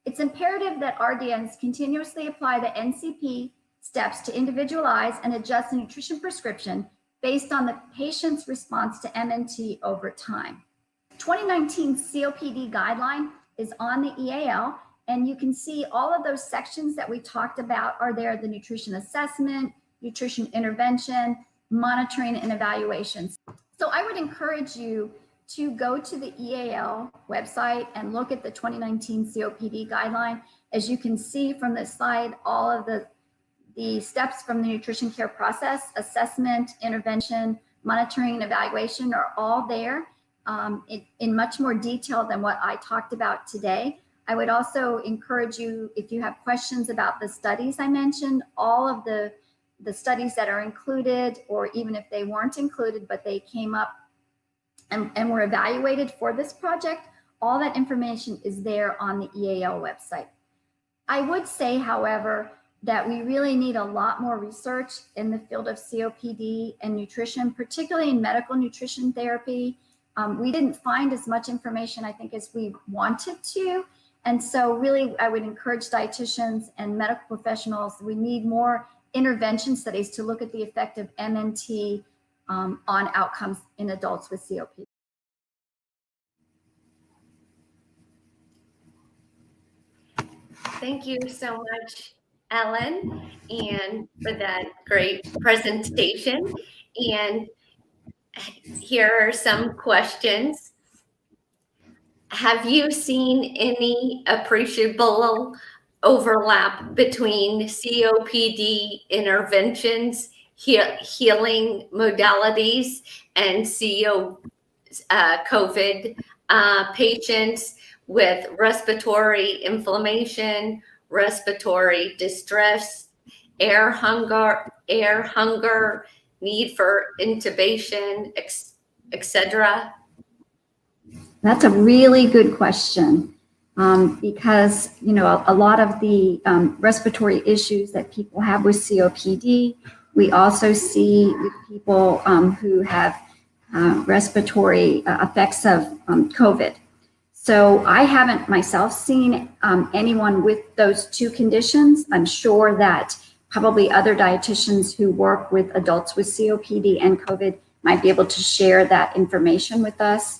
It's imperative that RDNs continuously apply the NCP steps to individualize and adjust the nutrition prescription based on the patient's response to MNT over time. 2019 COPD guideline is on the EAL, and you can see all of those sections that we talked about are there: the nutrition assessment, nutrition intervention, monitoring, and evaluations. So I would encourage you to go to the EAL website and look at the 2019 COPD guideline. As you can see from this slide, all of the steps from the nutrition care process, assessment, intervention, monitoring, and evaluation are all there in much more detail than what I talked about today. I would also encourage you, if you have questions about the studies I mentioned, all of the studies that are included, or even if they weren't included, but they came up and were evaluated for this project, all that information is there on the EAL website. I would say, however, that we really need a lot more research in the field of COPD and nutrition, particularly in medical nutrition therapy. We didn't find as much information, I think, as we wanted to. And so really, I would encourage dietitians and medical professionals, we need more intervention studies to look at the effect of MNT on outcomes in adults with COPD. Thank you so much, Ellen, and for that great presentation. And here are some questions. Have you seen any appreciable overlap between COPD interventions, healing modalities, and COVID patients with respiratory inflammation, respiratory distress, air hunger, need for intubation, etc.? That's a really good question, because a lot of the respiratory issues that people have with COPD, we also see with people who have respiratory effects of COVID. So I haven't myself seen anyone with those two conditions. I'm sure that probably other dietitians who work with adults with COPD and COVID might be able to share that information with us.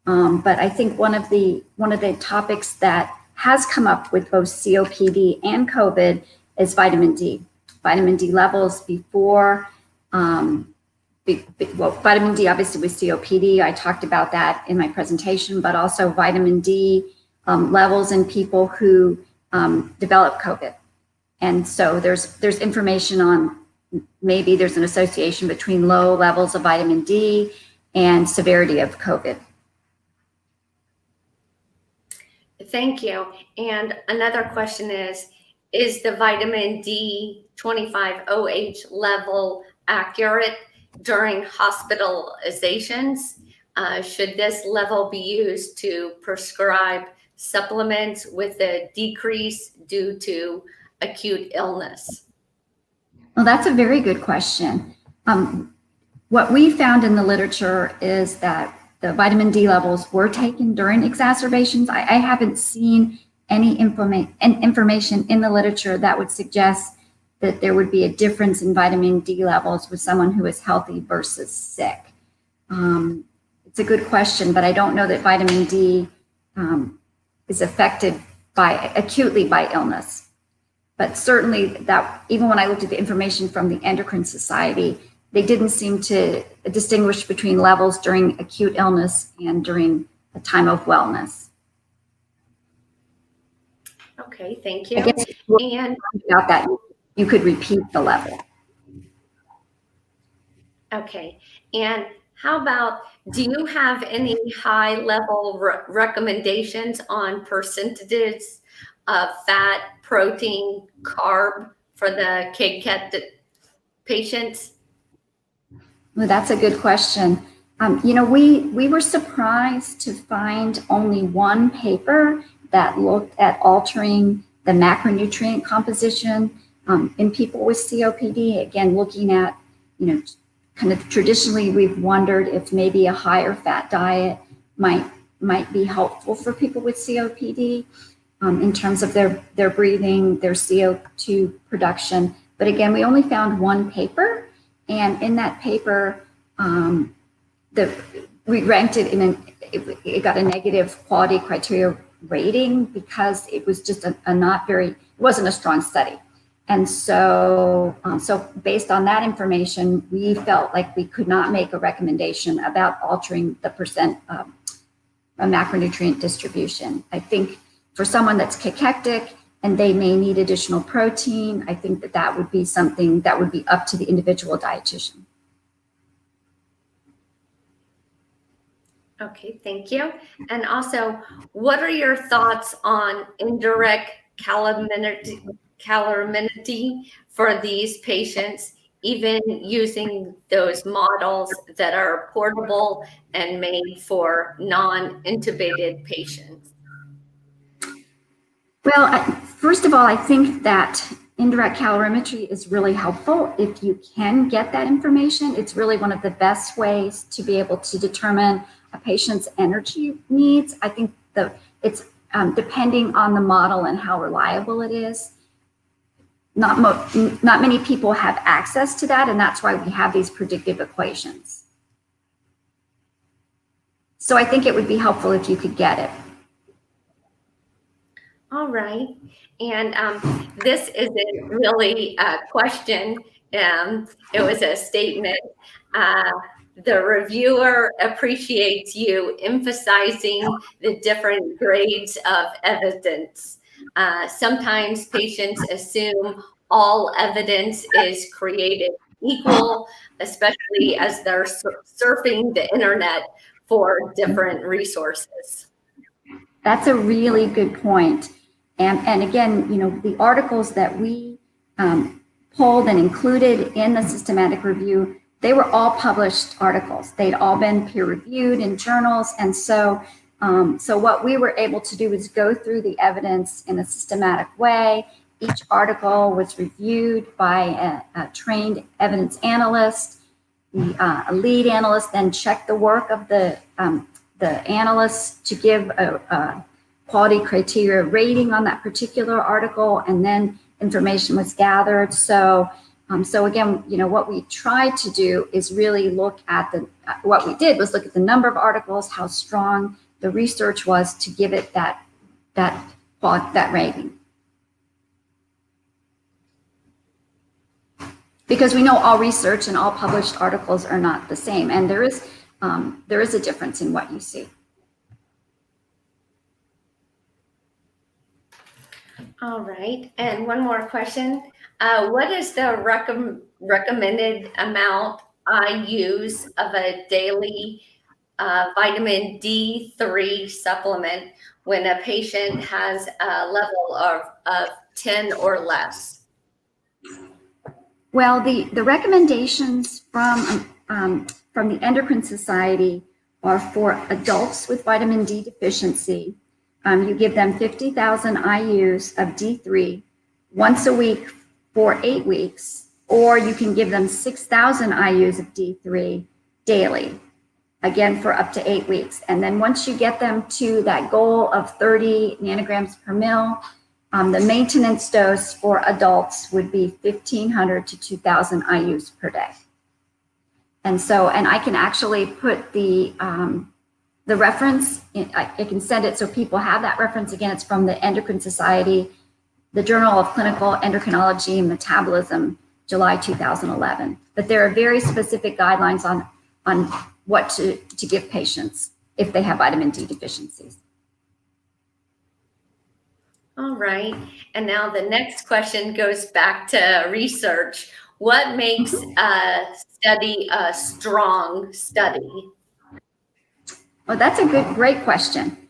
But I think one of the topics that has come up with both COPD and COVID is vitamin D. Vitamin D levels before, vitamin D obviously with COPD, I talked about that in my presentation, but also vitamin D levels in people who develop COVID. And so there's information on maybe there's an association between low levels of vitamin D and severity of COVID. Thank you. And another question is the vitamin D 25OH level accurate during hospitalizations? Should this level be used to prescribe supplements with a decrease due to acute illness? Well, that's a very good question. What we found in the literature is that the vitamin D levels were taken during exacerbations. I haven't seen any information in the literature that would suggest that there would be a difference in vitamin D levels with someone who is healthy versus sick. It's a good question, but I don't know that vitamin D is affected acutely by illness. But certainly that, even when I looked at the information from the Endocrine Society, they didn't seem to distinguish between levels during acute illness and during a time of wellness. Okay, thank you. I guess and about that, you could repeat the level. Okay, and how about, do you have any high level recommendations on percentages of fat, protein, carb for the KCAT patients? Well, that's a good question. We were surprised to find only one paper that looked at altering the macronutrient composition in people with COPD. Again, looking at, kind of traditionally we've wondered if maybe a higher fat diet might be helpful for people with COPD in terms of their breathing, their CO2 production. But again, we only found one paper, and in that paper, we ranked it it got a negative quality criteria rating because it was just it wasn't a strong study. And so, based on that information, we felt like we could not make a recommendation about altering the percent of a macronutrient distribution. I think for someone that's cachectic and they may need additional protein, I think that would be something that would be up to the individual dietitian. Okay, thank you. And also, what are your thoughts on indirect calorimetry for these patients, even using those models that are portable and made for non-intubated patients? Well, first of all, I think that indirect calorimetry is really helpful. If you can get that information, it's really one of the best ways to be able to determine a patient's energy needs. I think it's depending on the model and how reliable it is. Not many people have access to that, and that's why we have these predictive equations. So I think it would be helpful if you could get it. All right. And this isn't really a question. It was a statement. The reviewer appreciates you emphasizing the different grades of evidence. Sometimes patients assume all evidence is created equal, especially as they're surfing the internet for different resources. That's a really good point. And again, the articles that we pulled and included in the systematic review, they were all published articles. They'd all been peer reviewed in journals. And so what we were able to do is go through the evidence in a systematic way. Each article was reviewed by a trained evidence analyst. A lead analyst then checked the work of the analysts to give a quality criteria rating on that particular article, and then information was gathered. So again, what we tried to do is really look at what we did was look at the number of articles, how strong the research was to give it that rating. Because we know all research and all published articles are not the same, and there is a difference in what you see. All right, and one more question. What is the recommended amount I use of a daily vitamin D3 supplement when a patient has a level of 10 or less? Well, the recommendations from the Endocrine Society are for adults with vitamin D deficiency. You give them 50,000 IUs of D3 once a week for 8 weeks, or you can give them 6,000 IUs of D3 daily, again for up to 8 weeks. And then once you get them to that goal of 30 nanograms per mil, the maintenance dose for adults would be 1,500 to 2,000 IUs per day. And I can actually put the reference, I can send it so people have that reference. Again, it's from the Endocrine Society, the Journal of Clinical Endocrinology and Metabolism, July 2011. But there are very specific guidelines on what to give patients if they have vitamin D deficiencies. All right, and now the next question goes back to research. What makes a study a strong study? Well, that's a great question.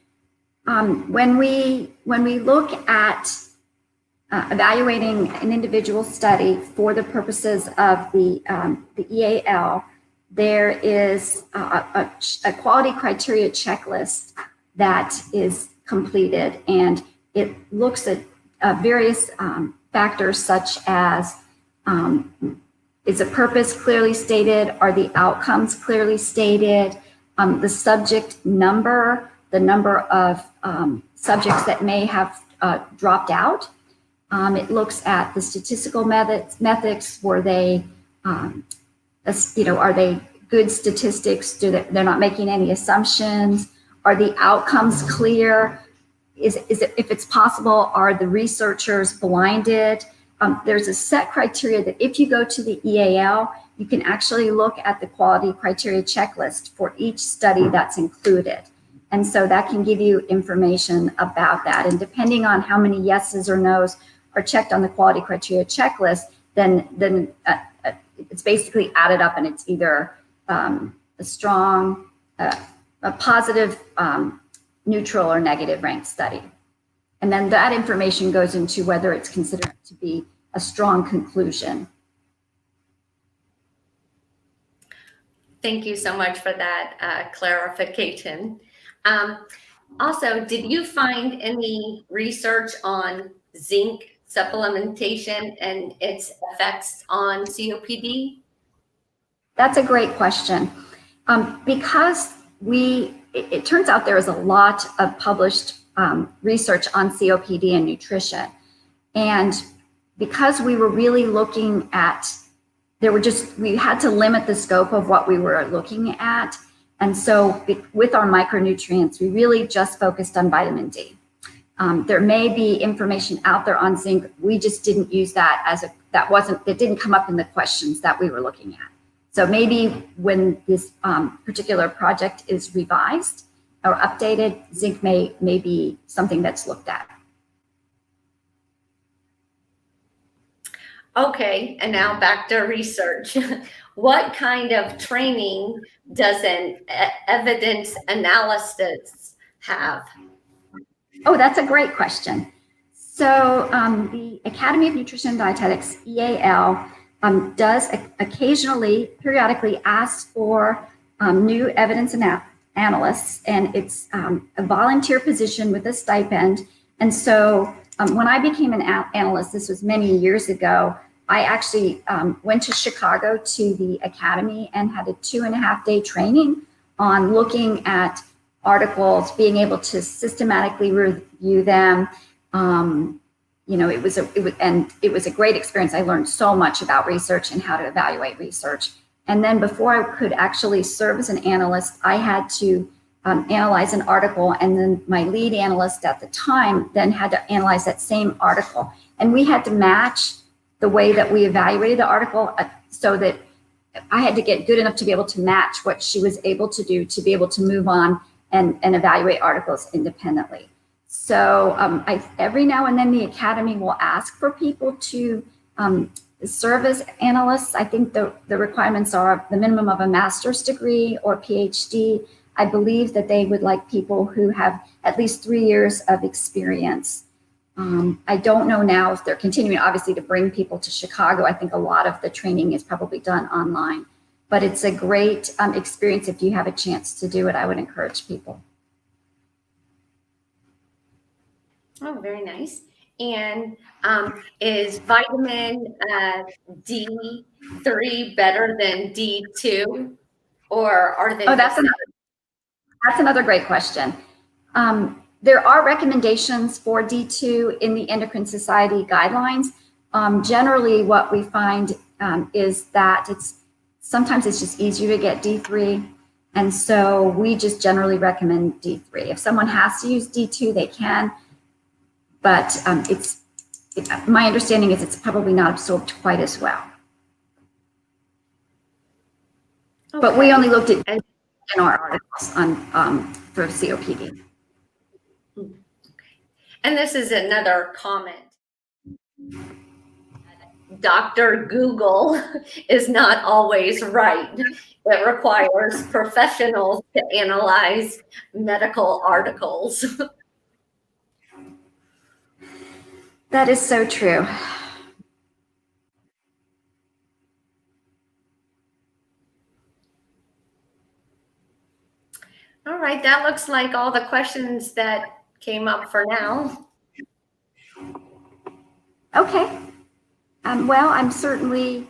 When we look at evaluating an individual study for the purposes of the EAL, there is a quality criteria checklist that is completed, and it looks at various factors such as Is the purpose clearly stated? Are the outcomes clearly stated? The subject number, the number of subjects that may have dropped out. It looks at the statistical methods. Were they, are they good statistics? They're not making any assumptions? Are the outcomes clear? Is it, if it's possible, are the researchers blinded? There's a set criteria that if you go to the EAL, you can actually look at the quality criteria checklist for each study that's included. And so that can give you information about that. And depending on how many yeses or nos are checked on the quality criteria checklist, then it's basically added up, and it's either a strong, a positive, neutral, or negative ranked study. And then that information goes into whether it's considered to be a strong conclusion. Thank you so much for that clarification. Also, did you find any research on zinc supplementation and its effects on COPD? That's a great question. Because it turns out there is a lot of published research on COPD and nutrition. And because we were really looking at, we had to limit the scope of what we were looking at. And so with our micronutrients, we really just focused on vitamin D. There may be information out there on zinc. We just didn't use that it didn't come up in the questions that we were looking at. So maybe when this particular project is revised or updated, zinc may be something that's looked at. Okay, and now back to research. What kind of training does an evidence analysis have? Oh, that's a great question. So the Academy of Nutrition and Dietetics, EAL, does occasionally, periodically ask for new evidence analysts, and it's a volunteer position with a stipend. And so when I became an analyst, this was many years ago, I actually went to Chicago to the Academy and had a 2.5-day training on looking at articles, being able to systematically review them. It was a great experience. I learned so much about research and how to evaluate research. And then before I could actually serve as an analyst, I had to analyze an article, and then my lead analyst at the time then had to analyze that same article. And we had to match the way that we evaluated the article so that I had to get good enough to be able to match what she was able to do to be able to move on and evaluate articles independently. So every now and then the Academy will ask for people to serve as analysts. I think the requirements are the minimum of a master's degree or PhD. I believe that they would like people who have at least 3 years of experience. I don't know now if they're continuing, obviously, to bring people to Chicago. I think a lot of the training is probably done online, but it's a great experience. If you have a chance to do it, I would encourage people. Oh, very nice. And is vitamin D3 better than D2, or are they? Oh, that's another great question. There are recommendations for D2 in the Endocrine Society guidelines. Generally, what we find is that sometimes it's just easier to get D3. And so we just generally recommend D3. If someone has to use D2, they can. But my understanding is it's probably not absorbed quite as well. Okay. But we only looked at in our articles on for COPD. Okay. And this is another comment. Dr. Google is not always right. It requires professionals to analyze medical articles. That is so true. All right, that looks like all the questions that came up for now. Okay. Well, I'm certainly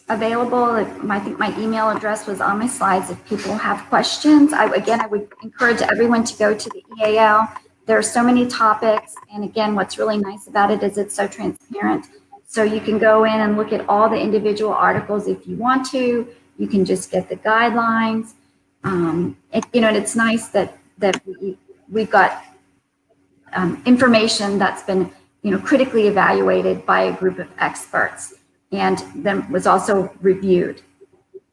available. I think my email address was on my slides if people have questions. I would encourage everyone to go to the EAL. There are so many topics. And again, what's really nice about it is it's so transparent. So you can go in and look at all the individual articles if you want to. You can just get the guidelines. And it's nice that we've got information that's been critically evaluated by a group of experts and then was also reviewed.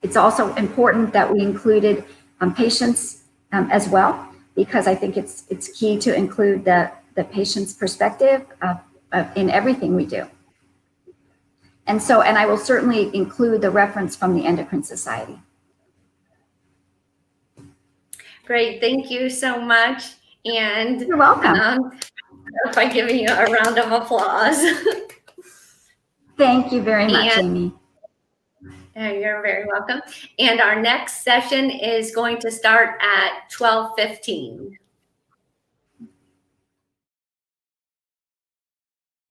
It's also important that we included patients as well, because I think it's key to include the patient's perspective in everything we do. And I will certainly include the reference from the Endocrine Society. Great, thank you so much. And you're welcome. By giving you a round of applause. Thank you very much, Amy. You're very welcome. And our next session is going to start at 12:15.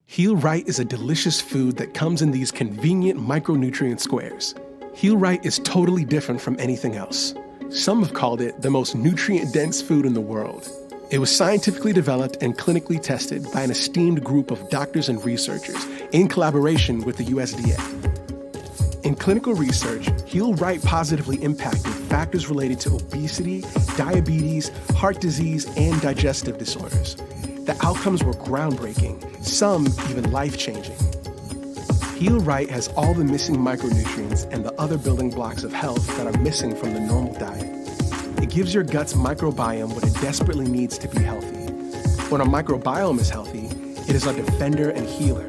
Heal Right is a delicious food that comes in these convenient micronutrient squares. Heal Right is totally different from anything else. Some have called it the most nutrient-dense food in the world. It was scientifically developed and clinically tested by an esteemed group of doctors and researchers in collaboration with the USDA. In clinical research, Heal Right positively impacted factors related to obesity, diabetes, heart disease, and digestive disorders. The outcomes were groundbreaking, some even life-changing. Heal Right has all the missing micronutrients and the other building blocks of health that are missing from the normal diet. It gives your gut's microbiome what it desperately needs to be healthy. When a microbiome is healthy, it is a defender and healer,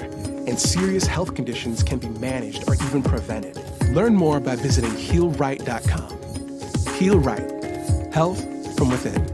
and serious health conditions can be managed or even prevented. Learn more by visiting healright.com. Heal Right, health from within.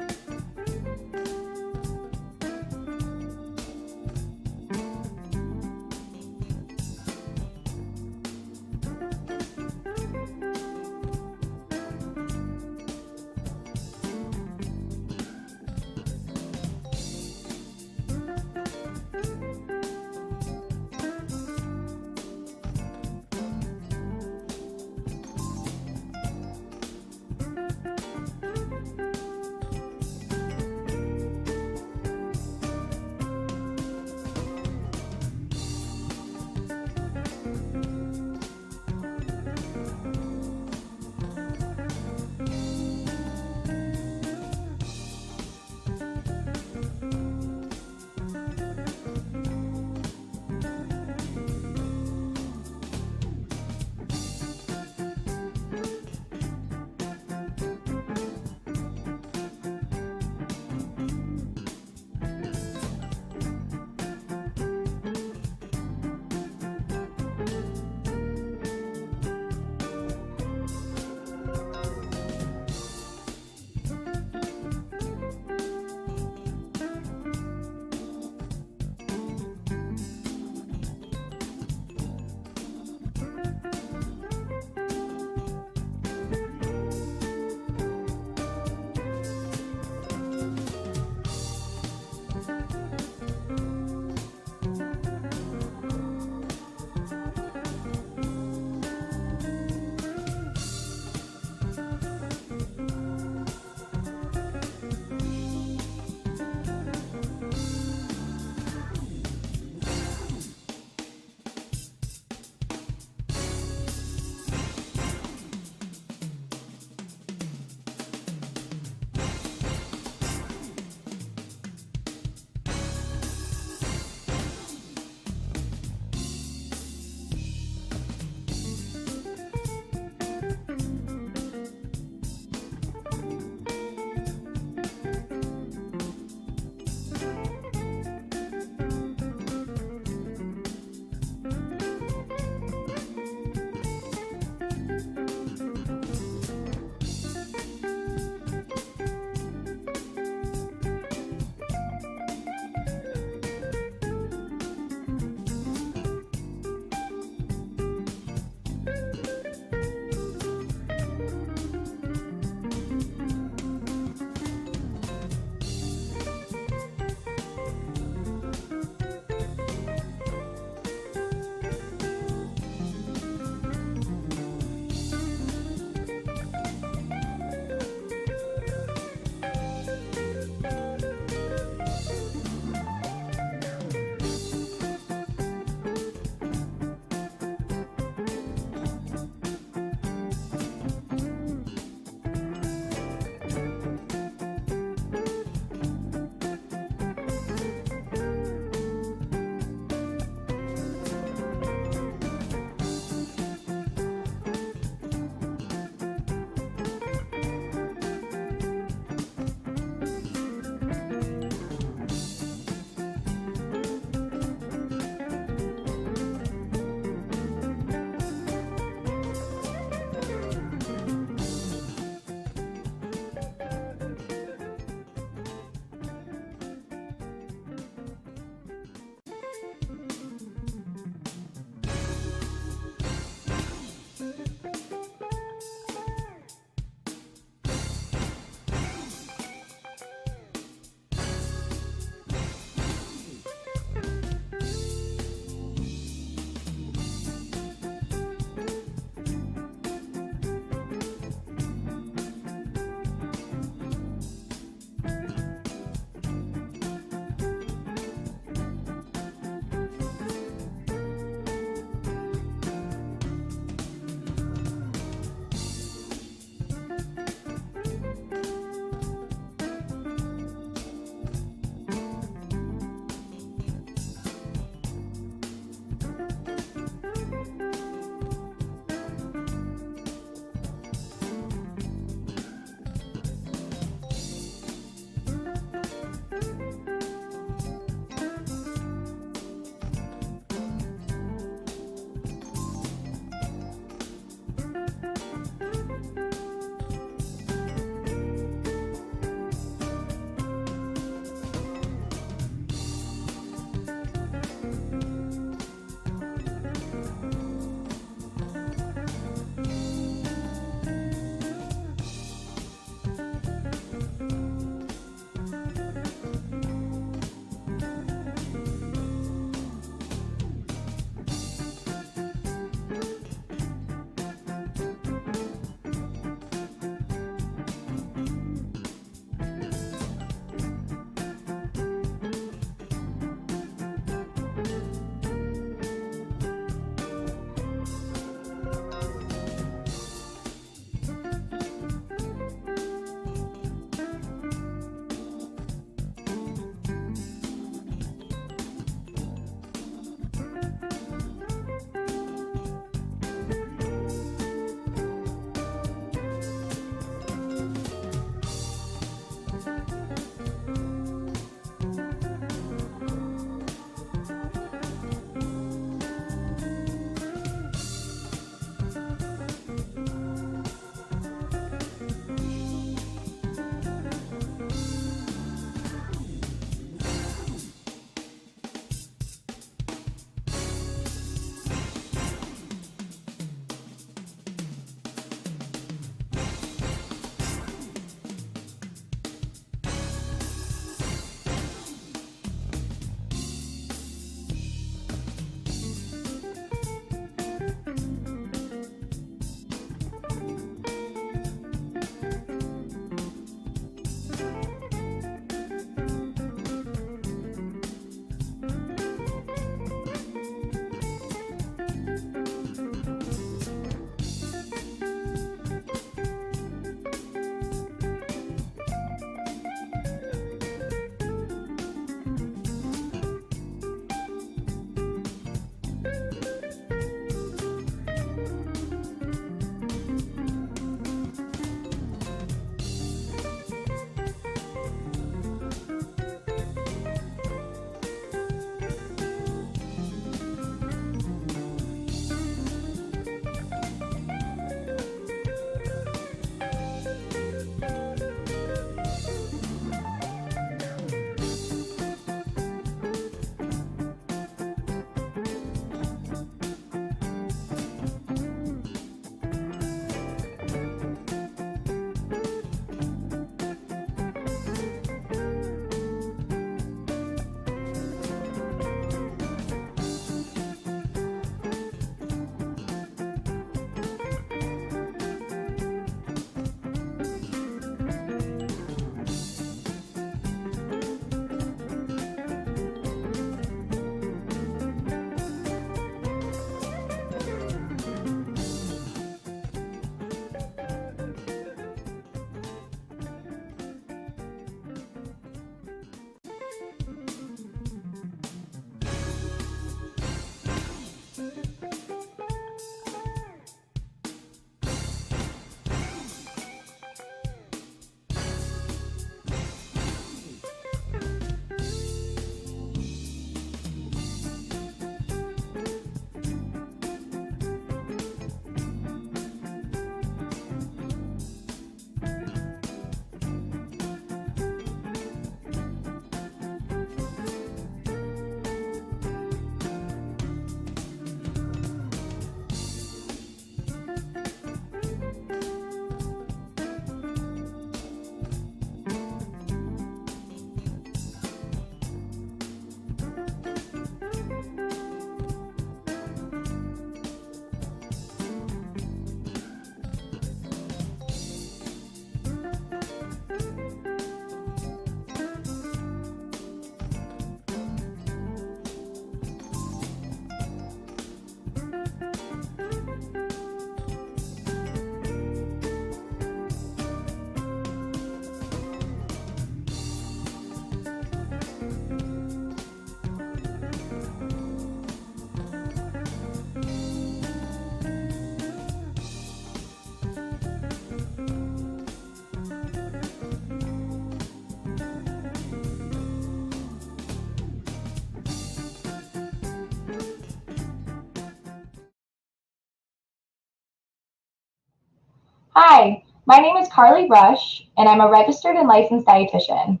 Hi, my name is Carly Rush, and I'm a registered and licensed dietitian.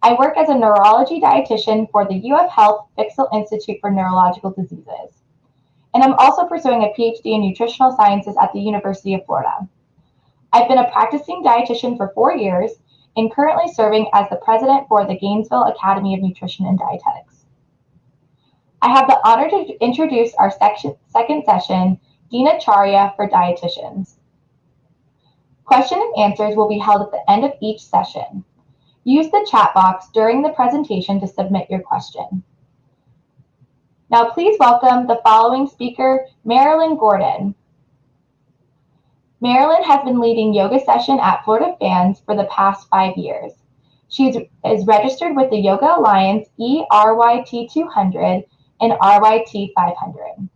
I work as a neurology dietitian for the UF Health Fixel Institute for Neurological Diseases. And I'm also pursuing a PhD in nutritional sciences at the University of Florida. I've been a practicing dietitian for 4 years and currently serving as the president for the Gainesville Academy of Nutrition and Dietetics. I have the honor to introduce our second session, Dinacharya for Dietitians. Question and answers will be held at the end of each session. Use the chat box during the presentation to submit your question. Now please welcome the following speaker, Marilyn Gordon. Marilyn has been leading yoga session at Florida Fans for the past 5 years. She is registered with the Yoga Alliance ERYT 200 and RYT 500.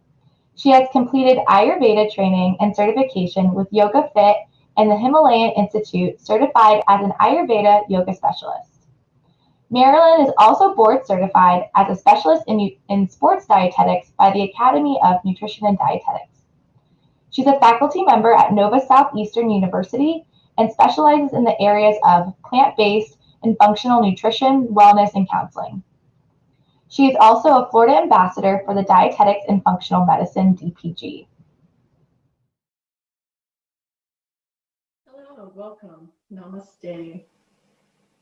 She has completed Ayurveda training and certification with Yoga Fit and the Himalayan Institute, certified as an Ayurveda yoga specialist. Marilyn is also board certified as a specialist in sports dietetics by the Academy of Nutrition and Dietetics. She's a faculty member at Nova Southeastern University and specializes in the areas of plant-based and functional nutrition, wellness, and counseling. She is also a Florida ambassador for the Dietetics and Functional Medicine DPG. Hello, welcome. Namaste.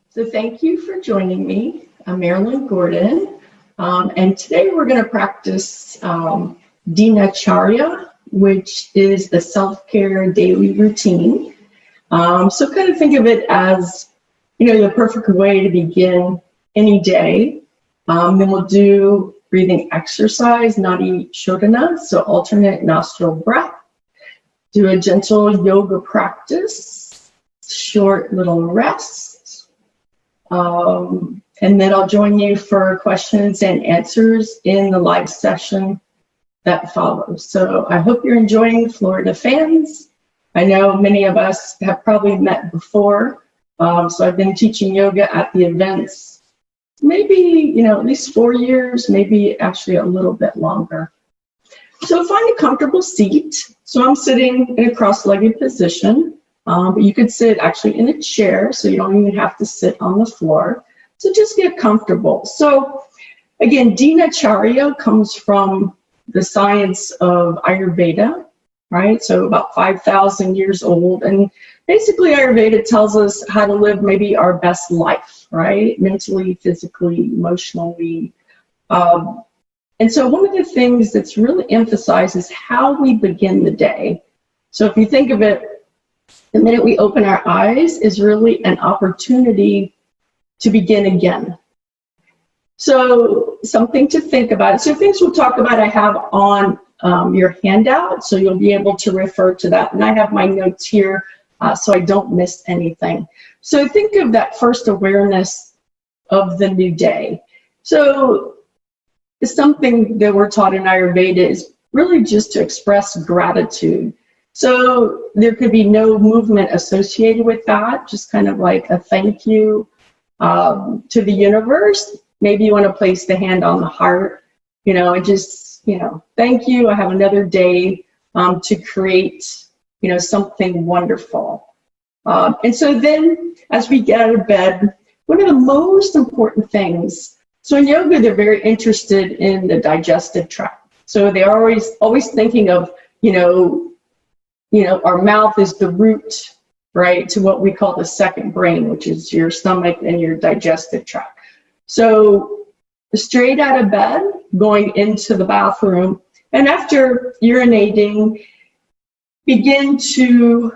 So thank you for joining me. I'm Marilyn Gordon, and today we're going to practice Dinacharya, which is the self-care daily routine. So kind of think of it as, the perfect way to begin any day. Then we'll do breathing exercise, Nadi Shodhana, so alternate nostril breath. Do a gentle yoga practice, short little rest. And then I'll join you for questions and answers in the live session that follows. So I hope you're enjoying Florida Fans. I know many of us have probably met before. So I've been teaching yoga at the events, maybe, at least 4 years, maybe actually a little bit longer. So find a comfortable seat. So I'm sitting in a cross-legged position, but you could sit actually in a chair, so you don't even have to sit on the floor. So just get comfortable. So again, Dinacharya comes from the science of Ayurveda, right? So about 5,000 years old. And basically Ayurveda tells us how to live maybe our best life, right? Mentally, physically, emotionally. And so one of the things that's really emphasized is how we begin the day. So if you think of it, the minute we open our eyes is really an opportunity to begin again. So something to think about. So things we'll talk about I have on your handout, so you'll be able to refer to that. And I have my notes here so I don't miss anything. So think of that first awareness of the new day. So something that we're taught in Ayurveda is really just to express gratitude. So there could be no movement associated with that, just kind of like a thank you to the universe. Maybe you want to place the hand on the heart, and just, thank you. I have another day to create, something wonderful. And so then as we get out of bed, one of the most important things, so in yoga, they're very interested in the digestive tract. So they're always thinking of, our mouth is the root, right, to what we call the second brain, which is your stomach and your digestive tract. So straight out of bed, going into the bathroom, and after urinating, begin to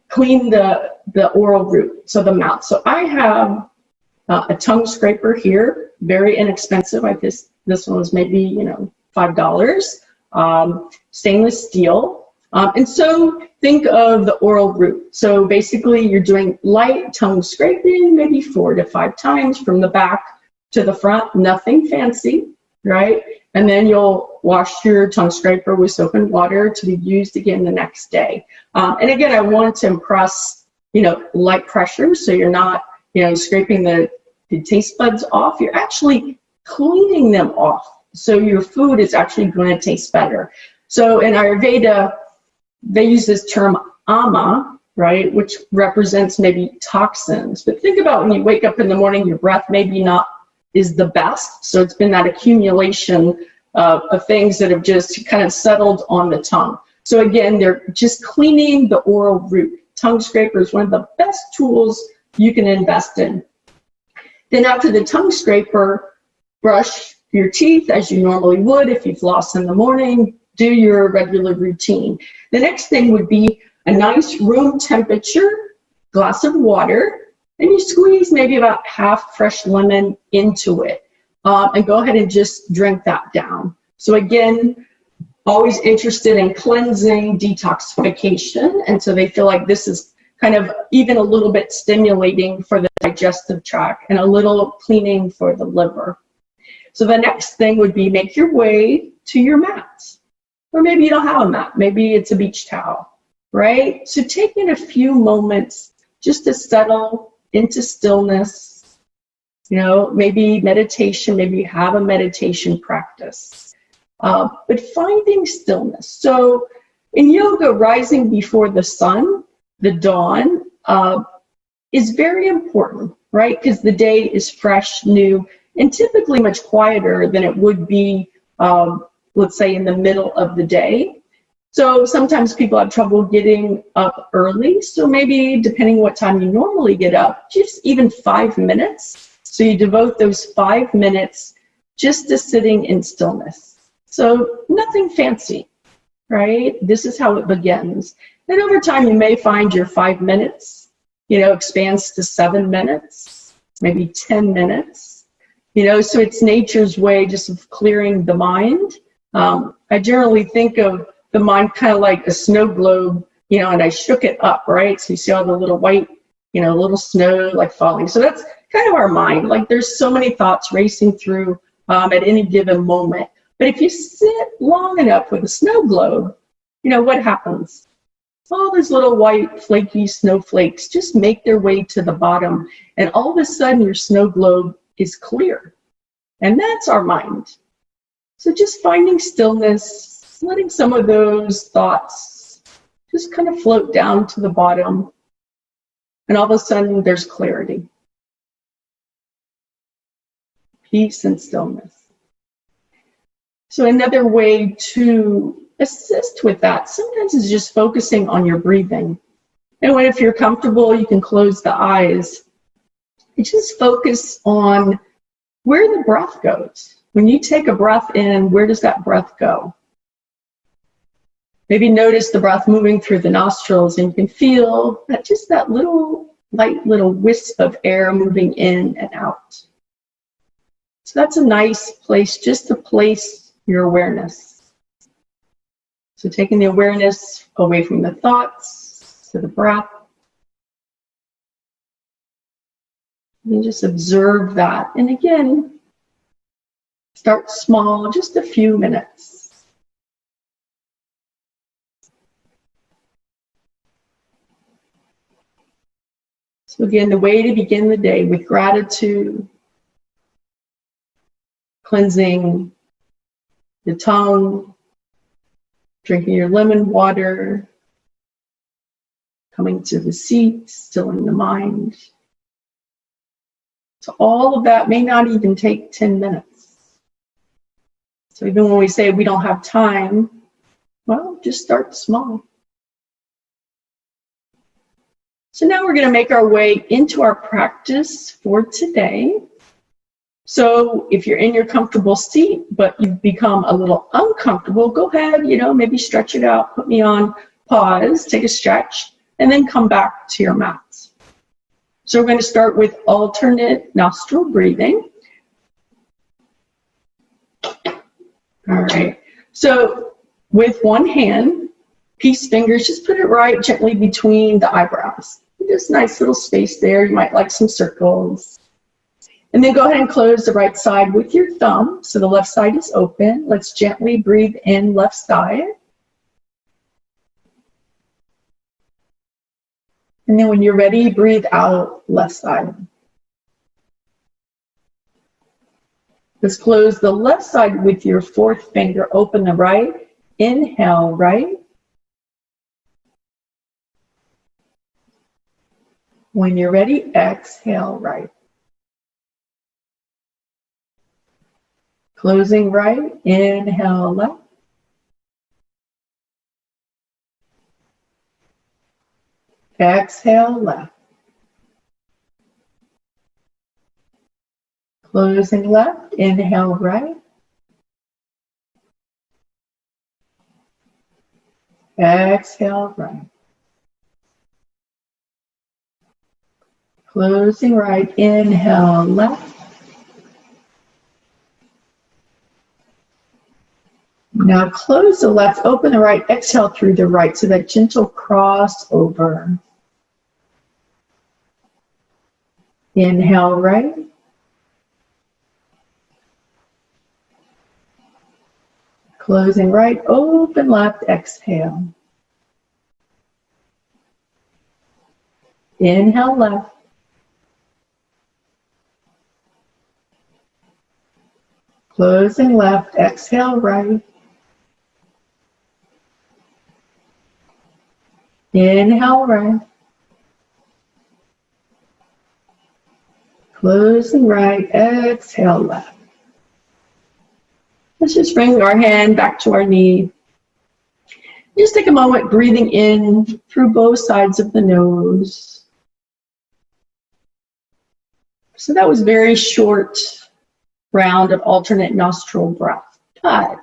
clean the oral root, so the mouth. So I have a tongue scraper here, very inexpensive. This one was maybe, $5, stainless steel. And so think of the oral root. So basically you're doing light tongue scraping, maybe 4 to 5 times from the back to the front, nothing fancy, right? And then you'll wash your tongue scraper with soap and water to be used again the next day. And again, I want to impress, light pressure, so you're not, scraping the taste buds off. You're actually cleaning them off, so your food is actually going to taste better. So in Ayurveda, they use this term ama, right, which represents maybe toxins. But think about when you wake up in the morning, your breath maybe not is the best. So it's been that accumulation of things that have just kind of settled on the tongue. So again, they're just cleaning the oral root. Tongue scraper is one of the best tools you can invest in. Then after the tongue scraper, brush your teeth as you normally would if you've flossed in the morning, do your regular routine. The next thing would be a nice room temperature glass of water, and you squeeze maybe about half fresh lemon into it, and go ahead and just drink that down. So again, always interested in cleansing, detoxification, and so they feel like this is kind of even a little bit stimulating for the digestive tract and a little cleaning for the liver. So the next thing would be make your way to your mats. Or maybe you don't have a mat, maybe it's a beach towel, right? So taking a few moments just to settle into stillness, you know, maybe meditation, maybe you have a meditation practice, but finding stillness. So in yoga, rising before the sun, the dawn, is very important, right? Because the day is fresh, new, and typically much quieter than it would be, let's say, in the middle of the day. So sometimes people have trouble getting up early. So maybe depending what time you normally get up, just even 5 minutes. So you devote those 5 minutes just to sitting in stillness. So nothing fancy, right? This is how it begins. And over time, you may find your 5 minutes, you know, expands to 7 minutes, maybe 10 minutes, you know, so it's nature's way just of clearing the mind. I generally think of the mind kind of like a snow globe, you know, and I shook it up, right? So you see all the little white, you know, little snow like falling. So that's kind of our mind. Like there's so many thoughts racing through at any given moment. But if you sit long enough with a snow globe, you know, what happens? All those little white flaky snowflakes just make their way to the bottom. And all of a sudden your snow globe is clear. And that's our mind. So just finding stillness, letting some of those thoughts just kind of float down to the bottom. And all of a sudden there's clarity, peace and stillness. So another way to assist with that sometimes is just focusing on your breathing. And if you're comfortable, you can close the eyes and just focus on where the breath goes. When you take a breath in, where does that breath go? Maybe notice the breath moving through the nostrils, and you can feel that just that little light little wisp of air moving in and out. So that's a nice place just to place your awareness. So taking the awareness away from the thoughts to the breath. And just observe that. And again, start small, just a few minutes. So again, the way to begin the day with gratitude, cleansing the tongue, drinking your lemon water, coming to the seat, stilling the mind. So all of that may not even take 10 minutes. So even when we say we don't have time, well, just start small. So now we're going to make our way into our practice for today. So if you're in your comfortable seat, but you've become a little uncomfortable, go ahead, maybe stretch it out, put me on pause, take a stretch, and then come back to your mats. So we're going to start with alternate nostril breathing. All right. So with one hand, peace fingers, just put it right gently between the eyebrows. Just nice little space there. You might like some circles. And then go ahead and close the right side with your thumb. So the left side is open. Let's gently breathe in left side. And then when you're ready, breathe out left side. Let's close the left side with your fourth finger. Open the right. Inhale right. When you're ready, exhale right. Closing right, inhale left. Exhale left. Closing left, inhale right. Exhale right. Closing right, inhale left. Now close the left, open the right, exhale through the right, so that gentle crossover. Inhale right. Closing right, open left, exhale. Inhale left. Closing left, exhale right. Inhale right. Closing right, exhale left. Let's just bring our hand back to our knee. Just take a moment breathing in through both sides of the nose. So that was very short round of alternate nostril breath, but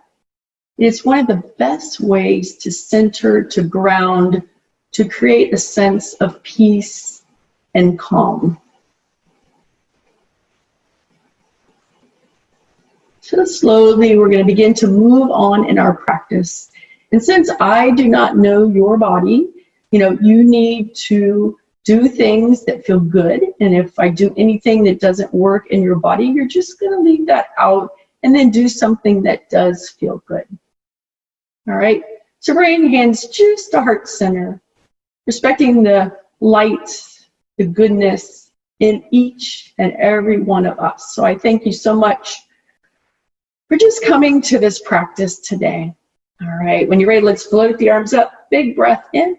it's one of the best ways to center, to ground, to create a sense of peace and calm. So slowly we're going to begin to move on in our practice. And since I do not know your body, you need to do things that feel good. And if I do anything that doesn't work in your body, you're just going to leave that out and then do something that does feel good. All right. So bring hands just to heart center, respecting the light, the goodness in each and every one of us. So I thank you so much for just coming to this practice today. All right, when you're ready, let's float the arms up. Big breath in.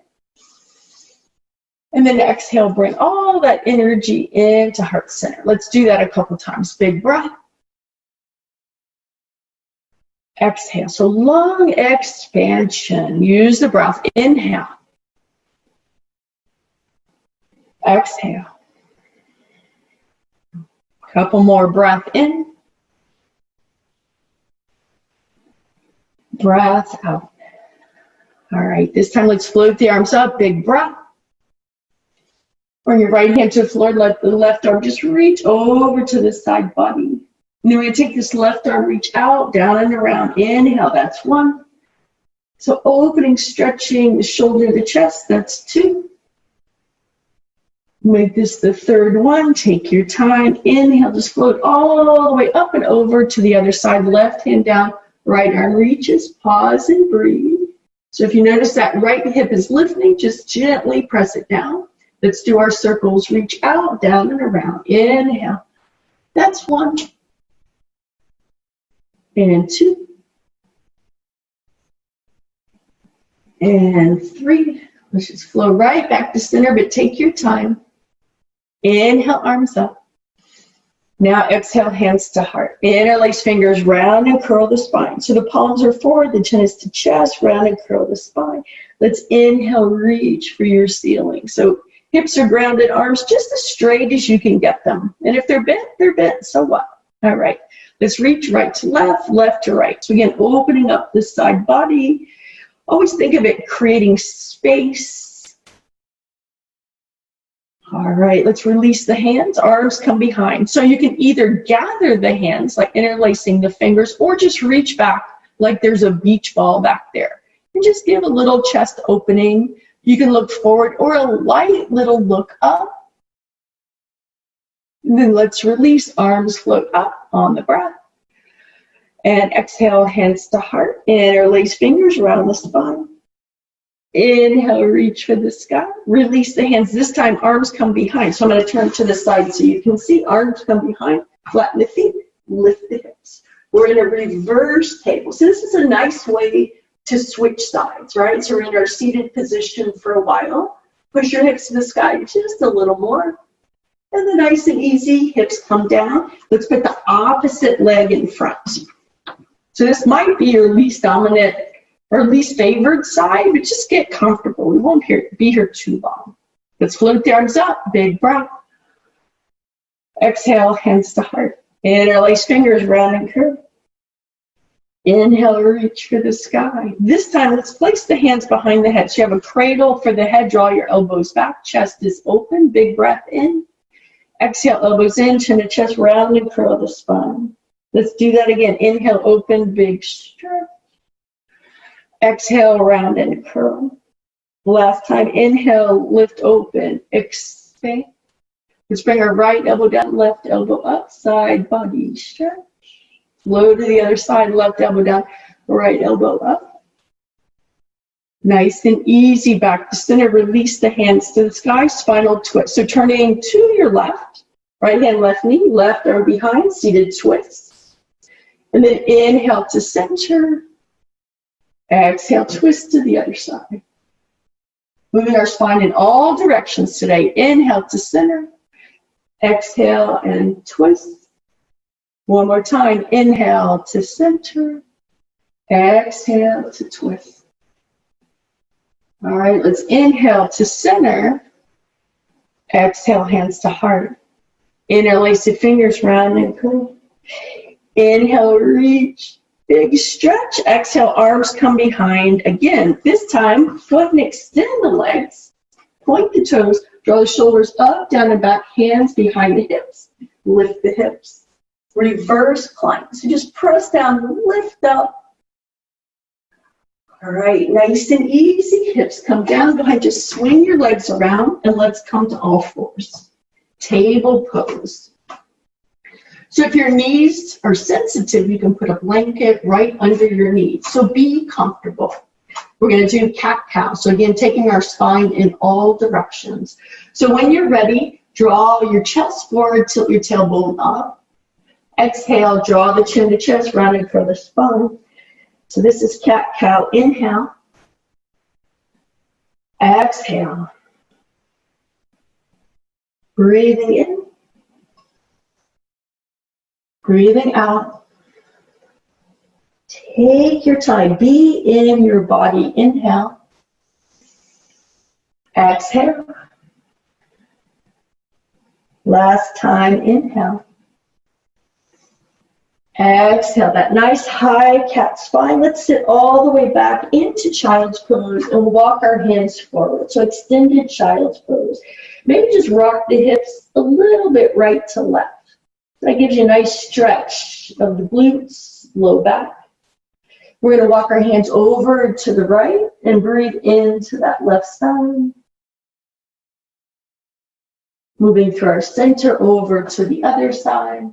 And then exhale, bring all that energy into heart center. Let's do that a couple times. Big breath. Exhale, so long expansion. Use the breath. Inhale. Exhale. Couple more, breath in. Breath out. All right, this time let's float the arms up. Big breath. Bring your right hand to the floor. Let the left arm just reach over to the side body. And then we're going to take this left arm, reach out, down and around. Inhale, that's 1. So opening, stretching the shoulder, the chest, that's 2. Make this the 3rd one. Take your time. Inhale, just float all the way up and over to the other side. Left hand down, right arm reaches. Pause and breathe. So if you notice that right hip is lifting, just gently press it down. Let's do our circles. Reach out, down and around. Inhale. That's 1. And 2. And 3. Let's just flow right back to center, but take your time. Inhale, arms up. Now exhale, hands to heart. Interlace fingers, round and curl the spine. So the palms are forward, the chin is to chest, round and curl the spine. Let's inhale, reach for your ceiling. So hips are grounded, arms just as straight as you can get them. And if they're bent, so what? All right, let's reach right to left, left to right. So again, opening up the side body. Always think of it creating space. All right, let's release the hands, arms come behind. So you can either gather the hands, like interlacing the fingers, or just reach back like there's a beach ball back there. And just give a little chest opening. You can look forward or a light little look up. And then let's release, arms float up on the breath. And exhale, hands to heart. Interlace fingers around the spine. Inhale, reach for the sky. Release the hands. This time, arms come behind. So I'm going to turn to the side so you can see. Arms come behind. Flatten the feet. Lift the hips. We're in a reverse table. So this is a nice way to switch sides, right? So we're in our seated position for a while. Push your hips to the sky just a little more. And then nice and easy, hips come down. Let's put the opposite leg in front. So this might be your least dominant or least favored side, but just get comfortable. We won't be here too long. Let's float the arms up, big breath. Exhale, hands to heart. Interlace fingers, round and curve. Inhale, reach for the sky. This time, let's place the hands behind the head. So you have a cradle for the head. Draw your elbows back. Chest is open. Big breath in. Exhale, elbows in. Chin to chest, round and curl the spine. Let's do that again. Inhale, open, big stretch. Exhale, round and curl. Last time, inhale, lift, open, expand. Let's bring our right elbow down, left elbow up, side body stretch. Flow to the other side, left elbow down, right elbow up. Nice and easy, back to center. Release the hands to the sky, spinal twist. So turning to your left, right hand, left knee, left arm behind, seated twist. And then inhale to center. Exhale, twist to the other side. Moving our spine in all directions today. Inhale to center. Exhale and twist. One more time. Inhale to center. Exhale to twist. All right, let's inhale to center. Exhale, hands to heart. Interlace the fingers, round and curl. Inhale, reach. Big stretch. Exhale, arms come behind. Again, this time, foot and extend the legs. Point the toes. Draw the shoulders up, down and back. Hands behind the hips. Lift the hips. Reverse climb. So just press down, lift up. All right, nice and easy. Hips come down behind. Just swing your legs around and let's come to all fours. Table pose. So if your knees are sensitive, you can put a blanket right under your knees. So be comfortable. We're going to do cat-cow. So again, taking our spine in all directions. So when you're ready, draw your chest forward, tilt your tailbone up. Exhale, draw the chin to chest, round and curl the spine. So this is cat-cow. Inhale. Exhale. Breathing in. Breathing out. Take your time. Be in your body. Inhale. Exhale. Last time. Inhale. Exhale. That nice high cat spine. Let's sit all the way back into child's pose and walk our hands forward. So extended child's pose. Maybe just rock the hips a little bit right to left. That gives you a nice stretch of the glutes, low back. We're going to walk our hands over to the right and breathe into that left side. Moving through our center over to the other side.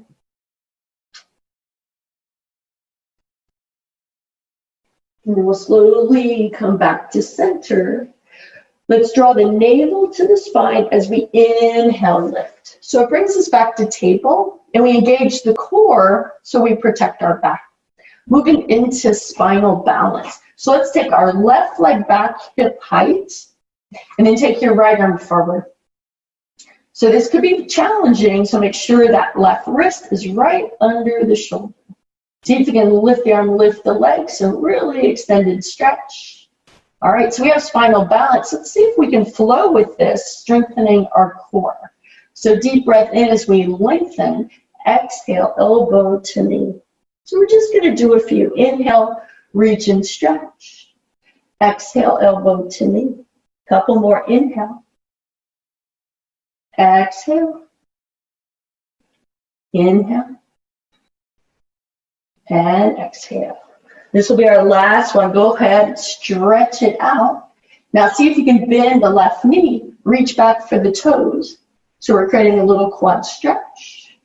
And then we'll slowly come back to center. Let's draw the navel to the spine as we inhale, lift. So it brings us back to table, and we engage the core so we protect our back. Moving into spinal balance. So let's take our left leg back, hip height, and then take your right arm forward. So this could be challenging, so make sure that left wrist is right under the shoulder. See if you can lift the arm, lift the leg, so really extended stretch. All right, so we have spinal balance. Let's see if we can flow with this, strengthening our core. So deep breath in as we lengthen. Exhale, elbow to knee. So we're just going to do a few. Inhale, reach and stretch. Exhale, elbow to knee. Couple more. Inhale. Exhale. Inhale. And exhale. This will be our last one. Go ahead, stretch it out. Now see if you can bend the left knee. Reach back for the toes. So we're creating a little quad stretch.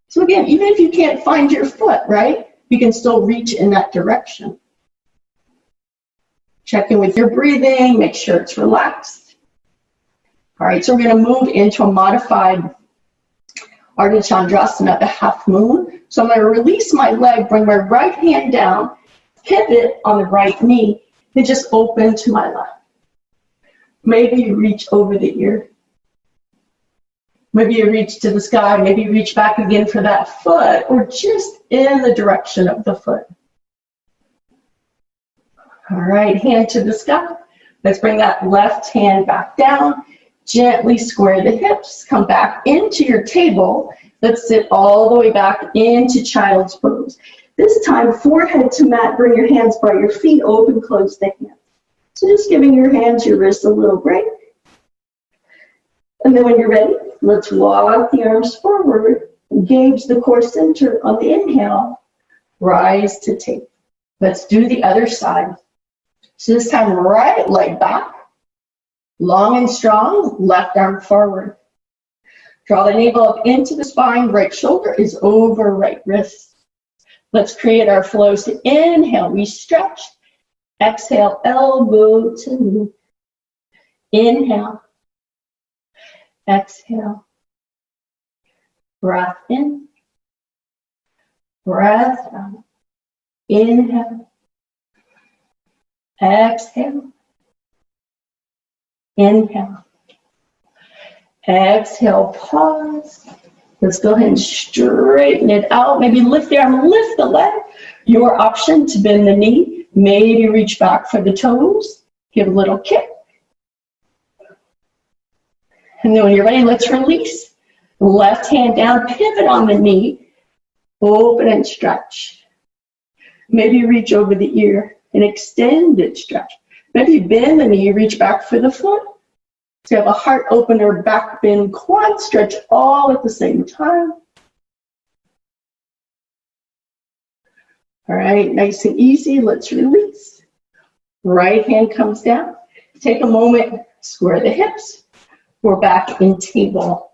So again, even if you can't find your foot, right, you can still reach in that direction. Check in with your breathing. Make sure it's relaxed. All right, so we're going to move into a modified Ardha Chandrasana, the half moon. So I'm going to release my leg, bring my right hand down, pivot on the right knee, and just open to my left. Maybe you reach over the ear. Maybe you reach to the sky. Maybe you reach back again for that foot, or just in the direction of the foot. All right, hand to the sky. Let's bring that left hand back down. Gently square the hips. Come back into your table. Let's sit all the way back into child's pose. This time, forehead to mat. Bring your hands by your feet. Open, close the hands. So just giving your hands, your wrists a little break. And then when you're ready, let's walk the arms forward. Engage the core center on the inhale. Rise to table. Let's do the other side. So this time, right leg back. Long and strong, left arm forward. Draw the navel up into the spine. Right shoulder is over right wrist. Let's create our flow. So inhale, we stretch. Exhale, elbow to knee. Inhale. Exhale. Breath in. Breath out. Inhale. Exhale. Inhale. Exhale, pause. Let's go ahead and straighten it out. Maybe lift the arm, lift the leg. Your option to bend the knee. Maybe reach back for the toes. Give a little kick. And then when you're ready, let's release. Left hand down, pivot on the knee. Open and stretch. Maybe reach over the ear and extend it, stretch. Maybe bend the knee, reach back for the foot. So you have a heart opener, back bend, quad stretch all at the same time. All right, nice and easy. Let's release. Right hand comes down. Take a moment, square the hips. We're back in table.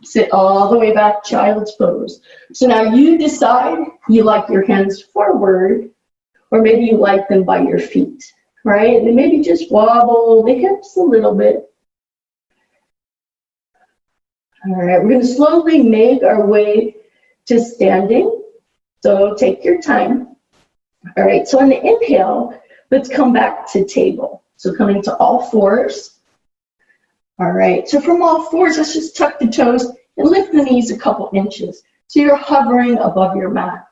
Sit all the way back, child's pose. So now you decide you like your hands forward, or maybe you like them by your feet, right? And maybe just wobble the hips a little bit. All right, we're going to slowly make our way to standing. So take your time. All right, so on the inhale, let's come back to table. So coming to all fours. All right, so from all fours, let's just tuck the toes and lift the knees a couple inches. So you're hovering above your mat.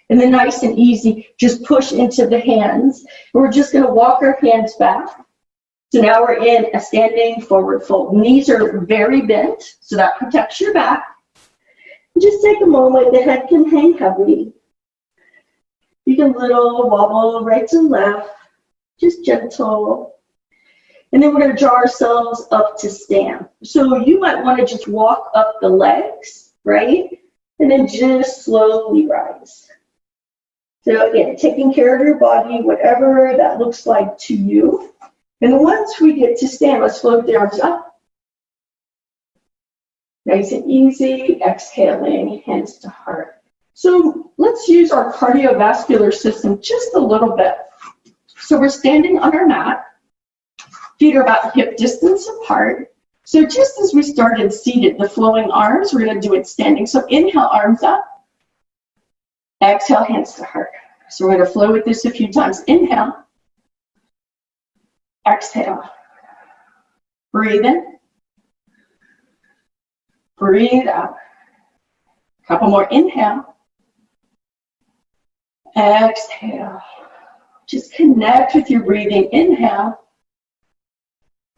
And then nice and easy, just push into the hands. We're just going to walk our hands back. So now we're in a standing forward fold. Knees are very bent, so that protects your back. And just take a moment, the head can hang heavy. You can little wobble right to left, just gentle. And then we're going to draw ourselves up to stand. So you might want to just walk up the legs, right? And then just slowly rise. So again, taking care of your body, whatever that looks like to you. And once we get to stand, let's float the arms up. Nice and easy, exhaling, hands to heart. So let's use our cardiovascular system just a little bit. So we're standing on our mat. Feet are about hip distance apart. So just as we started seated, the flowing arms, we're going to do it standing. So inhale, arms up. Exhale, hands to heart. So we're going to flow with this a few times. Inhale. Exhale. Breathe in. Breathe out. Couple more. Inhale. Exhale. Just connect with your breathing. Inhale.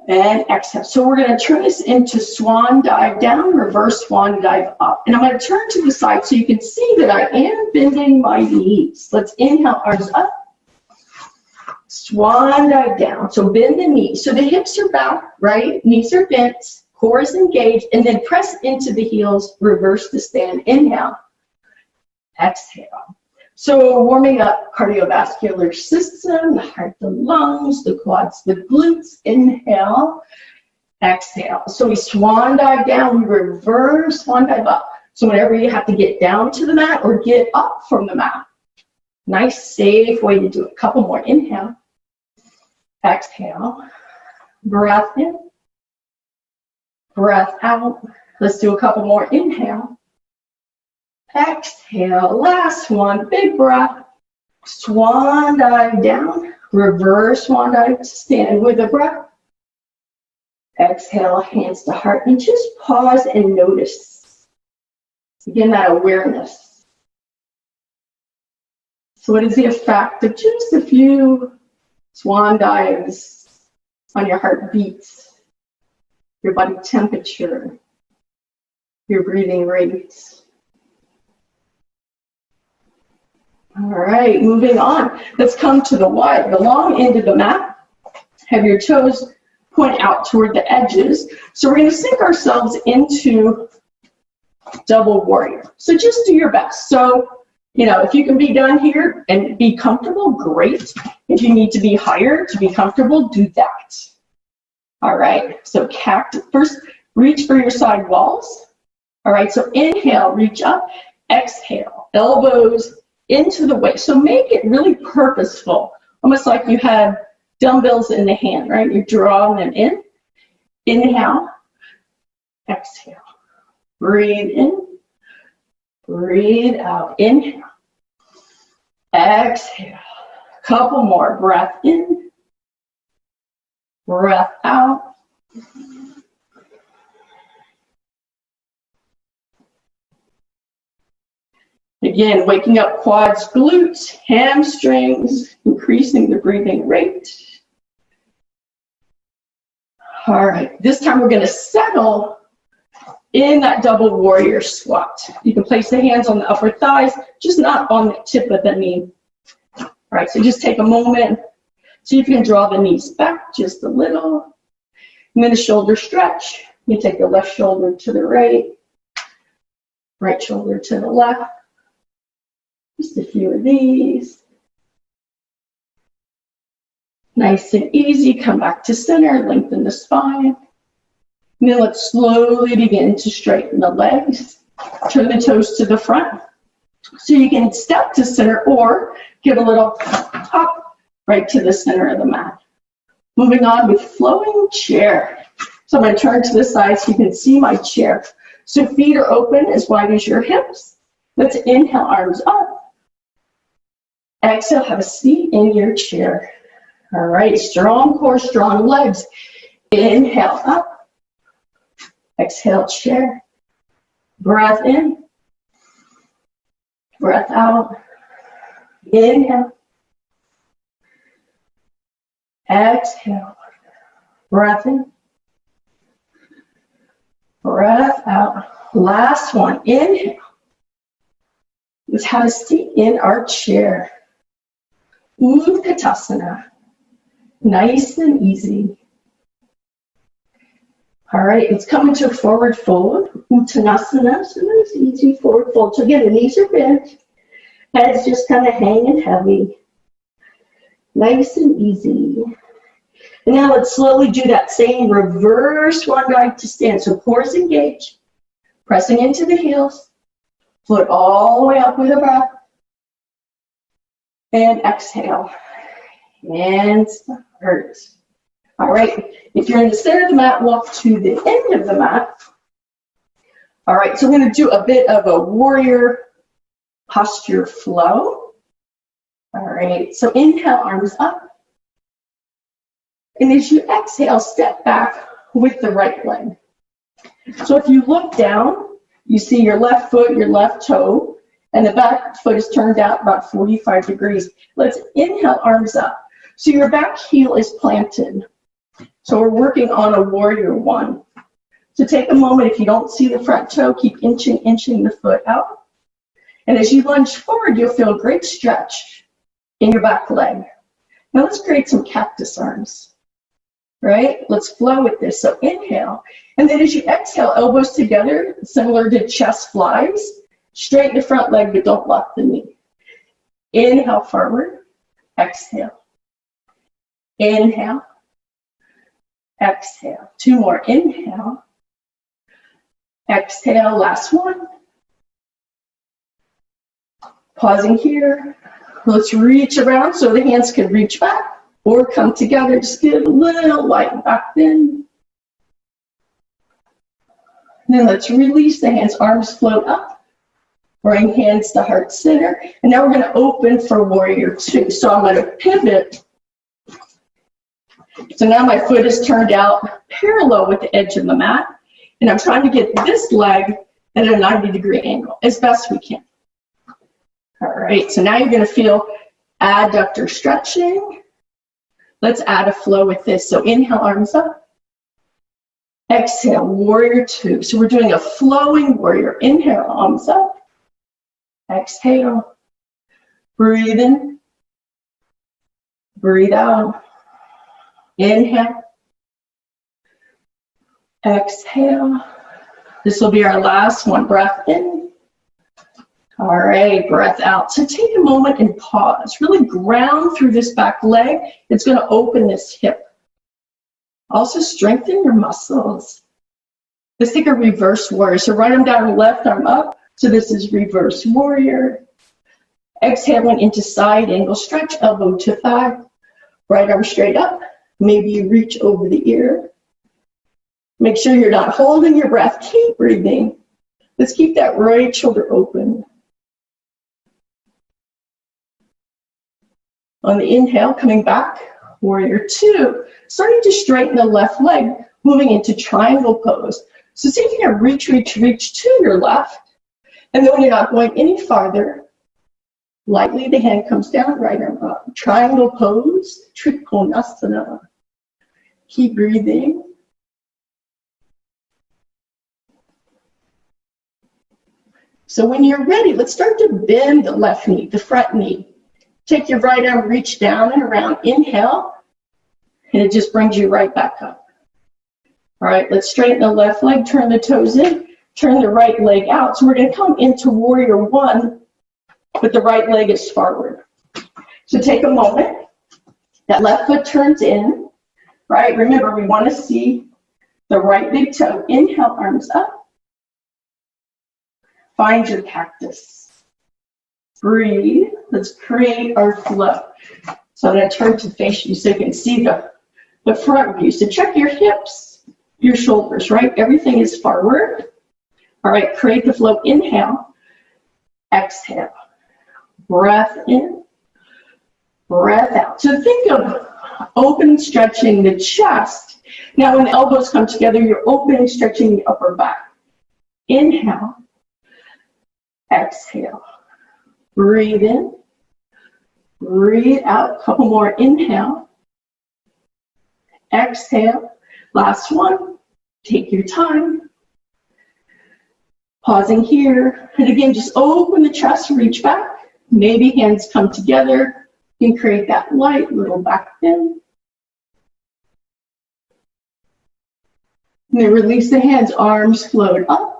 And exhale. So we're going to turn this into swan dive down, reverse swan dive up. And I'm going to turn to the side so you can see that I am bending my knees. Let's inhale, arms up. Swan dive down. So bend the knees. So the hips are back, right? Knees are bent, core is engaged, and then press into the heels, reverse the stand. Inhale. Exhale. So warming up cardiovascular system, the heart, the lungs, the quads, the glutes. Inhale. Exhale. So we swan dive down, we reverse swan dive up. So whenever you have to get down to the mat or get up from the mat, nice, safe way to do it. Couple more. Inhale. Exhale. Breath in. Breath out. Let's do a couple more. Inhale. Exhale. Last one. Big breath. Swan dive down. Reverse swan dive. Stand with a breath. Exhale, hands to heart, and just pause and notice. Again, that awareness. So what is the effect of just a few swan dives on your heartbeats, your body temperature, your breathing rates? All right, moving on. Let's come to the wide, the long end of the mat. Have your toes point out toward the edges. So we're going to sink ourselves into double warrior. So just do your best. So, you know, if you can be done here and be comfortable, great. If you need to be higher to be comfortable, do that. All right, so cactus. First, reach for your side walls. All right, so inhale, reach up. Exhale, elbows into the waist. So make it really purposeful, almost like you had dumbbells in the hand, right? You're drawing them in. Inhale, exhale. Breathe in, breathe out. Inhale, exhale. Couple more. Breath in, breath out. Again, waking up quads, glutes, hamstrings, increasing the breathing rate. All right, this time we're going to settle in that double warrior squat. You can place the hands on the upper thighs, just not on the tip of the knee. All right, so just take a moment. See if you can draw the knees back just a little. And then a shoulder stretch. You take the left shoulder to the right, right shoulder to the left. Just a few of these. Nice and easy. Come back to center, lengthen the spine. And then let's slowly begin to straighten the legs. Turn the toes to the front. So you can step to center or give a little hop right to the center of the mat. Moving on with flowing chair. So I'm going to turn to the side so you can see my chair. So feet are open as wide as your hips. Let's inhale, arms up. Exhale, have a seat in your chair. All right, strong core, strong legs. Inhale up. Exhale, chair. Breath in. Breath out. Inhale. Exhale. Breath in. Breath out. Last one. Inhale. Let's have a seat in our chair. Utkatasana. Nice and easy. All right, let's come into a forward fold. Uttanasana. So nice, easy forward fold. So again, the knees are bent. Head's just kind of hanging heavy. Nice and easy. And now let's slowly do that same reverse swan dive to stand. So cores engage. Pressing into the heels. Foot all the way up with a breath. And exhale. And start. All right. If you're in the center of the mat, walk to the end of the mat. All right. So we're going to do a bit of a warrior posture flow. All right. So inhale, arms up. And as you exhale, step back with the right leg. So if you look down, you see your left foot, your left toe, and the back foot is turned out about 45 degrees. Let's inhale, arms up. So your back heel is planted. So we're working on a warrior one. So take a moment. If you don't see the front toe, keep inching the foot out. And as you lunge forward, you'll feel a great stretch in your back leg. Now let's create some cactus arms. Right? Let's flow with this. So inhale. And then as you exhale, elbows together, similar to chest flies. Straighten the front leg, but don't lock the knee. Inhale forward. Exhale. Inhale. Exhale. Two more. Inhale. Exhale. Last one. Pausing here. Let's reach around so the hands can reach back or come together. Just get a little light back then. And then let's release the hands. Arms float up. Bring hands to heart center. And now we're going to open for warrior two. So I'm going to pivot. So now my foot is turned out parallel with the edge of the mat, and I'm trying to get this leg at a 90-degree angle as best we can. All right, so now you're going to feel adductor stretching. Let's add a flow with this. So inhale, arms up. Exhale, warrior two. So we're doing a flowing warrior. Inhale, arms up. Exhale. Breathe in. Breathe out. Inhale. Exhale. This will be our last one. Breath in. All right, breath out. So take a moment and pause. Really ground through this back leg. It's going to open this hip. Also strengthen your muscles. Let's take a reverse warrior. So right arm down, left arm up. So this is reverse warrior. Exhaling into side angle stretch, elbow to thigh. Right arm straight up. Maybe you reach over the ear. Make sure you're not holding your breath. Keep breathing. Let's keep that right shoulder open. On the inhale, coming back, warrior two. Starting to straighten the left leg, moving into triangle pose. So see if you can reach to your left. And then when you're not going any farther, lightly the hand comes down, right arm up. Triangle pose, Trikonasana. Keep breathing. So when you're ready, let's start to bend the left knee, the front knee. Take your right arm, reach down and around. Inhale, and it just brings you right back up. All right, let's straighten the left leg, turn the toes in, turn the right leg out. So we're going to come into warrior one, but the right leg is forward. So take a moment. That left foot turns in, right? Remember, we want to see the right big toe. Inhale, arms up. Find your cactus. Breathe. Let's create our flow. So I'm going to turn to face you so you can see the front view. So check your hips, your shoulders, right? Everything is forward. All right, create the flow. Inhale. Exhale. Breath in. Breath out. So think of open, stretching the chest. Now when the elbows come together, you're opening, stretching the upper back. Inhale. Exhale. Breathe in. Breathe out. A couple more. Inhale. Exhale. Last one. Take your time. Pausing here. And again, just open the chest, reach back. Maybe hands come together. You can create that light little back bend. And then release the hands, arms float up.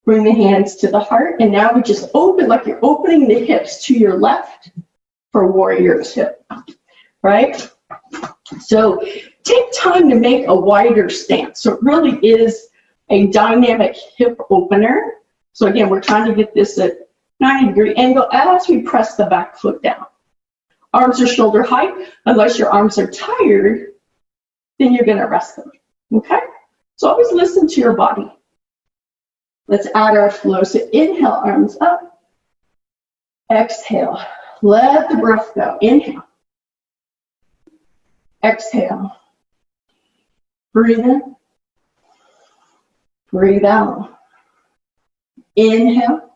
Bring the hands to the heart, and now we just open like you're opening the hips to your left for warrior two, right? So take time to make a wider stance. So it really is a dynamic hip opener. So again, we're trying to get this at 90-degree angle as we press the back foot down. Arms are shoulder height. Unless your arms are tired, then you're going to rest them, okay? So always listen to your body. Let's add our flow. So inhale, arms up. Exhale. Let the breath go. Inhale. Exhale. Breathe in. Breathe out. Inhale.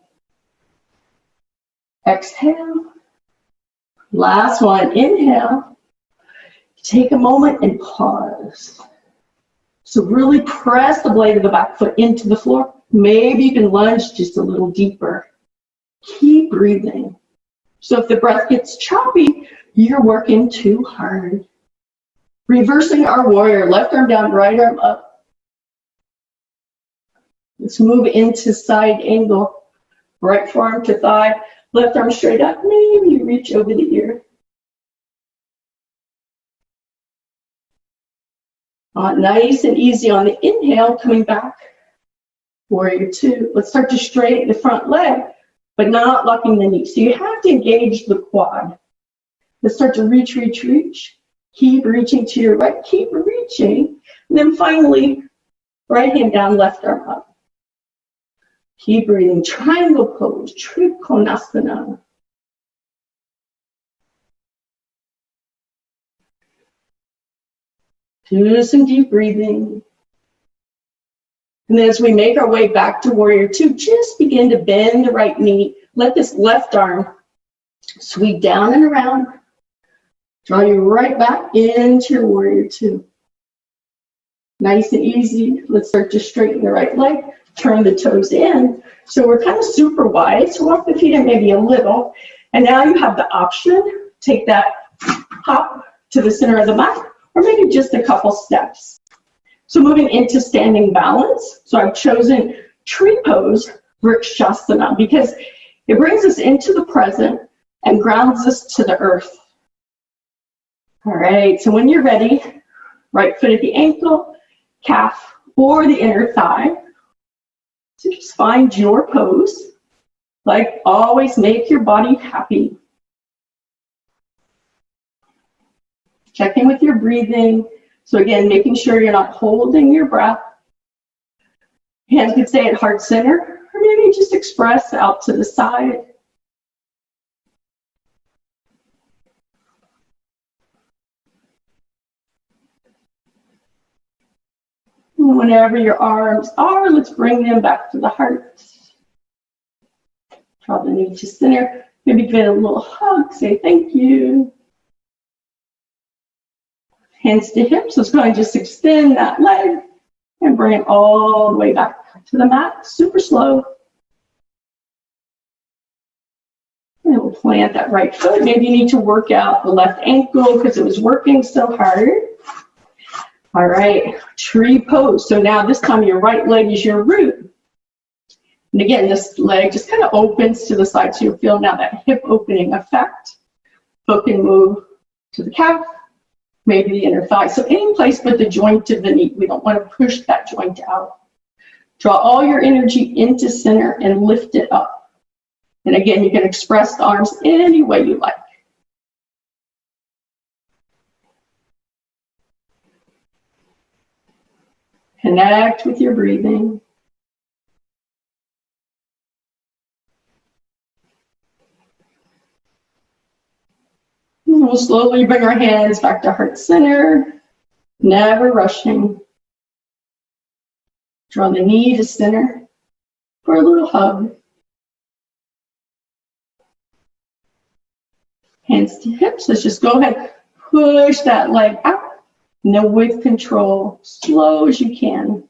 Exhale. Last one. Inhale. Take a moment and pause. So really press the blade of the back foot into the floor. Maybe you can lunge just a little deeper. Keep breathing. So if the breath gets choppy, you're working too hard. Reversing our warrior, left arm down, right arm up. Let's move into side angle. Right forearm to thigh, left arm straight up. Maybe you reach over the ear. Nice and easy on the inhale, coming back. Warrior two. Let's start to straighten the front leg, but not locking the knee. So you have to engage the quad. Let's start to reach, reach, reach. Keep reaching to your right. Keep reaching. And then finally, right hand down, left arm up. Keep breathing. Triangle pose, Trikonasana. Do some deep breathing. And then as we make our way back to warrior two, just begin to bend the right knee. Let this left arm sweep down and around. Draw you right back into your warrior two. Nice and easy. Let's start to straighten the right leg. Turn the toes in. So we're kind of super wide. So walk the feet in maybe a little. And now you have the option. Take that hop to the center of the mat, or maybe just a couple steps. So moving into standing balance. So I've chosen tree pose, Vrikshasana, because it brings us into the present and grounds us to the earth. All right, so when you're ready, right foot at the ankle, calf, or the inner thigh. So just find your pose. Like always, make your body happy. Check in with your breathing. So again, making sure you're not holding your breath. Hands could stay at heart center, or maybe just express out to the side. And whenever your arms are, let's bring them back to the heart. Draw the knee to center. Maybe give it a little hug, say thank you. Hands to hips. Let's go ahead and just extend that leg and bring it all the way back to the mat. Super slow. And we'll plant that right foot. Maybe you need to work out the left ankle because it was working so hard. All right, tree pose. So now this time your right leg is your root. And again, this leg just kind of opens to the side. So you'll feel now that hip opening effect. Foot can move to the calf, maybe the inner thigh. So any place but the joint of the knee. We don't want to push that joint out. Draw all your energy into center and lift it up. And again, you can express the arms any way you like. Connect with your breathing. And we'll slowly bring our hands back to heart center, never rushing. Draw the knee to center for a little hug. Hands to hips. Let's just go ahead, push that leg out. And then with control, slow as you can,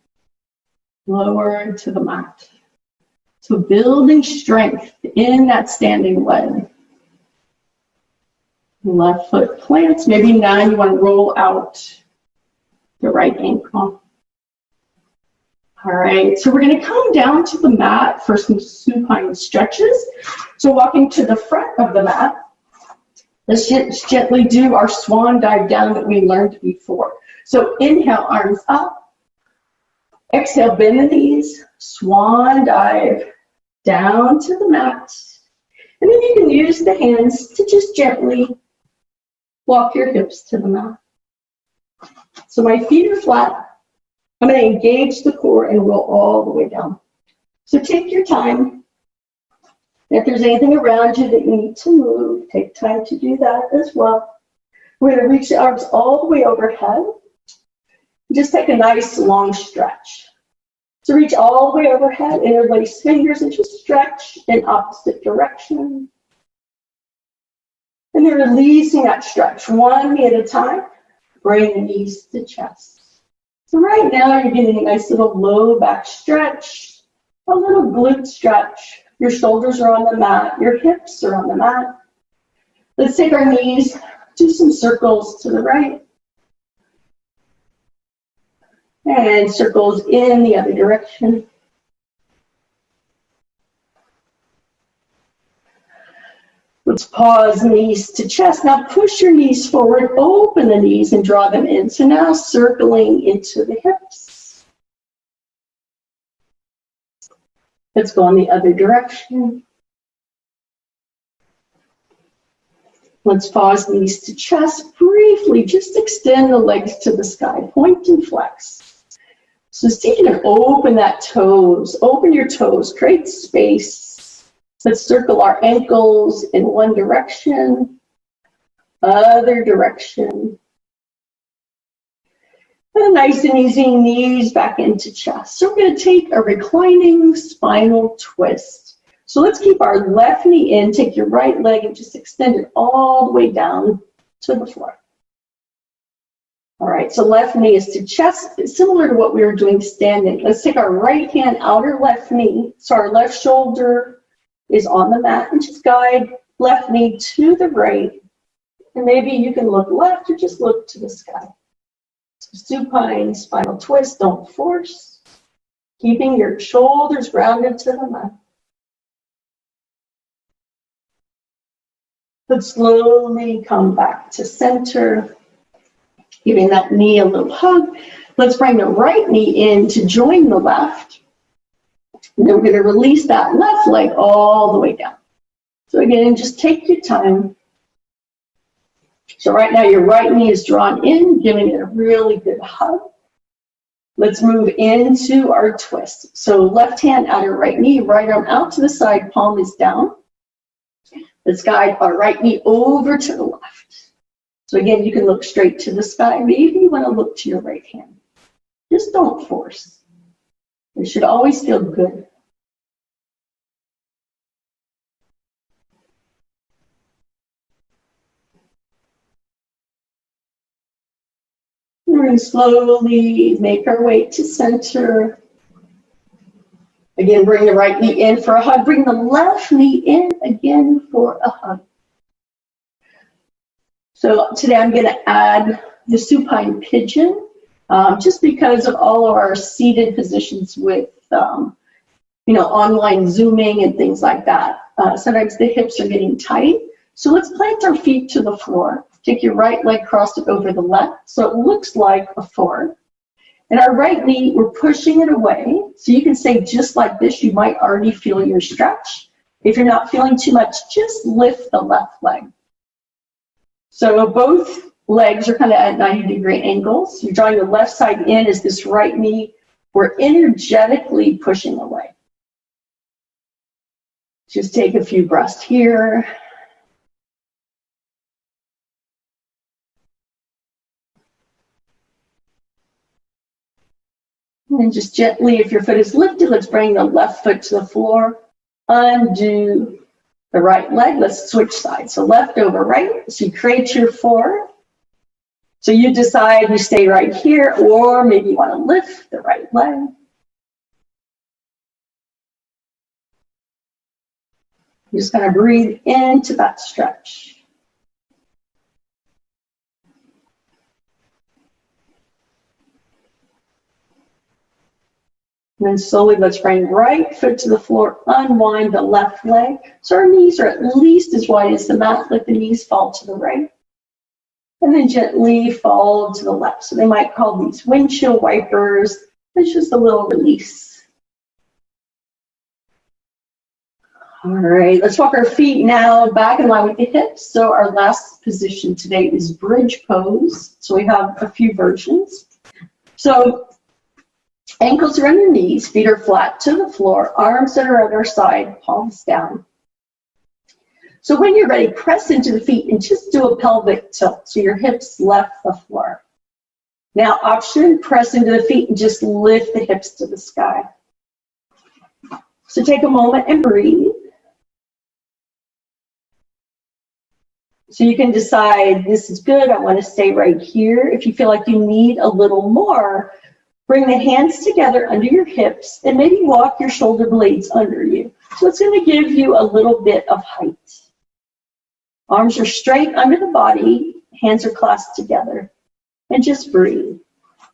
lower to the mat. So building strength in that standing leg. Left foot plants. Maybe now you want to roll out the right ankle. All right, so we're going to come down to the mat for some supine stretches. So walking to the front of the mat. Let's just gently do our swan dive down that we learned before. So inhale, arms up. Exhale, bend the knees. Swan dive down to the mat. And then you can use the hands to just gently walk your hips to the mat. So my feet are flat. I'm going to engage the core and roll all the way down. So take your time. If there's anything around you that you need to move, take time to do that as well. We're going to reach the arms all the way overhead. Just take a nice long stretch. So reach all the way overhead, interlace fingers, and just stretch in opposite direction. And then releasing that stretch, one knee at a time. Bring the knees to chest. So right now you're getting a nice little low back stretch, a little glute stretch. Your shoulders are on the mat, your hips are on the mat. Let's take our knees, do some circles to the right. And circles in the other direction. Let's pause, knees to chest. Now push your knees forward, open the knees and draw them in. So now circling into the hips. Let's go in the other direction. Let's pause, knees to chest. Briefly, just extend the legs to the sky. Point and flex. So see if you can open that toes. Open your toes. Create space. Let's circle our ankles in one direction, other direction. And nice and easy, knees back into chest. So we're going to take a reclining spinal twist. So let's keep our left knee in, take your right leg and just extend it all the way down to the floor. All right, so left knee is to chest, similar to what we were doing standing. Let's take our right hand outer left knee, so our left shoulder is on the mat, and just guide left knee to the right. And maybe you can look left or just look to the sky. So supine spinal twist, don't force. Keeping your shoulders grounded to the mat. But slowly come back to center. Giving that knee a little hug. Let's bring the right knee in to join the left. And then we're going to release that left leg all the way down. So again, just take your time. So right now your right knee is drawn in, giving it a really good hug. Let's move into our twist. So left hand outer right knee, right arm out to the side, palm is down. Let's guide our right knee over to the left. So again, you can look straight to the sky. Maybe you want to look to your right hand. Just don't force. It should always feel good. We're going to slowly make our way to center. Again, bring the right knee in for a hug. Bring the left knee in again for a hug. So today I'm going to add the supine pigeon, just because of all of our seated positions with, online Zooming and things like that. Sometimes the hips are getting tight. So let's plant our feet to the floor. Take your right leg, cross it over the left, so it looks like a 4. And our right knee, we're pushing it away. So you can say just like this, you might already feel your stretch. If you're not feeling too much, just lift the left leg. So both legs are kind of at 90-degree angles. You're drawing the left side in as this right knee. We're energetically pushing away. Just take a few breaths here. And then just gently, if your foot is lifted, let's bring the left foot to the floor. Undo the right leg. Let's switch sides. So left over right. So you create your 4. So you decide you stay right here, or maybe you want to lift the right leg. You just kind of breathe into that stretch. And then slowly, let's bring right foot to the floor, unwind the left leg. So our knees are at least as wide as the mat. Let the knees fall to the right. And then gently fall to the left. So they might call these windshield wipers. It's just a little release. All right, let's walk our feet now back in line with the hips. So our last position today is bridge pose. So we have a few versions. So ankles are on your knees, feet are flat to the floor, arms that are at our side, palms down. So when you're ready, press into the feet and just do a pelvic tilt. So your hips left the floor. Now option, press into the feet and just lift the hips to the sky. So take a moment and breathe. So you can decide, this is good, I want to stay right here. If you feel like you need a little more, bring the hands together under your hips and maybe walk your shoulder blades under you. So it's going to give you a little bit of height. Arms are straight under the body, hands are clasped together. And just breathe.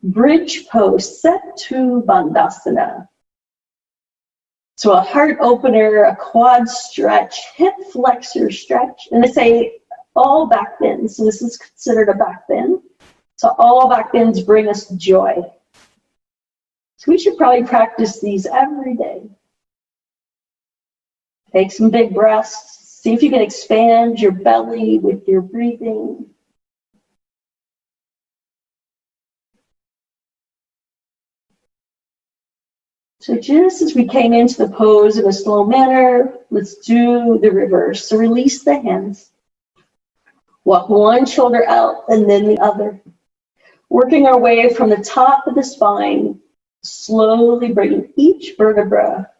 Bridge pose, Setu Bandhasana. So a heart opener, a quad stretch, hip flexor stretch. And they say all back bends. So this is considered a back bend. So all back bends bring us joy. So we should probably practice these every day. Take some big breaths. See if you can expand your belly with your breathing. So just as we came into the pose in a slow manner, let's do the reverse. So release the hands. Walk one shoulder out and then the other. Working our way from the top of the spine, slowly bringing each vertebra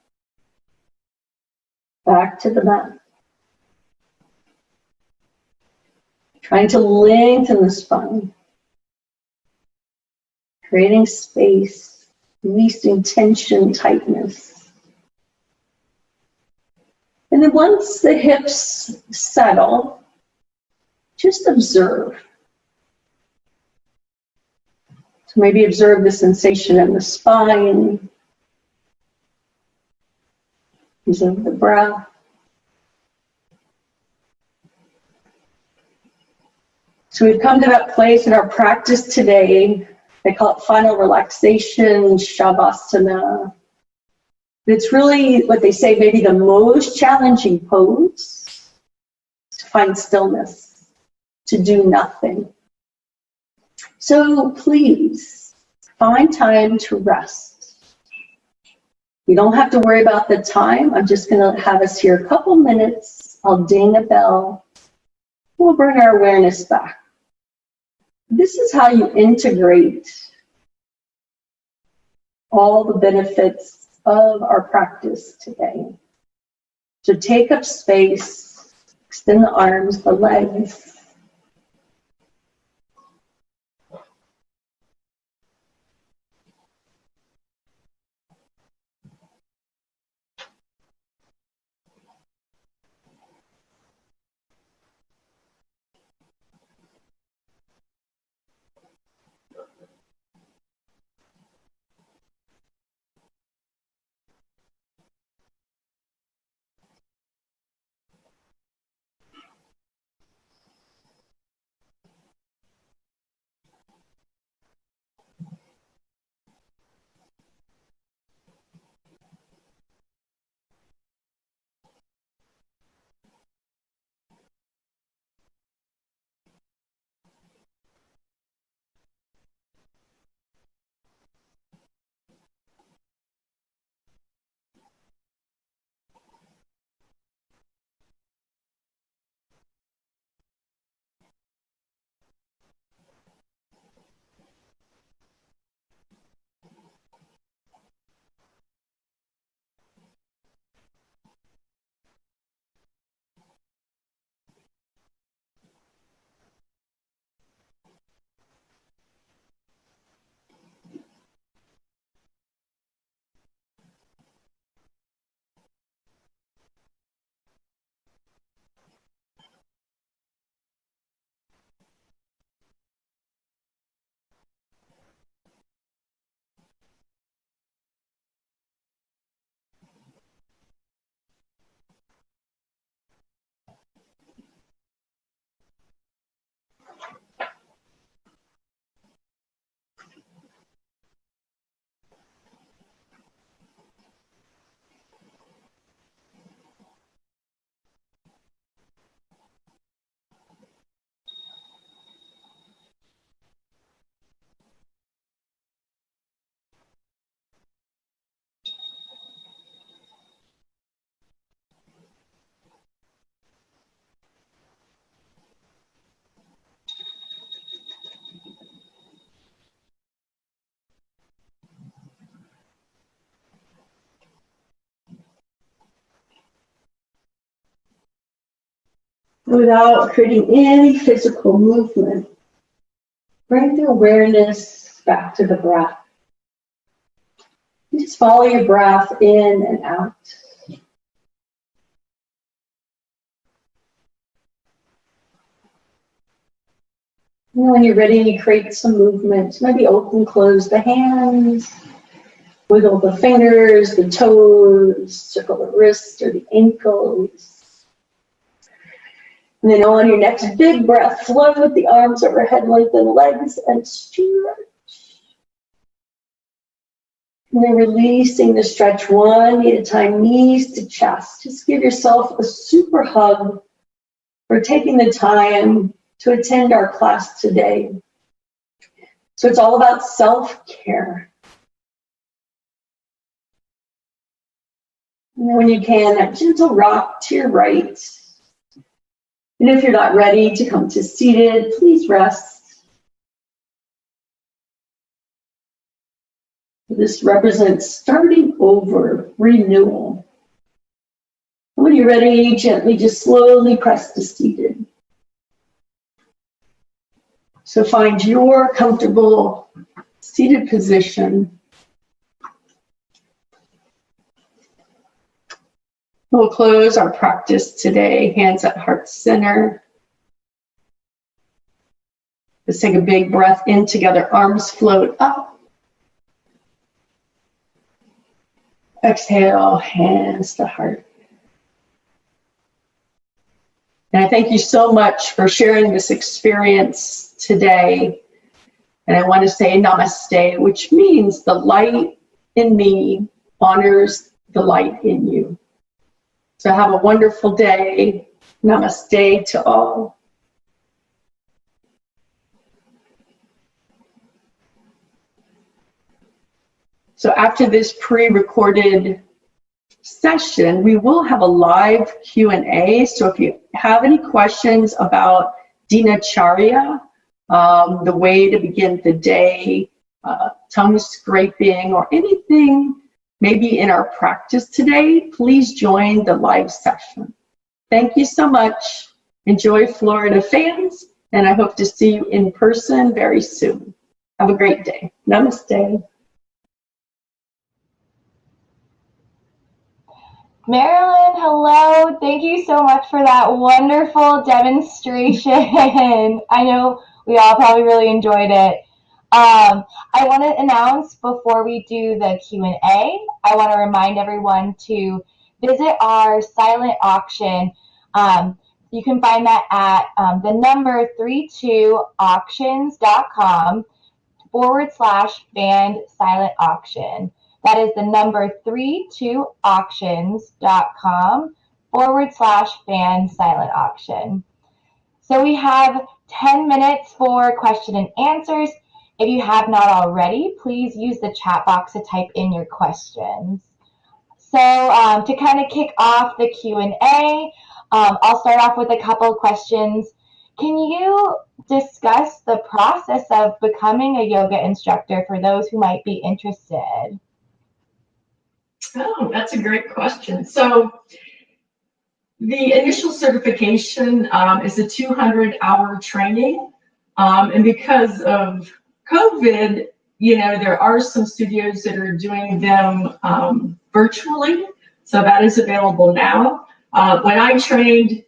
back to the mat. Trying to lengthen the spine, creating space, releasing tension, tightness. And then once the hips settle, just observe. So maybe observe the sensation in the spine, observe the breath. So we've come to that place in our practice today. They call it final relaxation, Shavasana. It's really what they say, maybe the most challenging pose, to find stillness, to do nothing. So please find time to rest. You don't have to worry about the time. I'm just going to have us here a couple minutes. I'll ding a bell. We'll bring our awareness back. This is how you integrate all the benefits of our practice today. So take up space, extend the arms, the legs. Without creating any physical movement, bring the awareness back to the breath. You just follow your breath in and out. And when you're ready, you create some movement. Maybe open, close the hands, wiggle the fingers, the toes, circle the wrists or the ankles. And then on your next big breath, float with the arms overhead, lengthen legs and stretch. And then releasing the stretch one knee at a time, knees to chest. Just give yourself a super hug for taking the time to attend our class today. So it's all about self-care. And then when you can, that gentle rock to your right. And if you're not ready to come to seated, please rest. This represents starting over, renewal. When you're ready, gently just slowly press to seated. So find your comfortable seated position. We'll close our practice today, hands at heart center. Let's take a big breath in together, arms float up. Exhale, hands to heart. And I thank you so much for sharing this experience today. And I want to say namaste, which means the light in me honors the light in you. So have a wonderful day. Namaste to all. So after this pre-recorded session, we will have a live Q&A. So if you have any questions about dinacharya, the way to begin the day, tongue scraping, or anything maybe in our practice today, please join the live session. Thank you so much. Enjoy Florida fans, and I hope to see you in person very soon. Have a great day. Namaste. Marilyn, hello. Thank you so much for that wonderful demonstration. I know we all probably really enjoyed it. I want to announce before we do the Q&A, I want to remind everyone to visit our silent auction. You can find that at the number 32auctions.com/band silent auction. That is the number 32auctions.com/band silent auction. So we have 10 minutes for question and answers. If you have not already, please use the chat box to type in your questions. So to kind of kick off the Q&A, I'll start off with a couple of questions. Can you discuss the process of becoming a yoga instructor for those who might be interested? Oh, that's a great question. So the initial certification is a 200-hour training. And because of COVID, you know, there are some studios that are doing them virtually. So that is available now. When I trained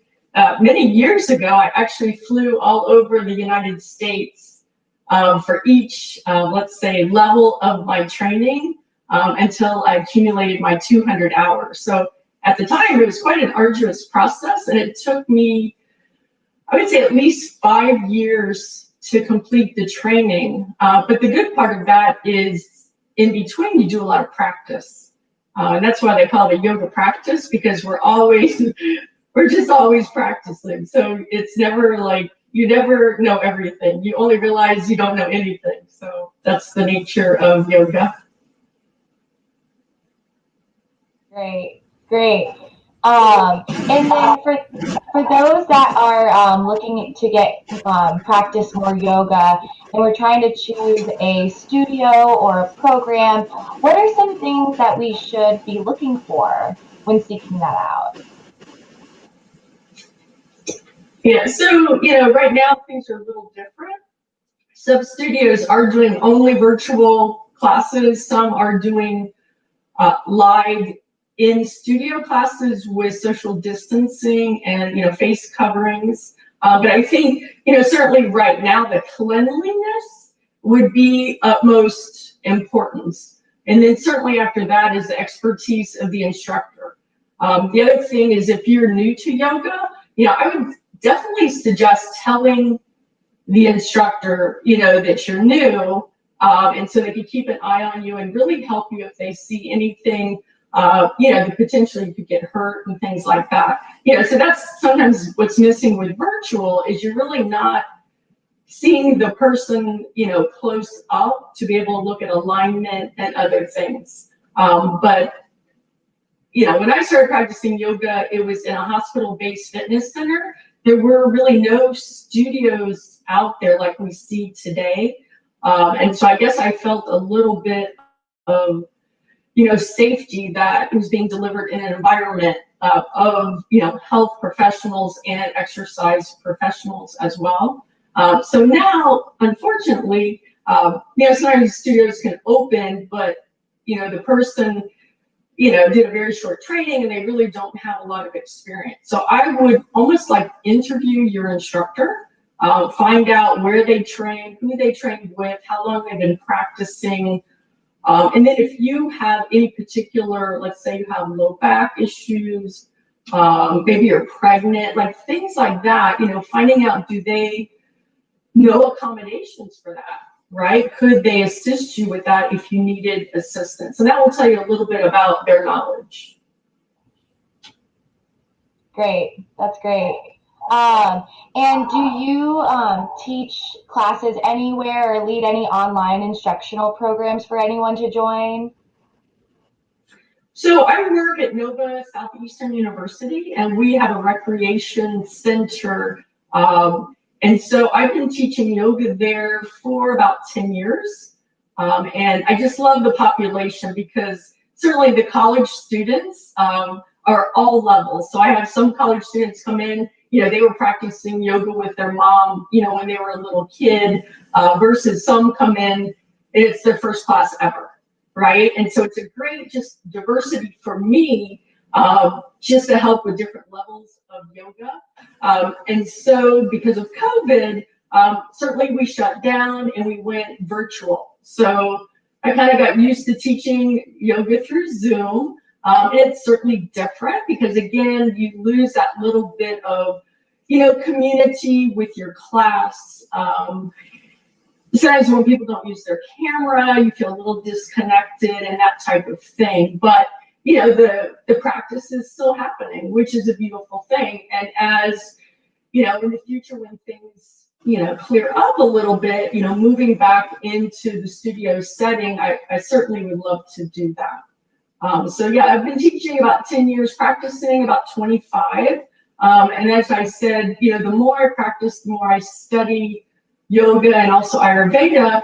many years ago, I actually flew all over the United States for each, let's say, level of my training until I accumulated my 200 hours. So at the time, it was quite an arduous process, and it took me, I would say, at least 5 years to complete the training. But the good part of that is in between, you do a lot of practice. And that's why they call it a yoga practice, because we're just always practicing. So it's never like, you never know everything. You only realize you don't know anything. So that's the nature of yoga. Great. And then for those that are looking to get practice more yoga, and we're trying to choose a studio or a program, what are some things that we should be looking for when seeking that out? Yeah, so, you know, right now things are a little different. Some studios are doing only virtual classes. Some are doing live in-studio classes with social distancing and, you know, face coverings. But I think, you know, certainly right now the cleanliness would be utmost importance. And then certainly after that is the expertise of the instructor. The other thing is, if you're new to yoga, you know, I would definitely suggest telling the instructor, you know, that you're new, and so they can keep an eye on you and really help you if they see anything, you know, that potentially could get hurt and things like that. You know, so that's sometimes what's missing with virtual, is you're really not seeing the person, you know, close up to be able to look at alignment and other things. But, you know, when I started practicing yoga, it was in a hospital-based fitness center. There were really no studios out there like we see today. And so I guess I felt a little bit of safety that was being delivered in an environment of health professionals and exercise professionals as well. So now, unfortunately, sometimes studios can open, but the person did a very short training and they really don't have a lot of experience. So I would almost like interview your instructor, find out where they trained, who they trained with, how long they've been practicing. And then if you have any particular, let's say you have low back issues, maybe you're pregnant, like things like that, finding out, do they know accommodations for that, right? Could they assist you with that if you needed assistance? And that will tell you a little bit about their knowledge. Great, that's great. And do you teach classes anywhere or lead any online instructional programs for anyone to join? So I work at Nova Southeastern University, and we have a recreation center. And so I've been teaching yoga there for about 10 years. And I just love the population because certainly the college students are all levels. So I have some college students come in, they were practicing yoga with their mom, when they were a little kid, versus some come in, and it's their first class ever, right? And so it's a great just diversity for me, just to help with different levels of yoga. And so because of COVID, certainly we shut down and we went virtual. So I kind of got used to teaching yoga through Zoom. It's certainly different because again, you lose that little bit of, community with your class. Sometimes when people don't use their camera, you feel a little disconnected and that type of thing. But the practice is still happening, which is a beautiful thing. And as in the future when things clear up a little bit, moving back into the studio setting, I certainly would love to do that. So yeah, I've been teaching about 10 years, practicing about 25. And as I said, the more I practice, the more I study yoga and also Ayurveda,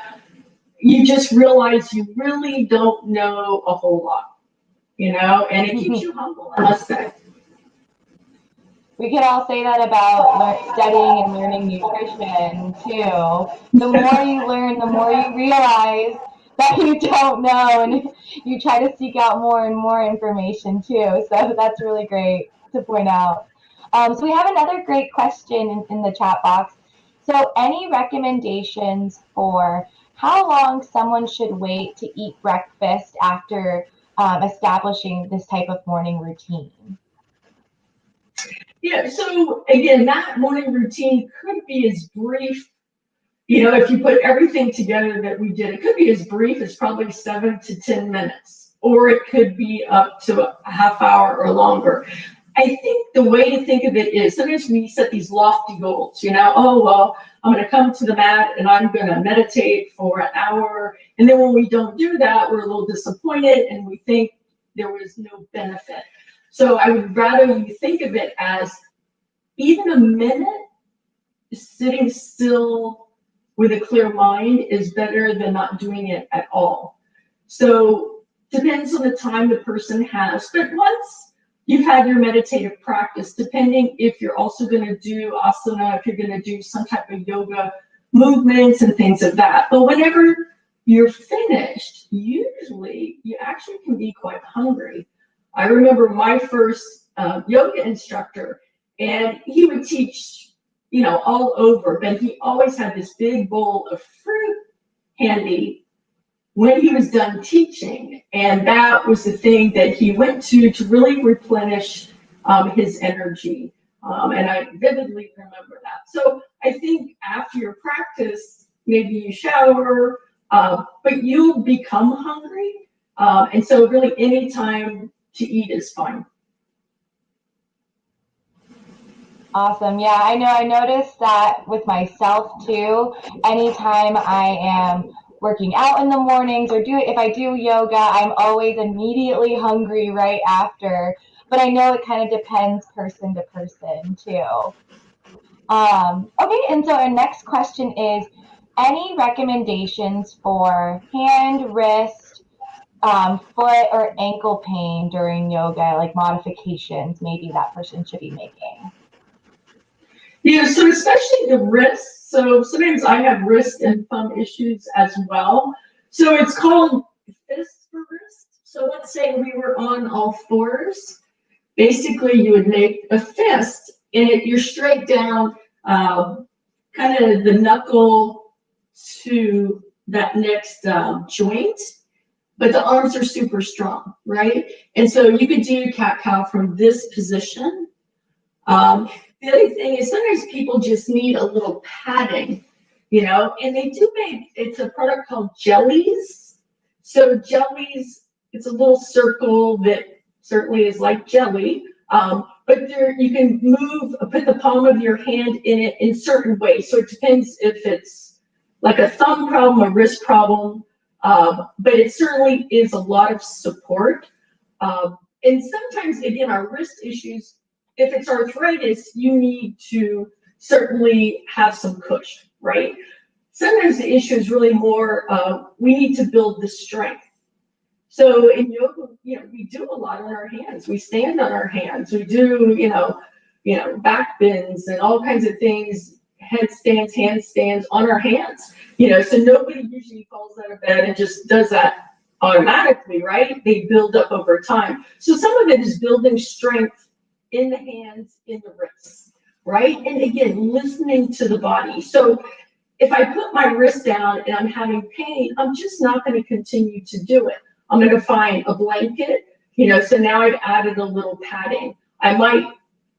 you just realize you really don't know a whole lot, and it keeps you humble, I must say. We could all say that about studying and learning nutrition too. The more you learn, the more you realize that you don't know, and you try to seek out more and more information too. So that's really great to point out. So we have another great question in the chat box. So any recommendations for how long someone should wait to eat breakfast after establishing this type of morning routine? Yeah, so again, that morning routine could be as brief, if you put everything together that we did, it could be as brief as probably 7 to 10 minutes, or it could be up to a half hour or longer. I think the way to think of it is sometimes we set these lofty goals, oh, well, I'm going to come to the mat and I'm going to meditate for an hour. And then when we don't do that, we're a little disappointed and we think there was no benefit. So I would rather you think of it as even a minute sitting still with a clear mind is better than not doing it at all. So depends on the time the person has. But once you've had your meditative practice, depending if you're also going to do asana, if you're going to do some type of yoga movements and things of that. But whenever you're finished, usually you actually can be quite hungry. I remember my first yoga instructor, and he would teach, all over, but he always had this big bowl of fruit handy when he was done teaching. And that was the thing that he went to really replenish his energy. And I vividly remember that. So I think after your practice, maybe you shower, but you'll become hungry. And so really any time to eat is fine. Awesome. Yeah, I know. I noticed that with myself too. Anytime I am working out in the mornings or if I do yoga, I'm always immediately hungry right after. But I know it kind of depends person to person too. Okay, and so our next question is, any recommendations for hand, wrist, foot or ankle pain during yoga, like modifications maybe that person should be making? Yeah, so especially the wrists. So sometimes I have wrist and thumb issues as well. So it's called fist for wrist. So let's say we were on all fours. Basically, you would make a fist, and you're straight down, kind of the knuckle to that next joint, but the arms are super strong, right? And so you could do cat-cow from this position. The other thing is sometimes people just need a little padding, and they do make, it's a product called jellies. So jellies, it's a little circle that certainly is like jelly, but there you can put the palm of your hand in it in certain ways. So it depends if it's like a thumb problem, a wrist problem, but it certainly is a lot of support. And sometimes, again, our wrist issues, if it's arthritis, you need to certainly have some cushion, right? Sometimes the issue is really more, we need to build the strength. So in yoga, we do a lot on our hands. We stand on our hands. We do, back bends and all kinds of things, headstands, handstands on our hands. So nobody usually falls out of bed and just does that automatically, right? They build up over time. So some of it is building strength in the hands, in the wrists, right? And again, listening to the body. So if I put my wrist down and I'm having pain, I'm just not going to continue to do it. I'm going to find a blanket, so now I've added a little padding. I might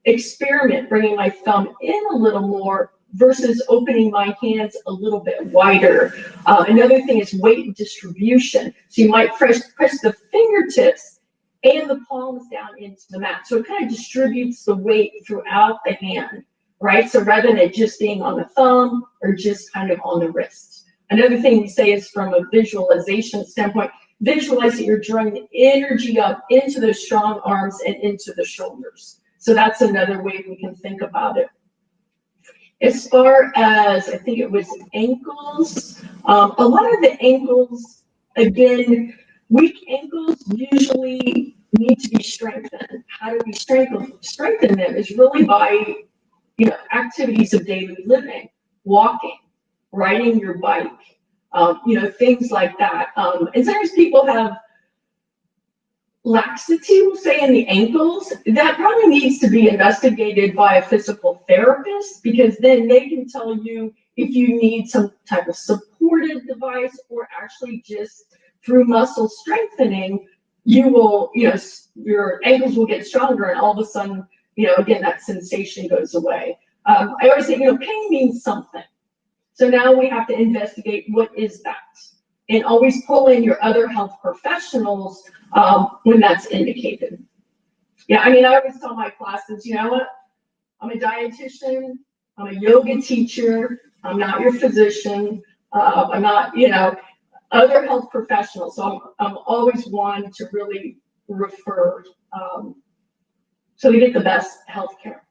experiment bringing my thumb in a little more versus opening my hands a little bit wider. Another thing is weight distribution. So you might press the fingertips and the palms down into the mat. So it kind of distributes the weight throughout the hand, right? So rather than it just being on the thumb or just kind of on the wrist. Another thing we say is from a visualization standpoint, visualize that you're drawing the energy up into those strong arms and into the shoulders. So that's another way we can think about it. As far as, I think it was ankles, a lot of the ankles, again, weak ankles usually need to be strengthened. How do we strengthen them? Is really by, activities of daily living, walking, riding your bike, things like that. And sometimes people have laxity, we'll say, in the ankles. That probably needs to be investigated by a physical therapist, because then they can tell you if you need some type of supportive device, or actually just through muscle strengthening, you will, your ankles will get stronger, and all of a sudden, again, that sensation goes away. I always say, pain means something. So now we have to investigate, what is that? And always pull in your other health professionals when that's indicated. Yeah, I always tell my classes, you know what? I'm a dietitian, I'm a yoga teacher, I'm not your physician, I'm not, other health professionals. So I'm always one to really refer so we get the best health care.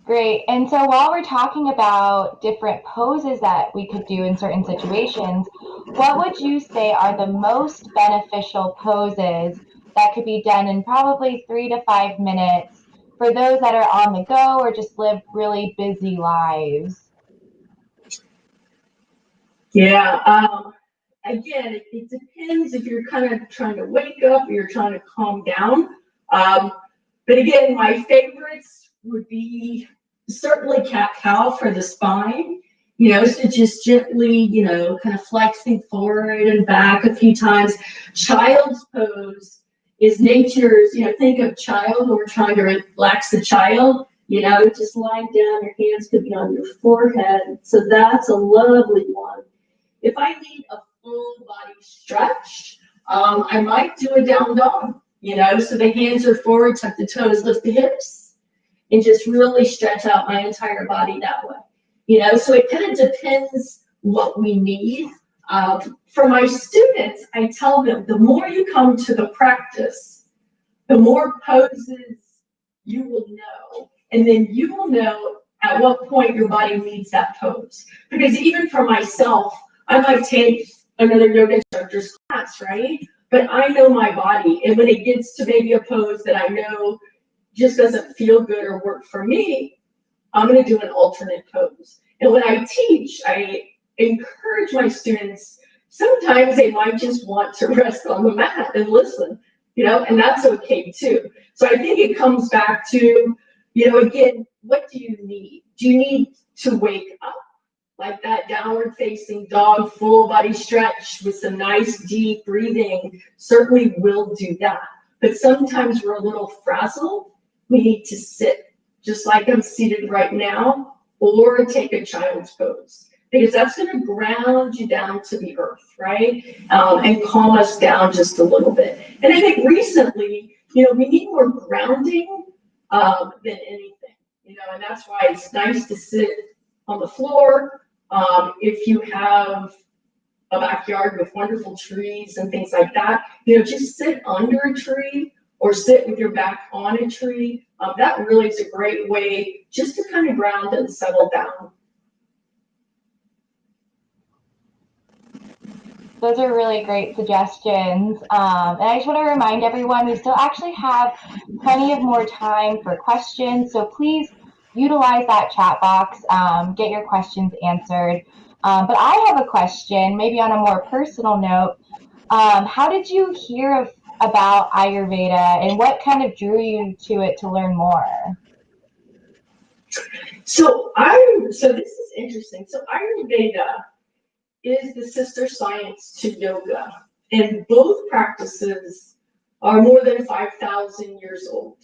Great. And so while we're talking about different poses that we could do in certain situations, what would you say are the most beneficial poses that could be done in probably 3 to 5 minutes for those that are on the go or just live really busy lives? Yeah. Again, it depends if you're kind of trying to wake up or you're trying to calm down. But again, my favorites would be certainly cat-cow for the spine, so just gently, kind of flexing forward and back a few times. Child's pose is nature's, think of child, we're trying to relax the child, just lying down, your hands could be on your forehead. So that's a lovely one. If I need a full body stretch, I might do a down dog, so the hands are forward, tuck the toes, lift the hips, and just really stretch out my entire body that way. So it kind of depends what we need. For my students, I tell them, the more you come to the practice, the more poses you will know, and then you will know at what point your body needs that pose. Because even for myself, I might take another yoga instructor's class, right? But I know my body, and when it gets to maybe a pose that I know just doesn't feel good or work for me, I'm going to do an alternate pose. And when I teach, I encourage my students, sometimes they might just want to rest on the mat and listen, and that's okay too. So I think it comes back to, again, what do you need? Do you need to wake up? Like that downward facing dog, full body stretch with some nice deep breathing certainly will do that. But sometimes we're a little frazzled. We need to sit just like I'm seated right now, or take a child's pose, because that's going to ground you down to the earth, right? And calm us down just a little bit. And I think recently, we need more grounding than anything, and that's why it's nice to sit on the floor. If you have a backyard with wonderful trees and things like that, just sit under a tree or sit with your back on a tree. That really is a great way just to kind of ground and settle down. Those are really great suggestions. And I just want to remind everyone, we still actually have plenty of more time for questions. So please utilize that chat box, get your questions answered. But I have a question, maybe on a more personal note. How did you hear about Ayurveda, and what kind of drew you to it to learn more? So this is interesting. So Ayurveda is the sister science to yoga, and both practices are more than 5,000 years old.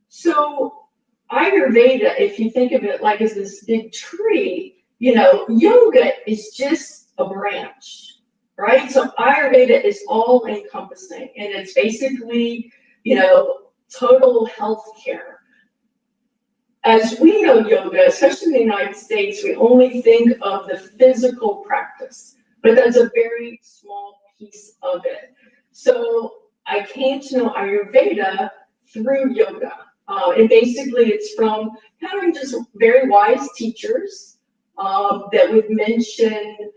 So Ayurveda, if you think of it like as this big tree, yoga is just a branch, right? So Ayurveda is all encompassing, and it's basically, total health care. As we know yoga, especially in the United States, we only think of the physical practice, but that's a very small piece of it. So I came to know Ayurveda through yoga. And basically it's from kind of just very wise teachers that would mention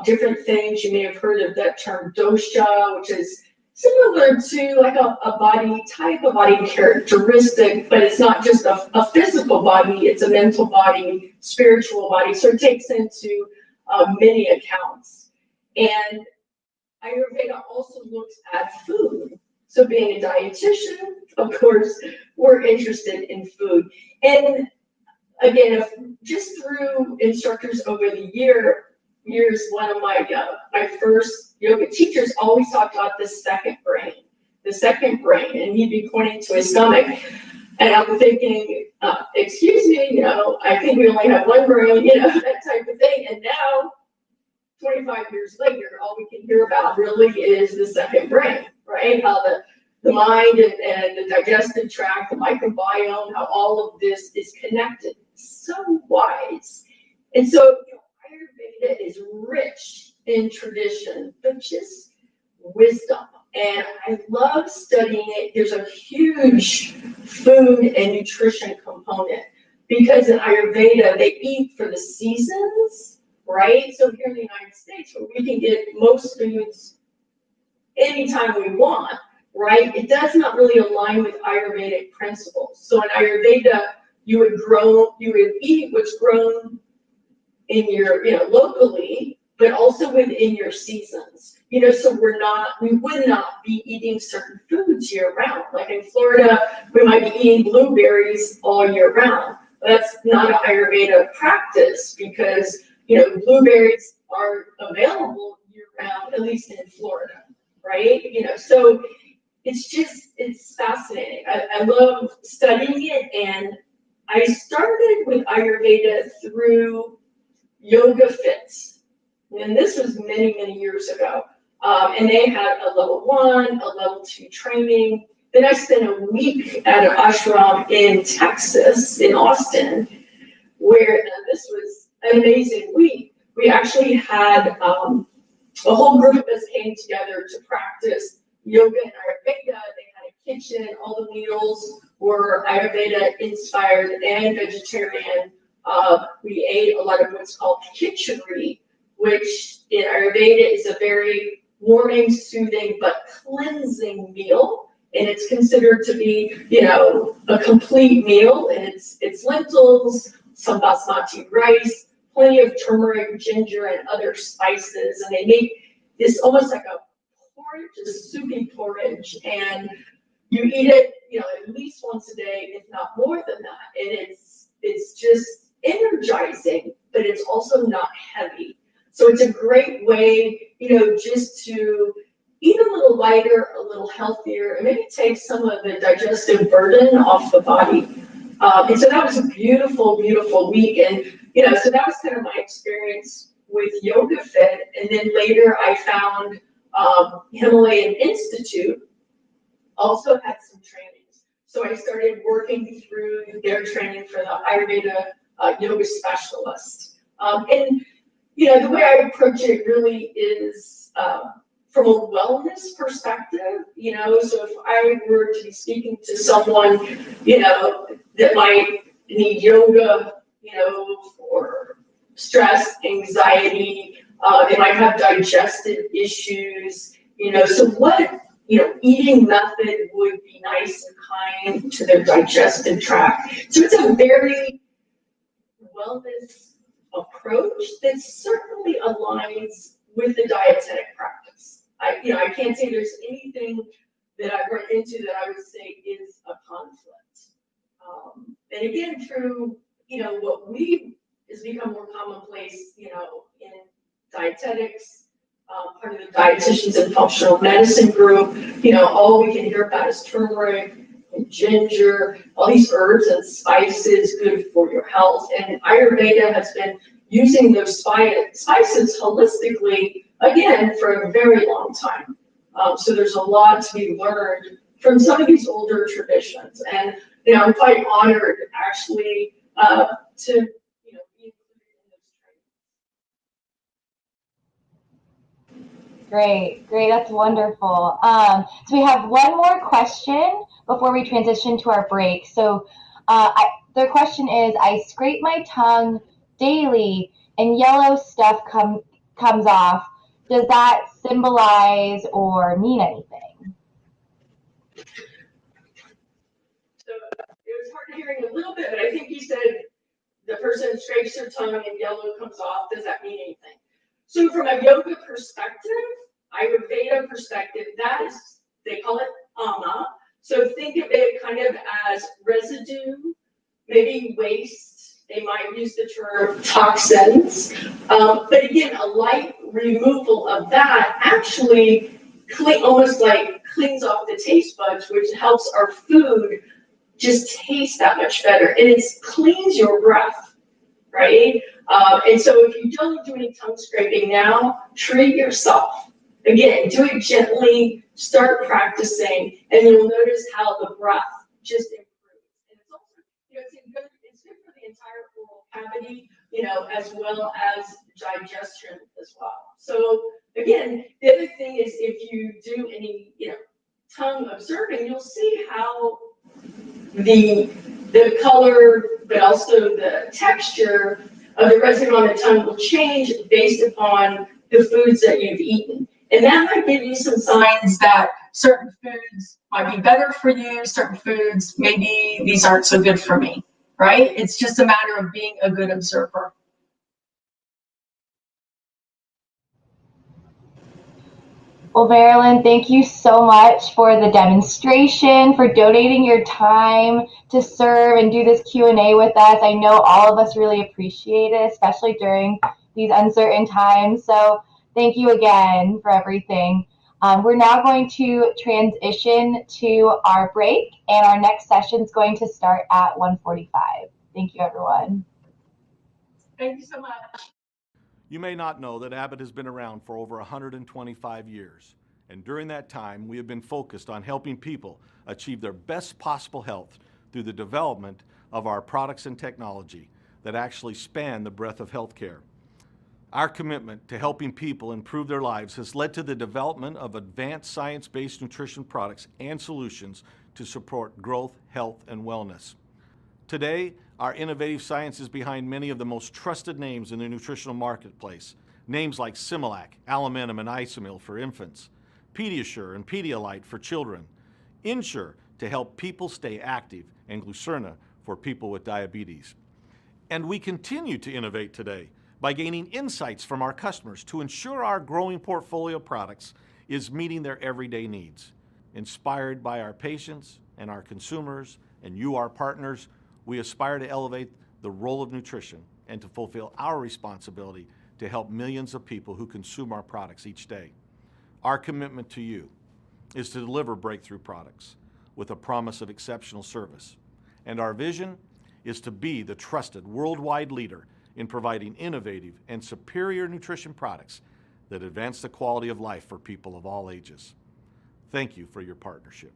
different things. You may have heard of that term dosha, which is similar to like a body type, a body characteristic, but it's not just a physical body, it's a mental body, spiritual body. So it takes into many accounts. And Ayurveda also looks at food. So being a dietitian, of course, we're interested in food. And again, just through instructors over the years, one of my first yoga teachers always talked about the second brain, and he'd be pointing to his stomach. And I'm thinking, excuse me, I think we only have one brain, that type of thing. And now, 25 years later, all we can hear about really is the second brain, right? How the mind and the digestive tract, the microbiome, how all of this is connected. So wise. And so Ayurveda is rich in tradition, but just wisdom. And I love studying it. There's a huge food and nutrition component, because in Ayurveda, they eat for the seasons, right? So here in the United States, where we can get most foods anytime we want, right? It does not really align with Ayurvedic principles. So in Ayurveda, you would eat what's grown in your, locally, but also within your seasons. So we would not be eating certain foods year round. Like in Florida, we might be eating blueberries all year round. That's not an Ayurveda practice, because, blueberries are available year round, at least in Florida, right? So it's fascinating. I love studying it, and I started with Ayurveda through Yoga Fits. And this was many, many years ago. And they had a level 1, a level 2 training. Then I spent a week at an ashram in Texas, in Austin, where this was an amazing week. We actually had a whole group of us came together to practice yoga and Ayurveda. They had a kitchen. All the meals were Ayurveda inspired and vegetarian. We ate a lot of what's called khichdi, which in Ayurveda is a very warming, soothing, but cleansing meal. And it's considered to be, you know, a complete meal. And it's lentils, some basmati rice, plenty of turmeric, ginger, and other spices. And they make this almost like a porridge, a soupy porridge. And you eat it, you know, at least once a day, if not more than that. And it's just energizing, but it's also not heavy. So it's a great way, you know, just to eat a little lighter, a little healthier, and maybe take some of the digestive burden off the body. And so that was a beautiful, beautiful week. And, you know, so that was kind of my experience with Yoga Fit. And then later I found Himalayan Institute also had some trainings. So I started working through their training for the Ayurveda yoga specialist. And, you know, the way I approach it really is from a wellness perspective, you know, so if I were to be speaking to someone, you know, that might need yoga, you know, for stress, anxiety, they might have digestive issues, you know, so what, you know, eating method would be nice and kind to their digestive tract. So it's a very wellness approach that certainly aligns with the dietetic practice. I can't say there's anything that I've run into that I would say is a conflict. And again, through, you know, what has become more commonplace, you know, in dietetics, part of the dietitians and functional medicine group, you know, all we can hear about is turmeric and ginger, all these herbs and spices good for your health. And Ayurveda has been using those spices holistically, again, for a very long time. So there's a lot to be learned from some of these older traditions. And, you know, I'm quite honored actually to, you know, be included in those trainings. Great, that's wonderful. So we have one more question before we transition to our break. So their question is, I scrape my tongue daily and yellow stuff comes off. Does that symbolize or mean anything? So it was hard hearing a little bit, but I think you said the person scrapes their tongue and yellow comes off. Does that mean anything? So from a yoga perspective, Ayurveda perspective, that is, they call it ama. So think of it kind of as residue, maybe waste. They might use the term toxins. But again, a light removal of that actually almost like cleans off the taste buds, which helps our food just taste that much better. And it cleans your breath, right? And so if you don't do any tongue scraping now, treat yourself. Again, do it gently, start practicing, and you'll notice how the breath just improves. And it's also, you know, it's good for the entire oral cavity, you know, as well as digestion as well. So again, the other thing is if you do any, you know, tongue observing, you'll see how the color, but also the texture of the residue on the tongue will change based upon the foods that you've eaten. And that might give you some signs that certain foods might be better for you, certain foods, maybe these aren't so good for me, right? It's just a matter of being a good observer. Well, Marilyn, thank you so much for the demonstration, for donating your time to serve and do this Q&A with us. I know all of us really appreciate it, especially during these uncertain times. So thank you again for everything. We're now going to transition to our break, and our next session is going to start at 1:45. Thank you, everyone. Thank you so much. You may not know that Abbott has been around for over 125 years, and during that time, we have been focused on helping people achieve their best possible health through the development of our products and technology that actually span the breadth of healthcare. Our commitment to helping people improve their lives has led to the development of advanced science-based nutrition products and solutions to support growth, health, and wellness. Today, our innovative science is behind many of the most trusted names in the nutritional marketplace, Names like Similac, Alimentum, and Isomil for infants, Pediasure and Pedialyte for children, Ensure to help people stay active, and Glucerna for people with diabetes. And we continue to innovate today by gaining insights from our customers to ensure our growing portfolio of products is meeting their everyday needs. Inspired by our patients and our consumers and you, our partners, we aspire to elevate the role of nutrition and to fulfill our responsibility to help millions of people who consume our products each day. Our commitment to you is to deliver breakthrough products with a promise of exceptional service. And our vision is to be the trusted worldwide leader in providing innovative and superior nutrition products that advance the quality of life for people of all ages. Thank you for your partnership.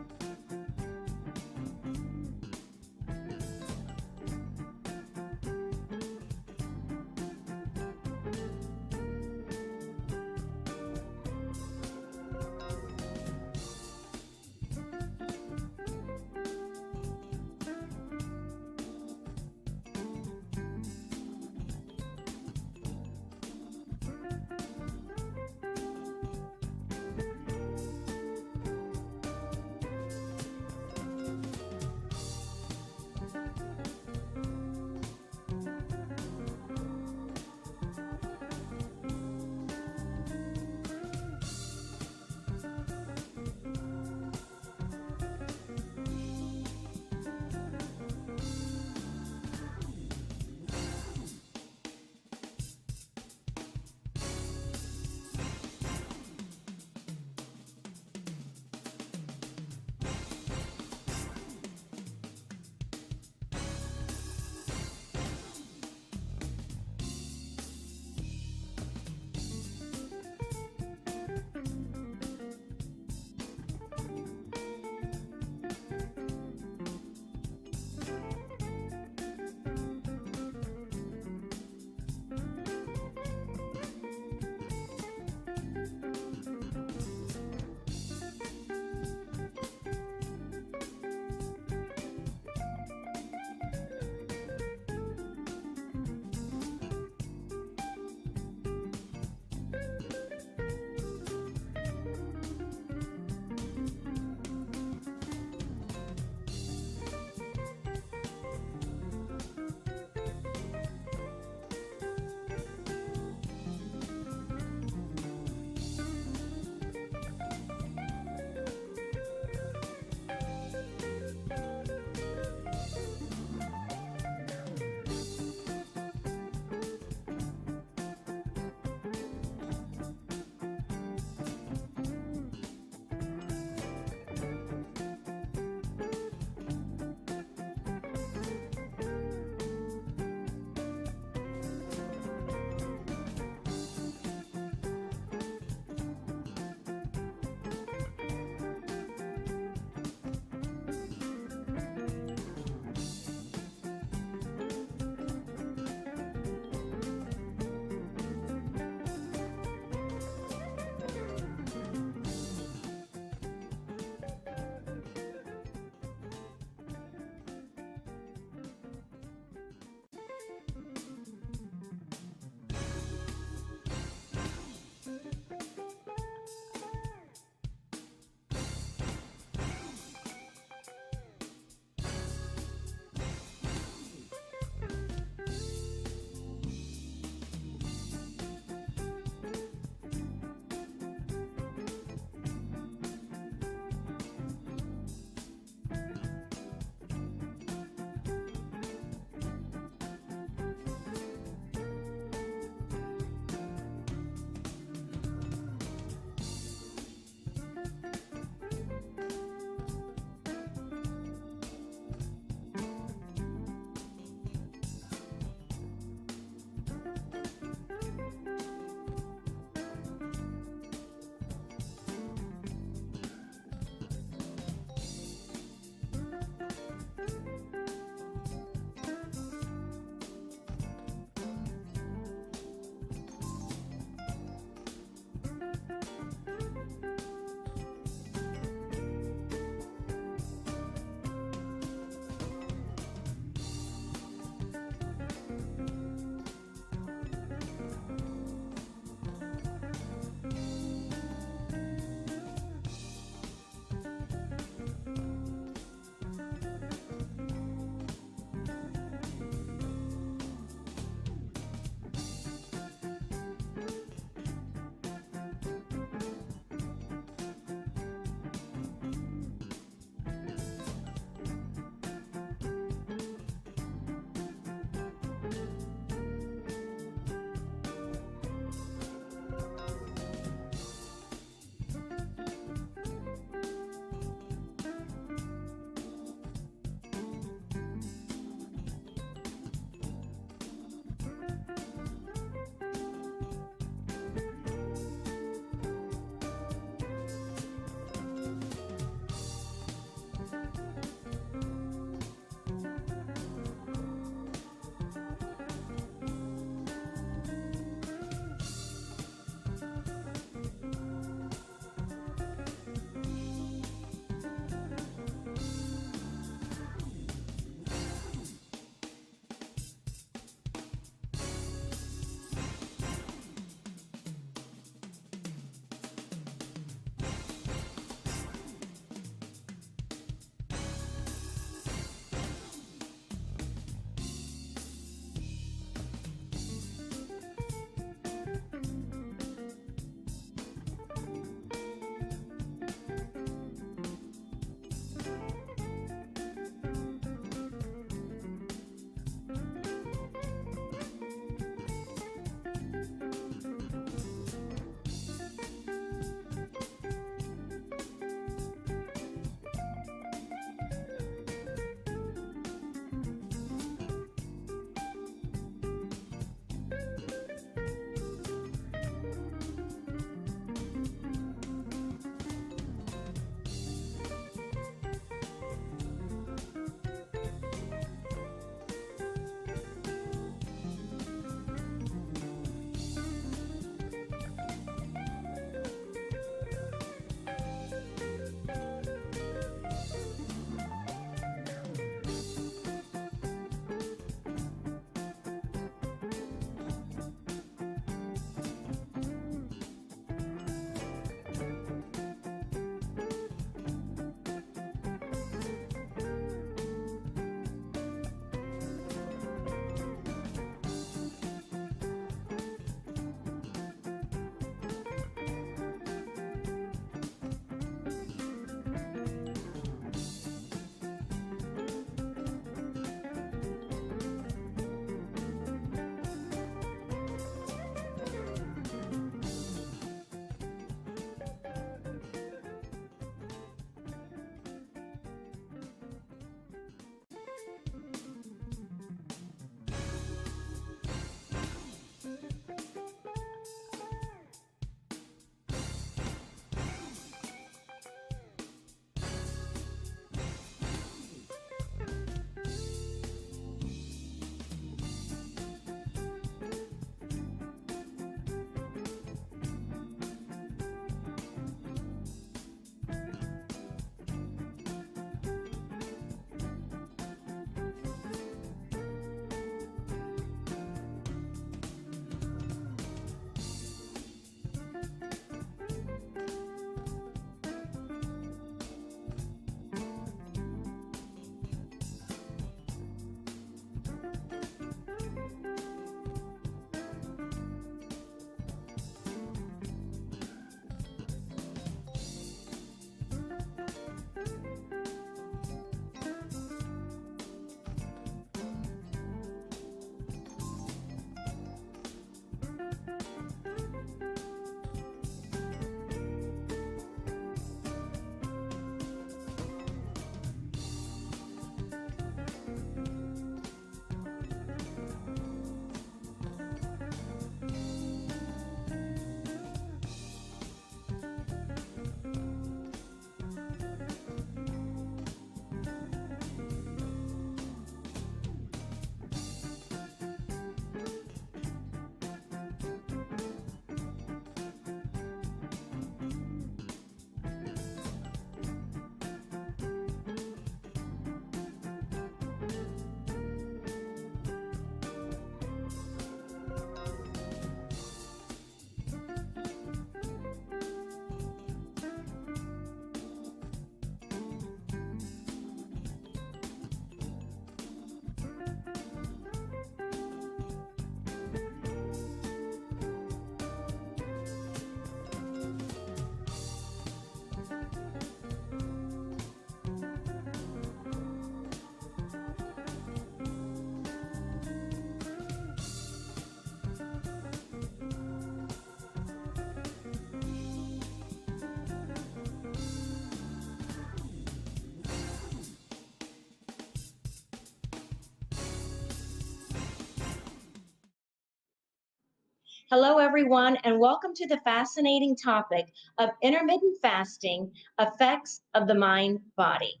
Hello, everyone, and welcome to the fascinating topic of intermittent fasting, effects of the mind-body.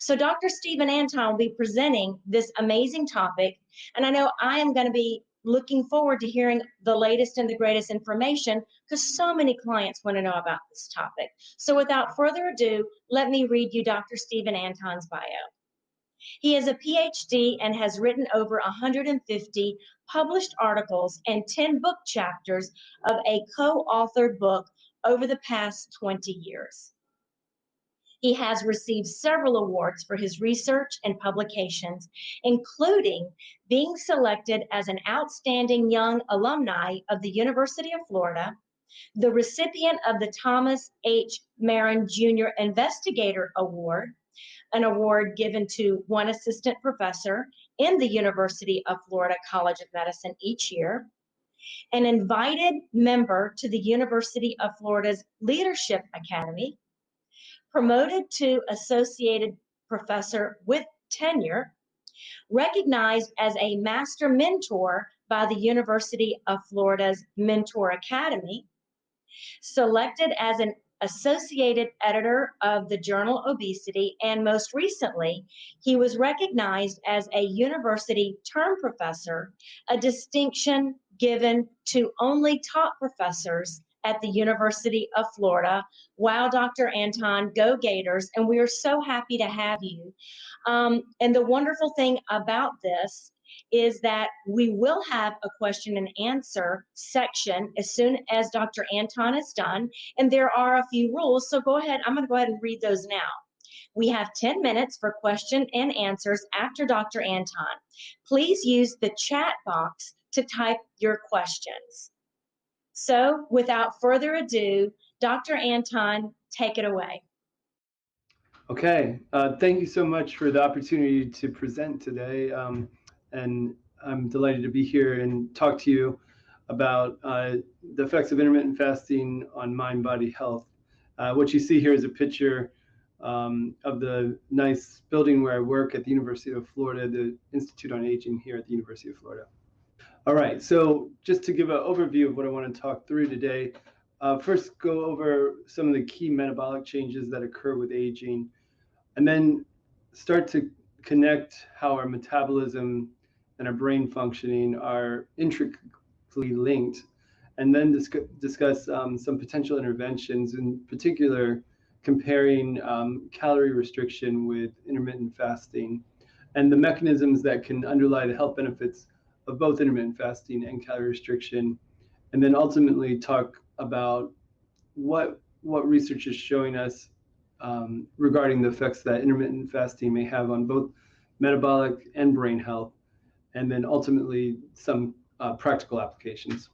So Dr. Stephen Anton will be presenting this amazing topic, and I know I am going to be looking forward to hearing the latest and the greatest information because so many clients want to know about this topic. So without further ado, let me read you Dr. Stephen Anton's bio. He is a PhD and has written over 150 published articles and 10 book chapters of a co-authored book over the past 20 years. He has received several awards for his research and publications, including being selected as an outstanding young alumni of the University of Florida, the recipient of the Thomas H. Marin Jr. Investigator Award, an award given to one assistant professor in the University of Florida College of Medicine each year, an invited member to the University of Florida's Leadership Academy, promoted to associated professor with tenure, recognized as a master mentor by the University of Florida's Mentor Academy, selected as an associated editor of the journal Obesity, and most recently, he was recognized as a university term professor, a distinction given to only top professors at the University of Florida. Wow, Dr. Anton, go Gators, and we are so happy to have you. And the wonderful thing about this is that we will have a question and answer section as soon as Dr. Anton is done. And there are a few rules, so go ahead. I'm going to go ahead and read those now. We have 10 minutes for question and answers after Dr. Anton. Please use the chat box to type your questions. So without further ado, Dr. Anton, take it away. Okay, thank you so much for the opportunity to present today. And I'm delighted to be here and talk to you about the effects of intermittent fasting on mind-body health. What you see here is a picture of the nice building where I work at the University of Florida, the Institute on Aging here at the University of Florida. All right, so just to give an overview of what I want to talk through today, first go over some of the key metabolic changes that occur with aging, and then start to connect how our metabolism and our brain functioning are intricately linked, and then discuss some potential interventions, in particular comparing calorie restriction with intermittent fasting and the mechanisms that can underlie the health benefits of both intermittent fasting and calorie restriction, and then ultimately talk about what research is showing us regarding the effects that intermittent fasting may have on both metabolic and brain health, and then ultimately some practical applications.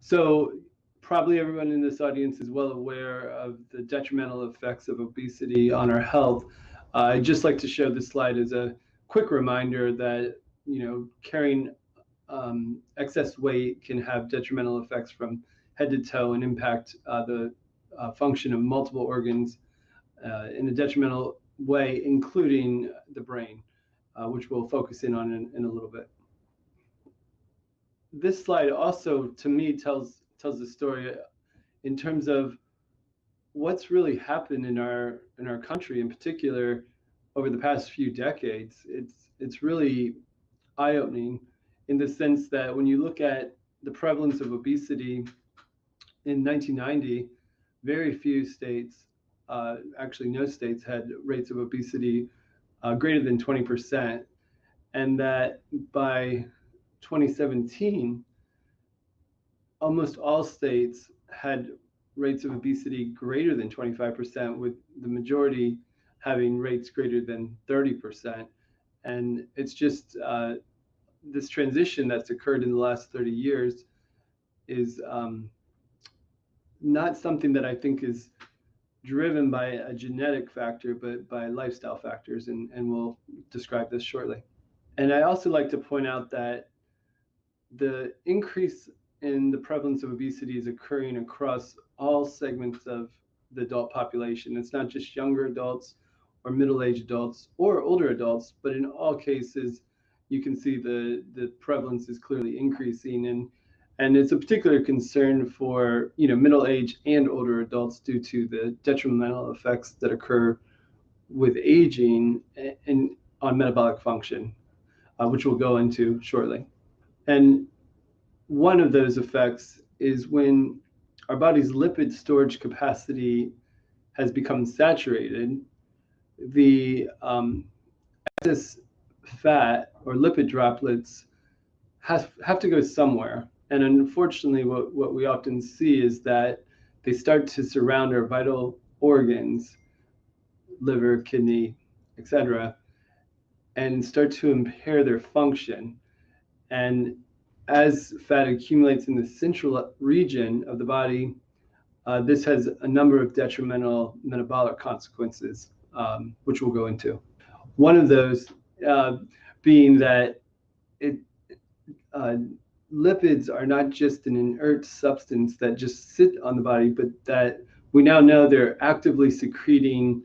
So probably everyone in this audience is well aware of the detrimental effects of obesity on our health. I'd just like to show this slide as a quick reminder that, carrying excess weight can have detrimental effects from head to toe and impact the function of multiple organs in a detrimental way, including the brain, which we'll focus in on in a little bit. This slide also, to me, tells the story in terms of what's really happened in our country, in particular, over the past few decades. It's really eye-opening in the sense that when you look at the prevalence of obesity in 1990, very few states, actually no states, had rates of obesity greater than 20%, and that by 2017, almost all states had rates of obesity greater than 25%, with the majority having rates greater than 30%. And it's just this transition that's occurred in the last 30 years is not something that I think is driven by a genetic factor, but by lifestyle factors, and we'll describe this shortly. And I also like to point out that the increase in the prevalence of obesity is occurring across all segments of the adult population. It's not just younger adults or middle-aged adults or older adults, but in all cases, you can see the prevalence is clearly increasing. And it's a particular concern for middle-aged and older adults due to the detrimental effects that occur with aging and on metabolic function, which we'll go into shortly. And one of those effects is when our body's lipid storage capacity has become saturated, the excess fat or lipid droplets have to go somewhere. And unfortunately, what we often see is that they start to surround our vital organs, liver, kidney, etc., and start to impair their function. And as fat accumulates in the central region of the body, this has a number of detrimental metabolic consequences, which we'll go into. One of those being that lipids are not just an inert substance that just sit on the body, but that we now know they're actively secreting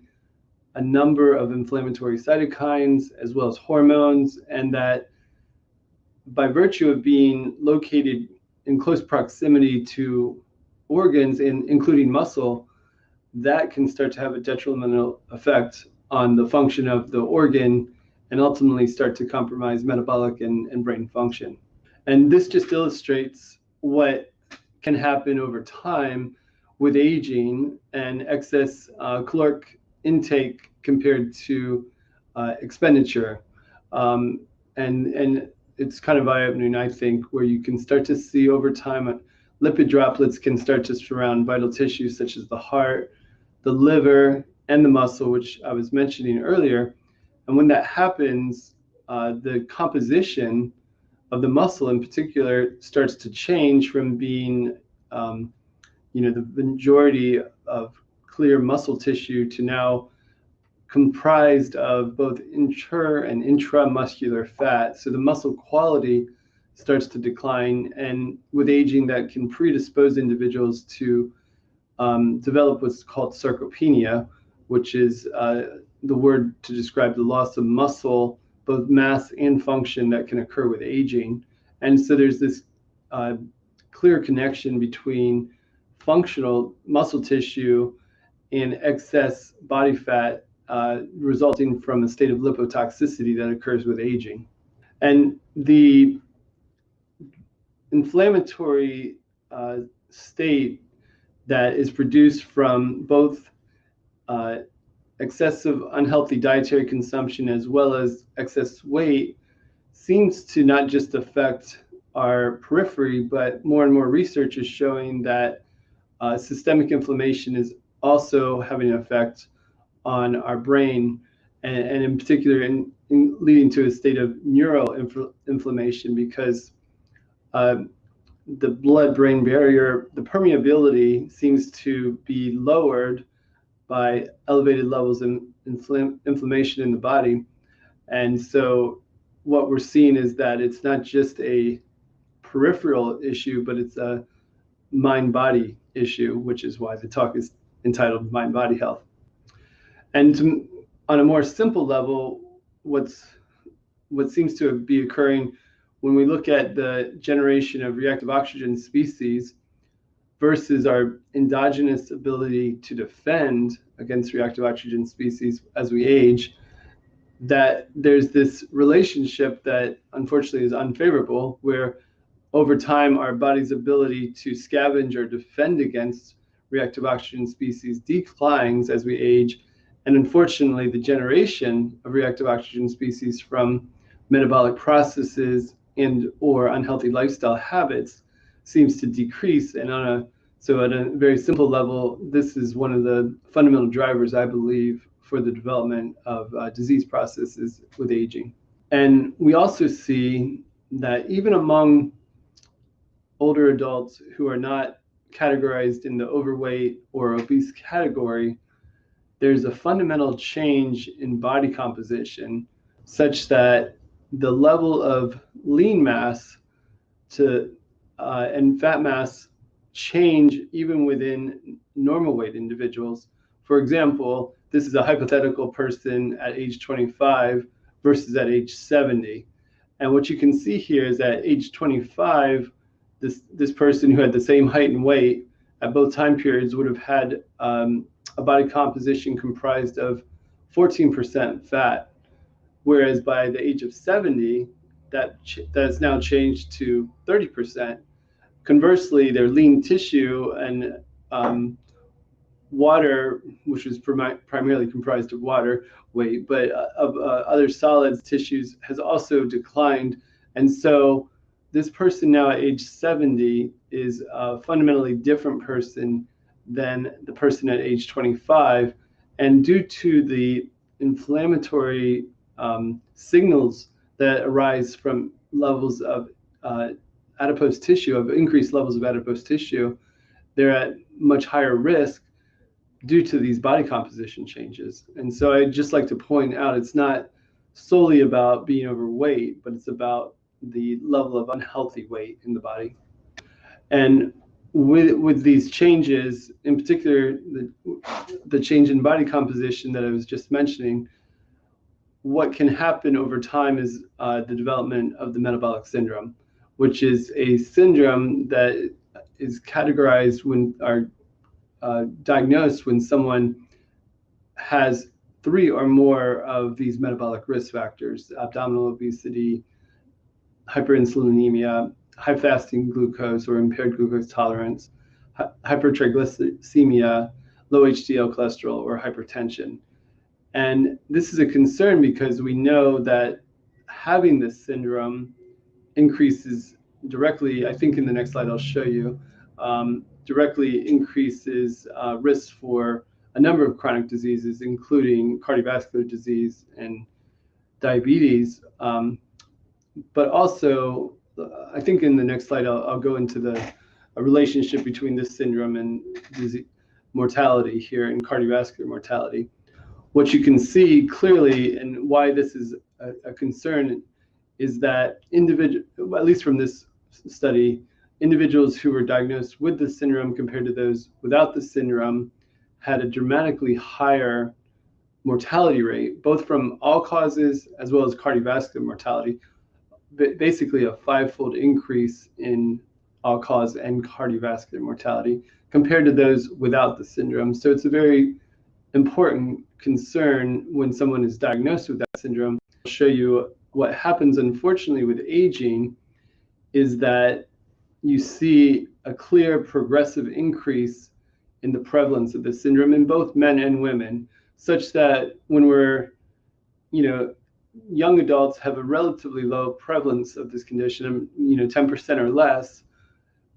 a number of inflammatory cytokines as well as hormones, and that by virtue of being located in close proximity to organs, including muscle, that can start to have a detrimental effect on the function of the organ and ultimately start to compromise metabolic and brain function. And this just illustrates what can happen over time with aging and excess caloric intake compared to expenditure. And it's kind of eye-opening, I think, where you can start to see over time lipid droplets can start to surround vital tissues such as the heart, the liver, and the muscle, which I was mentioning earlier. And when that happens, the composition of the muscle in particular starts to change from being, the majority of clear muscle tissue to now comprised of both inter and intramuscular fat. So the muscle quality starts to decline, and with aging, that can predispose individuals to develop what's called sarcopenia, which is the word to describe the loss of muscle, both mass and function, that can occur with aging. And so there's this clear connection between functional muscle tissue and excess body fat resulting from a state of lipotoxicity that occurs with aging. And the inflammatory state that is produced from both excessive unhealthy dietary consumption as well as excess weight seems to not just affect our periphery, but more and more research is showing that systemic inflammation is also having an effect on our brain, and in particular in leading to a state of neural inflammation, because the blood-brain barrier, the permeability seems to be lowered by elevated levels of inflammation in the body. And so what we're seeing is that it's not just a peripheral issue, but it's a mind-body issue, which is why the talk is entitled Mind-Body Health. And on a more simple level, what seems to be occurring when we look at the generation of reactive oxygen species versus our endogenous ability to defend against reactive oxygen species as we age, that there's this relationship that unfortunately is unfavorable, where over time our body's ability to scavenge or defend against reactive oxygen species declines as we age. And unfortunately, the generation of reactive oxygen species from metabolic processes and or unhealthy lifestyle habits seems to decrease. And so at a very simple level, this is one of the fundamental drivers, I believe, for the development of disease processes with aging. And we also see that even among older adults who are not categorized in the overweight or obese category, there's a fundamental change in body composition such that the level of lean mass and fat mass change even within normal weight individuals. For example, this is a hypothetical person at age 25 versus at age 70. And what you can see here is at age 25, this person who had the same height and weight at both time periods would have had a body composition comprised of 14% fat, whereas by the age of 70, that has now changed to 30%. Conversely, their lean tissue and water, which was primarily comprised of water weight, but of other solids tissues, has also declined. And so this person now at age 70 is a fundamentally different person than the person at age 25. And due to the inflammatory signals that arise from levels of adipose tissue, of increased levels of adipose tissue, they're at much higher risk due to these body composition changes. And so I'd just like to point out, it's not solely about being overweight, but it's about the level of unhealthy weight in the body. And with these changes, in particular, the change in body composition that I was just mentioning, what can happen over time is the development of the metabolic syndrome, which is a syndrome that is categorized when diagnosed when someone has 3 or more of these metabolic risk factors: abdominal obesity, hyperinsulinemia, high fasting glucose or impaired glucose tolerance, hypertriglycemia, low HDL cholesterol, or hypertension. And this is a concern because we know that having this syndrome increases directly, I think in the next slide I'll show you, directly increases risk for a number of chronic diseases, including cardiovascular disease and diabetes. But also, I think in the next slide, I'll go into a relationship between this syndrome and disease mortality here, and cardiovascular mortality. What you can see clearly, and why this is a concern, is that at least from this study, individuals who were diagnosed with the syndrome compared to those without the syndrome had a dramatically higher mortality rate, both from all causes as well as cardiovascular mortality, basically a 5-fold increase in all cause and cardiovascular mortality compared to those without the syndrome. So it's a very important concern when someone is diagnosed with that syndrome. I'll show you what happens, unfortunately, with aging is that you see a clear progressive increase in the prevalence of this syndrome in both men and women, such that when we're, young adults have a relatively low prevalence of this condition, 10% or less.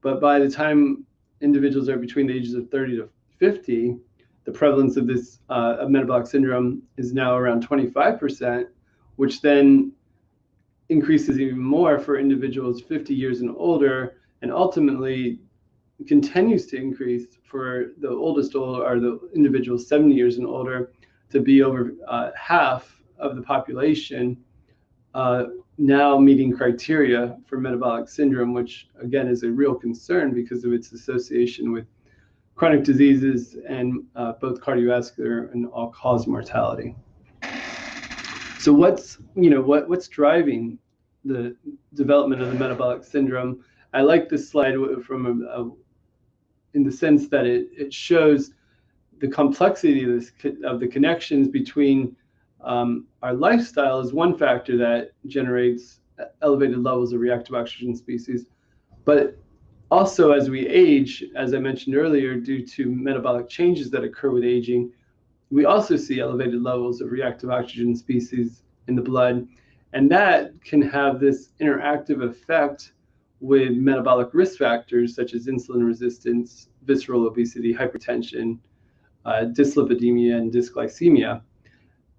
But by the time individuals are between the ages of 30 to 50, the prevalence of this of metabolic syndrome is now around 25%, which then increases even more for individuals 50 years and older, and ultimately continues to increase for the oldest or the individuals 70 years and older, to be over half of the population now meeting criteria for metabolic syndrome, which again is a real concern because of its association with chronic diseases and both cardiovascular and all-cause mortality. So what's driving the development of the metabolic syndrome? I like this slide from in the sense that it shows the complexity of the connections between our lifestyle is one factor that generates elevated levels of reactive oxygen species, but also as we age, as I mentioned earlier, due to metabolic changes that occur with aging, we also see elevated levels of reactive oxygen species in the blood, and that can have this interactive effect with metabolic risk factors such as insulin resistance, visceral obesity, hypertension, dyslipidemia, and dysglycemia,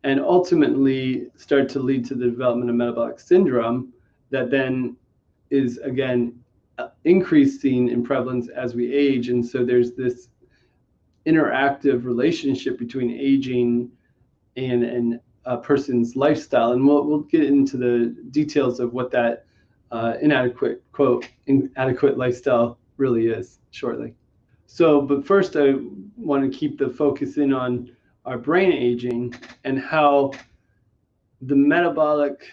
and ultimately start to lead to the development of metabolic syndrome that then is again increasing in prevalence as we age. And so there's this interactive relationship between aging and a person's lifestyle, and we'll get into the details of what that inadequate lifestyle really is shortly. So, but first I want to keep the focus in on our brain aging and how the metabolic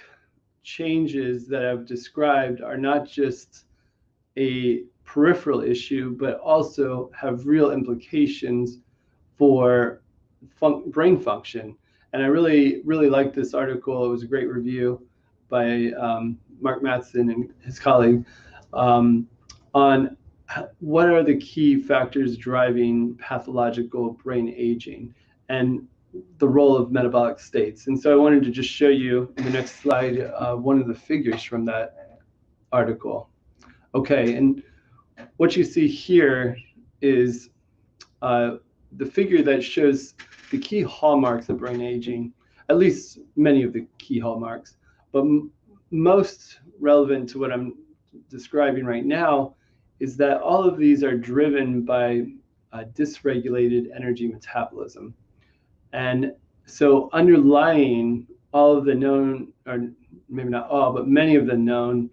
changes that I've described are not just a peripheral issue, but also have real implications for brain function. And I really liked this article. It was a great review by Mark Matheson and his colleague on what are the key factors driving pathological brain aging and the role of metabolic states. And so I wanted to just show you in the next slide one of the figures from that article. Okay, and what you see here is the figure that shows the key hallmarks of brain aging, at least many of the key hallmarks, but most relevant to what I'm describing right now is that all of these are driven by dysregulated energy metabolism. And so underlying all of the known, or maybe not all, but many of the known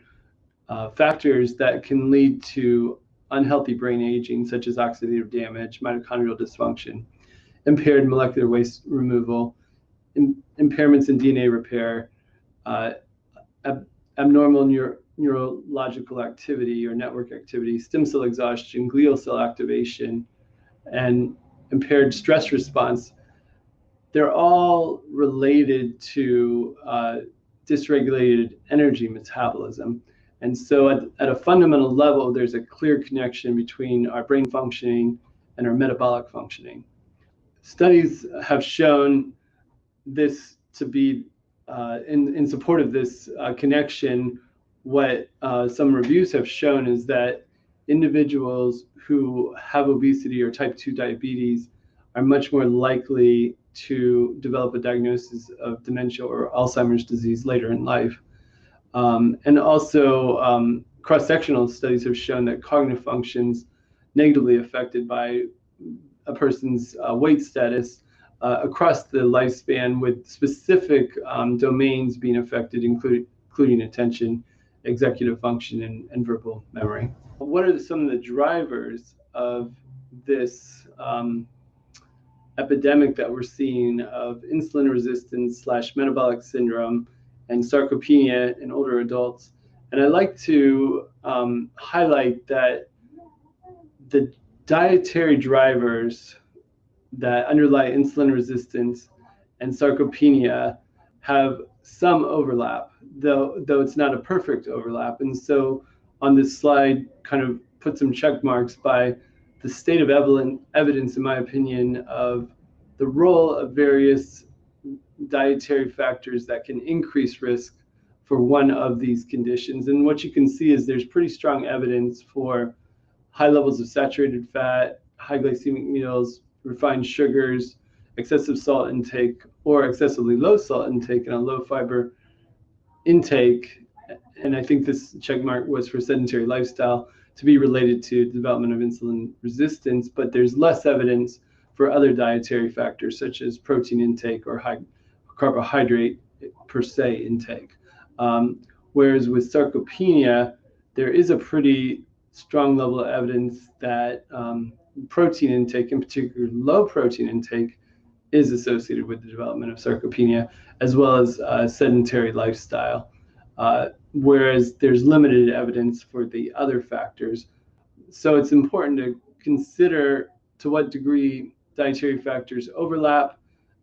factors that can lead to unhealthy brain aging, such as oxidative damage, mitochondrial dysfunction, impaired molecular waste removal, impairments in DNA repair, abnormal neurological activity or network activity, stem cell exhaustion, glial cell activation, and impaired stress response. They're all related to dysregulated energy metabolism. And so at a fundamental level, there's a clear connection between our brain functioning and our metabolic functioning. Studies have shown this to be, in support of this connection, what some reviews have shown is that individuals who have obesity or type 2 diabetes are much more likely to develop a diagnosis of dementia or Alzheimer's disease later in life. And also, cross-sectional studies have shown that cognitive functions negatively affected by a person's weight status across the lifespan, with specific domains being affected, including attention, executive function, and verbal memory. What are some of the drivers of this epidemic that we're seeing of insulin resistance / metabolic syndrome and sarcopenia in older adults? And I'd like to highlight that the dietary drivers that underlie insulin resistance and sarcopenia have some overlap, though it's not a perfect overlap. And so on this slide, kind of put some check marks by the state of evidence, in my opinion, of the role of various dietary factors that can increase risk for one of these conditions. And what you can see is there's pretty strong evidence for high levels of saturated fat, high glycemic meals, refined sugars, excessive salt intake, or excessively low salt intake and a low fiber intake. And I think this check mark was for sedentary lifestyle, to be related to development of insulin resistance, but there's less evidence for other dietary factors such as protein intake or high carbohydrate per se intake. Whereas with sarcopenia, there is a pretty strong level of evidence that protein intake, in particular low protein intake, is associated with the development of sarcopenia, as well as sedentary lifestyle. Whereas there's limited evidence for the other factors. So it's important to consider to what degree dietary factors overlap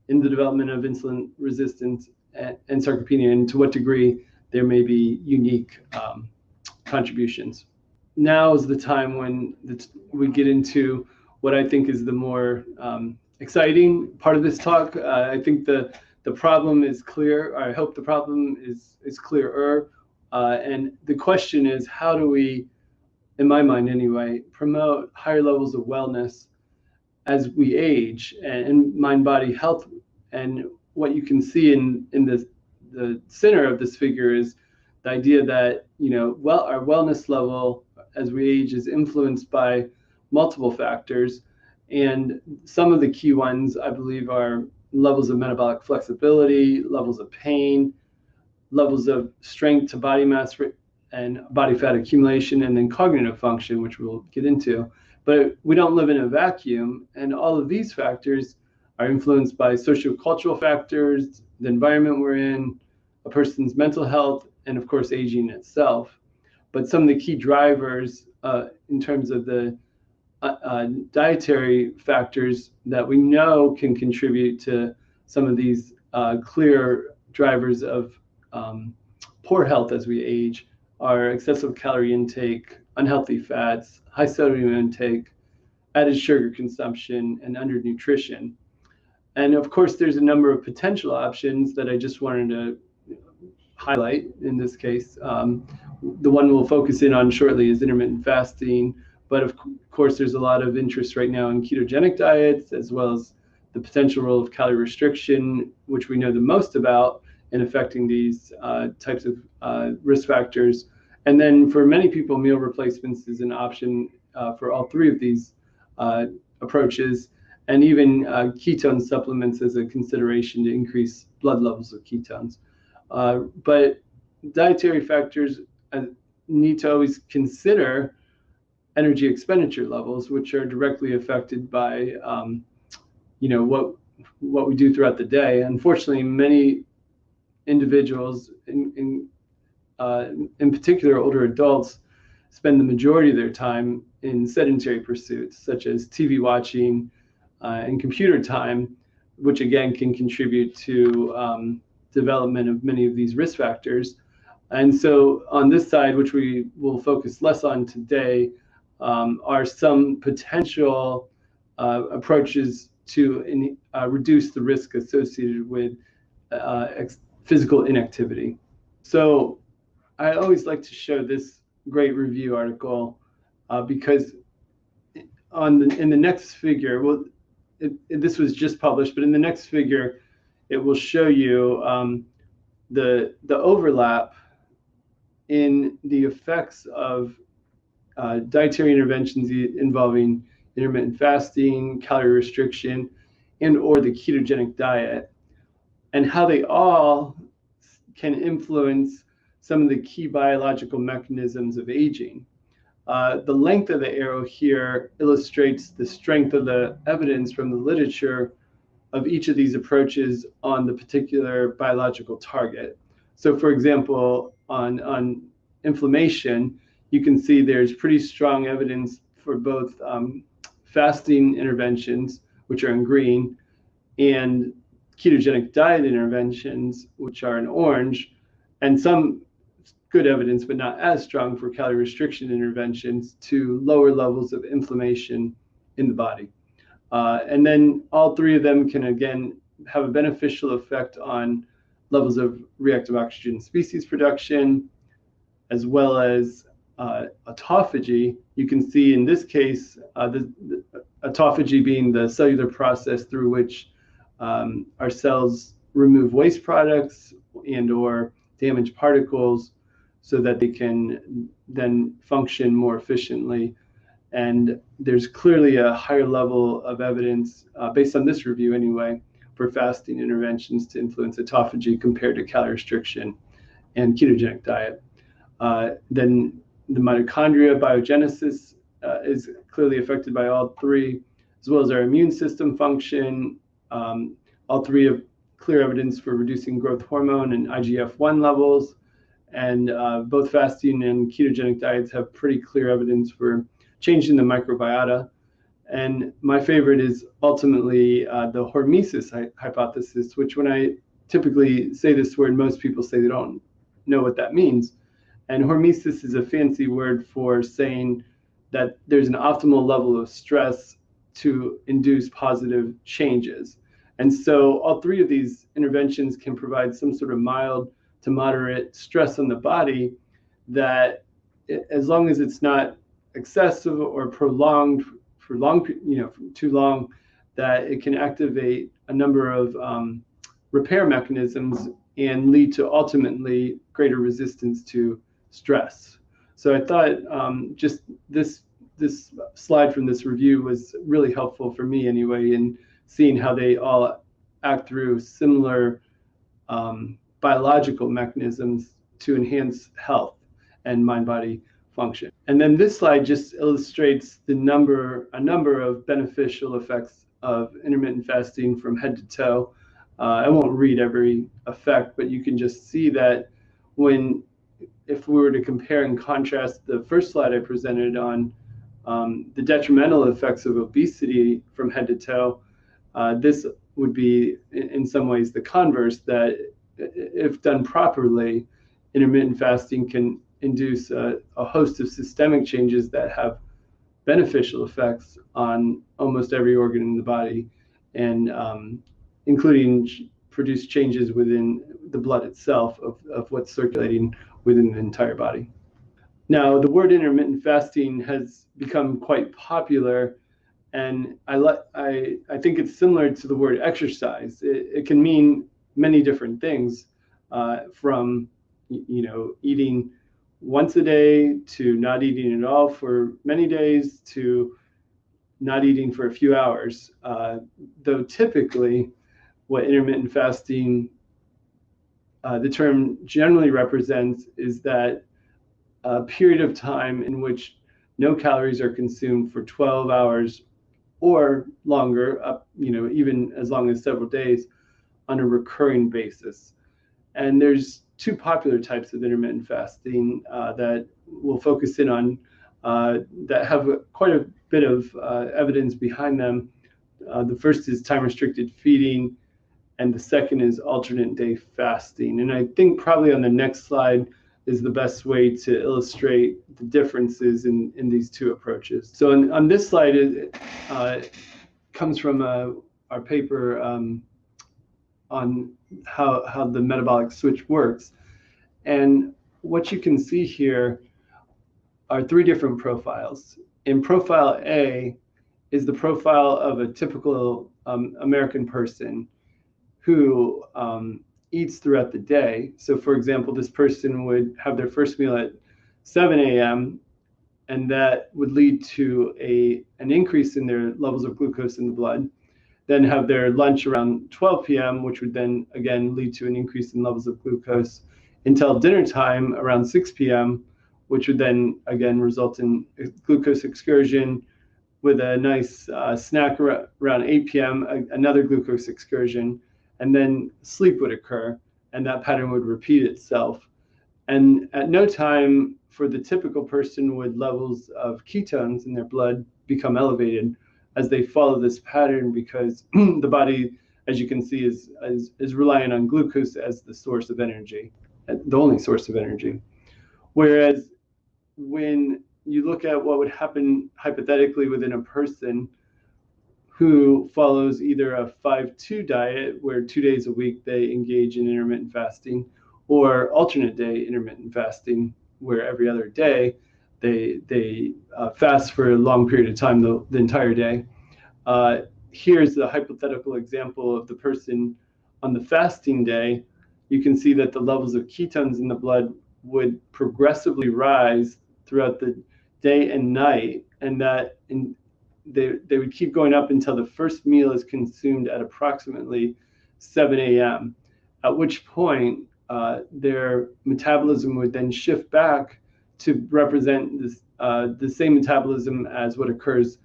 in the development of insulin resistance and sarcopenia, and to what degree there may be unique contributions. Now is the time when we get into what I think is the more exciting part of this talk. I think the problem is clear. I hope the problem is clearer. And the question is, how do we, in my mind anyway, promote higher levels of wellness as we age and mind-body health? And what you can see in the center of this figure is the idea that, our wellness level as we age is influenced by multiple factors. And some of the key ones, I believe, are levels of metabolic flexibility, levels of pain, levels of strength to body mass and body fat accumulation, and then cognitive function, which we'll get into. But we don't live in a vacuum, and all of these factors are influenced by sociocultural factors, the environment we're in, a person's mental health, and of course, aging itself. But some of the key drivers in terms of the dietary factors that we know can contribute to some of these clear drivers of poor health as we age are excessive calorie intake, unhealthy fats, high sodium intake, added sugar consumption, and undernutrition. And of course, there's a number of potential options that I just wanted to highlight in this case. The one we'll focus in on shortly is intermittent fasting, but of course, there's a lot of interest right now in ketogenic diets, as well as the potential role of calorie restriction, which we know the most about in affecting these types of risk factors. And then for many people, meal replacements is an option for all three of these approaches, and even ketone supplements as a consideration to increase blood levels of ketones. But dietary factors need to always consider energy expenditure levels, which are directly affected by what we do throughout the day. Unfortunately, many individuals, in particular older adults, spend the majority of their time in sedentary pursuits such as TV watching and computer time, which again can contribute to development of many of these risk factors. And so on this side, which we will focus less on today, are some potential approaches to reduce the risk associated with physical inactivity. So I always like to show this great review article because in the next figure, well, this was just published, but in the next figure, it will show you the overlap in the effects of dietary interventions involving intermittent fasting, calorie restriction, and or the ketogenic diet, and how they all can influence some of the key biological mechanisms of aging. The length of the arrow here illustrates the strength of the evidence from the literature of each of these approaches on the particular biological target. So for example, on inflammation, you can see there's pretty strong evidence for both fasting interventions, which are in green, and ketogenic diet interventions, which are in orange, and some good evidence, but not as strong, for calorie restriction interventions to lower levels of inflammation in the body. And then all three of them can, again, have a beneficial effect on levels of reactive oxygen species production, as well as autophagy. You can see in this case, the autophagy being the cellular process through which our cells remove waste products and or damaged particles so that they can then function more efficiently. And there's clearly a higher level of evidence, based on this review anyway, for fasting interventions to influence autophagy compared to calorie restriction and ketogenic diet. Then the mitochondria biogenesis is clearly affected by all three, as well as our immune system function. All three have clear evidence for reducing growth hormone and IGF-1 levels. And both fasting and ketogenic diets have pretty clear evidence for changing the microbiota. And my favorite is ultimately the hormesis hypothesis, which when I typically say this word, most people say they don't know what that means. And hormesis is a fancy word for saying that there's an optimal level of stress to induce positive changes. And so all three of these interventions can provide some sort of mild to moderate stress on the body that, as long as it's not excessive or prolonged for long, too long, that it can activate a number of repair mechanisms and lead to ultimately greater resistance to stress. So I thought just this slide from this review was really helpful for me anyway, in seeing how they all act through similar biological mechanisms to enhance health and mind-body function. And then this slide just illustrates a number of beneficial effects of intermittent fasting from head to toe. I won't read every effect, but you can just see that when if we were to compare and contrast the first slide I presented on the detrimental effects of obesity from head to toe, this would be in some ways the converse, that if done properly, intermittent fasting can induce a host of systemic changes that have beneficial effects on almost every organ in the body, and including produce changes within the blood itself of what's circulating within the entire body. Now, the word intermittent fasting has become quite popular, and I think it's similar to the word exercise. It can mean many different things, from eating once a day to not eating at all for many days to not eating for a few hours. Though typically, what intermittent fasting, the term generally represents, is that a period of time in which no calories are consumed for 12 hours or longer, up, even as long as several days, on a recurring basis. And there's two popular types of intermittent fasting that we'll focus in on, that have quite a bit of evidence behind them. The first is time-restricted feeding, and the second is alternate day fasting. And I think probably on the next slide is the best way to illustrate the differences in these two approaches. So on this slide, it comes from our paper on how the metabolic switch works. And what you can see here are three different profiles. In profile A is the profile of a typical American person who eats throughout the day. So for example, this person would have their first meal at 7 a.m. and that would lead to an increase in their levels of glucose in the blood. Then have their lunch around 12 p.m., which would then again lead to an increase in levels of glucose until dinner time around 6 p.m., which would then again result in a glucose excursion, with a nice snack around 8 p.m., another glucose excursion, and then sleep would occur, and that pattern would repeat itself. And at no time for the typical person would levels of ketones in their blood become elevated as they follow this pattern, because the body, as you can see, is relying on glucose as the source of energy, the only source of energy. Whereas when you look at what would happen hypothetically within a person who follows either a 5-2 diet, where 2 days a week they engage in intermittent fasting, or alternate day intermittent fasting, where every other day they fast for a long period of time, the entire day. Here's the hypothetical example of the person on the fasting day. You can see that the levels of ketones in the blood would progressively rise throughout the day and night, and that they would keep going up until the first meal is consumed at approximately 7 a.m., at which point their metabolism would then shift back to represent this, the same metabolism as what occurs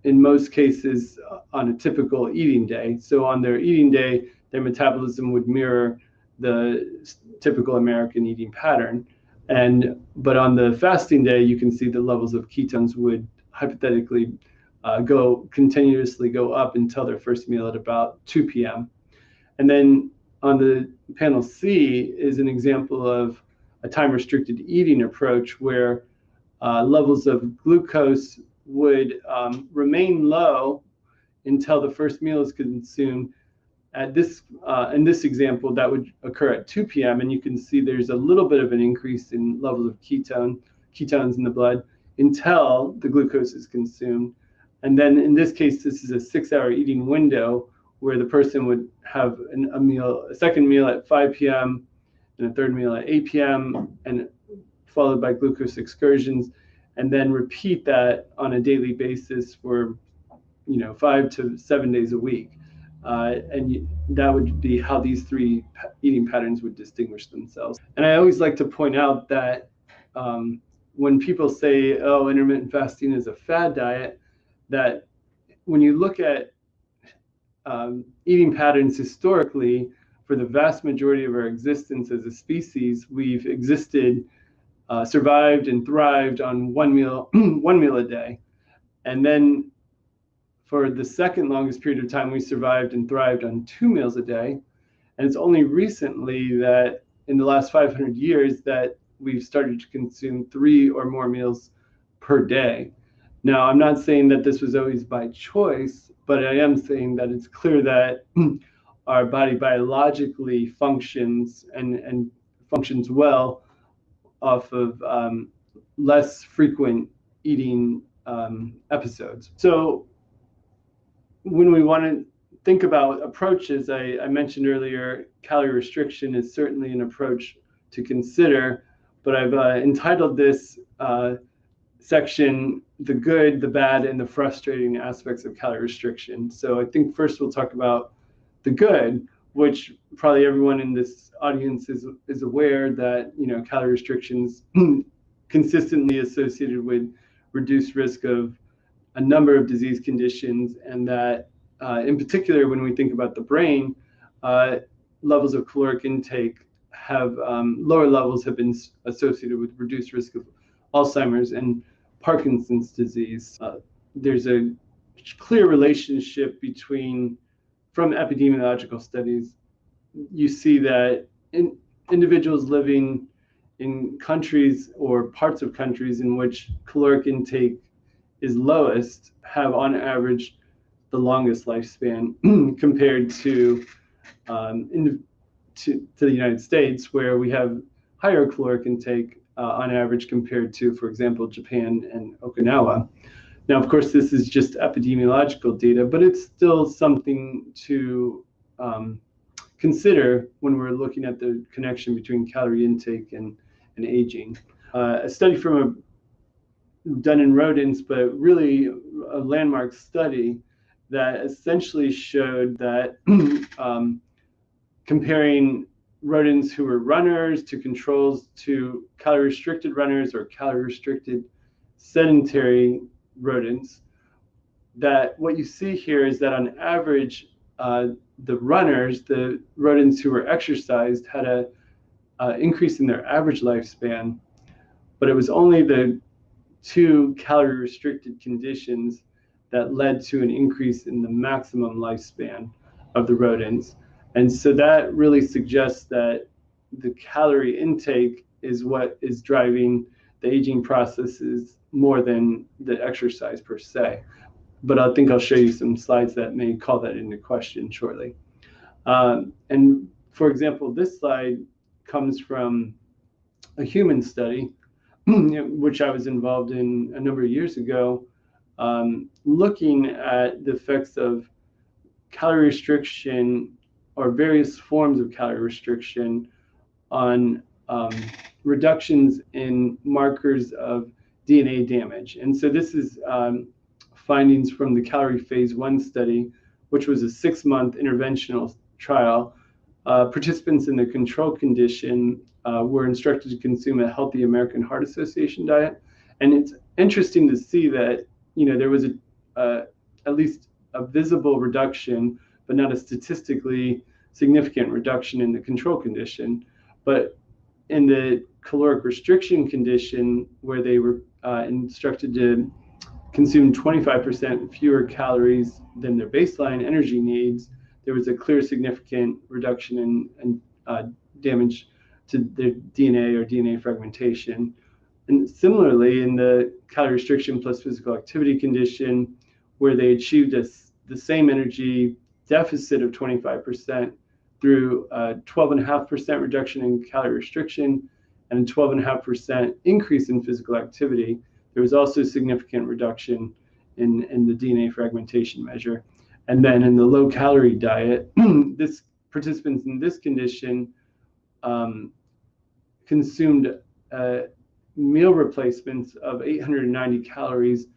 in most cases on a typical eating day. So on their eating day, their metabolism would mirror the typical American eating pattern. But on the fasting day, you can see the levels of ketones would hypothetically continuously go up until their first meal at about 2 p.m. And then on the panel C is an example of a time-restricted eating approach, where levels of glucose would remain low until the first meal is consumed. At this, in this example, that would occur at 2 p.m. and you can see there's a little bit of an increase in levels of ketones in the blood until the glucose is consumed. And then in this case, this is a 6-hour eating window where the person would have a second meal at 5 p.m. and a third meal at 8 p.m. and followed by glucose excursions, and then repeat that on a daily basis for 5 to 7 days a week. That would be how these three eating patterns would distinguish themselves. And I always like to point out that when people say, oh, intermittent fasting is a fad diet, that when you look at eating patterns historically for the vast majority of our existence as a species, we've existed, survived and thrived on one meal a day. And then for the second longest period of time, we survived and thrived on 2 meals a day. And it's only recently that in the last 500 years that we've started to consume 3 or more meals per day. Now, I'm not saying that this was always by choice, but I am saying that it's clear that our body biologically functions and functions well off of less frequent eating episodes. So when we want to think about approaches, I mentioned earlier, calorie restriction is certainly an approach to consider, but I've entitled this section, The Good, the Bad, and the Frustrating Aspects of Calorie Restriction. So I think first we'll talk about the good, which probably everyone in this audience is aware that, calorie restrictions consistently associated with reduced risk of a number of disease conditions, and that in particular, when we think about the brain, levels of caloric intake have lower levels have been associated with reduced risk of Alzheimer's and Parkinson's disease. There's a clear relationship from epidemiological studies, you see that individuals living in countries or parts of countries in which caloric intake is lowest have on average the longest lifespan compared to the United States, where we have higher caloric intake on average compared to, for example, Japan and Okinawa. Now, of course, this is just epidemiological data, but it's still something to consider when we're looking at the connection between calorie intake and aging. A study done in rodents, but really a landmark study that essentially showed that comparing rodents who were runners to controls to calorie restricted runners or calorie restricted sedentary rodents, that what you see here is that on average, the runners, the rodents who were exercised, had a increase in their average lifespan, but it was only the 2 calorie restricted conditions that led to an increase in the maximum lifespan of the rodents. And so that really suggests that the calorie intake is what is driving the aging processes more than the exercise per se. But I think I'll show you some slides that may call that into question shortly. And for example, this slide comes from a human study, which I was involved in a number of years ago, looking at the effects of calorie restriction or various forms of calorie restriction on reductions in markers of DNA damage. And so this is findings from the Calorie Phase 1 study, which was a 6-month interventional trial. Participants in the control condition were instructed to consume a healthy American Heart Association diet. And it's interesting to see that, there was at least a visible reduction, but not a statistically significant reduction in the control condition. But in the caloric restriction condition, where they were instructed to consume 25% fewer calories than their baseline energy needs, there was a clear significant reduction in damage to their DNA or DNA fragmentation. And similarly, in the calorie restriction plus physical activity condition, where they achieved the same energy deficit of 25% through a 12.5% reduction in calorie restriction and a 12.5% increase in physical activity, there was also a significant reduction in the DNA fragmentation measure. And then in the low-calorie diet, participants in this condition consumed meal replacements of 890 calories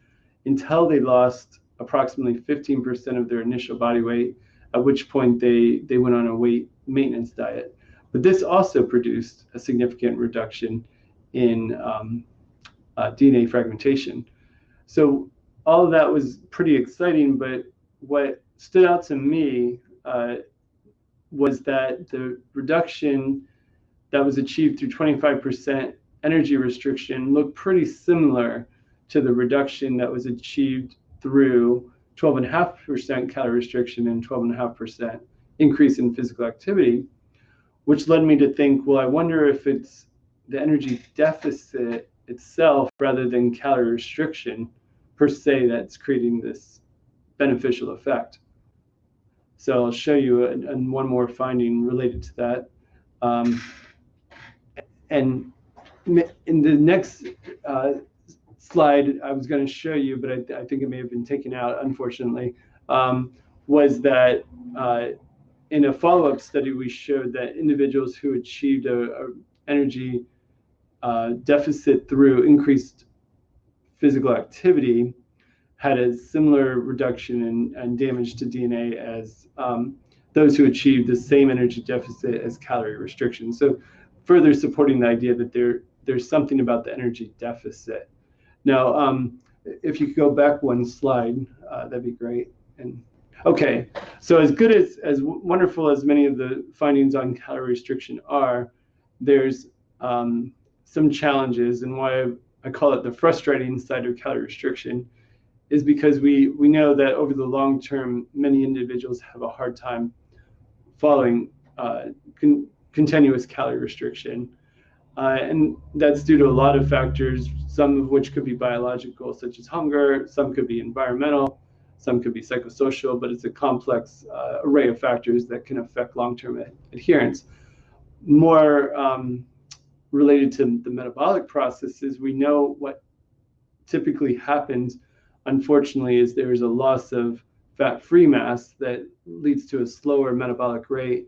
until they lost approximately 15% of their initial body weight, at which point they went on a weight maintenance diet. But this also produced a significant reduction in DNA fragmentation. So all of that was pretty exciting, but what stood out to me was that the reduction that was achieved through 25% energy restriction looked pretty similar to the reduction that was achieved through 12.5% calorie restriction and 12.5% increase in physical activity, which led me to think, well, I wonder if it's the energy deficit itself rather than calorie restriction per se that's creating this beneficial effect. So I'll show you one more finding related to that. And in the next slide I was going to show you, but I think it may have been taken out, unfortunately, was that in a follow-up study, we showed that individuals who achieved a energy deficit through increased physical activity had a similar reduction in damage to DNA as those who achieved the same energy deficit as calorie restriction. So further supporting the idea that there's something about the energy deficit. Now, if you could go back one slide, that'd be great. And okay, so as good as wonderful as many of the findings on calorie restriction are, there's some challenges, and why I call it the frustrating side of calorie restriction is because we know that over the long term, many individuals have a hard time following continuous calorie restriction. And that's due to a lot of factors, some of which could be biological, such as hunger, some could be environmental, some could be psychosocial, but it's a complex array of factors that can affect long-term adherence. More related to the metabolic processes, we know what typically happens, unfortunately, is there is a loss of fat-free mass that leads to a slower metabolic rate.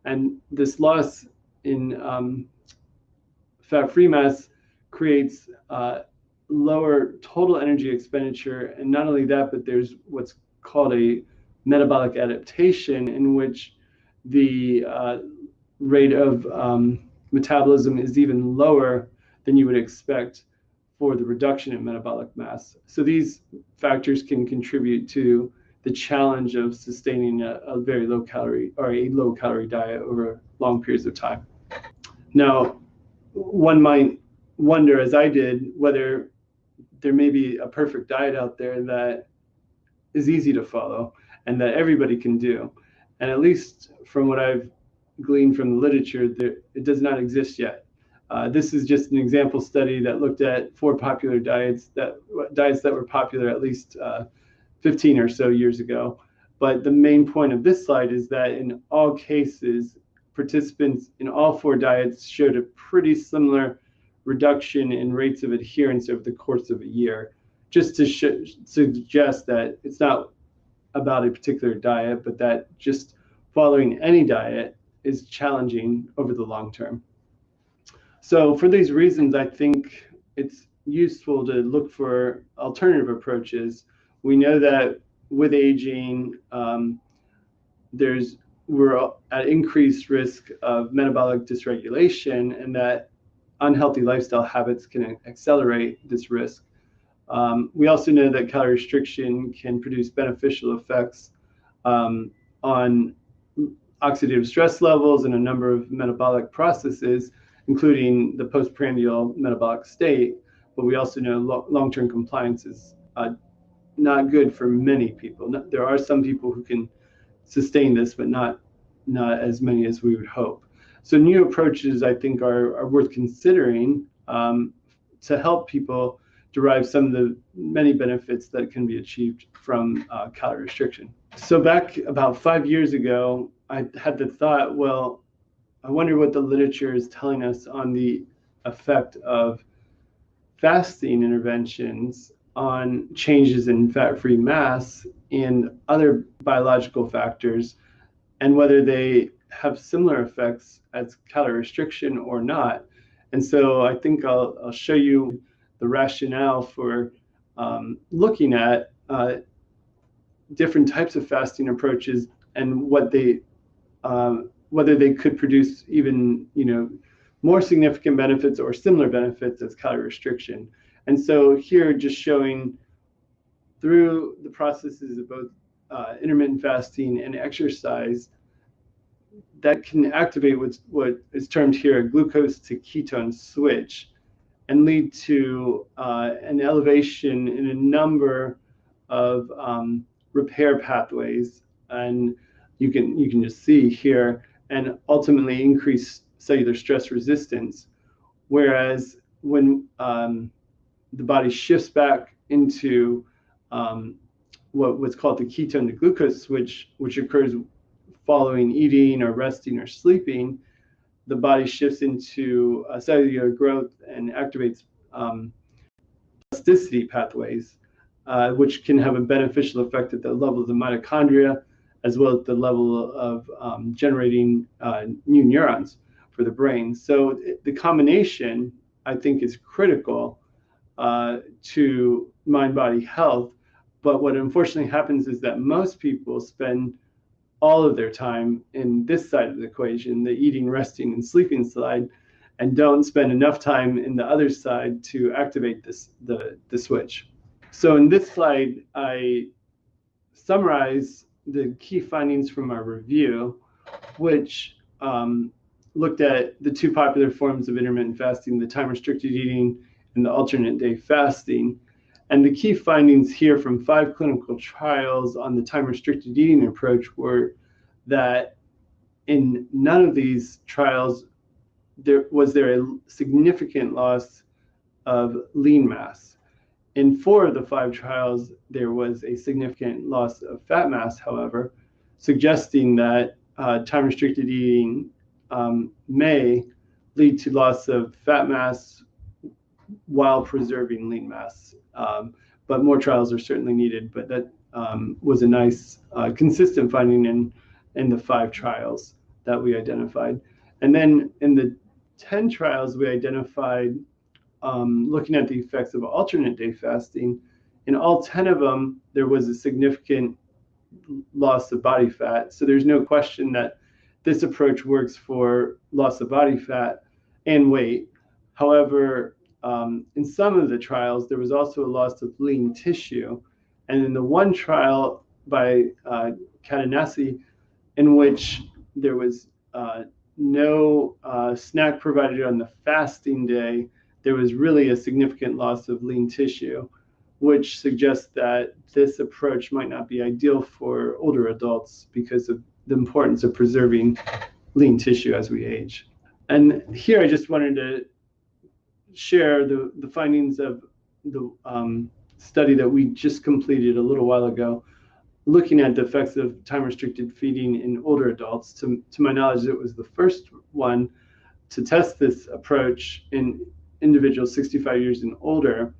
And this loss in fat-free mass creates lower total energy expenditure. And not only that, but there's what's called a metabolic adaptation, in which the rate of metabolism is even lower than you would expect for the reduction in metabolic mass. So these factors can contribute to the challenge of sustaining a very low calorie or a low calorie diet over long periods of time. Now, one might wonder, as I did, whether there may be a perfect diet out there that is easy to follow and that everybody can do. And at least from what I've gleaned from the literature, it does not exist yet. This is just an example study that looked at 4 popular diets that were popular at least 15 or so years ago. But the main point of this slide is that in all cases, participants in all 4 diets showed a pretty similar reduction in rates of adherence over the course of a year, just to suggest that it's not about a particular diet, but that just following any diet is challenging over the long term. So for these reasons, I think it's useful to look for alternative approaches. We know that with aging, we're at increased risk of metabolic dysregulation, and that unhealthy lifestyle habits can accelerate this risk. We also know that calorie restriction can produce beneficial effects on oxidative stress levels and a number of metabolic processes, including the postprandial metabolic state. But we also know long-term compliance is not good for many people. There are some people who can sustain this, but not as many as we would hope. So new approaches, I think, are worth considering to help people derive some of the many benefits that can be achieved from calorie restriction. So back about 5 years ago, I had the thought, well, I wonder what the literature is telling us on the effect of fasting interventions on changes in fat-free mass and other biological factors, and whether they have similar effects as calorie restriction or not. And so I think I'll show you the rationale for looking at different types of fasting approaches and what they whether they could produce even more significant benefits or similar benefits as calorie restriction. And so here, just showing through the processes of both intermittent fasting and exercise, that can activate what is termed here a glucose to ketone switch and lead to an elevation in a number of repair pathways. And you can just see here, and ultimately increase cellular stress resistance. Whereas when the body shifts back into what's called the ketone to glucose switch, which occurs following eating or resting or sleeping, the body shifts into cellular growth and activates plasticity pathways, which can have a beneficial effect at the level of the mitochondria, as well as the level of generating new neurons for the brain. So the combination, I think, is critical to mind-body health. But what unfortunately happens is that most people spend all of their time in this side of the equation, the eating, resting, and sleeping side, and don't spend enough time in the other side to activate the switch. So in this slide, I summarize the key findings from our review, which looked at the two popular forms of intermittent fasting, the time-restricted eating and the alternate day fasting. And the key findings here from 5 clinical trials on the time-restricted eating approach were that in none of these trials was there a significant loss of lean mass. In 4 of the 5 trials, there was a significant loss of fat mass, however, suggesting that time-restricted eating may lead to loss of fat mass while preserving lean mass. But more trials are certainly needed, but that was a nice consistent finding in the 5 trials that we identified. And then in the 10 trials we identified, looking at the effects of alternate day fasting, in all 10 of them, there was a significant loss of body fat. So there's no question that this approach works for loss of body fat and weight. However, in some of the trials, there was also a loss of lean tissue. And in the one trial by Catanassi, in which there was no snack provided on the fasting day, there was really a significant loss of lean tissue, which suggests that this approach might not be ideal for older adults because of the importance of preserving lean tissue as we age. And here I just wanted to share the findings of the study that we just completed a little while ago, looking at the effects of time-restricted feeding in older adults. To my knowledge, it was the first one to test this approach in individuals 65 years and older.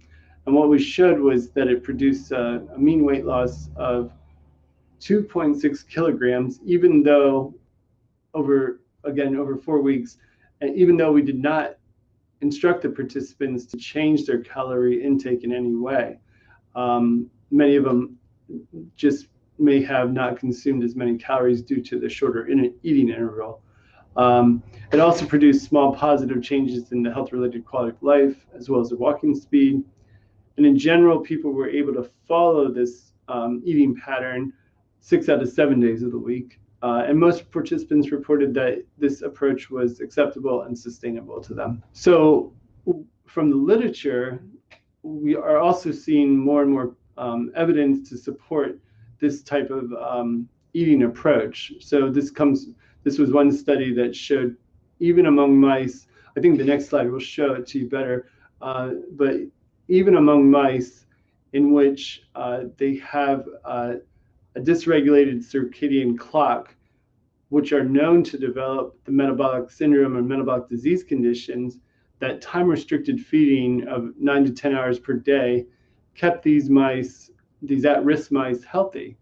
And what we showed was that it produced a mean weight loss of 2.6 kilograms, even though over 4 weeks, and even though we did not instruct the participants to change their calorie intake in any way. Many of them just may have not consumed as many calories due to the shorter eating interval. It also produced small positive changes in the health-related quality of life, as well as the walking speed. And in general, people were able to follow this eating pattern 6 out of 7 days of the week. And most participants reported that this approach was acceptable and sustainable to them. So from the literature, we are also seeing more and more evidence to support this type of eating approach. So this was one study that showed even among mice, I think the next slide will show it to you better, but even among mice in which they have a dysregulated circadian clock, which are known to develop the metabolic syndrome or metabolic disease conditions, that time-restricted feeding of 9 to 10 hours per day kept these mice, these at-risk mice, healthy.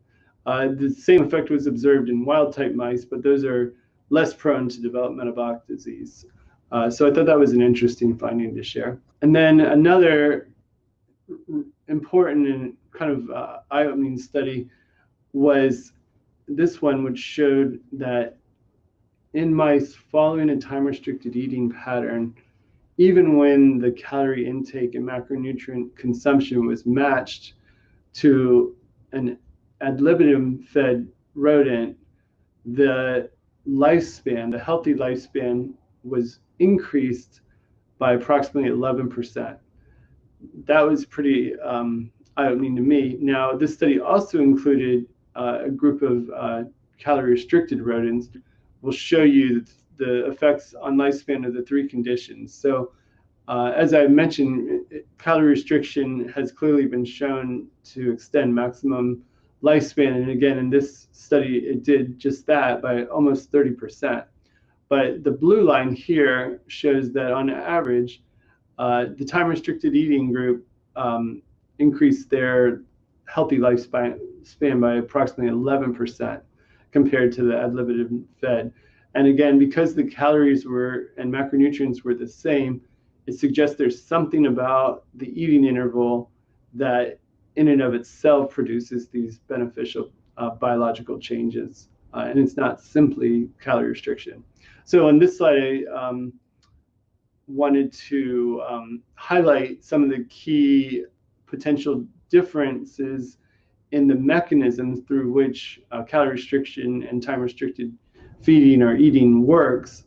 The same effect was observed in wild-type mice, but those are less prone to develop metabolic disease. So I thought that was an interesting finding to share. And then another important and kind of eye-opening study was this one, which showed that in mice following a time-restricted eating pattern, even when the calorie intake and macronutrient consumption was matched to an ad libitum fed rodent, the lifespan, the healthy lifespan, was increased by approximately 11%. That was pretty eye-opening to me. Now, this study also included a group of calorie-restricted rodents. We'll show you the effects on lifespan of the three conditions. So, as I mentioned, calorie restriction has clearly been shown to extend maximum lifespan. And again, in this study, it did just that by almost 30%. But the blue line here shows that on average, the time-restricted eating group increased their healthy lifespan by approximately 11% compared to the ad-libitum fed. And again, because the calories and macronutrients were the same, it suggests there's something about the eating interval that in and of itself produces these beneficial biological changes. And it's not simply calorie restriction. So on this slide, I wanted to highlight some of the key potential differences in the mechanisms through which calorie restriction and time-restricted feeding or eating works,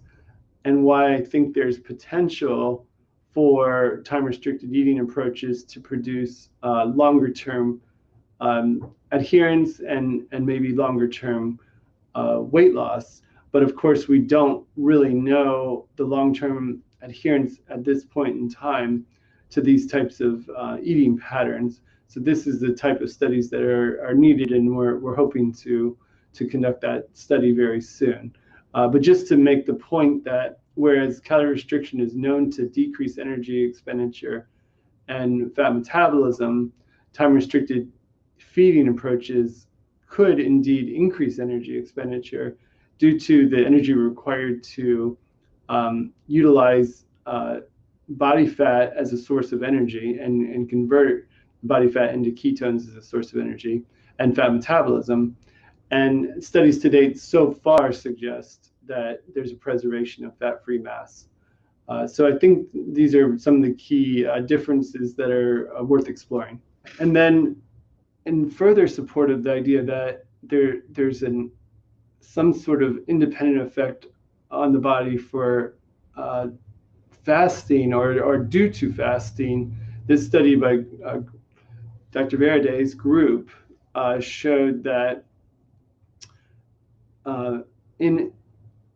and why I think there's potential for time-restricted eating approaches to produce longer-term adherence and maybe longer-term weight loss. But of course, we don't really know the long-term adherence at this point in time to these types of eating patterns. So this is the type of studies that are needed, and we're hoping to conduct that study very soon. But just to make the point that whereas calorie restriction is known to decrease energy expenditure and fat metabolism, time-restricted feeding approaches could indeed increase energy expenditure due to the energy required to utilize body fat as a source of energy and convert body fat into ketones as a source of energy, and fat metabolism. And studies to date so far suggest that there's a preservation of fat-free mass. So I think these are some of the key differences that are worth exploring. And then in further support of the idea that there's some sort of independent effect on the body for fasting or due to fasting, this study by Dr. Veraday's group showed that in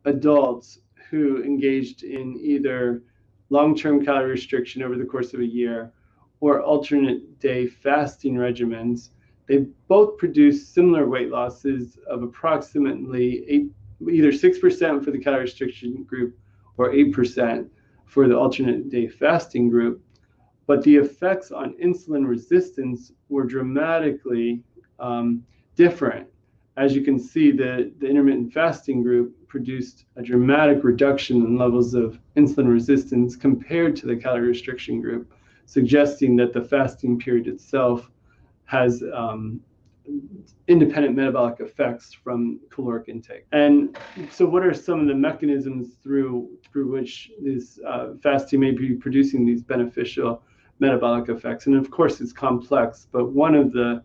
adults who engaged in either long-term calorie restriction over the course of a year or alternate day fasting regimens, they both produced similar weight losses of approximately either 6% for the calorie restriction group or 8% for the alternate day fasting group. But the effects on insulin resistance were dramatically different. As you can see, the intermittent fasting group produced a dramatic reduction in levels of insulin resistance compared to the calorie restriction group, suggesting that the fasting period itself has independent metabolic effects from caloric intake. And so what are some of the mechanisms through which this fasting may be producing these beneficial metabolic effects? And of course, it's complex, but one of the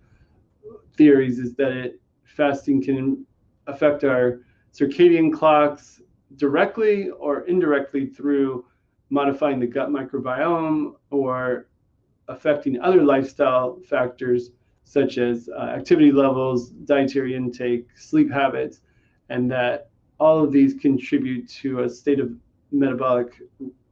theories is that fasting can affect our circadian clocks directly or indirectly through modifying the gut microbiome or affecting other lifestyle factors such as activity levels, dietary intake, sleep habits, and that all of these contribute to a state of metabolic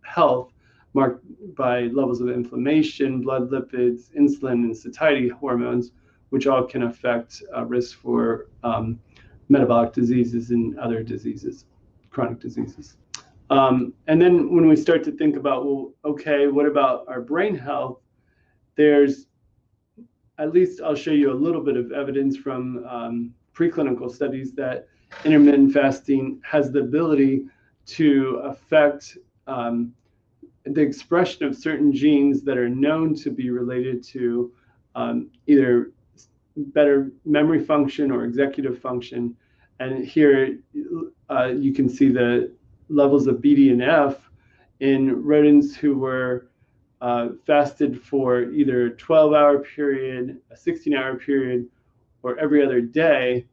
health marked by levels of inflammation, blood lipids, insulin, and satiety hormones, which all can affect risk for metabolic diseases and other diseases, chronic diseases. And then when we start to think about, well, okay, what about our brain health? There's, at least I'll show you a little bit of evidence from preclinical studies that intermittent fasting has the ability to affect the expression of certain genes that are known to be related to either better memory function or executive function. And here you can see the levels of BDNF in rodents who were fasted for either a 12-hour period, a 16-hour period, or every other day.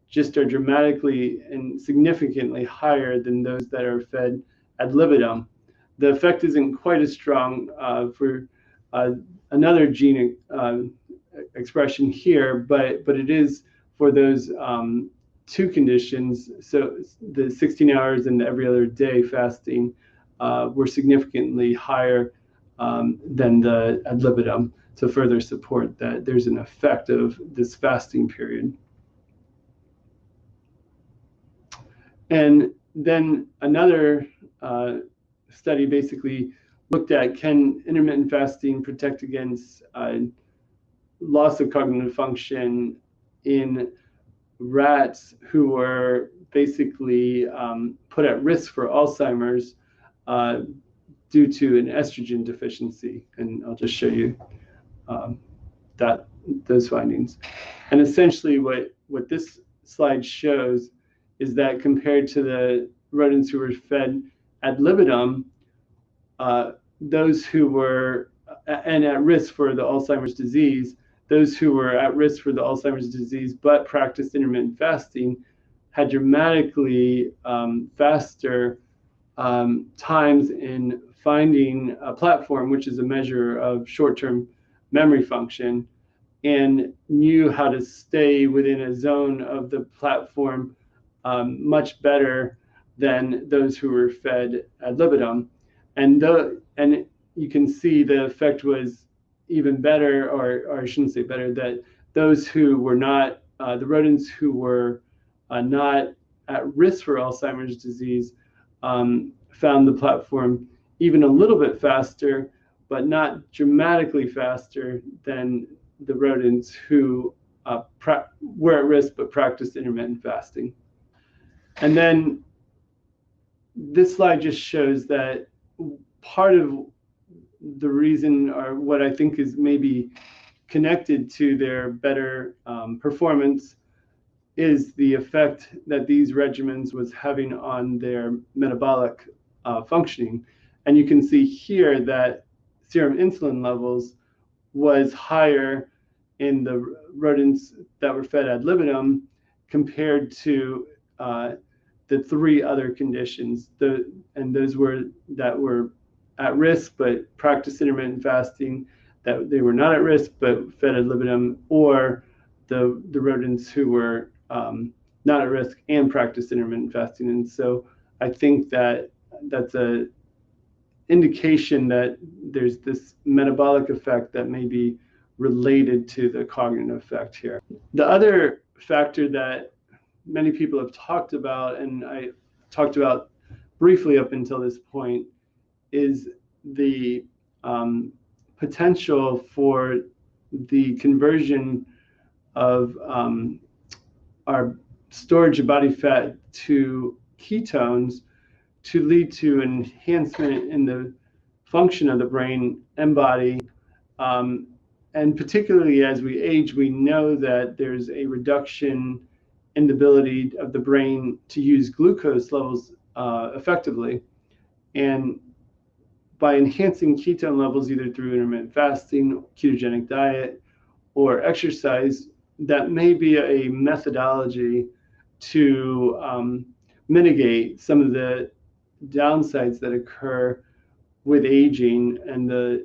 just are dramatically and significantly higher than those that are fed ad libitum. The effect isn't quite as strong for another gene expression here, but it is for those two conditions. So the 16 hours and every other day fasting were significantly higher than the ad libitum, to further support that there's an effect of this fasting period. And then another study basically looked at, can intermittent fasting protect against loss of cognitive function in rats who were basically put at risk for Alzheimer's due to an estrogen deficiency. And I'll just show you those findings. And essentially what this slide shows is that compared to the rodents who were fed ad libitum, those who were and at risk for the Alzheimer's disease, those who were at risk for the Alzheimer's disease but practiced intermittent fasting had dramatically faster times in finding a platform, which is a measure of short-term memory function, and knew how to stay within a zone of the platform much better than those who were fed ad libitum. And you can see the effect was even better, or I shouldn't say better, that those who were not, the rodents who were not at risk for Alzheimer's disease found the platform even a little bit faster, but not dramatically faster than the rodents who were at risk but practiced intermittent fasting. And then this slide just shows that part of the reason, or what I think is maybe connected to their better performance, is the effect that these regimens was having on their metabolic functioning. And you can see here that serum insulin levels was higher in the rodents that were fed ad libitum compared to the three other conditions. And those were that were at risk but practiced intermittent fasting, that they were not at risk but fed ad libitum, or the rodents who were not at risk and practiced intermittent fasting. And so I think that that's a indication that there's this metabolic effect that may be related to the cognitive effect here. The other factor that many people have talked about, and I talked about briefly up until this point, is the potential for the conversion of our storage of body fat to ketones to lead to enhancement in the function of the brain and body. And particularly as we age, we know that there's a reduction in the ability of the brain to use glucose levels effectively. And by enhancing ketone levels, either through intermittent fasting, ketogenic diet, or exercise, that may be a methodology to mitigate some of the downsides that occur with aging and the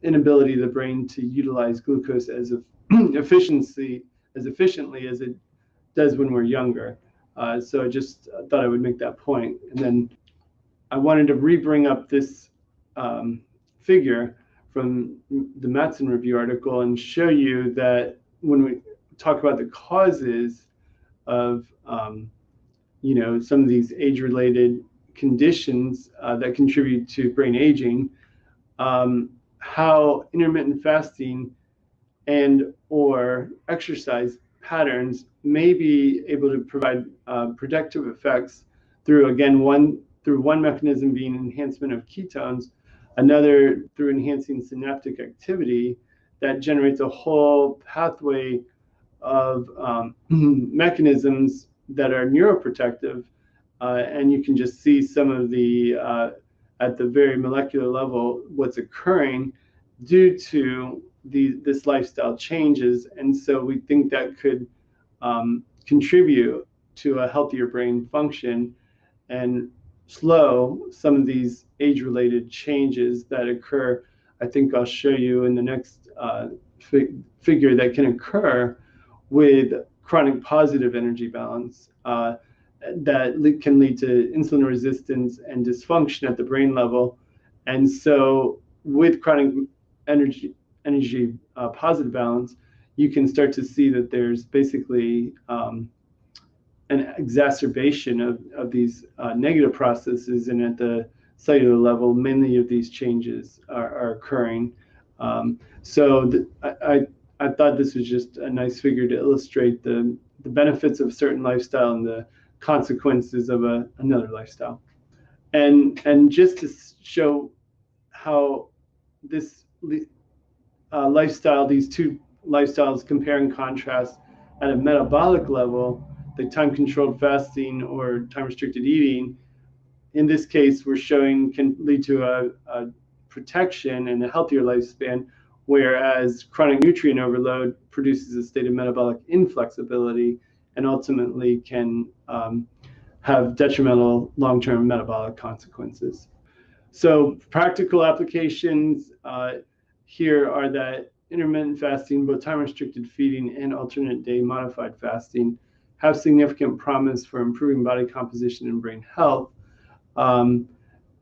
inability of the brain to utilize glucose as efficiently as it does when we're younger. So I just thought I would make that point. And then I wanted to bring up this figure from the Matson Review article and show you that when we talk about the causes of some of these age-related conditions that contribute to brain aging, how intermittent fasting and or exercise patterns may be able to provide protective effects through, again, one mechanism being enhancement of ketones, another through enhancing synaptic activity that generates a whole pathway of mechanisms that are neuroprotective. And you can just see some of the, at the very molecular level, what's occurring due to this lifestyle changes. And so we think that could contribute to a healthier brain function and slow some of these age-related changes that occur. I think I'll show you in the next figure that can occur with chronic positive energy balance that can lead to insulin resistance and dysfunction at the brain level. And so with chronic energy positive balance, you can start to see that there's basically an exacerbation of these negative processes, and at the cellular level, many of these changes are occurring. I thought this was just a nice figure to illustrate the benefits of a certain lifestyle and the consequences of another lifestyle. And just to show how this lifestyle, these two lifestyles compare and contrast at a metabolic level, the time-controlled fasting or time-restricted eating, in this case, we're showing can lead to a protection and a healthier lifespan, whereas chronic nutrient overload produces a state of metabolic inflexibility and ultimately can have detrimental long-term metabolic consequences. So practical applications here are that intermittent fasting, both time-restricted feeding and alternate day modified fasting, have significant promise for improving body composition and brain health.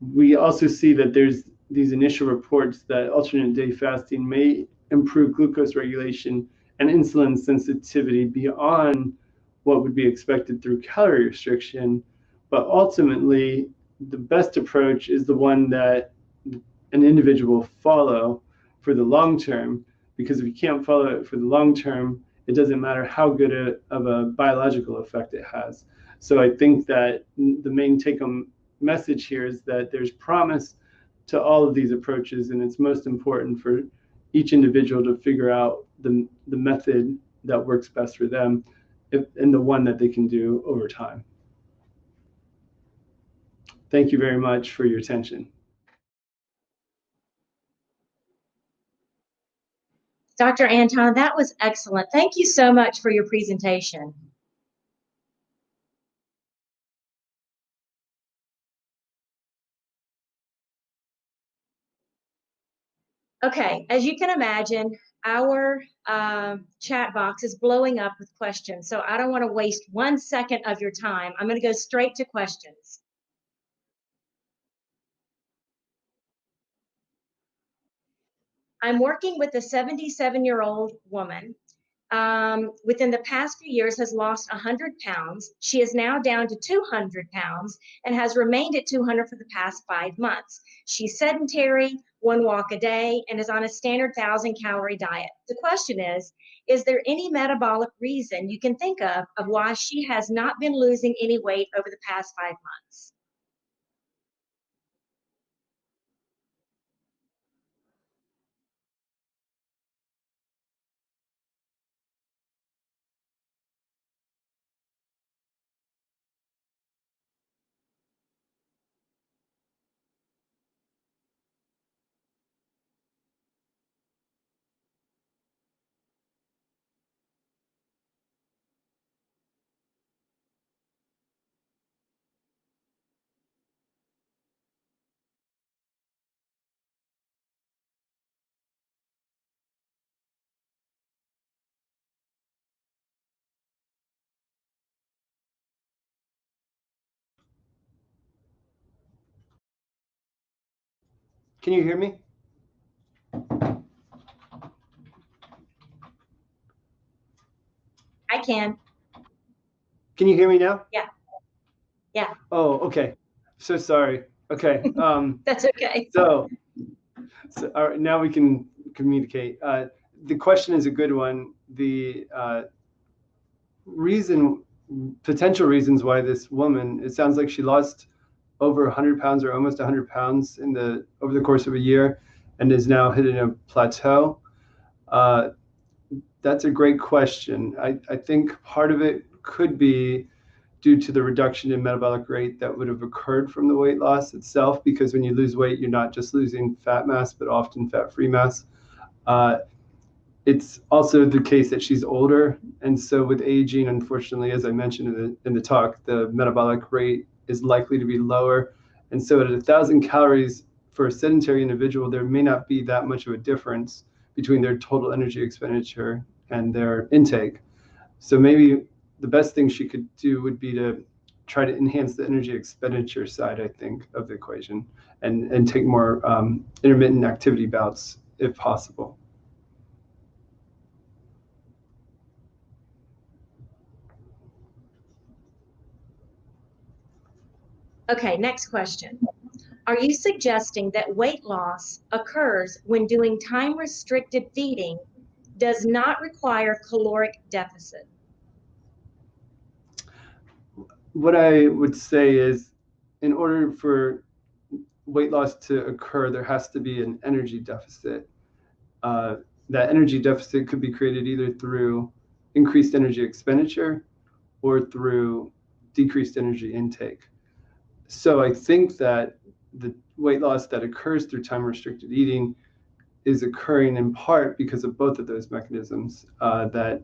We also see that there's these initial reports that alternate day fasting may improve glucose regulation and insulin sensitivity beyond what would be expected through calorie restriction. But ultimately, the best approach is the one that an individual follow for the long term, because if you can't follow it for the long term, it doesn't matter how good of a biological effect it has. So I think that the main take-home message here is that there's promise to all of these approaches, and it's most important for each individual to figure out the method that works best for them and the one that they can do over time. Thank you very much for your attention. Dr. Anton, that was excellent. Thank you so much for your presentation. Okay, as you can imagine, our chat box is blowing up with questions, so I don't want to waste 1 second of your time. I'm going to go straight to questions. I'm working with a 77-year-old woman. Within the past few years has lost 100 pounds. She is now down to 200 pounds and has remained at 200 for the past 5 months. She's sedentary, 1 walk a day, and is on a standard 1,000-calorie diet. The question is there any metabolic reason you can think of why she has not been losing any weight over the past 5 months? Can you hear me? I can. Can you hear me now? Yeah. Yeah. Oh, okay. So sorry. Okay. That's okay. So all right, now we can communicate. The question is a good one. The potential reasons why this woman, it sounds like she lost over 100 pounds or almost 100 pounds over the course of a year and is now hitting a plateau. That's a great question. I think part of it could be due to the reduction in metabolic rate that would have occurred from the weight loss itself, because when you lose weight, you're not just losing fat mass, but often fat-free mass. it's also the case that she's older. And so with aging, unfortunately, as I mentioned in the talk, the metabolic rate is likely to be lower. And so at 1,000 calories for a sedentary individual, there may not be that much of a difference between their total energy expenditure and their intake. So maybe the best thing she could do would be to try to enhance the energy expenditure side, I think, of the equation, and take more intermittent activity bouts if possible. Okay, next question. Are you suggesting that weight loss occurs when doing time-restricted feeding does not require caloric deficit? What I would say is, in order for weight loss to occur, there has to be an energy deficit. That energy deficit could be created either through increased energy expenditure or through decreased energy intake. So I think that the weight loss that occurs through time-restricted eating is occurring in part because of both of those mechanisms, that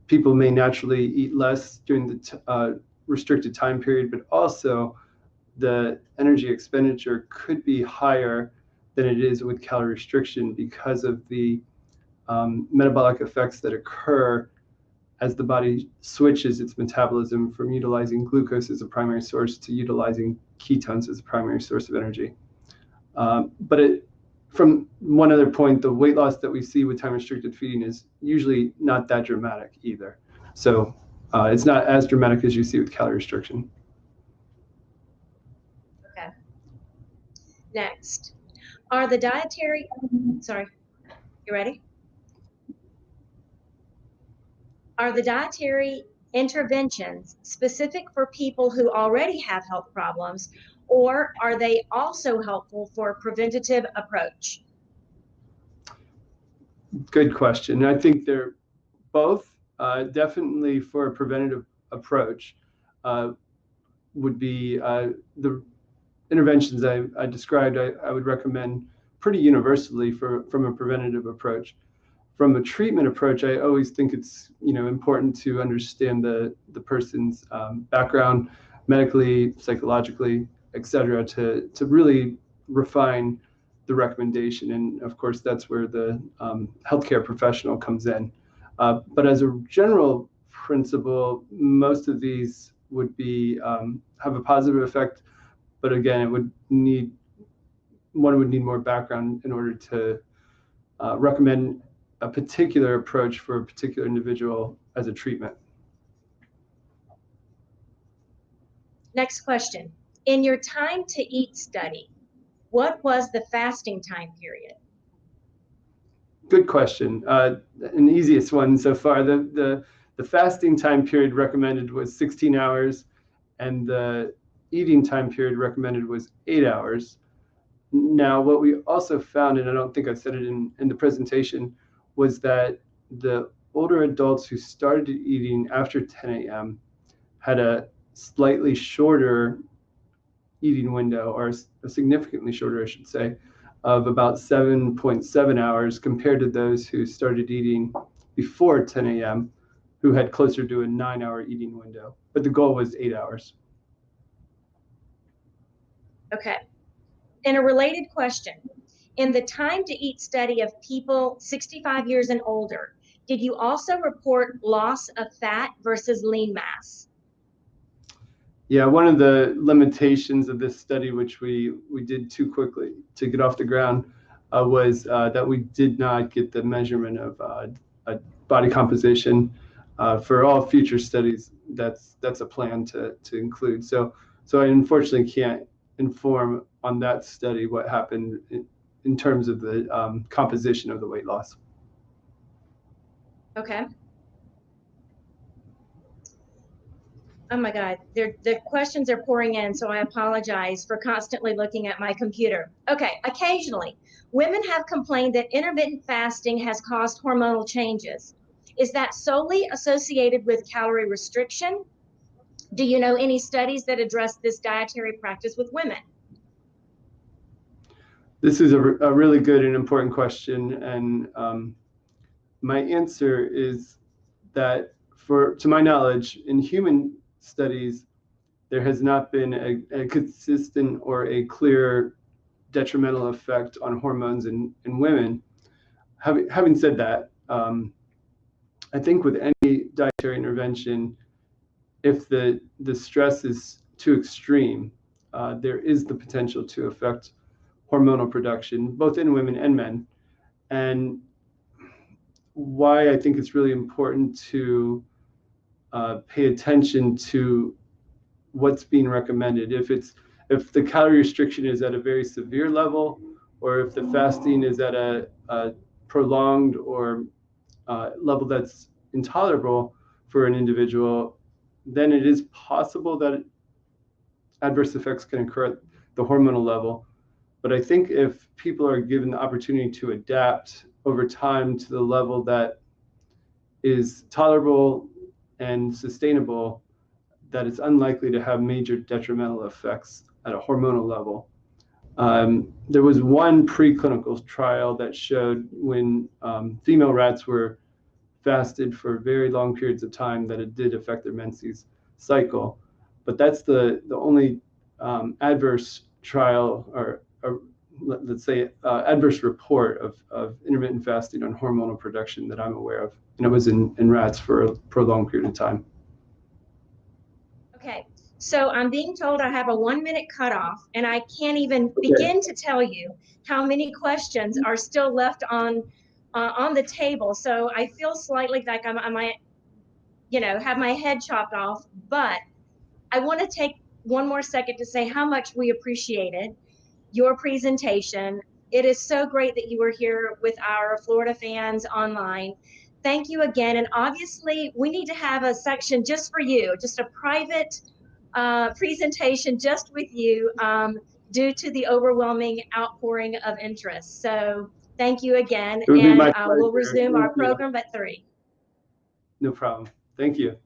people may naturally eat less during the restricted time period, but also the energy expenditure could be higher than it is with calorie restriction because of the metabolic effects that occur as the body switches its metabolism from utilizing glucose as a primary source to utilizing ketones as a primary source of energy. From one other point, the weight loss that we see with time-restricted feeding is usually not that dramatic either. So it's not as dramatic as you see with calorie restriction. Okay. Next, are the dietary, sorry, you ready? Are the dietary interventions specific for people who already have health problems, or are they also helpful for a preventative approach? Good question. I think they're both. Definitely for a preventative approach would be the interventions I described. I would recommend pretty universally from a preventative approach. From a treatment approach, I always think it's important to understand the person's background, medically, psychologically, et cetera, to really refine the recommendation. And of course, that's where the healthcare professional comes in. But as a general principle, most of these would be have a positive effect. But again, one would need more background in order to recommend a particular approach for a particular individual as a treatment. Next question. In your time to eat study, what was the fasting time period? Good question. An easiest one so far. The fasting time period recommended was 16 hours, and the eating time period recommended was 8 hours. Now, what we also found, and I don't think I said it in the presentation, was that the older adults who started eating after 10 a.m. had a slightly shorter eating window, or a significantly shorter, I should say, of about 7.7 hours compared to those who started eating before 10 a.m., who had closer to a 9-hour eating window. But the goal was 8 hours. Okay. And a related question. In the time to eat study of people 65 years and older, did you also report loss of fat versus lean mass? Yeah, one of the limitations of this study, which we did too quickly to get off the ground, was that we did not get the measurement of body composition. For all future studies, that's a plan to include. So I unfortunately can't inform on that study what happened in terms of the composition of the weight loss. Okay. Oh my God, the questions are pouring in, so I apologize for constantly looking at my computer. Okay, occasionally, women have complained that intermittent fasting has caused hormonal changes. Is that solely associated with calorie restriction? Do you know any studies that address this dietary practice with women? This is a really good and important question, and my answer is that, to my knowledge, in human studies, there has not been a consistent or a clear detrimental effect on hormones in women. Having said that, I think with any dietary intervention, if the stress is too extreme, there is the potential to affect hormonal production, both in women and men. And why I think it's really important to pay attention to what's being recommended. If the calorie restriction is at a very severe level, or if the fasting is at a prolonged or level that's intolerable for an individual, then it is possible that adverse effects can occur at the hormonal level. But I think if people are given the opportunity to adapt over time to the level that is tolerable and sustainable, that it's unlikely to have major detrimental effects at a hormonal level. There was one preclinical trial that showed when female rats were fasted for very long periods of time that it did affect their menses cycle. But that's the only adverse trial, or let's say adverse report of intermittent fasting on hormonal production that I'm aware of. And it was in rats for a prolonged period of time. Okay, so I'm being told I have a 1-minute cutoff, and I can't even begin to tell you how many questions are still left on the table. So I feel slightly like I might, have my head chopped off. But I want to take one more second to say how much we appreciated your presentation. It is so great that you were here with our Florida fans online. Thank you again. And obviously, we need to have a section just for you, just a private presentation just with you, due to the overwhelming outpouring of interest. So thank you again. And we'll resume our program at 3. No problem. Thank you.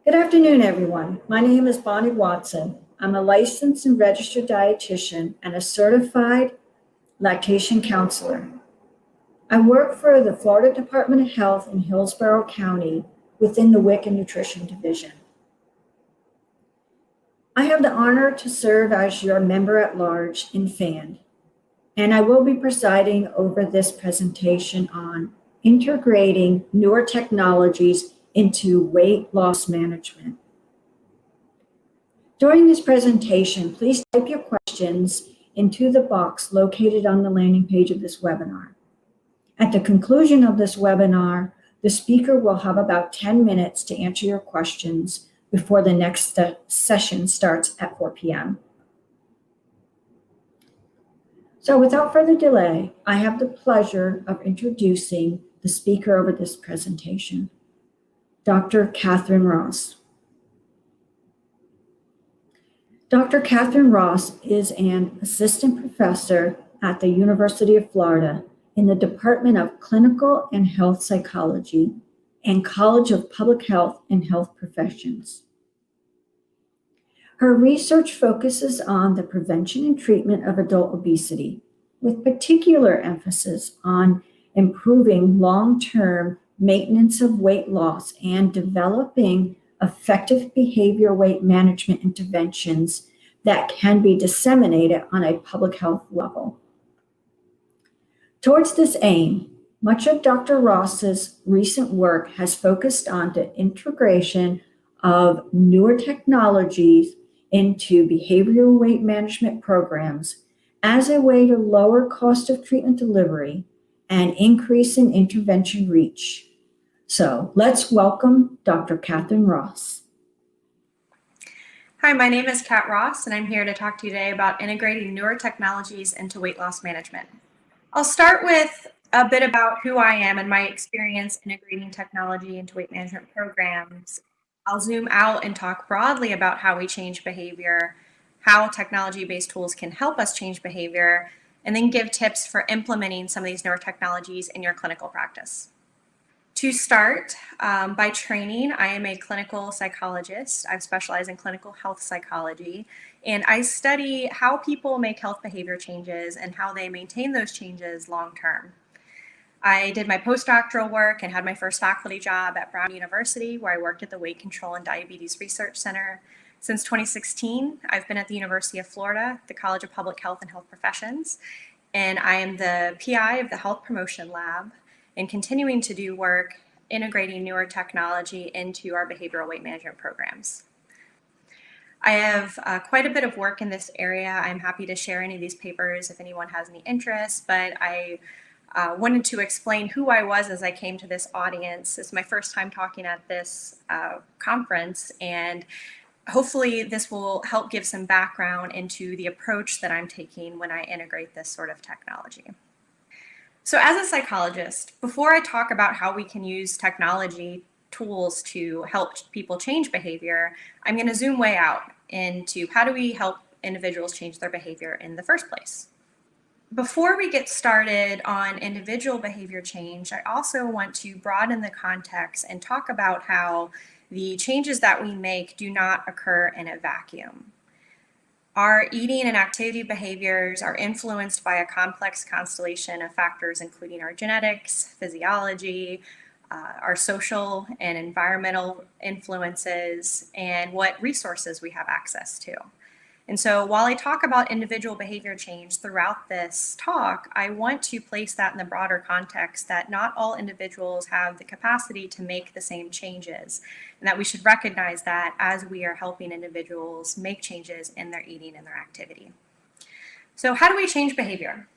Good afternoon, everyone. My name is Bonnie Watson. I'm a licensed and registered dietitian and a certified lactation counselor. I work for the Florida Department of Health in Hillsborough County within the WIC and Nutrition Division. I have the honor to serve as your member at large in FAND, and I will be presiding over this presentation on integrating newer technologies into weight loss management. During this presentation, please type your questions into the box located on the landing page of this webinar. At the conclusion of this webinar, the speaker will have about 10 minutes to answer your questions before the next session starts at 4 p.m. So without further delay, I have the pleasure of introducing the speaker over this presentation, Dr. Catherine Ross. Dr. Catherine Ross is an assistant professor at the University of Florida in the Department of Clinical and Health Psychology and College of Public Health and Health Professions. Her research focuses on the prevention and treatment of adult obesity, with particular emphasis on improving long-term maintenance of weight loss and developing effective behavior weight management interventions that can be disseminated on a public health level. Towards this aim, much of Dr. Ross's recent work has focused on the integration of newer technologies into behavioral weight management programs as a way to lower cost of treatment delivery and increase in intervention reach. So let's welcome Dr. Catherine Ross. Hi, my name is Kat Ross, and I'm here to talk to you today about integrating newer technologies into weight loss management. I'll start with a bit about who I am and my experience integrating technology into weight management programs. I'll zoom out and talk broadly about how we change behavior, how technology-based tools can help us change behavior, and then give tips for implementing some of these newer technologies in your clinical practice. To start, by training, I am a clinical psychologist. I specialize in clinical health psychology, and I study how people make health behavior changes and how they maintain those changes long term. I did my postdoctoral work and had my first faculty job at Brown University, where I worked at the Weight Control and Diabetes Research Center. Since 2016, I've been at the University of Florida, the College of Public Health and Health Professions, and I am the PI of the Health Promotion Lab and continuing to do work integrating newer technology into our behavioral weight management programs. I have quite a bit of work in this area. I'm happy to share any of these papers if anyone has any interest, but I wanted to explain who I was as I came to this audience. It's my first time talking at this conference, and hopefully this will help give some background into the approach that I'm taking when I integrate this sort of technology. So as a psychologist, before I talk about how we can use technology tools to help people change behavior, I'm going to zoom way out into how do we help individuals change their behavior in the first place. Before we get started on individual behavior change, I also want to broaden the context and talk about how the changes that we make do not occur in a vacuum. Our eating and activity behaviors are influenced by a complex constellation of factors, including our genetics, physiology, our social and environmental influences, and what resources we have access to. And so while I talk about individual behavior change throughout this talk, I want to place that in the broader context that not all individuals have the capacity to make the same changes, and that we should recognize that as we are helping individuals make changes in their eating and their activity. So how do we change behavior?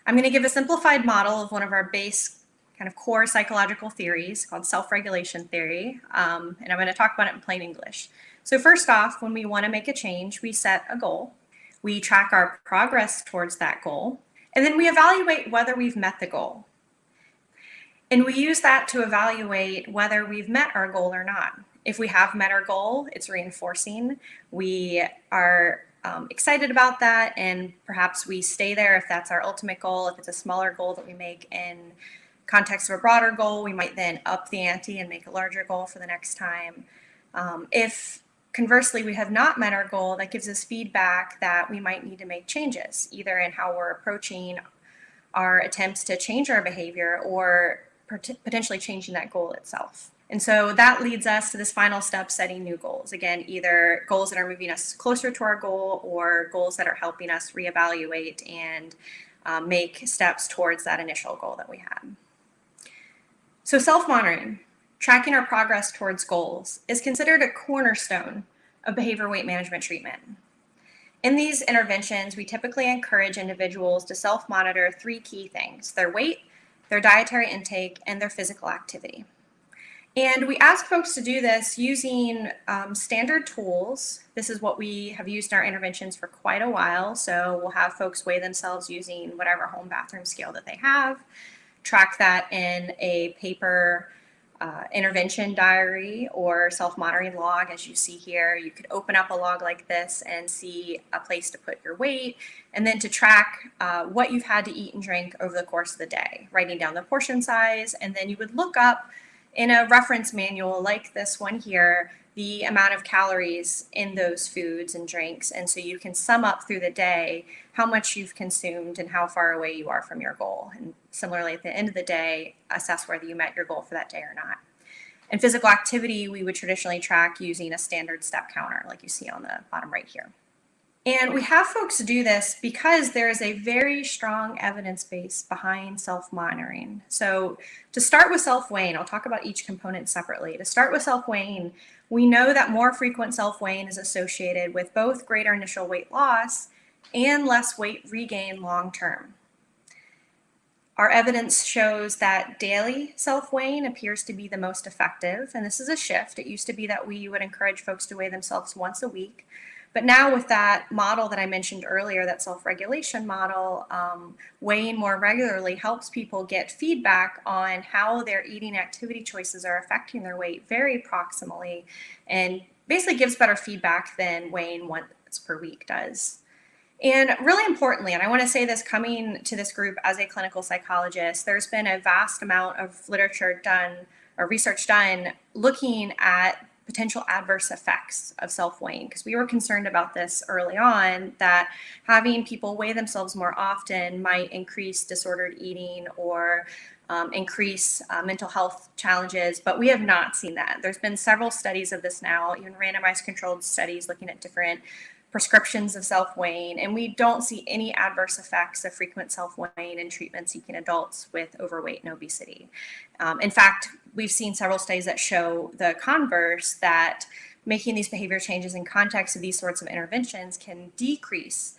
I'm going to give a simplified model of one of our base kind of core psychological theories called self-regulation theory, and I'm going to talk about it in plain English. So first off, when we want to make a change, we set a goal, we track our progress towards that goal, and then we evaluate whether we've met the goal. And we use that to evaluate whether we've met our goal or not. If we have met our goal, it's reinforcing. We are excited about that, and perhaps we stay there if that's our ultimate goal. If it's a smaller goal that we make in context of a broader goal, we might then up the ante and make a larger goal for the next time. If conversely we have not met our goal, that gives us feedback that we might need to make changes, either in how we're approaching our attempts to change our behavior or potentially changing that goal itself. And so that leads us to this final step, setting new goals. Again, either goals that are moving us closer to our goal or goals that are helping us reevaluate and make steps towards that initial goal that we had. So self-monitoring, tracking our progress towards goals, is considered a cornerstone of behavior weight management treatment. In these interventions, we typically encourage individuals to self-monitor 3 key things: their weight, their dietary intake, and their physical activity. And we ask folks to do this using standard tools. This is what we have used in our interventions for quite a while. So we'll have folks weigh themselves using whatever home bathroom scale that they have, track that in a paper intervention diary or self-monitoring log. As you see here, you could open up a log like this and see a place to put your weight, and then to track what you've had to eat and drink over the course of the day, writing down the portion size, and then you would look up in a reference manual like this one here the amount of calories in those foods and drinks, and so you can sum up through the day how much you've consumed and how far away you are from your goal. And similarly, at the end of the day, assess whether you met your goal for that day or not. And physical activity, we would traditionally track using a standard step counter like you see on the bottom right here. And we have folks do this because there is a very strong evidence base behind self-monitoring. So to start with self-weighing, I'll talk about each component separately. To start with self-weighing, we know that more frequent self-weighing is associated with both greater initial weight loss and less weight regain long-term. Our evidence shows that daily self-weighing appears to be the most effective, and this is a shift. It used to be that we would encourage folks to weigh themselves once a week. But now with that model that I mentioned earlier, that self-regulation model, weighing more regularly helps people get feedback on how their eating activity choices are affecting their weight very proximally, and basically gives better feedback than weighing once per week does. And really importantly, and I want to say this coming to this group as a clinical psychologist, there's been a vast amount of literature done or research done looking at potential adverse effects of self-weighing, because we were concerned about this early on, that having people weigh themselves more often might increase disordered eating or increase mental health challenges, but we have not seen that. There's been several studies of this now, even randomized controlled studies looking at different prescriptions of self-weighing, and we don't see any adverse effects of frequent self-weighing in treatment-seeking adults with overweight and obesity. In fact, we've seen several studies that show the converse, that making these behavior changes in context of these sorts of interventions can decrease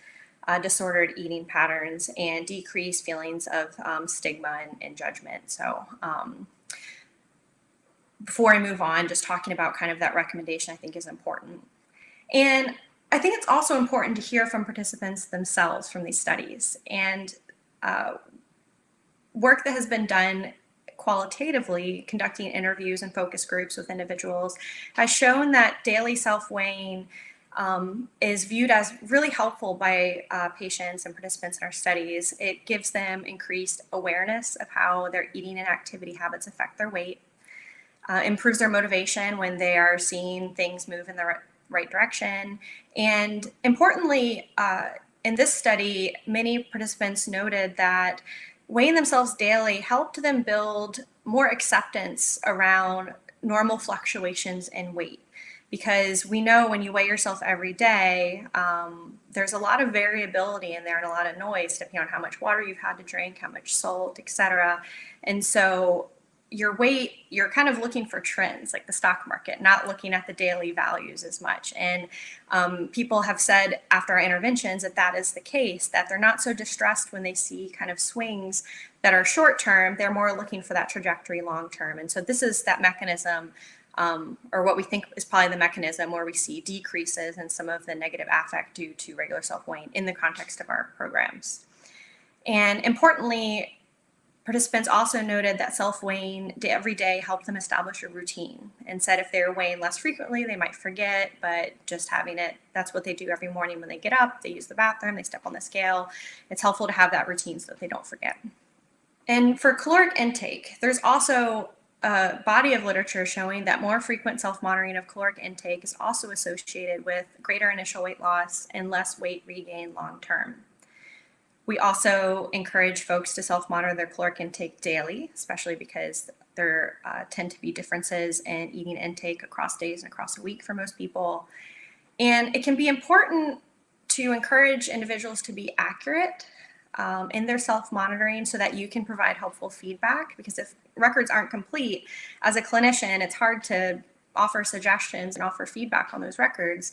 disordered eating patterns and decrease feelings of stigma and judgment. So before I move on, just talking about kind of that recommendation I think is important. And I think it's also important to hear from participants themselves from these studies, and work that has been done qualitatively, conducting interviews and focus groups with individuals, has shown that daily self-weighing is viewed as really helpful by patients and participants in our studies. It gives them increased awareness of how their eating and activity habits affect their weight, improves their motivation when they are seeing things move in the right direction. And importantly, in this study, many participants noted that weighing themselves daily helped them build more acceptance around normal fluctuations in weight. Because we know when you weigh yourself every day, there's a lot of variability in there and a lot of noise depending on how much water you've had to drink, how much salt, etc. And so your weight, you're kind of looking for trends like the stock market, not looking at the daily values as much. And people have said after our interventions that that is the case, that they're not so distressed when they see kind of swings that are short term. They're more looking for that trajectory long term. And so this is that mechanism, or what we think is probably the mechanism where we see decreases in some of the negative affect due to regular self-weighing in the context of our programs. And importantly, participants also noted that self-weighing every day helped them establish a routine, and said if they're weighing less frequently, they might forget, but just having it, that's what they do every morning when they get up, they use the bathroom, they step on the scale. It's helpful to have that routine so that they don't forget. And for caloric intake, there's also a body of literature showing that more frequent self-monitoring of caloric intake is also associated with greater initial weight loss and less weight regain long term. We also encourage folks to self-monitor their caloric intake daily, especially because there tend to be differences in eating intake across days and across a week for most people. And it can be important to encourage individuals to be accurate in their self-monitoring so that you can provide helpful feedback, because if records aren't complete, as a clinician, it's hard to offer suggestions and offer feedback on those records.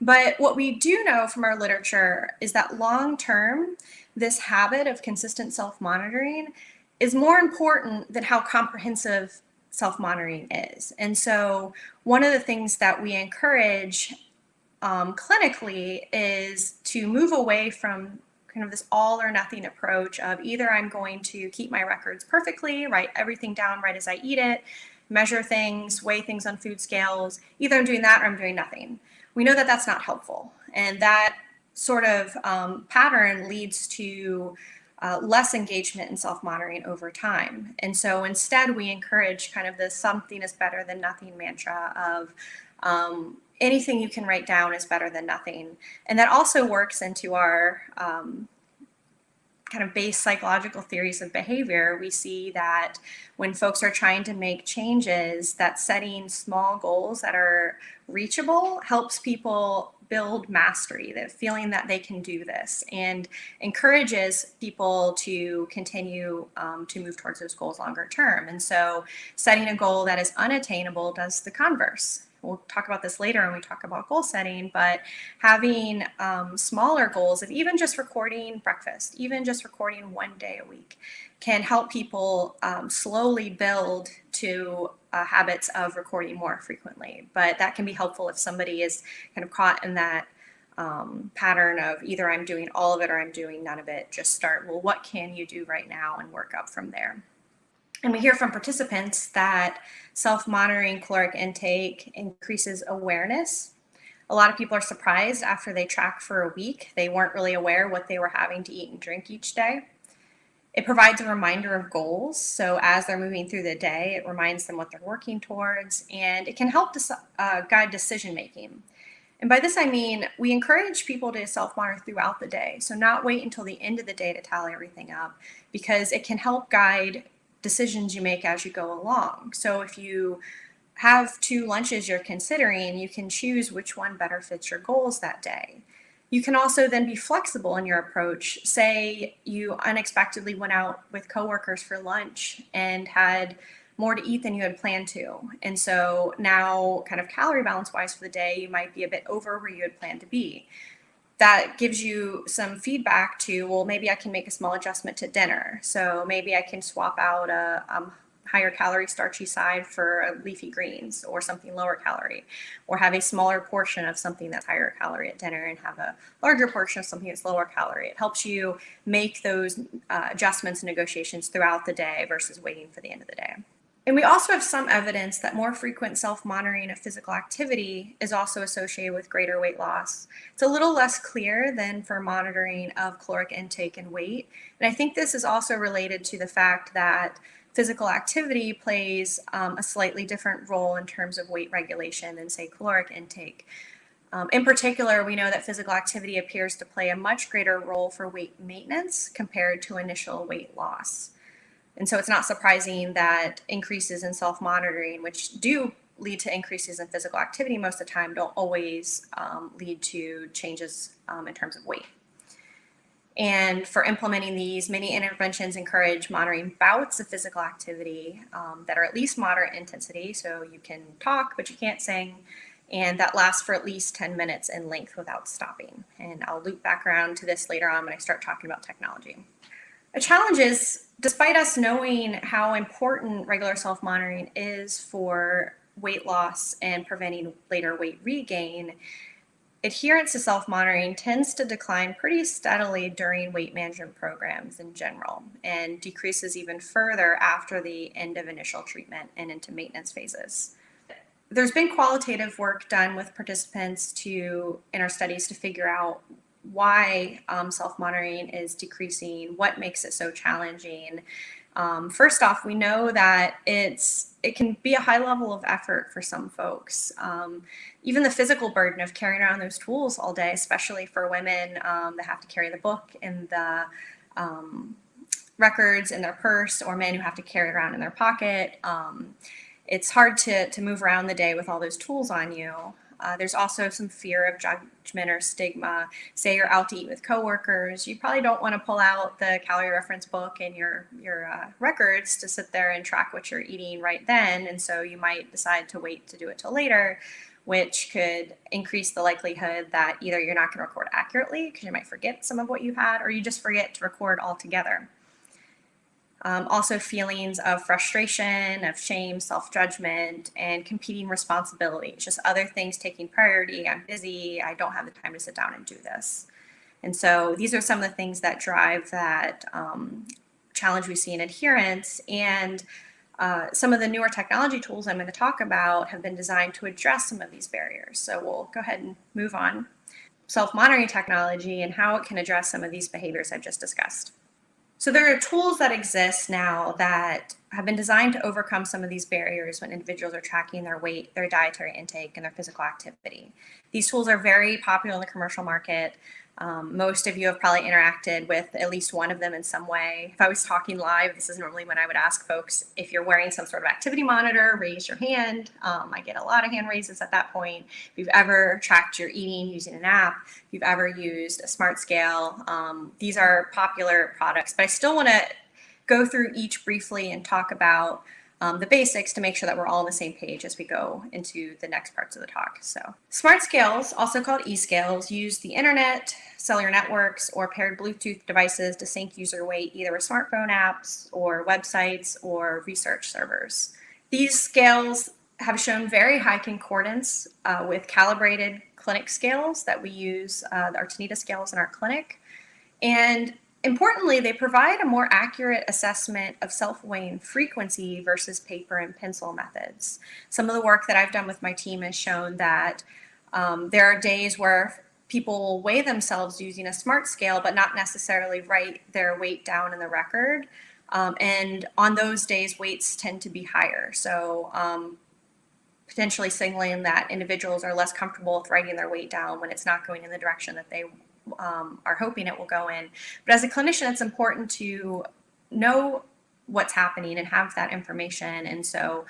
But what we do know from our literature is that long-term, this habit of consistent self-monitoring is more important than how comprehensive self-monitoring is. And so one of the things that we encourage clinically is to move away from kind of this all or nothing approach of either I'm going to keep my records perfectly, write everything down right as I eat it, measure things, weigh things on food scales. Either I'm doing that or I'm doing nothing. We know that that's not helpful. And that sort of pattern leads to less engagement in self-monitoring over time. And so instead we encourage kind of the something is better than nothing mantra of anything you can write down is better than nothing. And that also works into our kind of base psychological theories of behavior. We see that when folks are trying to make changes, that setting small goals that are reachable helps people build mastery, that feeling that they can do this, and encourages people to continue to move towards those goals longer term. And so setting a goal that is unattainable does the converse. We'll talk about this later when we talk about goal setting, but having smaller goals of even just recording breakfast, even just recording one day a week, can help people slowly build to habits of recording more frequently. But that can be helpful if somebody is kind of caught in that pattern of either I'm doing all of it or I'm doing none of it. Just start, well, what can you do right now, and work up from there. And we hear from participants that self-monitoring caloric intake increases awareness. A lot of people are surprised after they track for a week. They weren't really aware what they were having to eat and drink each day. It provides a reminder of goals. So as they're moving through the day, it reminds them what they're working towards, and it can help guide decision-making. And by this, I mean, we encourage people to self-monitor throughout the day. So not wait until the end of the day to tally everything up, because it can help guide decisions you make as you go along. So if you have 2 lunches you're considering, you can choose which one better fits your goals that day. You can also then be flexible in your approach. Say you unexpectedly went out with coworkers for lunch and had more to eat than you had planned to. And so now kind of calorie balance wise for the day, you might be a bit over where you had planned to be. That gives you some feedback to, well, maybe I can make a small adjustment to dinner. So maybe I can swap out a higher calorie starchy side for leafy greens or something lower calorie, or have a smaller portion of something that's higher calorie at dinner and have a larger portion of something that's lower calorie. It helps you make those adjustments and negotiations throughout the day versus waiting for the end of the day. And we also have some evidence that more frequent self-monitoring of physical activity is also associated with greater weight loss. It's a little less clear than for monitoring of caloric intake and weight. And I think this is also related to the fact that physical activity plays a slightly different role in terms of weight regulation than, say, caloric intake. In particular, we know that physical activity appears to play a much greater role for weight maintenance compared to initial weight loss. And so it's not surprising that increases in self-monitoring, which do lead to increases in physical activity most of the time, don't always lead to changes in terms of weight. And for implementing these, many interventions encourage monitoring bouts of physical activity that are at least moderate intensity. So you can talk, but you can't sing, and that lasts for at least 10 minutes in length without stopping. And I'll loop back around to this later on when I start talking about technology. A challenge is, despite us knowing how important regular self-monitoring is for weight loss and preventing later weight regain, adherence to self-monitoring tends to decline pretty steadily during weight management programs in general, and decreases even further after the end of initial treatment and into maintenance phases. There's been qualitative work done with participants in our studies to figure out why self-monitoring is decreasing, what makes it so challenging. First off, we know that it's it can be a high level of effort for some folks. Even the physical burden of carrying around those tools all day, especially for women that have to carry the book and the records in their purse, or men who have to carry it around in their pocket. It's hard to move around the day with all those tools on you. There's also some fear of judgment or stigma. Say you're out to eat with coworkers, you probably don't want to pull out the calorie reference book and your records to sit there and track what you're eating right then, and so you might decide to wait to do it till later, which could increase the likelihood that either you're not going to record accurately because you might forget some of what you had, or you just forget to record altogether. Also feelings of frustration, of shame, self-judgment, and competing responsibilities, just other things taking priority. I'm busy, I don't have the time to sit down and do this. And so these are some of the things that drive that challenge we see in adherence. And some of the newer technology tools I'm going to talk about have been designed to address some of these barriers. So we'll go ahead and move on. Self-monitoring technology and how it can address some of these behaviors I've just discussed. So there are tools that exist now that have been designed to overcome some of these barriers when individuals are tracking their weight, their dietary intake, and their physical activity. These tools are very popular in the commercial market. Most of you have probably interacted with at least one of them in some way. If I was talking live, this is normally when I would ask folks, if you're wearing some sort of activity monitor, raise your hand. I get a lot of hand raises at that point. If you've ever tracked your eating using an app, if you've ever used a smart scale, these are popular products, but I still want to go through each briefly and talk about the basics to make sure that we're all on the same page as we go into the next parts of the talk. So smart scales, also called e-scales, use the internet, cellular networks, or paired Bluetooth devices to sync user weight either with smartphone apps or websites or research servers. These scales have shown very high concordance with calibrated clinic scales that we use, the Artenita scales in our clinic. And importantly, they provide a more accurate assessment of self-weighing frequency versus paper and pencil methods. Some of the work that I've done with my team has shown that there are days where people will weigh themselves using a smart scale, but not necessarily write their weight down in the record. And on those days, weights tend to be higher. So potentially signaling that individuals are less comfortable with writing their weight down when it's not going in the direction that they are hoping it will go in. But as a clinician, it's important to know what's happening and have that information. And so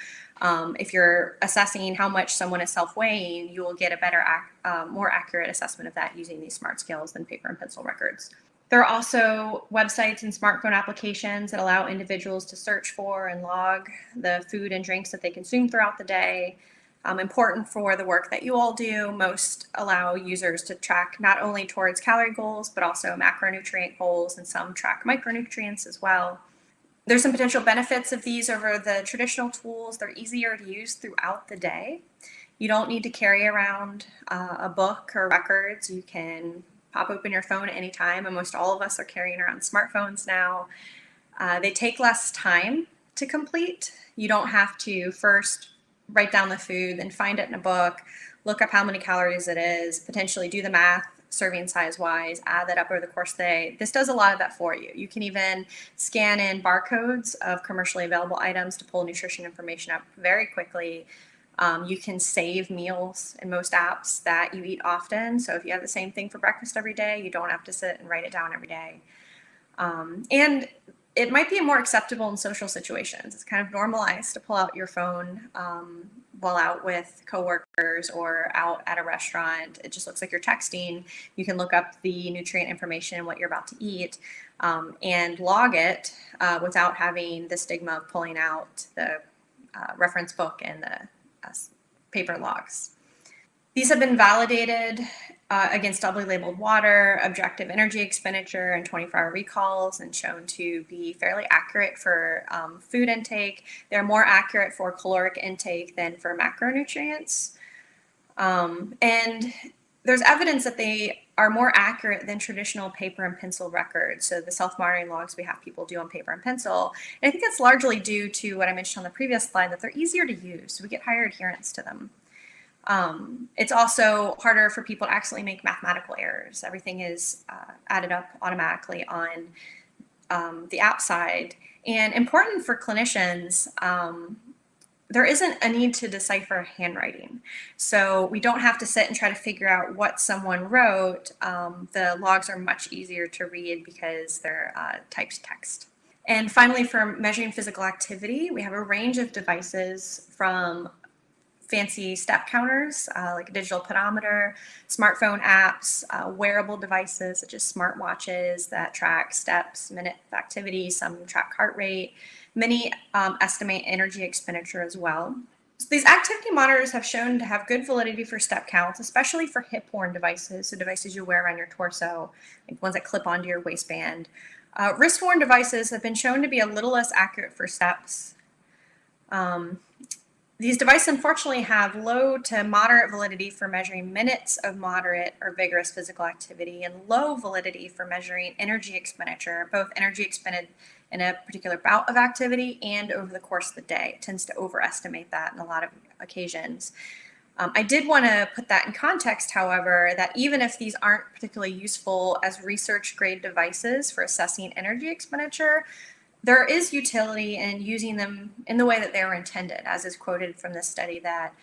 if you're assessing how much someone is self-weighing, you will get a better, more accurate assessment of that using these smart scales than paper and pencil records. There are also websites and smartphone applications that allow individuals to search for and log the food and drinks that they consume throughout the day. Important for the work that you all do. Most allow users to track not only towards calorie goals, but also macronutrient goals, and some track micronutrients as well. There's some potential benefits of these over the traditional tools. They're easier to use throughout the day. You don't need to carry around a book or records. You can pop open your phone at any time, and most all of us are carrying around smartphones now. They take less time to complete. You don't have to first write down the food, then find it in a book, look up how many calories it is, potentially do the math, serving size wise, add that up over the course of the day. This does a lot of that for you. You can even scan in barcodes of commercially available items to pull nutrition information up very quickly. You can save meals in most apps that you eat often. So if you have the same thing for breakfast every day, you don't have to sit and write it down every day. And it might be more acceptable in social situations. It's kind of normalized to pull out your phone while out with coworkers or out at a restaurant. It just looks like you're texting. You can look up the nutrient information and what you're about to eat and log it without having the stigma of pulling out the reference book and the paper logs. These have been validated against doubly labeled water, objective energy expenditure, and 24-hour recalls, and shown to be fairly accurate for food intake. They're more accurate for caloric intake than for macronutrients. And there's evidence that they are more accurate than traditional paper and pencil records. So the self-monitoring logs we have people do on paper and pencil. And I think that's largely due to what I mentioned on the previous slide, that they're easier to use. So we get higher adherence to them. It's also harder for people to actually make mathematical errors. Everything is added up automatically on the app side. And important for clinicians, there isn't a need to decipher handwriting. So we don't have to sit and try to figure out what someone wrote. The logs are much easier to read because they're typed text. And finally, for measuring physical activity, we have a range of devices from fancy step counters, like a digital pedometer, smartphone apps, wearable devices such as smartwatches that track steps, minute of activity, some track heart rate. Many estimate energy expenditure as well. So these activity monitors have shown to have good validity for step counts, especially for hip-worn devices, so devices you wear around your torso, like ones that clip onto your waistband. Wrist-worn devices have been shown to be a little less accurate for steps. These devices unfortunately have low to moderate validity for measuring minutes of moderate or vigorous physical activity and low validity for measuring energy expenditure, both energy expended in a particular bout of activity and over the course of the day. It tends to overestimate that in a lot of occasions. I did want to put that in context, however, that even if these aren't particularly useful as research grade devices for assessing energy expenditure, there is utility in using them in the way that they were intended, as is quoted from this study that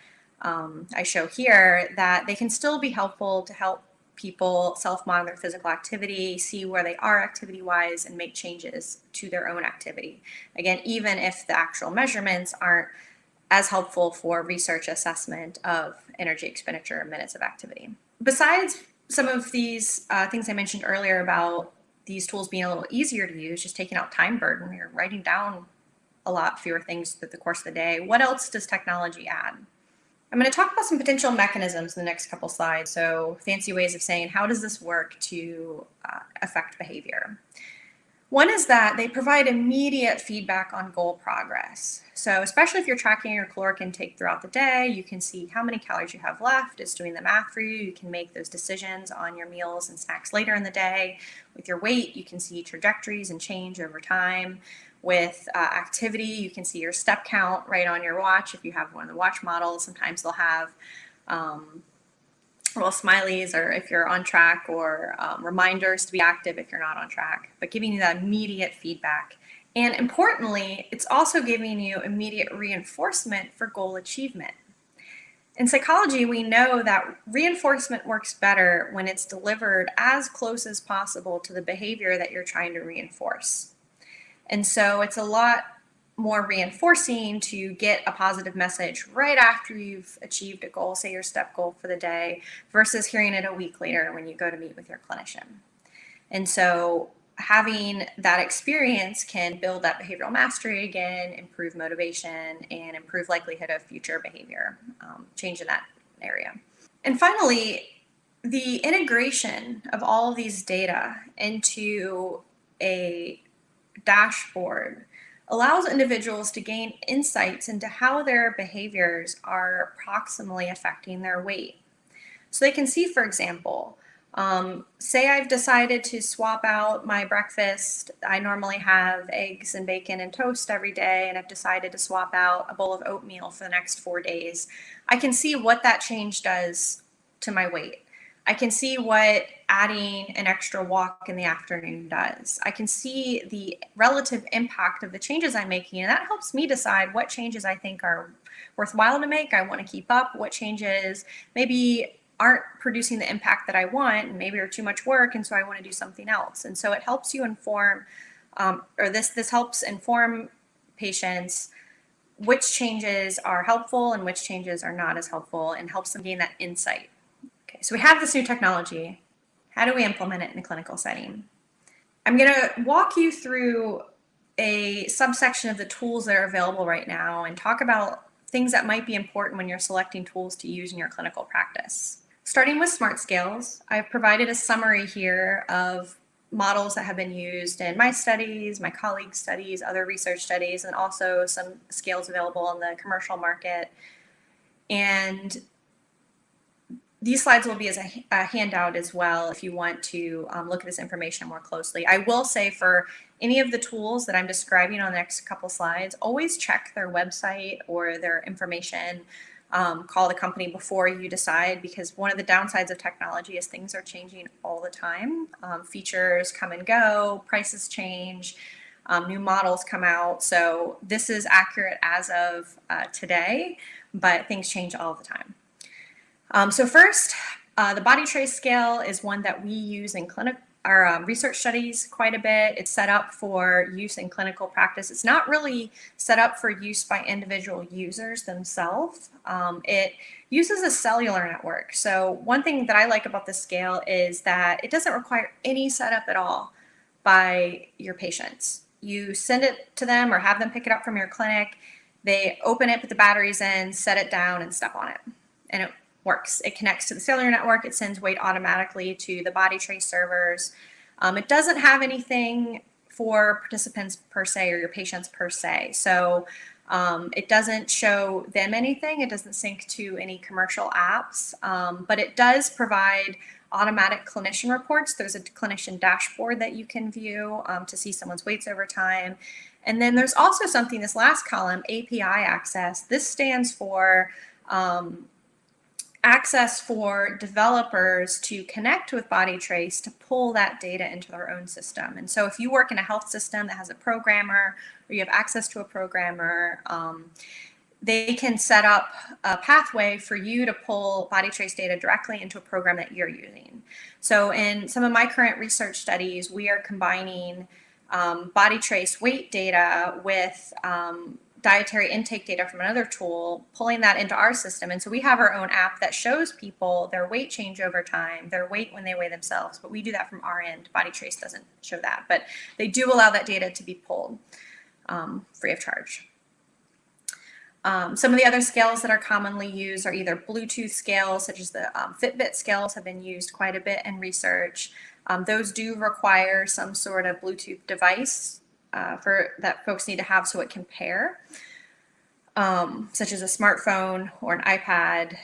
I show here, that they can still be helpful to help people self-monitor physical activity, see where they are activity-wise, and make changes to their own activity. Again, even if the actual measurements aren't as helpful for research assessment of energy expenditure minutes of activity. Besides some of these things I mentioned earlier about these tools being a little easier to use, just taking out time burden, you're writing down a lot fewer things through the course of the day. What else does technology add? I'm going to talk about some potential mechanisms in the next couple slides. So fancy ways of saying, how does this work to affect behavior? One is that they provide immediate feedback on goal progress. So especially if you're tracking your caloric intake throughout the day, you can see how many calories you have left. It's doing the math for you. You can make those decisions on your meals and snacks later in the day. With your weight, you can see trajectories and change over time. With activity, you can see your step count right on your watch. If you have one of the watch models, sometimes they'll have little smileys, or if you're on track, or reminders to be active if you're not on track, but giving you that immediate feedback. And importantly, it's also giving you immediate reinforcement for goal achievement. In psychology, we know that reinforcement works better when it's delivered as close as possible to the behavior that you're trying to reinforce. And so it's a lot more reinforcing to get a positive message right after you've achieved a goal, say your step goal for the day, versus hearing it a week later when you go to meet with your clinician. And so having that experience can build that behavioral mastery again, improve motivation, and improve likelihood of future behavior change in that area. And finally, the integration of all of these data into a dashboard allows individuals to gain insights into how their behaviors are proximally affecting their weight. So they can see, for example, say I've decided to swap out my breakfast. I normally have eggs and bacon and toast every day, and I've decided to swap out a bowl of oatmeal for the next 4 days. I can see what that change does to my weight. I can see what adding an extra walk in the afternoon does. I can see the relative impact of the changes I'm making, and that helps me decide what changes I think are worthwhile to make, I want to keep up, what changes maybe aren't producing the impact that I want, and maybe are too much work, and so I want to do something else. And so it helps you inform, this helps inform patients which changes are helpful and which changes are not as helpful, and helps them gain that insight. Okay, so we have this new technology. How do we implement it in a clinical setting? I'm going to walk you through a subsection of the tools that are available right now and talk about things that might be important when you're selecting tools to use in your clinical practice. Starting with smart scales, I've provided a summary here of models that have been used in my studies, my colleagues' studies, other research studies, and also some scales available on the commercial market. And these slides will be as a handout as well if you want to look at this information more closely. I will say for any of the tools that I'm describing on the next couple slides, always check their website or their information. Call the company before you decide, because one of the downsides of technology is things are changing all the time. Features come and go, prices change. New models come out. So this is accurate as of today, but things change all the time. So first, the body trace scale is one that we use in our research studies quite a bit. It's set up for use in clinical practice. It's not really set up for use by individual users themselves. It uses a cellular network. So one thing that I like about this scale is that it doesn't require any setup at all by your patients. You send it to them or have them pick it up from your clinic. They open it, put the batteries in, set it down, and step on it. And it works. It connects to the cellular network. It sends weight automatically to the body trace servers. It doesn't have anything for participants per se or your patients per se. So it doesn't show them anything. It doesn't sync to any commercial apps, but it does provide automatic clinician reports. There's a clinician dashboard that you can view to see someone's weights over time. And then there's also something, this last column, API access. This stands for access for developers to connect with Body Trace to pull that data into their own system. And so if you work in a health system that has a programmer or you have access to a programmer, they can set up a pathway for you to pull Body Trace data directly into a program that you're using. So in some of my current research studies, we are combining Body Trace weight data with dietary intake data from another tool, pulling that into our system. And so we have our own app that shows people their weight change over time, their weight when they weigh themselves, but we do that from our end. Body Trace doesn't show that, but they do allow that data to be pulled free of charge. Some of the other scales that are commonly used are either Bluetooth scales, such as the Fitbit scales have been used quite a bit in research. Those do require some sort of Bluetooth device that folks need to have so it can pair, such as a smartphone or an iPad.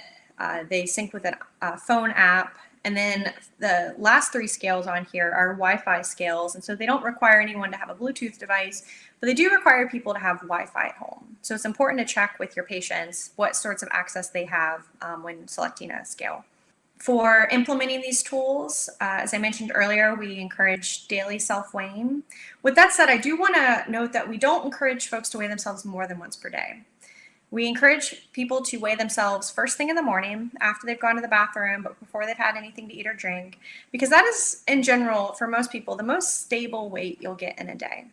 They sync with a phone app. And then the last three scales on here are Wi-Fi scales. And so they don't require anyone to have a Bluetooth device, but they do require people to have Wi-Fi at home. So it's important to check with your patients what sorts of access they have when selecting a scale. For implementing these tools, as I mentioned earlier, we encourage daily self-weighing. With that said, I do want to note that we don't encourage folks to weigh themselves more than once per day. We encourage people to weigh themselves first thing in the morning after they've gone to the bathroom, but before they've had anything to eat or drink, because that is, in general, for most people, the most stable weight you'll get in a day.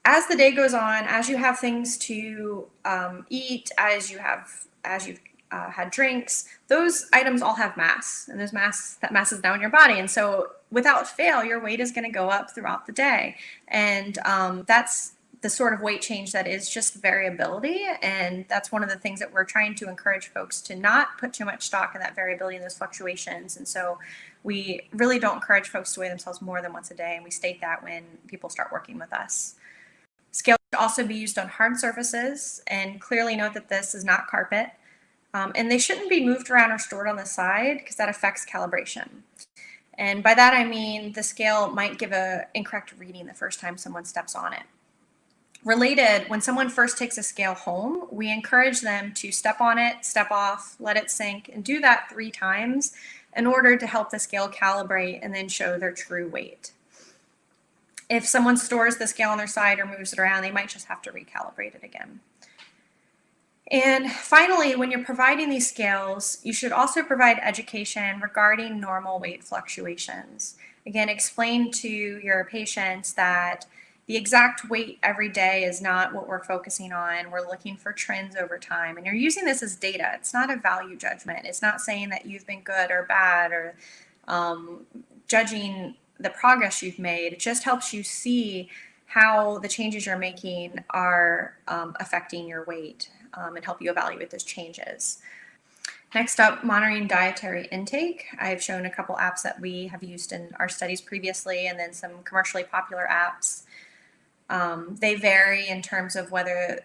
As the day goes on, as you have things to eat, as you've had drinks, those items all have mass, and that mass is now in your body. And so without fail, your weight is going to go up throughout the day. And that's the sort of weight change that is just variability. And that's one of the things that we're trying to encourage folks to not put too much stock in that variability and those fluctuations. And so we really don't encourage folks to weigh themselves more than once a day. And we state that when people start working with us. Scales should also be used on hard surfaces, and clearly note that this is not carpet. And they shouldn't be moved around or stored on the side because that affects calibration. And by that I mean the scale might give an incorrect reading the first time someone steps on it. Related, when someone first takes a scale home, we encourage them to step on it, step off, let it sink, and do that 3 times in order to help the scale calibrate and then show their true weight. If someone stores the scale on their side or moves it around, they might just have to recalibrate it again. And finally, when you're providing these scales, you should also provide education regarding normal weight fluctuations. Again, explain to your patients that the exact weight every day is not what we're focusing on. We're looking for trends over time. And you're using this as data. It's not a value judgment. It's not saying that you've been good or bad or judging the progress you've made. It just helps you see how the changes you're making are affecting your weight and help you evaluate those changes. Next up, monitoring dietary intake. I've shown a couple apps that we have used in our studies previously, and then some commercially popular apps. They vary in terms of whether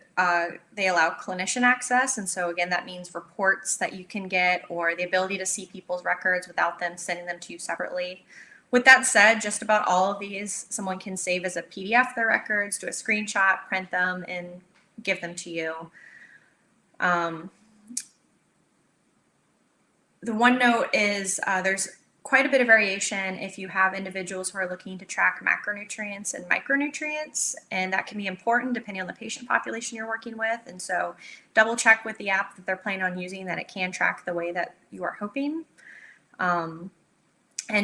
they allow clinician access. And so again, that means reports that you can get or the ability to see people's records without them sending them to you separately. With that said, just about all of these, someone can save as a PDF their records, do a screenshot, print them, and give them to you. The one note is there's quite a bit of variation if you have individuals who are looking to track macronutrients and micronutrients, and that can be important depending on the patient population you're working with. And so double check with the app that they're planning on using that it can track the way that you are hoping. And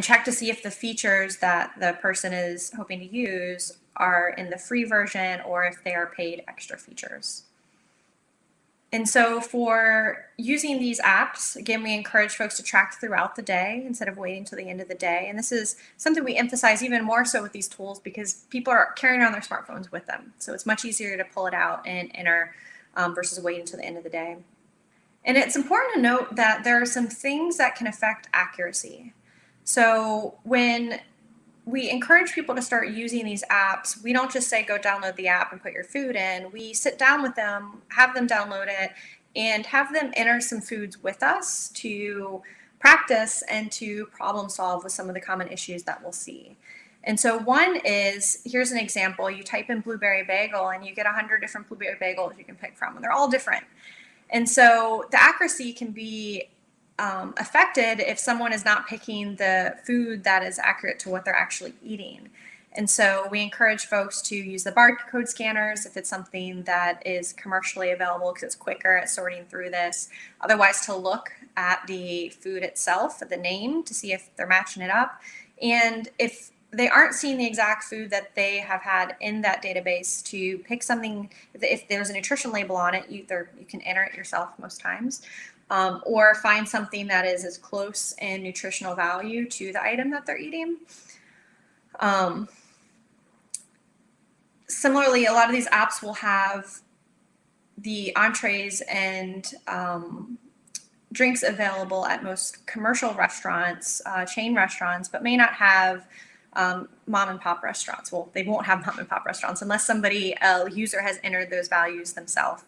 check to see if the features that the person is hoping to use are in the free version or if they are paid extra features. And so for using these apps, again, we encourage folks to track throughout the day instead of waiting till the end of the day. And this is something we emphasize even more so with these tools because people are carrying around their smartphones with them. So it's much easier to pull it out and enter versus waiting till the end of the day. And it's important to note that there are some things that can affect accuracy. So when we encourage people to start using these apps, we don't just say go download the app and put your food in. We sit down with them, have them download it, and have them enter some foods with us to practice and to problem solve with some of the common issues that we'll see. And so one is, here's an example, you type in blueberry bagel and you get 100 different blueberry bagels you can pick from, and they're all different. And so the accuracy can be affected if someone is not picking the food that is accurate to what they're actually eating. And so we encourage folks to use the barcode scanners if it's something that is commercially available because it's quicker at sorting through this. Otherwise, to look at the food itself, at the name, to see if they're matching it up. And if they aren't seeing the exact food that they have had in that database, to pick something, if there's a nutrition label on it, you can enter it yourself most times. Or find something that is as close in nutritional value to the item that they're eating. Similarly, a lot of these apps will have the entrees and drinks available at most commercial restaurants, chain restaurants, but may not have mom and pop restaurants. Well, they won't have mom and pop restaurants unless a user has entered those values themselves.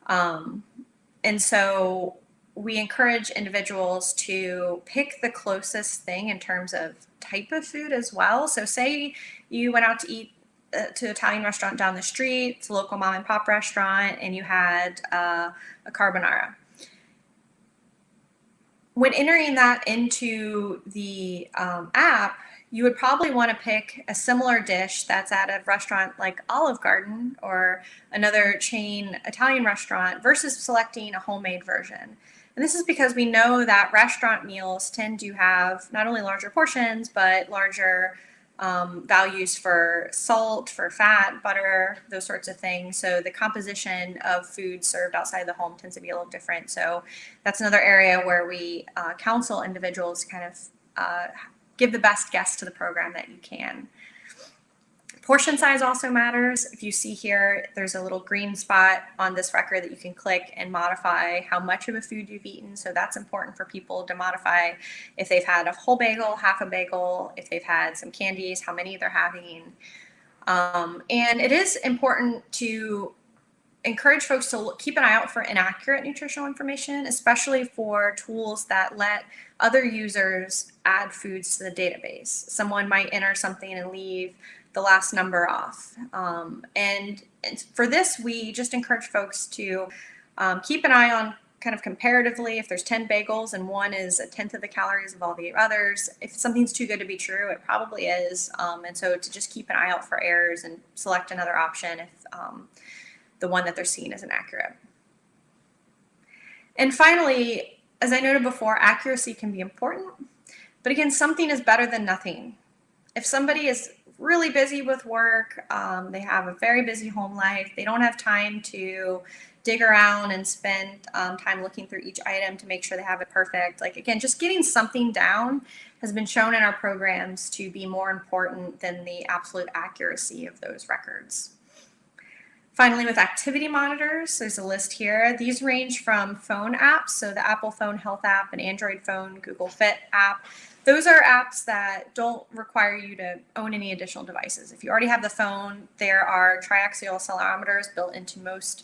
And so we encourage individuals to pick the closest thing in terms of type of food as well. So say you went out to eat to an Italian restaurant down the street, it's a local mom and pop restaurant, and you had a carbonara. When entering that into the app, you would probably want to pick a similar dish that's at a restaurant like Olive Garden or another chain Italian restaurant versus selecting a homemade version. And this is because we know that restaurant meals tend to have not only larger portions, but larger values for salt, for fat, butter, those sorts of things. So the composition of food served outside the home tends to be a little different. So that's another area where we counsel individuals to kind of give the best guess to the program that you can. Portion size also matters. If you see here, there's a little green spot on this record that you can click and modify how much of a food you've eaten. So that's important for people to modify if they've had a whole bagel, half a bagel, if they've had some candies, how many they're having. And it is important to encourage folks to keep an eye out for inaccurate nutritional information, especially for tools that let other users add foods to the database. Someone might enter something and leave the last number off. And for this, we just encourage folks to keep an eye on kind of comparatively, if there's 10 bagels and one is a tenth of the calories of all the others, if something's too good to be true, it probably is. And so to just keep an eye out for errors and select another option if the one that they're seeing isn't accurate. And finally, as I noted before, accuracy can be important, but again, something is better than nothing. If somebody is really busy with work, they have a very busy home life, they don't have time to dig around and spend time looking through each item to make sure they have it perfect. Like, again, just getting something down has been shown in our programs to be more important than the absolute accuracy of those records. Finally, with activity monitors, there's a list here. These range from phone apps, so the Apple Phone Health app, an Android phone, Google Fit app. Those are apps that don't require you to own any additional devices. If you already have the phone, there are triaxial accelerometers built into most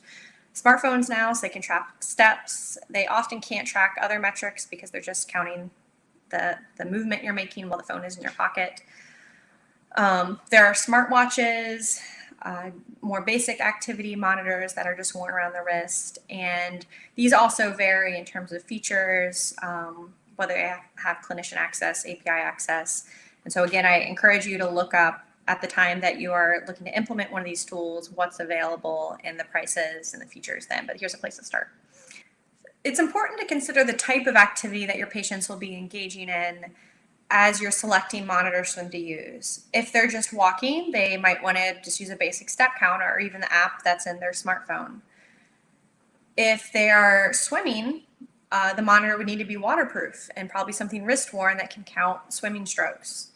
smartphones now, so they can track steps. They often can't track other metrics because they're just counting the movement you're making while the phone is in your pocket. There are smartwatches, more basic activity monitors that are just worn around the wrist. And these also vary in terms of features, whether they have clinician access, API access. And so again, I encourage you to look up at the time that you are looking to implement one of these tools, what's available and the prices and the features then, but here's a place to start. It's important to consider the type of activity that your patients will be engaging in as you're selecting monitors for them to use. If they're just walking, they might want to just use a basic step counter or even the app that's in their smartphone. If they are swimming, the monitor would need to be waterproof and probably something wrist worn that can count swimming strokes.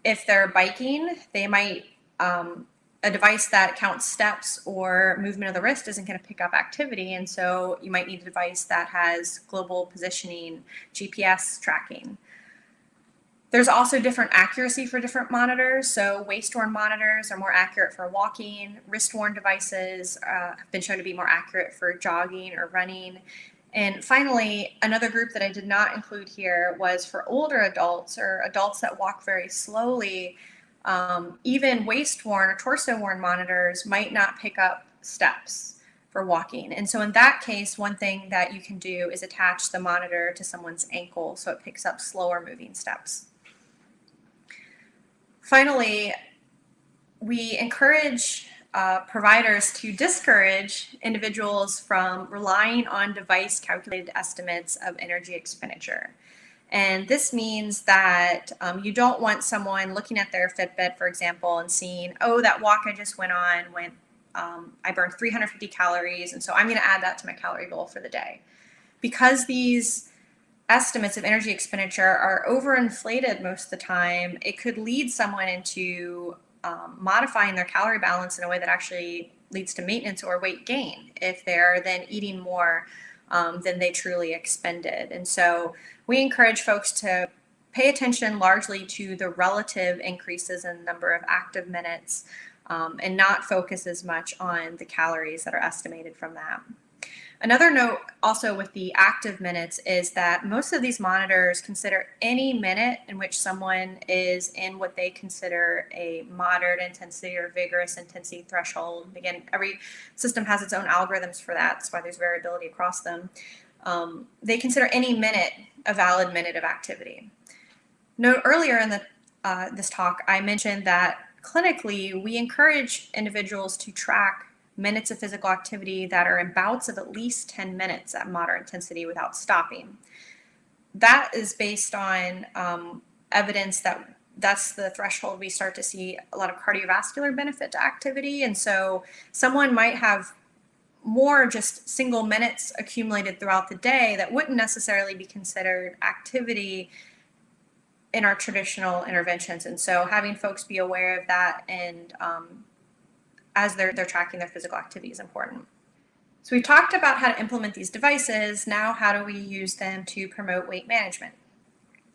If they're biking, they might, a device that counts steps or movement of the wrist isn't going to pick up activity. And so you might need a device that has global positioning, GPS tracking. There's also different accuracy for different monitors. So waist-worn monitors are more accurate for walking. Wrist-worn devices have been shown to be more accurate for jogging or running. And finally, another group that I did not include here was for older adults or adults that walk very slowly. Even waist-worn or torso-worn monitors might not pick up steps for walking. And so in that case, one thing that you can do is attach the monitor to someone's ankle so it picks up slower moving steps. Finally, we encourage providers to discourage individuals from relying on device calculated estimates of energy expenditure. And this means that you don't want someone looking at their Fitbit, for example, and seeing, oh, that walk I just went on when I burned 350 calories, and so I'm going to add that to my calorie goal for the day. Because these estimates of energy expenditure are overinflated most of the time, it could lead someone into modifying their calorie balance in a way that actually leads to maintenance or weight gain if they're then eating more than they truly expended. And so we encourage folks to pay attention largely to the relative increases in the number of active minutes and not focus as much on the calories that are estimated from that. Another note also with the active minutes is that most of these monitors consider any minute in which someone is in what they consider a moderate intensity or vigorous intensity threshold. Again, every system has its own algorithms for that. That's why there's variability across them. They consider any minute a valid minute of activity. Note earlier in this talk, I mentioned that clinically, we encourage individuals to track minutes of physical activity that are in bouts of at least 10 minutes at moderate intensity without stopping. That is based on evidence that that's the threshold we start to see a lot of cardiovascular benefit to activity. And so someone might have more just single minutes accumulated throughout the day that wouldn't necessarily be considered activity in our traditional interventions. And so having folks be aware of that and as they're tracking their physical activity is important. So we talked about how to implement these devices. Now, how do we use them to promote weight management?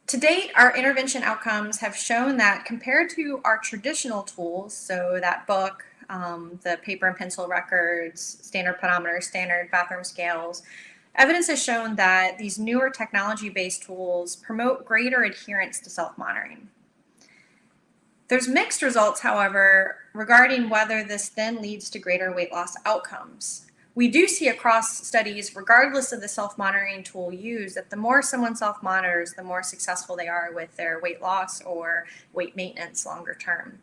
To date, our intervention outcomes have shown that compared to our traditional tools, so that book, the paper and pencil records, standard pedometers, standard bathroom scales, evidence has shown that these newer technology-based tools promote greater adherence to self-monitoring. There's mixed results, however, regarding whether this then leads to greater weight loss outcomes. We do see across studies, regardless of the self-monitoring tool used, that the more someone self-monitors, the more successful they are with their weight loss or weight maintenance longer term.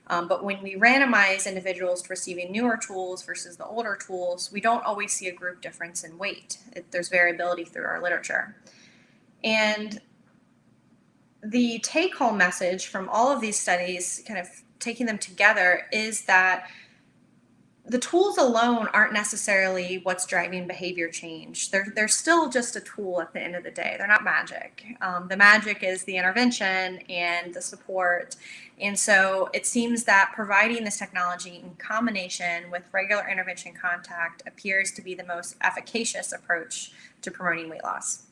But when we randomize individuals to receiving newer tools versus the older tools, we don't always see a group difference in weight. There's variability through our literature. And the take-home message from all of these studies, kind of taking them together, is that the tools alone aren't necessarily what's driving behavior change. They're still just a tool at the end of the day. They're not magic. The magic is the intervention and the support. And so it seems that providing this technology in combination with regular intervention contact appears to be the most efficacious approach to promoting weight loss.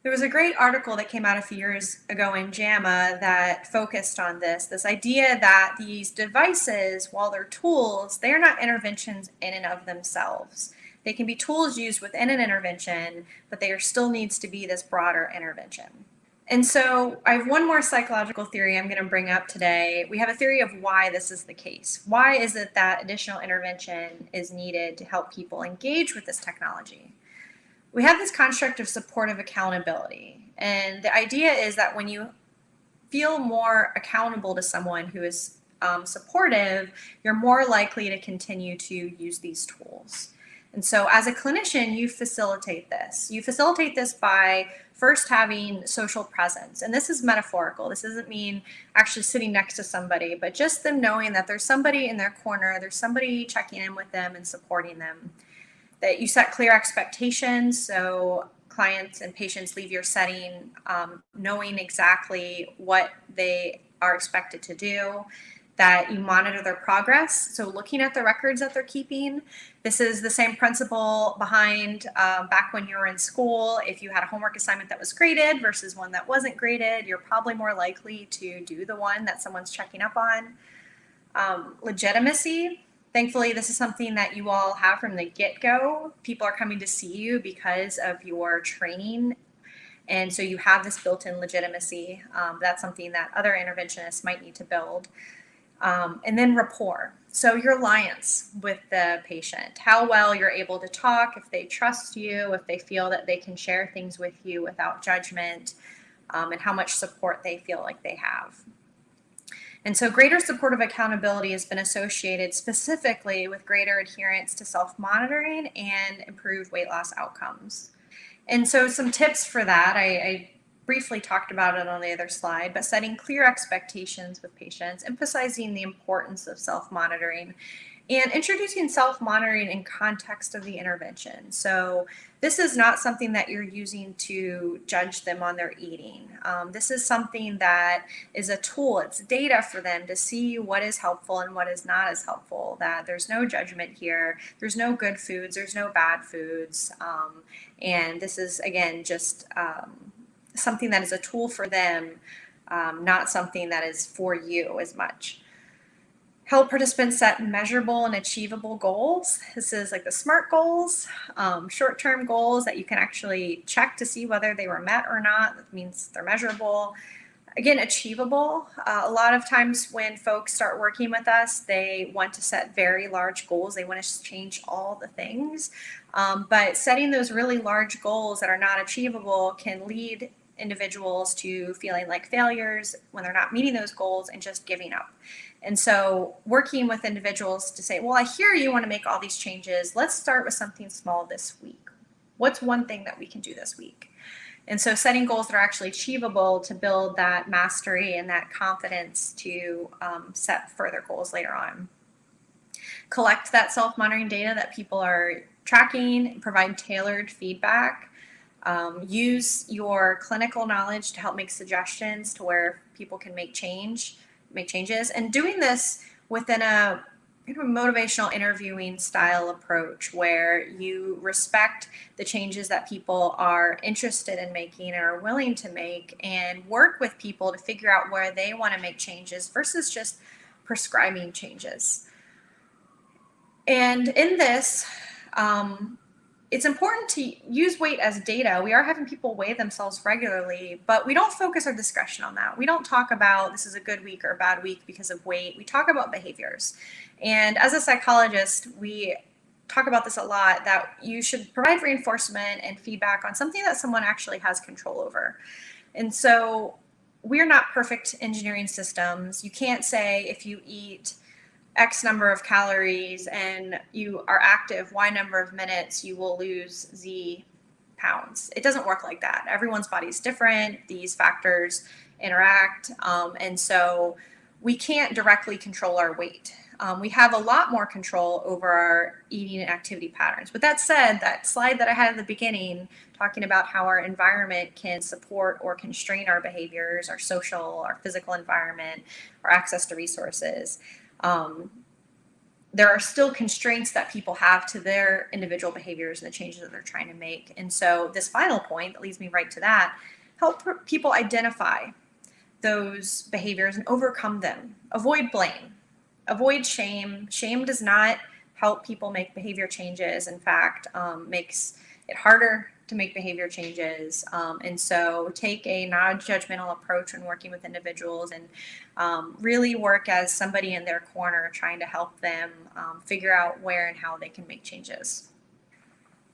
There was a great article that came out a few years ago in JAMA that focused on this idea that these devices, while they're tools, they are not interventions in and of themselves. They can be tools used within an intervention, but there still needs to be this broader intervention. And so I have one more psychological theory I'm going to bring up today. We have a theory of why this is the case. Why is it that additional intervention is needed to help people engage with this technology? we have this construct of supportive accountability. And the idea is that when you feel more accountable to someone who is supportive, you're more likely to continue to use these tools. And so as a clinician, you facilitate this. You facilitate this by first having social presence. And this is metaphorical. This doesn't mean actually sitting next to somebody, but just them knowing that there's somebody in their corner, there's somebody checking in with them and supporting them. That you set clear expectations, so clients and patients leave your setting knowing exactly what they are expected to do, that you monitor their progress, so looking at the records that they're keeping. This is the same principle behind back when you were in school. If you had a homework assignment that was graded versus one that wasn't graded, you're probably more likely to do the one that someone's checking up on. Legitimacy. Thankfully, this is something that you all have from the get-go. People are coming to see you because of your training. And so you have this built-in legitimacy. That's something that other interventionists might need to build. And then rapport. So your alliance with the patient, how well you're able to talk, if they trust you, if they feel that they can share things with you without judgment, and how much support they feel like they have. And so greater supportive accountability has been associated specifically with greater adherence to self-monitoring and improved weight loss outcomes. And so some tips for that, I briefly talked about it on the other slide, but setting clear expectations with patients, emphasizing the importance of self-monitoring, and introducing self-monitoring in context of the intervention. So this is not something that you're using to judge them on their eating. This is something that is a tool, it's data for them to see what is helpful and what is not as helpful, that there's no judgment here, there's no good foods, there's no bad foods. And this is, again, just something that is a tool for them, not something that is for you as much. Help participants set measurable and achievable goals. This is like the SMART goals, short-term goals that you can actually check to see whether they were met or not. That means they're measurable. Again, achievable. A lot of times when folks start working with us, they want to set very large goals. They want to change all the things. But setting those really large goals that are not achievable can lead individuals to feeling like failures when they're not meeting those goals and just giving up. And so working with individuals to say, well, I hear you want to make all these changes. Let's start with something small this week. What's one thing that we can do this week? And so setting goals that are actually achievable to build that mastery and that confidence to set further goals later on. Collect that self-monitoring data that people are tracking, provide tailored feedback. Use your clinical knowledge to help make suggestions to where people can make changes, and doing this within a motivational interviewing style approach where you respect the changes that people are interested in making and are willing to make, and work with people to figure out where they want to make changes versus just prescribing changes. And in this, it's important to use weight as data. We are having people weigh themselves regularly, but we don't focus our discussion on that. We don't talk about this is a good week or a bad week because of weight. We talk about behaviors. And as a psychologist, we talk about this a lot, that you should provide reinforcement and feedback on something that someone actually has control over. And so we're not perfect engineering systems. You can't say if you eat X number of calories and you are active Y number of minutes, you will lose Z pounds. It doesn't work like that. Everyone's body is different. These factors interact. And so we can't directly control our weight. We have a lot more control over our eating and activity patterns. But that said, that slide that I had at the beginning, talking about how our environment can support or constrain our behaviors, our social, our physical environment, our access to resources, there are still constraints that people have to their individual behaviors and the changes that they're trying to make. And so this final point that leads me right to that, help people identify those behaviors and overcome them. Avoid blame, avoid shame. Shame does not help people make behavior changes. In fact, makes it harder to make behavior changes. And so take a non-judgmental approach when working with individuals, and really work as somebody in their corner trying to help them figure out where and how they can make changes.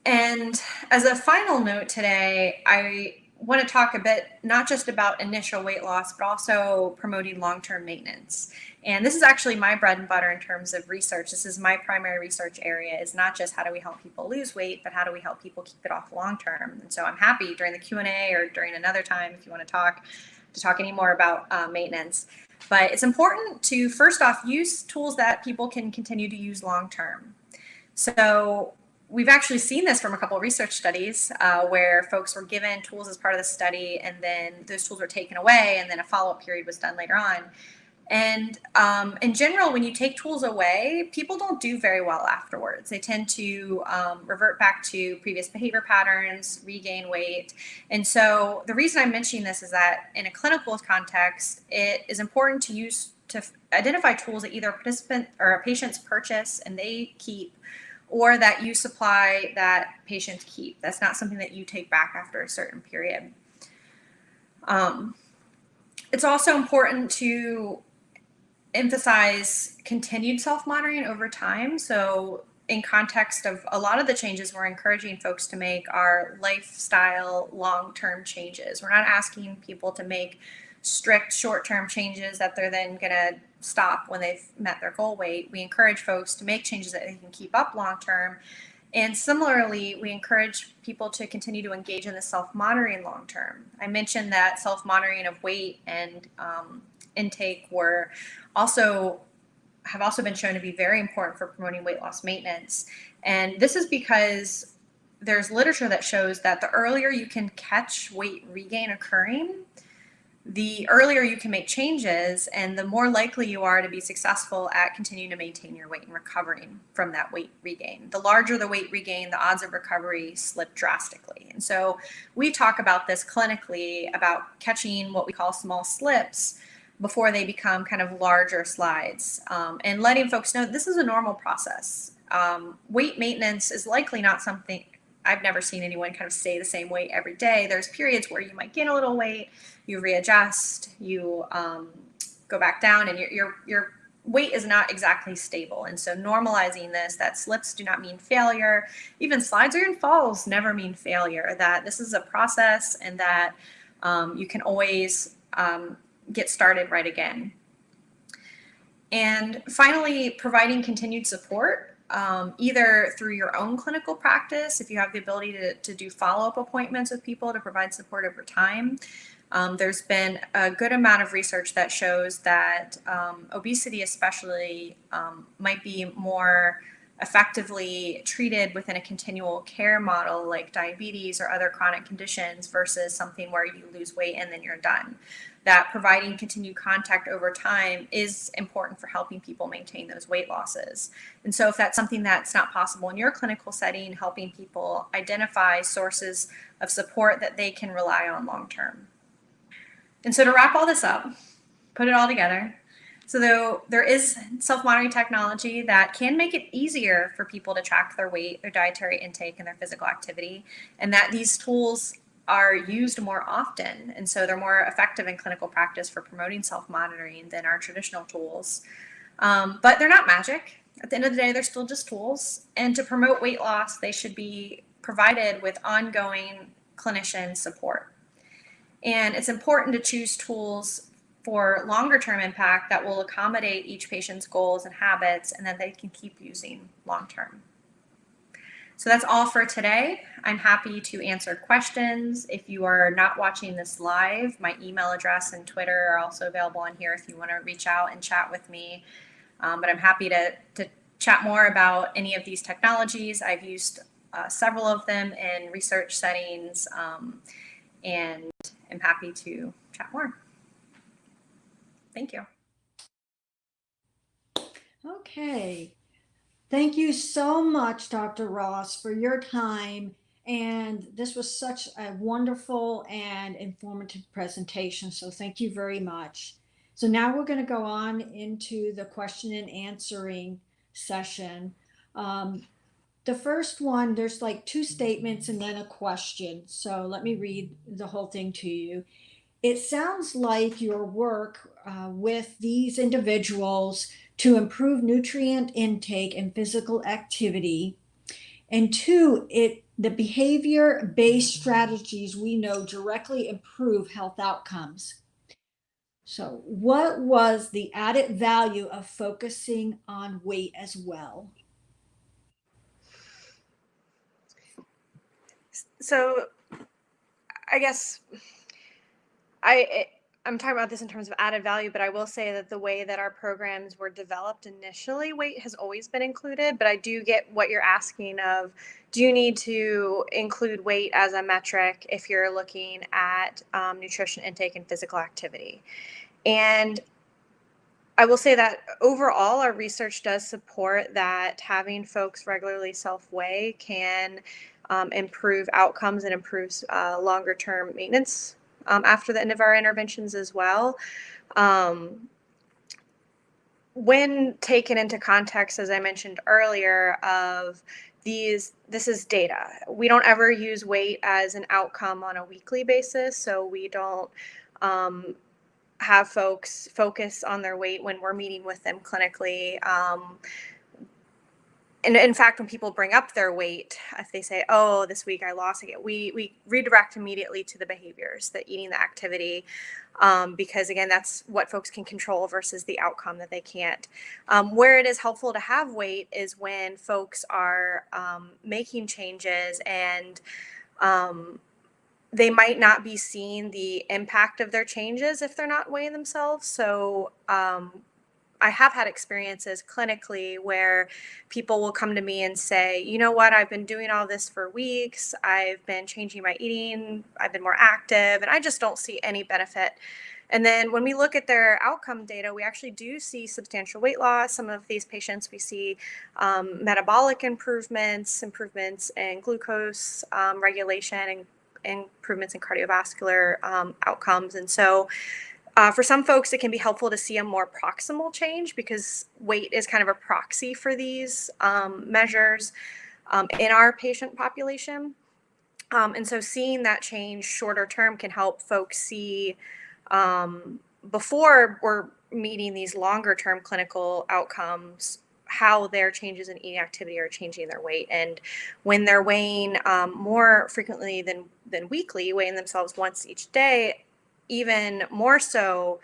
And as a final note today, I want to talk a bit not just about initial weight loss, but also promoting long-term maintenance. And this is actually my bread and butter in terms of research. This is my primary research area, is not just how do we help people lose weight, but how do we help people keep it off long-term. And so I'm happy during the Q&A or during another time, if you want to talk any more about maintenance. But it's important to, first off, use tools that people can continue to use long-term. So we've actually seen this from a couple of research studies where folks were given tools as part of the study, and then those tools were taken away, and then a follow-up period was done later on. And in general, when you take tools away, people don't do very well afterwards. They tend to revert back to previous behavior patterns, regain weight. And so the reason I'm mentioning this is that in a clinical context, it is important to identify tools that either a participant or a patient's purchase and they keep, or that you supply that patients keep. That's not something that you take back after a certain period. It's also important to emphasize continued self-monitoring over time. So in context of a lot of the changes we're encouraging folks to make are lifestyle long-term changes. We're not asking people to make strict short-term changes that they're then going to stop when they've met their goal weight. We encourage folks to make changes that they can keep up long-term. And similarly, we encourage people to continue to engage in the self-monitoring long-term. I mentioned that self-monitoring of weight and intake have also been shown to be very important for promoting weight loss maintenance. And this is because there's literature that shows that the earlier you can catch weight regain occurring, the earlier you can make changes, and the more likely you are to be successful at continuing to maintain your weight and recovering from that weight regain. The larger the weight regain, the odds of recovery slip drastically. And so we talk about this clinically, about catching what we call small slips before they become kind of larger slides, and letting folks know this is a normal process. Weight maintenance is likely not something, I've never seen anyone kind of stay the same weight every day. There's periods where you might gain a little weight, you readjust, you go back down, and your weight is not exactly stable. And so normalizing this, that slips do not mean failure. Even slides or even falls never mean failure, that this is a process and that you can always get started right again. And finally, providing continued support, either through your own clinical practice, if you have the ability to do follow-up appointments with people to provide support over time. There's been a good amount of research that shows that obesity especially might be more effectively treated within a continual care model like diabetes or other chronic conditions versus something where you lose weight and then you're done. That providing continued contact over time is important for helping people maintain those weight losses. And so if that's something that's not possible in your clinical setting, helping people identify sources of support that they can rely on long term. And so to wrap all this up, put it all together, so there is self-monitoring technology that can make it easier for people to track their weight, their dietary intake, and their physical activity, and that these tools are used more often. And so they're more effective in clinical practice for promoting self-monitoring than our traditional tools. But they're not magic. At the end of the day, they're still just tools. And to promote weight loss, they should be provided with ongoing clinician support. And it's important to choose tools for longer term impact that will accommodate each patient's goals and habits and that they can keep using long term. So that's all for today. I'm happy to answer questions. If you are not watching this live, my email address and Twitter are also available on here if you want to reach out and chat with me. But I'm happy to chat more about any of these technologies. I've used several of them in research settings, and I'm happy to chat more. Thank you. Okay. Thank you so much, Dr. Ross, for your time. And this was such a wonderful and informative presentation. So thank you very much. So now we're going to go on into the question and answering session. The first one, there's like two statements and then a question. So let me read the whole thing to you. It sounds like your work with these individuals to improve nutrient intake and physical activity And two, the behavior-based strategies we know directly improve health outcomes. So what was the added value of focusing on weight as well? So I guess I'm talking about this in terms of added value, but I will say that the way that our programs were developed initially, weight has always been included, but I do get what you're asking of, do you need to include weight as a metric if you're looking at nutrition intake and physical activity? And I will say that overall, our research does support that having folks regularly self-weigh can improve outcomes and improves longer-term maintenance after the end of our interventions as well. When taken into context, as I mentioned earlier, of this is data. We don't ever use weight as an outcome on a weekly basis, so we don't have folks focus on their weight when we're meeting with them clinically. And in fact, when people bring up their weight, if they say, oh, this week I lost it, we redirect immediately to the behaviors, the eating, the activity, because again, that's what folks can control versus the outcome that they can't. Where it is helpful to have weight is when folks are making changes and they might not be seeing the impact of their changes if they're not weighing themselves. So I have had experiences clinically where people will come to me and say, you know what, I've been doing all this for weeks. I've been changing my eating. I've been more active, and I just don't see any benefit. And then when we look at their outcome data, we actually do see substantial weight loss. Some of these patients, we see metabolic improvements in glucose regulation, and improvements in cardiovascular outcomes. And so for some folks, it can be helpful to see a more proximal change because weight is kind of a proxy for these measures in our patient population. And so seeing that change shorter term can help folks see before we're meeting these longer term clinical outcomes, how their changes in eating activity are changing their weight. And when they're weighing more frequently than weekly, weighing themselves once each day, even more so,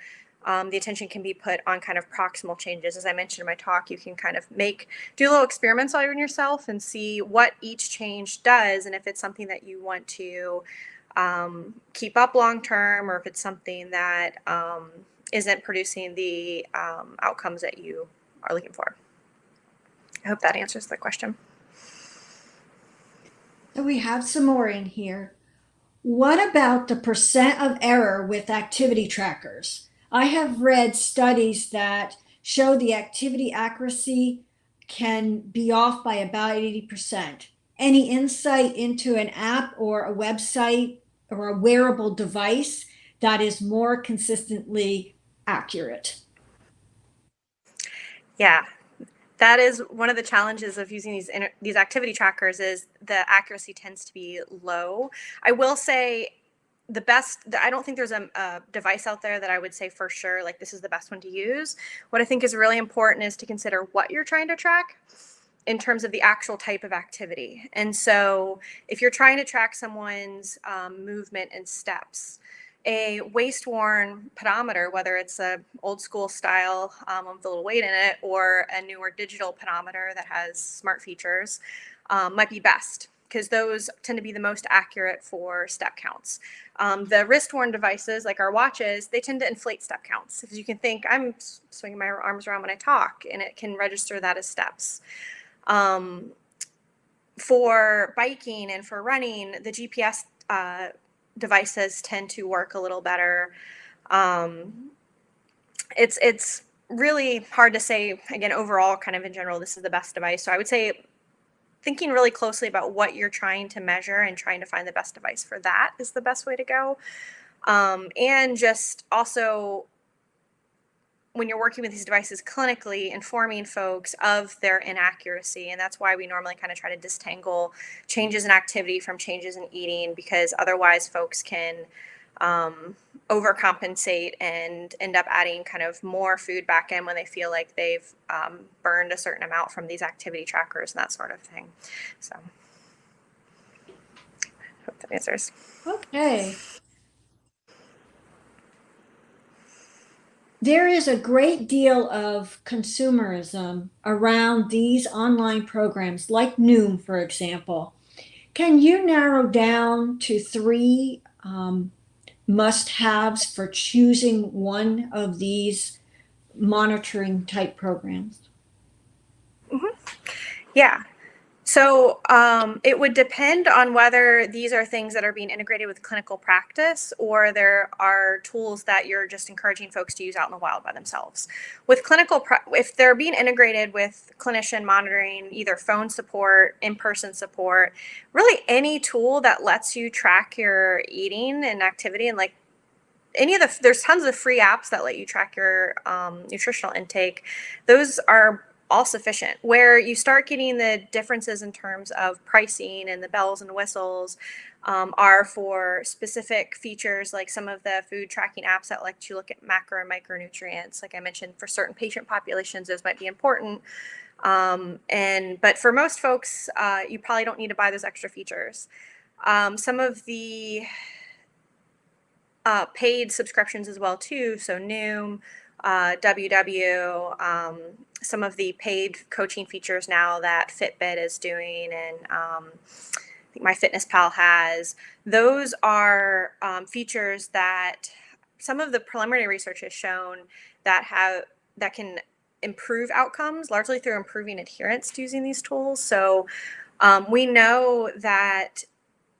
the attention can be put on kind of proximal changes. As I mentioned in my talk, you can kind of do little experiments on yourself and see what each change does, and if it's something that you want to keep up long term, or if it's something that isn't producing the outcomes that you are looking for. I hope that answers the question. So we have some more in here. What about the percent of error with activity trackers? I have read studies that show the activity accuracy can be off by about 80%. Any insight into an app or a website or a wearable device that is more consistently accurate? Yeah, that is one of the challenges of using these activity trackers is the accuracy tends to be low. I will say I don't think there's a device out there that I would say for sure, like this is the best one to use. What I think is really important is to consider what you're trying to track in terms of the actual type of activity. And so if you're trying to track someone's movement and steps, a waist-worn pedometer, whether it's a old school style with a little weight in it or a newer digital pedometer that has smart features, might be best because those tend to be the most accurate for step counts. The wrist-worn devices, like our watches, they tend to inflate step counts. Because you can think, I'm swinging my arms around when I talk, and it can register that as steps. For biking and for running, the GPS devices tend to work a little better. It's really hard to say, again, overall, kind of in general, this is the best device. So I would say thinking really closely about what you're trying to measure and trying to find the best device for that is the best way to go. And just also, when you're working with these devices clinically, informing folks of their inaccuracy. And that's why we normally kind of try to disentangle changes in activity from changes in eating, because otherwise folks can overcompensate and end up adding kind of more food back in when they feel like they've burned a certain amount from these activity trackers and that sort of thing. So, hope that answers. Okay. There is a great deal of consumerism around these online programs, like Noom, for example. Can you narrow down to three must-haves for choosing one of these monitoring type programs? Yeah. So it would depend on whether these are things that are being integrated with clinical practice or there are tools that you're just encouraging folks to use out in the wild by themselves. With if they're being integrated with clinician monitoring, either phone support, in-person support, really any tool that lets you track your eating and activity, and like there's tons of free apps that let you track your nutritional intake. Those are all sufficient. Where you start getting the differences in terms of pricing and the bells and whistles are for specific features, like some of the food tracking apps that let you look at macro and micronutrients. Like I mentioned, for certain patient populations, those might be important. But for most folks, you probably don't need to buy those extra features. Some of the paid subscriptions as well too. So Noom, WW, some of the paid coaching features now that Fitbit is doing, and I think MyFitnessPal has. Those are features that some of the preliminary research has shown that can improve outcomes largely through improving adherence to using these tools. So we know that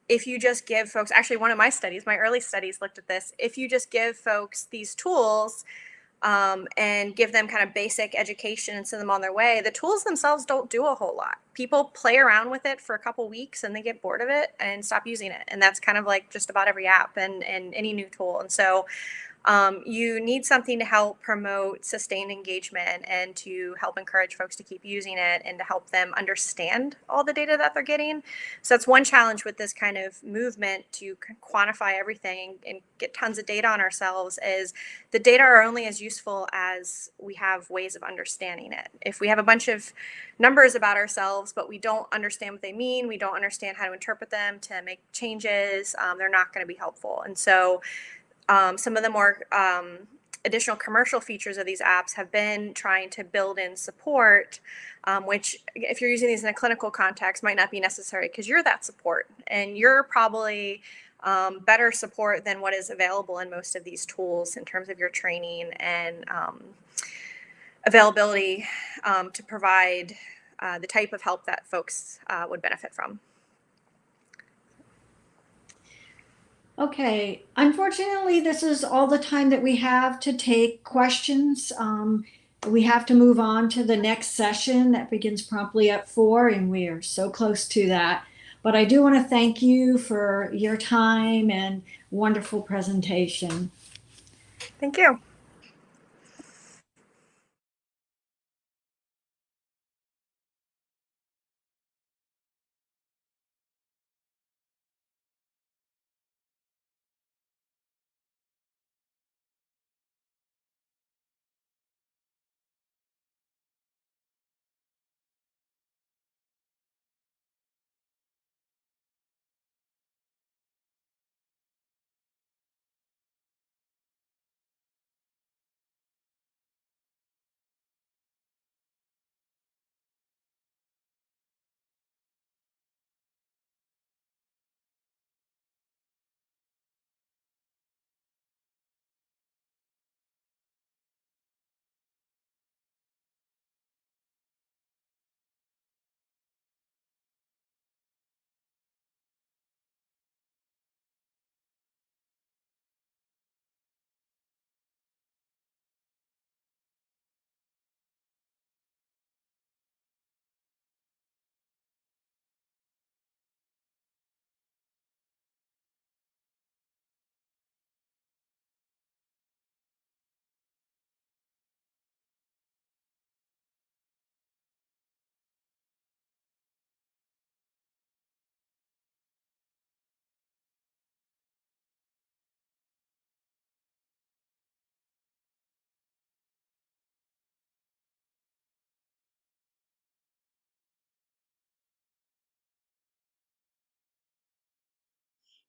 if you just give folks, actually one of my early studies looked at this, if you just give folks these tools and give them kind of basic education and send them on their way, the tools themselves don't do a whole lot. People play around with it for a couple weeks and they get bored of it and stop using it. And that's kind of like just about every app and any new tool. And so you need something to help promote sustained engagement and to help encourage folks to keep using it and to help them understand all the data that they're getting. So that's one challenge with this kind of movement to quantify everything and get tons of data on ourselves is the data are only as useful as we have ways of understanding it. If we have a bunch of numbers about ourselves, but we don't understand what they mean, we don't understand how to interpret them to make changes, they're not going to be helpful. And so some of the more additional commercial features of these apps have been trying to build in support, which if you're using these in a clinical context might not be necessary because you're that support and you're probably better support than what is available in most of these tools in terms of your training and availability to provide the type of help that folks would benefit from. Okay, unfortunately, this is all the time that we have to take questions. We have to move on to the next session that begins promptly at 4, and we are so close to that. But I do want to thank you for your time and wonderful presentation. Thank you.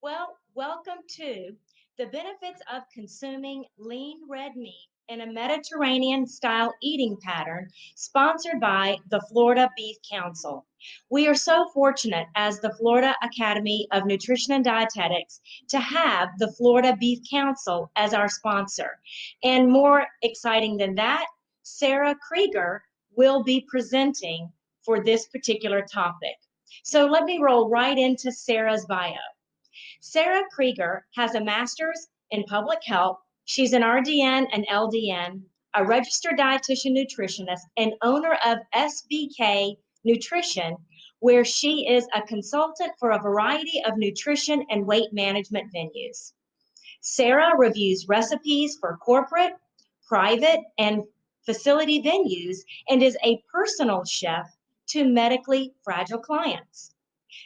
Well, welcome to the benefits of consuming lean red meat in a Mediterranean style eating pattern, sponsored by the Florida Beef Council. We are so fortunate as the Florida Academy of Nutrition and Dietetics to have the Florida Beef Council as our sponsor. And more exciting than that, Sarah Krieger will be presenting for this particular topic. So let me roll right into Sarah's bio. Sarah Krieger has a master's in public health. She's an RDN and LDN, a registered dietitian nutritionist, and owner of SBK Nutrition, where she is a consultant for a variety of nutrition and weight management venues. Sarah reviews recipes for corporate, private, and facility venues and is a personal chef to medically fragile clients.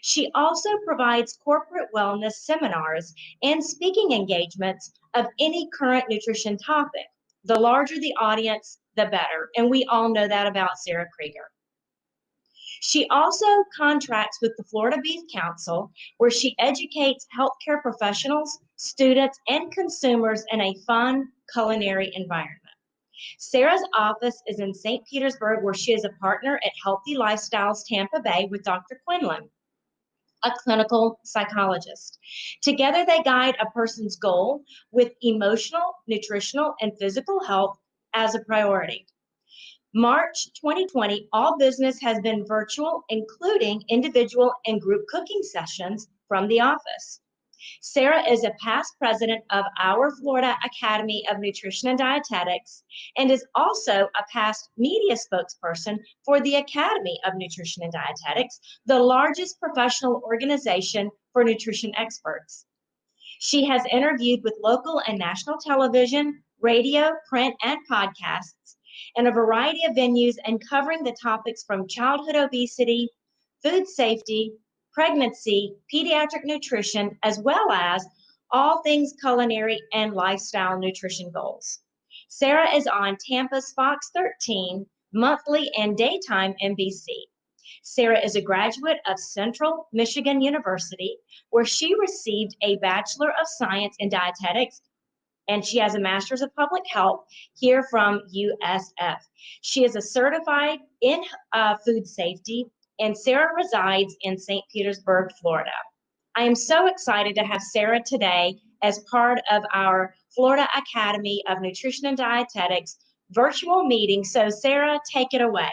She also provides corporate wellness seminars and speaking engagements of any current nutrition topic. The larger the audience, the better. And we all know that about Sarah Krieger. She also contracts with the Florida Beef Council, where she educates healthcare professionals, students, and consumers in a fun culinary environment. Sarah's office is in St. Petersburg, where she is a partner at Healthy Lifestyles Tampa Bay with Dr. Quinlan, a clinical psychologist. Together, they guide a person's goal with emotional, nutritional, and physical health as a priority. March 2020, all business has been virtual, including individual and group cooking sessions from the office. Sarah is a past president of our Florida Academy of Nutrition and Dietetics and is also a past media spokesperson for the Academy of Nutrition and Dietetics, the largest professional organization for nutrition experts. She has interviewed with local and national television, radio, print, and podcasts in a variety of venues and covering the topics from childhood obesity, food safety, pregnancy, pediatric nutrition, as well as all things culinary and lifestyle nutrition goals. Sarah is on Tampa's Fox 13 monthly and daytime NBC. Sarah is a graduate of Central Michigan University, where she received a Bachelor of Science in Dietetics, and she has a Master's of Public Health here from USF. She is a certified in food safety, and Sarah resides in St. Petersburg, Florida. I am so excited to have Sarah today as part of our Florida Academy of Nutrition and Dietetics virtual meeting. So Sarah, take it away.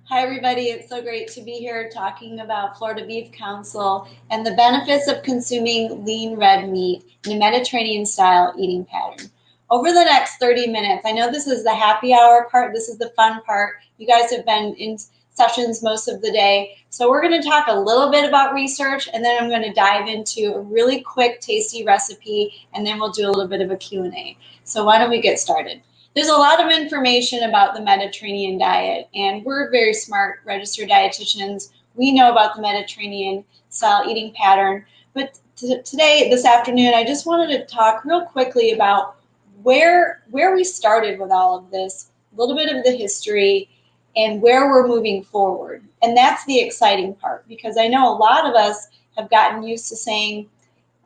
Hi, everybody. It's so great to be here talking about Florida Beef Council and the benefits of consuming lean red meat in a Mediterranean-style eating pattern. Over the next 30 minutes, I know this is the happy hour part. This is the fun part. You guys have been in sessions most of the day. So we're going to talk a little bit about research, and then I'm going to dive into a really quick, tasty recipe, and then we'll do a little bit of a Q&A. So why don't we get started? There's a lot of information about the Mediterranean diet, and we're very smart registered dietitians. We know about the Mediterranean style eating pattern, but today, this afternoon, I just wanted to talk real quickly about where we started with all of this, a little bit of the history, and where we're moving forward. And that's the exciting part, because I know a lot of us have gotten used to saying,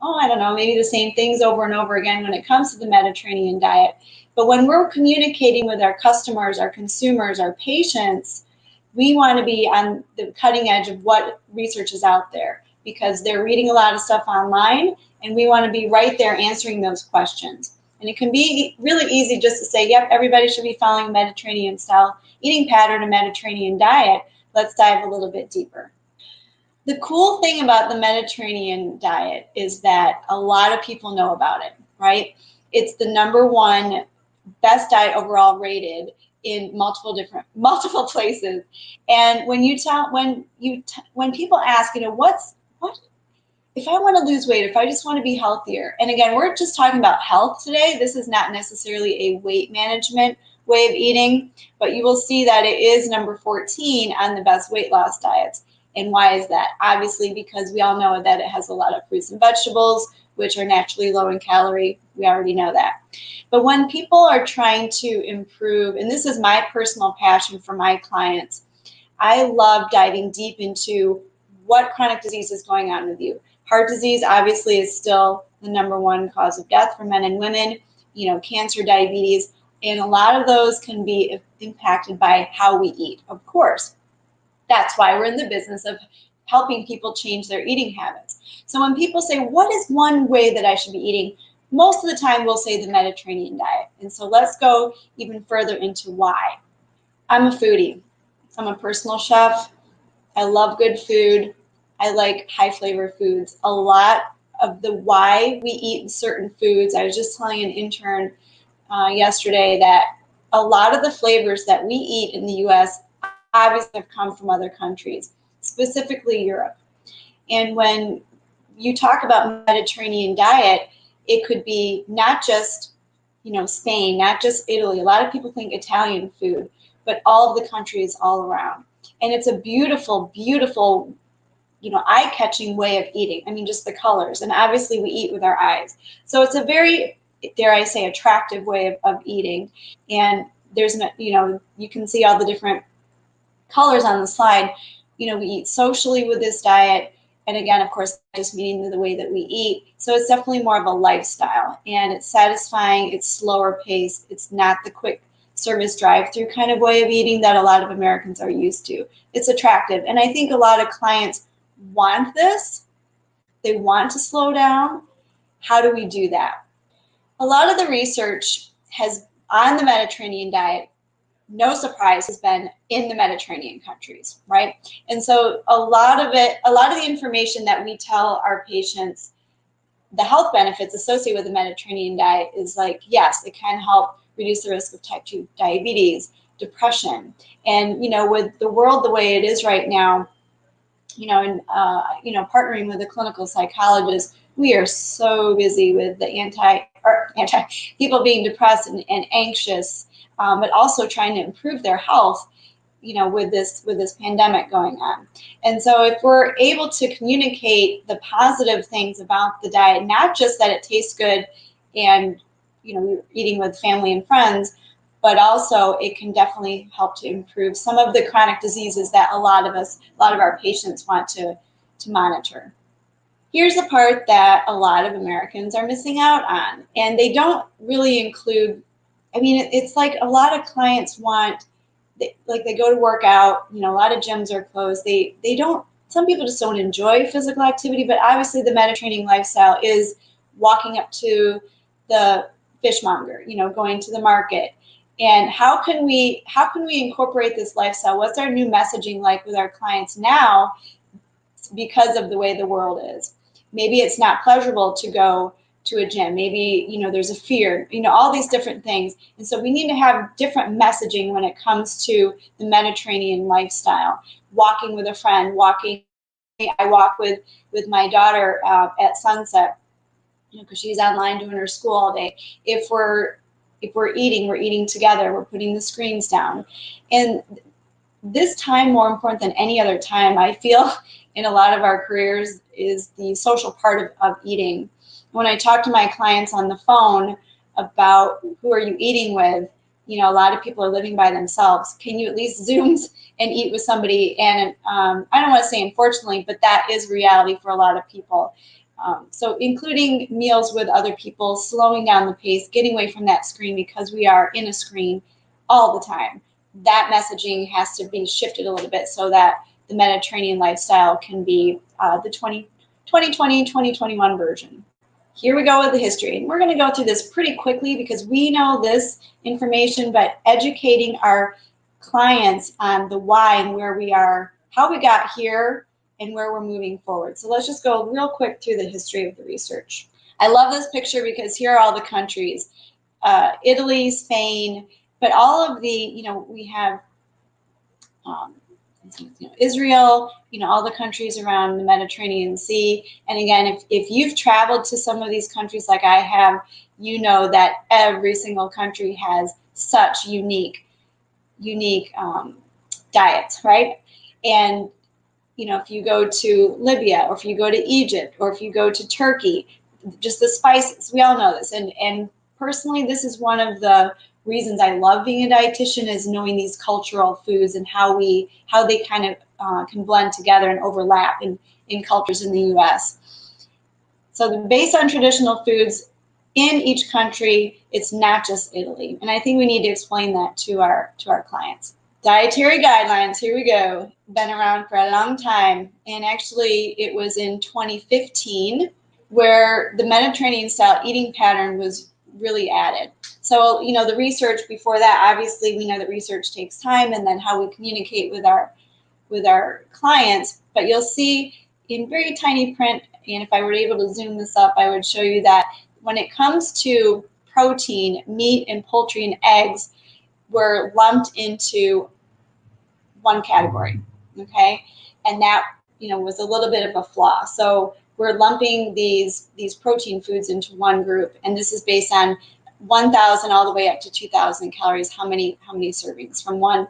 oh, I don't know, maybe the same things over and over again when it comes to the Mediterranean diet. But when we're communicating with our customers, our consumers, our patients, we want to be on the cutting edge of what research is out there, because they're reading a lot of stuff online, and we want to be right there answering those questions. And it can be really easy just to say, yep, everybody should be following a Mediterranean style eating pattern, a Mediterranean diet. Let's dive a little bit deeper. The cool thing about the Mediterranean diet is that a lot of people know about it, right? It's the #1 best diet overall rated in multiple places. And when people ask, what if I want to lose weight, if I just want to be healthier? And again, we're just talking about health today. This is not necessarily a weight management way of eating, but you will see that it is number 14 on the best weight loss diets. And why is that? Obviously, because we all know that it has a lot of fruits and vegetables, which are naturally low in calorie. We already know that. But when people are trying to improve, and this is my personal passion for my clients, I love diving deep into what chronic disease is going on with you. Heart disease obviously is still the #1 cause of death for men and women, cancer, diabetes, and a lot of those can be impacted by how we eat, of course. That's why we're in the business of helping people change their eating habits. So when people say, what is one way that I should be eating? Most of the time we'll say the Mediterranean diet. And so let's go even further into why. I'm a foodie. I'm a personal chef. I love good food. I like high flavor foods. A lot of the why we eat certain foods, I was just telling an intern yesterday that a lot of the flavors that we eat in the US obviously have come from other countries, specifically Europe. And when you talk about Mediterranean diet, it could be not just, Spain, not just Italy. A lot of people think Italian food, but all of the countries all around. And it's a beautiful, beautiful, eye-catching way of eating. I mean, just the colors. And obviously we eat with our eyes. So it's a very, dare I say, attractive way of eating. And there's, you can see all the different colors on the slide. We eat socially with this diet. And again, of course, just meaning the way that we eat. So it's definitely more of a lifestyle, and it's satisfying. It's slower pace. It's not the quick service drive-through kind of way of eating that a lot of Americans are used to. It's attractive. And I think a lot of clients want this. They want to slow down. How do we do that? A lot of the research on the Mediterranean diet, no surprise, has been in the Mediterranean countries, right? And so a lot of the information that we tell our patients, the health benefits associated with the Mediterranean diet is like, yes, it can help reduce the risk of type 2 diabetes, depression. And, with the world the way it is right now, and, partnering with a clinical psychologist, we are so busy with the anti people being depressed and anxious, but also trying to improve their health, with this pandemic going on. And so if we're able to communicate the positive things about the diet, not just that it tastes good and, you're eating with family and friends, but also it can definitely help to improve some of the chronic diseases that a lot of our patients want to monitor. Here's the part that a lot of Americans are missing out on, and they don't really include, it's like a lot of clients they go to work out, a lot of gyms are closed. Some people just don't enjoy physical activity, but obviously the Mediterranean lifestyle is walking up to the fishmonger, going to the market. And how can we incorporate this lifestyle? What's our new messaging like with our clients now because of the way the world is? Maybe it's not pleasurable to go to a gym. Maybe, there's a fear, all these different things. And so we need to have different messaging when it comes to the Mediterranean lifestyle. Walking with a friend, I walk with my daughter at sunset, because she's online doing her school all day. If we're eating, we're eating together. We're putting the screens down. And this time, more important than any other time, I feel, in a lot of our careers, is the social part of eating. When I talk to my clients on the phone about who are you eating with, a lot of people are living by themselves. Can you at least Zoom and eat with somebody? And I don't want to say unfortunately, but that is reality for a lot of people. So including meals with other people, slowing down the pace, getting away from that screen, because we are in a screen all the time. That messaging has to be shifted a little bit so that the Mediterranean lifestyle can be the 2020, 2021 version. Here we go with the history. And we're going to go through this pretty quickly because we know this information, but educating our clients on the why and where we are, how we got here, and where we're moving forward. So let's just go real quick through the history of the research. I love this picture because here are all the countries, Italy, Spain, but all of the, we have Israel, all the countries around the Mediterranean Sea. And again, if you've traveled to some of these countries like I have, you know that every single country has such unique diets, right? And if you go to Libya, or if you go to Egypt, or if you go to Turkey, just the spices, we all know this. And personally, this is one of the reasons I love being a dietitian, is knowing these cultural foods and how they kind of can blend together and overlap in cultures in the U.S. So based on traditional foods in each country, it's not just Italy. And I think we need to explain that to our clients. Dietary guidelines, here we go, been around for a long time. And actually it was in 2015 where the Mediterranean style eating pattern was really added. So, you know, the research before that, obviously we know that research takes time, and then how we communicate with our clients. But you'll see in very tiny print, and if I were able to zoom this up, I would show you that when it comes to protein, meat and poultry and eggs were lumped into one category, okay? And that, you know, was a little bit of a flaw. So we're lumping these protein foods into one group, and this is based on 1,000 all the way up to 2,000 calories, how many servings, from 1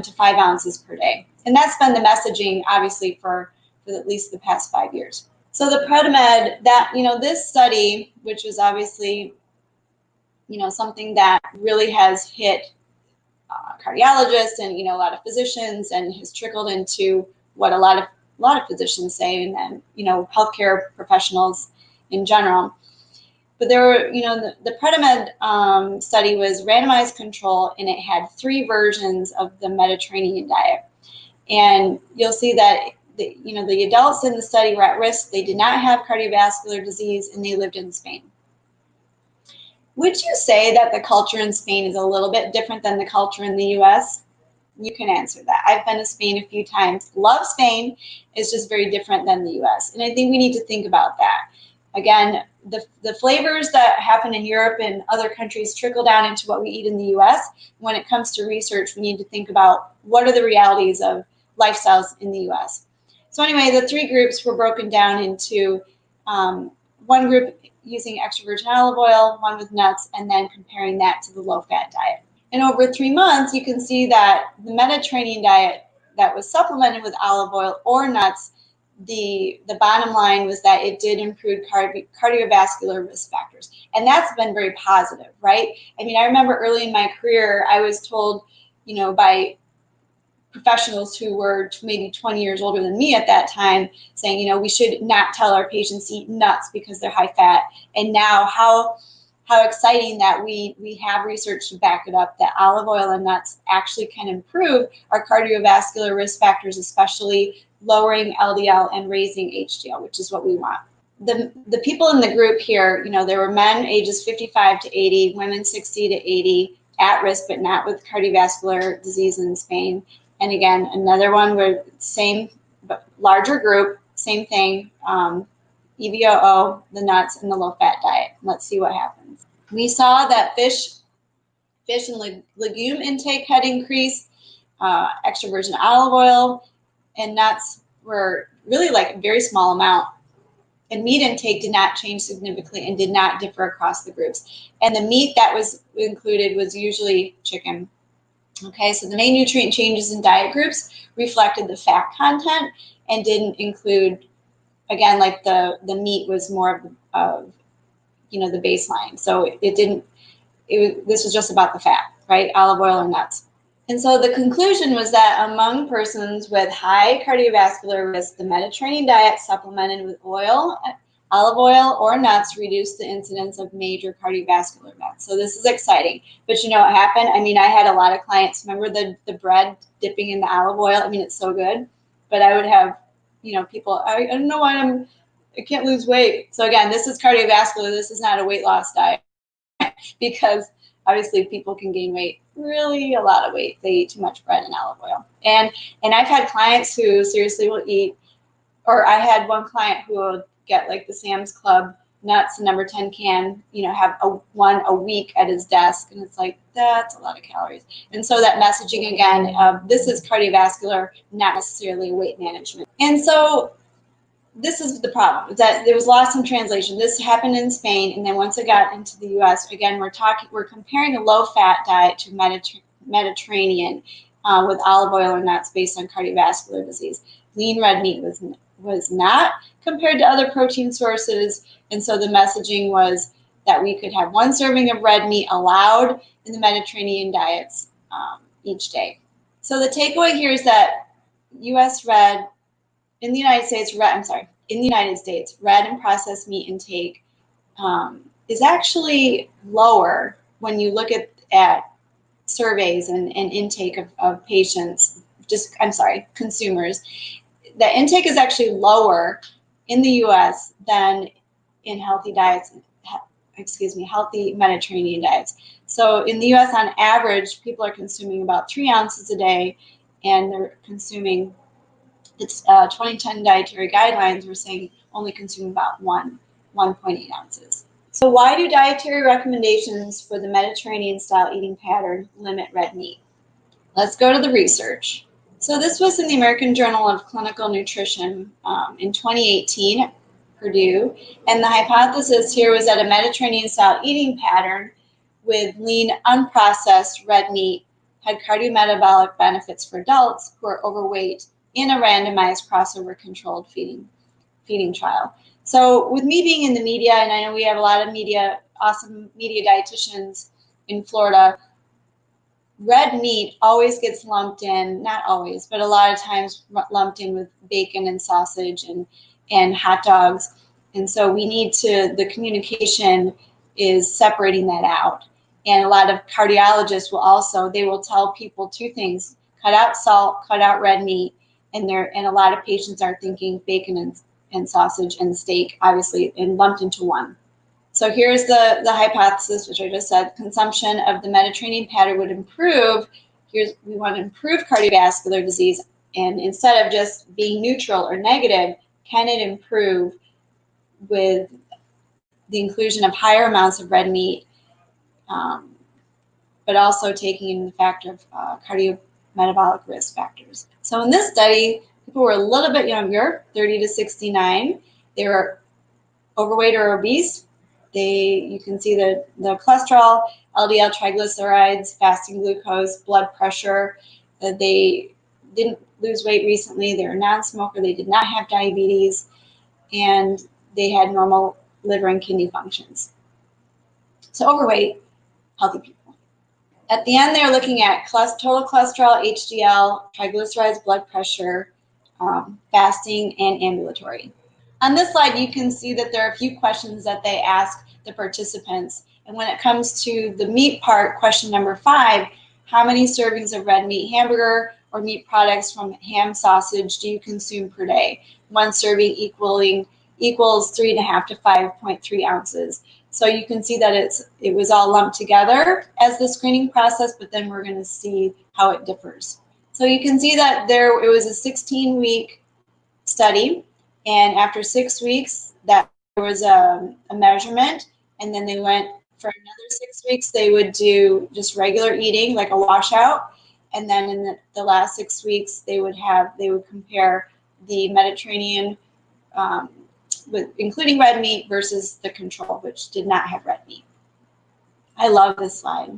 to 5 ounces per day. And that's been the messaging, obviously, for at least the past 5 years. So the PREDIMED, that, you know, this study, which is obviously, you know, something that really has hit cardiologists and, you know, a lot of physicians, and has trickled into what a lot of physicians say, and then, you know, healthcare professionals in general. But there were, you know, the PREDIMED study was randomized control, and it had 3 versions of the Mediterranean diet. And you'll see that the adults in the study were at risk. They did not have cardiovascular disease, and they lived in Spain. Would you say that the culture in Spain is a little bit different than the culture in the US? You can answer that. I've been to Spain a few times. Love Spain. It's just very different than the US. And I think we need to think about that. Again, the flavors that happen in Europe and other countries trickle down into what we eat in the US. When it comes to research, we need to think about what are the realities of lifestyles in the US. So anyway, the 3 groups were broken down into one group using extra virgin olive oil, one with nuts, and then comparing that to the low-fat diet. And over 3 months, you can see that the Mediterranean diet that was supplemented with olive oil or nuts, the bottom line was that it did improve cardiovascular risk factors. And that's been very positive, right? I mean, I remember early in my career, I was told, you know, by professionals who were maybe 20 years older than me at that time, saying, you know, we should not tell our patients to eat nuts because they're high fat. And now how exciting that we have research to back it up, that olive oil and nuts actually can improve our cardiovascular risk factors, especially lowering LDL and raising HDL, which is what we want. The people in the group here, you know, there were men ages 55 to 80, women 60 to 80, at risk but not with cardiovascular disease in Spain. And again, another one where same but larger group, same thing, EVOO, the nuts, and the low-fat diet. Let's see what happens. We saw that fish and legume intake had increased, extra virgin olive oil and nuts were really like a very small amount. And meat intake did not change significantly and did not differ across the groups. And the meat that was included was usually chicken. Okay, so the main nutrient changes in diet groups reflected the fat content and didn't include, again, like the meat was more of you know, the baseline. So this was just about the fat, right? Olive oil and nuts. And so the conclusion was that among persons with high cardiovascular risk, the Mediterranean diet supplemented with olive oil or nuts reduced the incidence of major cardiovascular events. So this is exciting. But you know what happened? I mean, I had a lot of clients, remember the bread dipping in the olive oil? I mean, it's so good. But I would have, you know, people, I don't know why I can't lose weight. So again, this is cardiovascular. This is not a weight loss diet because obviously people can gain weight, really a lot of weight. They eat too much bread and olive oil. And I've had clients who seriously will eat, or I had one client who will get like the Sam's Club nuts, number 10 can, you know, have one a week at his desk. And it's like, that's a lot of calories. And so that messaging again, this is cardiovascular, not necessarily weight management. And so this is the problem, that there was lost in translation. This happened in Spain, and then once it got into the US, again, we're comparing a low-fat diet to Mediterranean with olive oil or nuts based on cardiovascular disease. Lean red meat was not compared to other protein sources, and so the messaging was that we could have 1 serving of red meat allowed in the Mediterranean diets each day. So the takeaway here is that U.S. red, in the United States, red and processed meat intake is actually lower when you look at surveys and intake of patients, consumers. The intake is actually lower in the U.S. than in healthy Mediterranean diets. So in the U.S., on average, people are consuming about 3 ounces a day, and they're consuming, it's 2010 dietary guidelines, we're saying only consume about 1.8 ounces. So why do dietary recommendations for the Mediterranean style eating pattern limit red meat? Let's go to the research. So this was in the American Journal of Clinical Nutrition in 2018 at Purdue, and the hypothesis here was that a Mediterranean style eating pattern with lean, unprocessed red meat had cardiometabolic benefits for adults who are overweight in a randomized crossover controlled feeding trial. So with me being in the media, and I know we have a lot of awesome media dietitians in Florida, red meat always gets lumped in, not always, but a lot of times lumped in with bacon and sausage and hot dogs. And so the communication is separating that out. And a lot of cardiologists will tell people 2 things: cut out salt, cut out red meat. And a lot of patients are thinking bacon and sausage and steak, obviously, and lumped into one. So here's the hypothesis, which I just said: consumption of the Mediterranean pattern would improve. We want to improve cardiovascular disease, and instead of just being neutral or negative, can it improve with the inclusion of higher amounts of red meat, but also taking into the factor of cardiometabolic risk factors. So in this study, people were a little bit younger, 30 to 69. They were overweight or obese. You can see the cholesterol, LDL triglycerides, fasting glucose, blood pressure. They didn't lose weight recently. They were a non-smoker. They did not have diabetes, and they had normal liver and kidney functions. So overweight, healthy people. At the end, they're looking at total cholesterol, HDL, triglycerides, blood pressure, fasting, and ambulatory. On this slide, you can see that there are a few questions that they ask the participants. And when it comes to the meat part, question number 5, how many servings of red meat hamburger or meat products from ham, sausage do you consume per day? 1 serving equals 3.5 to 5.3 ounces. So you can see that it was all lumped together as the screening process, but then we're going to see how it differs. So you can see that it was a 16-week study, and after 6 weeks, that there was a measurement, and then they went for another 6 weeks. They would do just regular eating, like a washout, and then in the last 6 weeks, they would compare the Mediterranean, including red meat, versus the control, which did not have red meat. I love this slide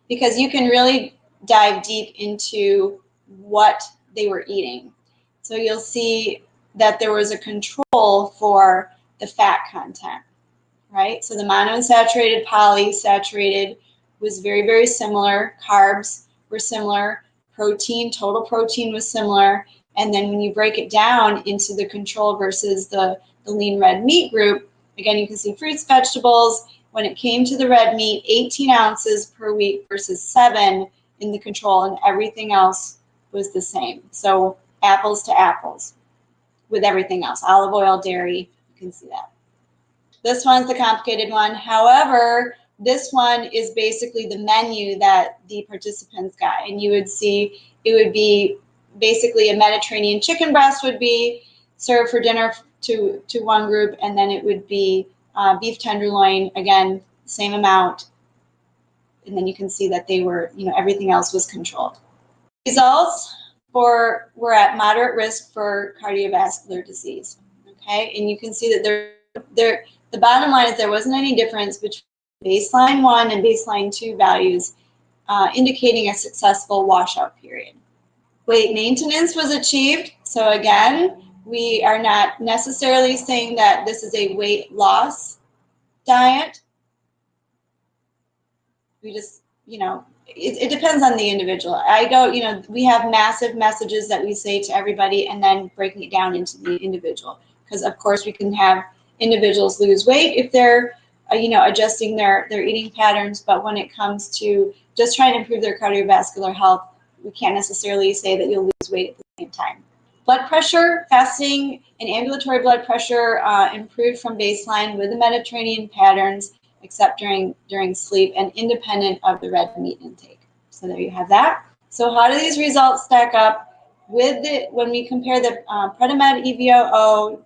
because you can really dive deep into what they were eating. So you'll see that there was a control for the fat content, right? So the monounsaturated, polysaturated was very, very similar. Carbs were similar. Total protein was similar. And then when you break it down into the control versus the lean red meat group, again, you can see fruits, vegetables. When it came to the red meat, 18 ounces per week versus 7 in the control, and everything else was the same. So apples to apples with everything else. Olive oil, dairy, you can see that. This one's the complicated one. However, this one is basically the menu that the participants got. And you would see it would be basically a Mediterranean chicken breast would be served for dinner to one group, and then it would be beef tenderloin, again, same amount. And then you can see that they were, everything else was controlled. Results were at moderate risk for cardiovascular disease. Okay, and you can see that the bottom line is there wasn't any difference between baseline 1 and baseline 2 values, indicating a successful washout period. Weight maintenance was achieved. So again, we are not necessarily saying that this is a weight loss diet. We just, it depends on the individual. I don't, we have massive messages that we say to everybody and then breaking it down into the individual. Because of course we can have individuals lose weight if they're, adjusting their eating patterns. But when it comes to just trying to improve their cardiovascular health, we can't necessarily say that you'll lose weight at the same time. Blood pressure, fasting and ambulatory blood pressure improved from baseline with the Mediterranean patterns, except during sleep and independent of the red meat intake. So there you have that. So how do these results stack up when we compare the Predimed EVOO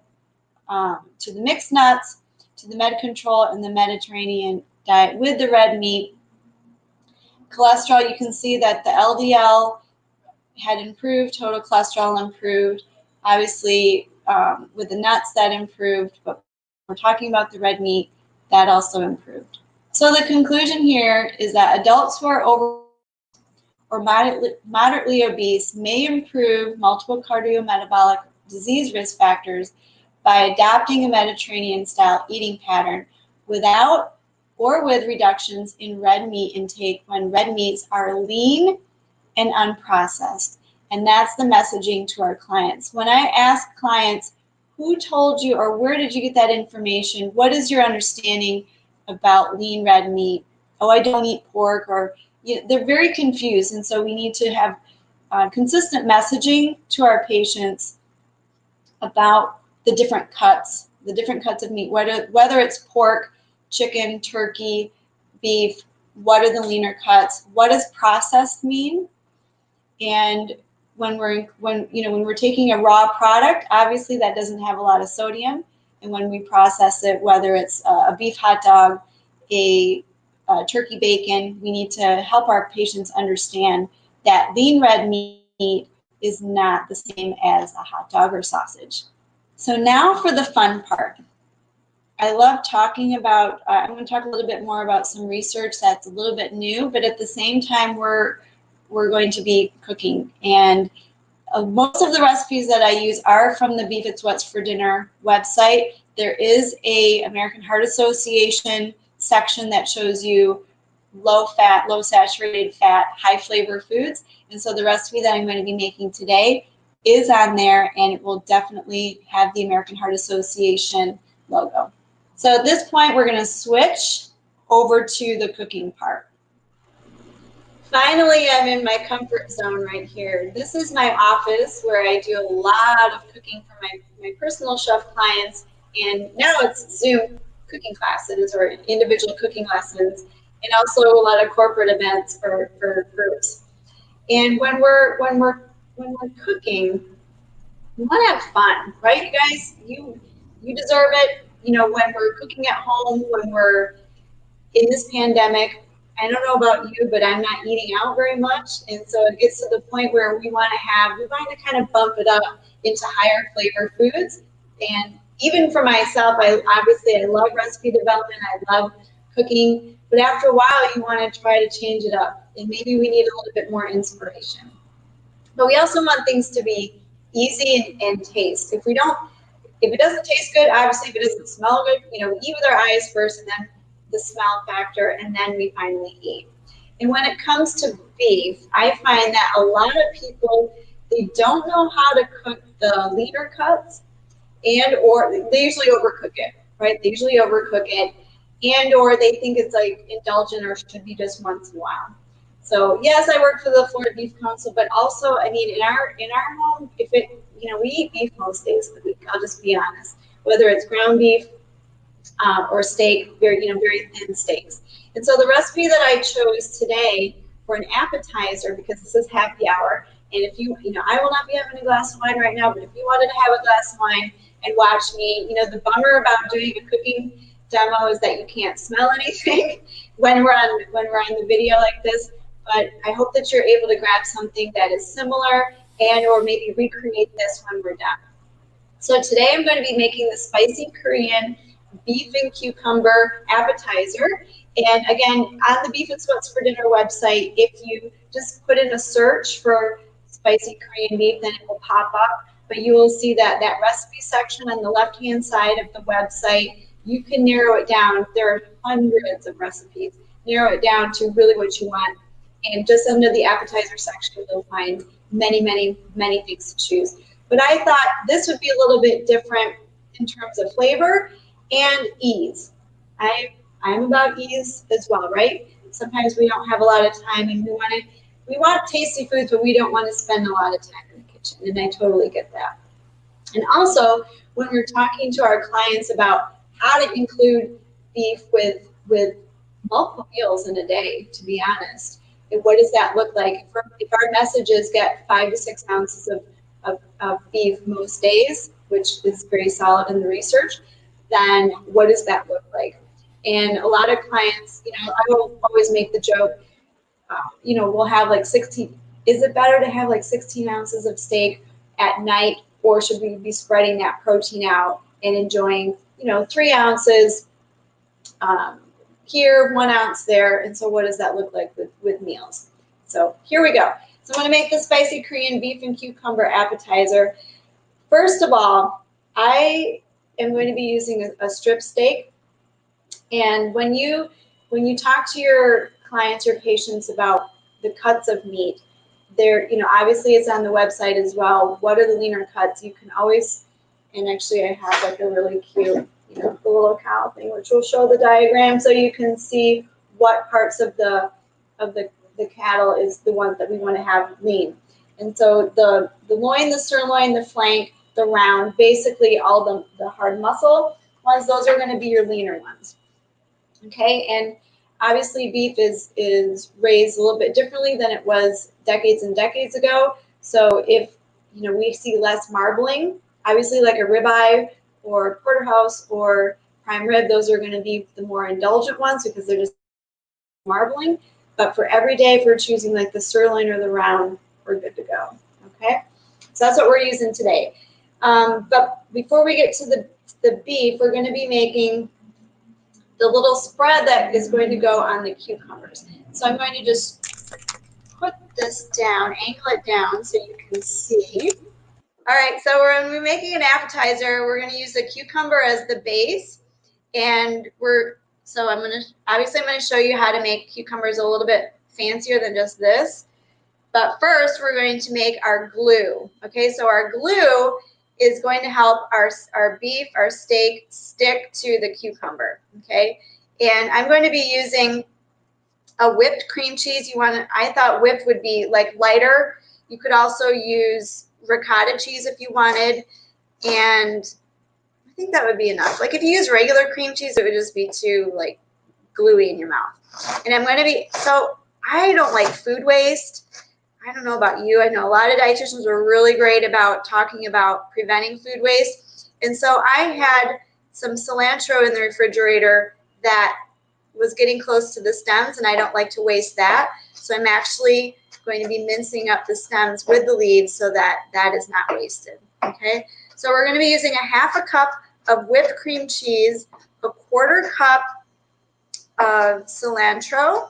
to the mixed nuts, to the Med Control and the Mediterranean diet with the red meat? Cholesterol, you can see that the LDL had improved, total cholesterol improved. Obviously, with the nuts that improved, but we're talking about the red meat, that also improved. So the conclusion here is that adults who are over or moderately obese may improve multiple cardiometabolic disease risk factors by adopting a Mediterranean-style eating pattern without or with reductions in red meat intake when red meats are lean and unprocessed. And that's the messaging to our clients. When I ask clients, who told you or where did you get that information? What is your understanding about lean red meat? Oh, I don't eat pork, or they're very confused. And so we need to have consistent messaging to our patients about the different cuts of meat, whether it's pork, chicken, turkey, beef. What are the leaner cuts? What does processed mean? And when we're taking a raw product, obviously that doesn't have a lot of sodium. And when we process it, whether it's a beef hot dog, a turkey bacon, we need to help our patients understand that lean red meat is not the same as a hot dog or sausage. So now for the fun part. I love talking about, I'm going to talk a little bit more about some research that's a little bit new, but at the same time, we're going to be cooking. And most of the recipes that I use are from the Beef It's What's for Dinner website. There is a American Heart Association section that shows you low fat, low saturated fat, high flavor foods. And so the recipe that I'm going to be making today is on there, and it will definitely have the American Heart Association logo. So at this point, we're going to switch over to the cooking part. Finally, I'm in my comfort zone right here. This is my office where I do a lot of cooking for my personal chef clients, and now it's Zoom cooking classes or individual cooking lessons, and also a lot of corporate events for groups. And when we're cooking, we want to have fun, right, you guys? You deserve it. When we're cooking at home, when we're in this pandemic, I don't know about you, but I'm not eating out very much. And so it gets to the point where we want to kind of bump it up into higher flavor foods. And even for myself, I love recipe development. I love cooking. But after a while, you want to try to change it up. And maybe we need a little bit more inspiration. But we also want things to be easy and taste. If it doesn't taste good, obviously if it doesn't smell good, we eat with our eyes first, and then the smell factor, and then we finally eat. And when it comes to beef, I find that a lot of people, they don't know how to cook the leaner cuts, or they usually overcook it, right? They usually overcook it, or they think it's like indulgent or should be just once in a while. So yes, I work for the Florida Beef Council, but also, in our home, we eat beef most days of the week. I'll just be honest. Whether it's ground beef or steak, very thin steaks. And so the recipe that I chose today for an appetizer, because this is happy hour, and if I will not be having a glass of wine right now, but if you wanted to have a glass of wine and watch me, the bummer about doing a cooking demo is that you can't smell anything when we're on the video like this. But I hope that you're able to grab something that is similar or maybe recreate this when we're done. So today I'm going to be making the spicy Korean beef and cucumber appetizer. And again, on the Beef It's What's for Dinner website, if you just put in a search for spicy Korean beef, then it will pop up. But you will see that recipe section on the left-hand side of the website. You can narrow it down. There are hundreds of recipes. Narrow it down to really what you want. And just under the appetizer section, you'll find many, many, many things to choose. But I thought this would be a little bit different in terms of flavor and ease. I'm about ease as well, right? Sometimes we don't have a lot of time and we want tasty foods, but we don't want to spend a lot of time in the kitchen, and I totally get that. And also, when we're talking to our clients about how to include beef with multiple meals in a day, to be honest, and what does that look like? If our messages get 5 to 6 ounces of beef most days, which is very solid in the research, then what does that look like? And a lot of clients, I will always make the joke, we'll have like 16, is it better to have like 16 ounces of steak at night, or should we be spreading that protein out and enjoying, 3 ounces here, 1 ounce there? And so what does that look like with meals? So here we go. So I'm going to make the spicy Korean beef and cucumber appetizer. First of all, I am going to be using a strip steak. And when you talk to your clients, your patients about the cuts of meat, obviously it's on the website as well. What are the leaner cuts? You can always, and actually I have like a really cute, the little cow thing, which will show the diagram so you can see what parts of the cattle is the ones that we want to have lean. And so the loin, the sirloin, the flank, the round, basically all the hard muscle ones, those are going to be your leaner ones. Okay, and obviously beef is raised a little bit differently than it was decades and decades ago. So if we see less marbling, obviously like a ribeye or porterhouse or prime rib, those are going to be the more indulgent ones because they're just marbling. But for every day, if we're choosing like the sirloin or the round, we're good to go. Okay, so that's what we're using today. But before we get to the beef, we're going to be making the little spread that is going to go on the cucumbers. So I'm going to just put this down, angle it down so you can see. All right, so we're going to be making an appetizer. We're going to use the cucumber as the base, and I'm going to show you how to make cucumbers a little bit fancier than just this. But first, we're going to make our glue. Okay, so our glue is going to help our beef, our steak stick to the cucumber. Okay, and I'm going to be using a whipped cream cheese. I thought whipped would be like lighter. You could also use ricotta cheese if you wanted, and I think that would be enough. Like if you use regular cream cheese, it would just be too like gluey in your mouth. And I don't like food waste. I don't know about you. I know a lot of dietitians are really great about talking about preventing food waste. And so I had some cilantro in the refrigerator that was getting close to the stems, and I don't like to waste that. So I'm actually going to be mincing up the stems with the leaves so that that is not wasted. Okay, so we're going to be using a 1/2 cup of whipped cream cheese, a 1/4 cup of cilantro.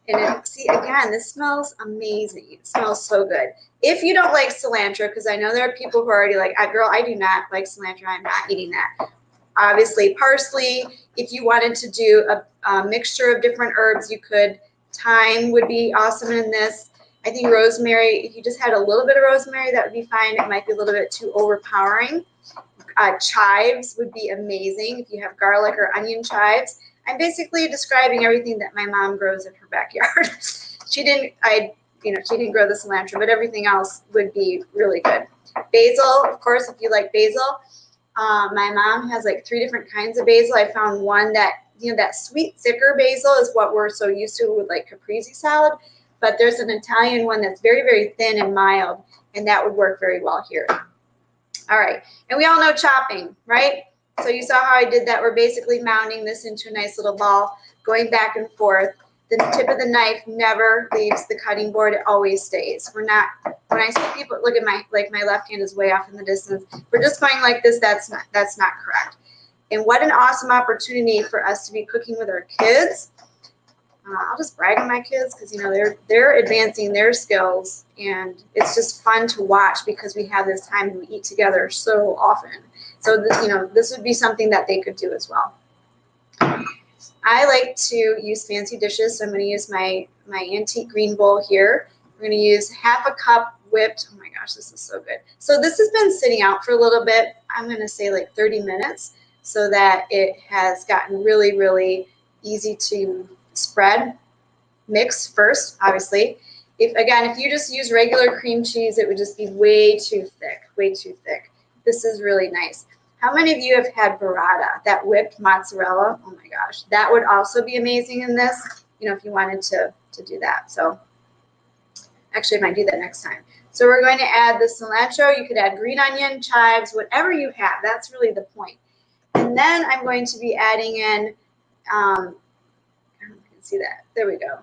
And see, again, this smells amazing. It smells so good. If you don't like cilantro, because I know there are people who are already like, girl, I do not like cilantro. I'm not eating that. Obviously, parsley. If you wanted to do a mixture of different herbs, you could. Thyme would be awesome in this. I think rosemary, if you just had a little bit of rosemary, that would be fine. It might be a little bit too overpowering. Chives would be amazing if you have garlic or onion chives. I'm basically describing everything that my mom grows in her backyard. She didn't grow the cilantro, but everything else would be really good. Basil, of course, if you like basil. My mom has like 3 different kinds of basil. I found one that, that sweet, thicker basil is what we're so used to with like caprese salad. But there's an Italian one that's very, very thin and mild, and that would work very well here. All right, and we all know chopping, right? So you saw how I did that. We're basically mounting this into a nice little ball, going back and forth. The tip of the knife never leaves the cutting board. It always stays. We're not, when I see people, look at my left hand is way off in the distance. We're just going like this. That's not correct. And what an awesome opportunity for us to be cooking with our kids. I'll just brag on my kids because, they're advancing their skills, and it's just fun to watch because we have this time to eat together so often. So, this would be something that they could do as well. I like to use fancy dishes, so I'm going to use my antique green bowl here. We're going to use half a cup whipped. Oh my gosh, this is so good. So this has been sitting out for a little bit. I'm going to say like 30 minutes so that it has gotten really, really easy to spread. Mix first, obviously. If you just use regular cream cheese, it would just be way too thick, way too thick. This is really nice. How many of you have had burrata, that whipped mozzarella? Oh my gosh, that would also be amazing in this, if you wanted to do that. So actually, I might do that next time. So we're going to add the cilantro. You could add green onion, chives, whatever you have. That's really the point. And then I'm going to be adding in, I don't know if you can see that. There we go.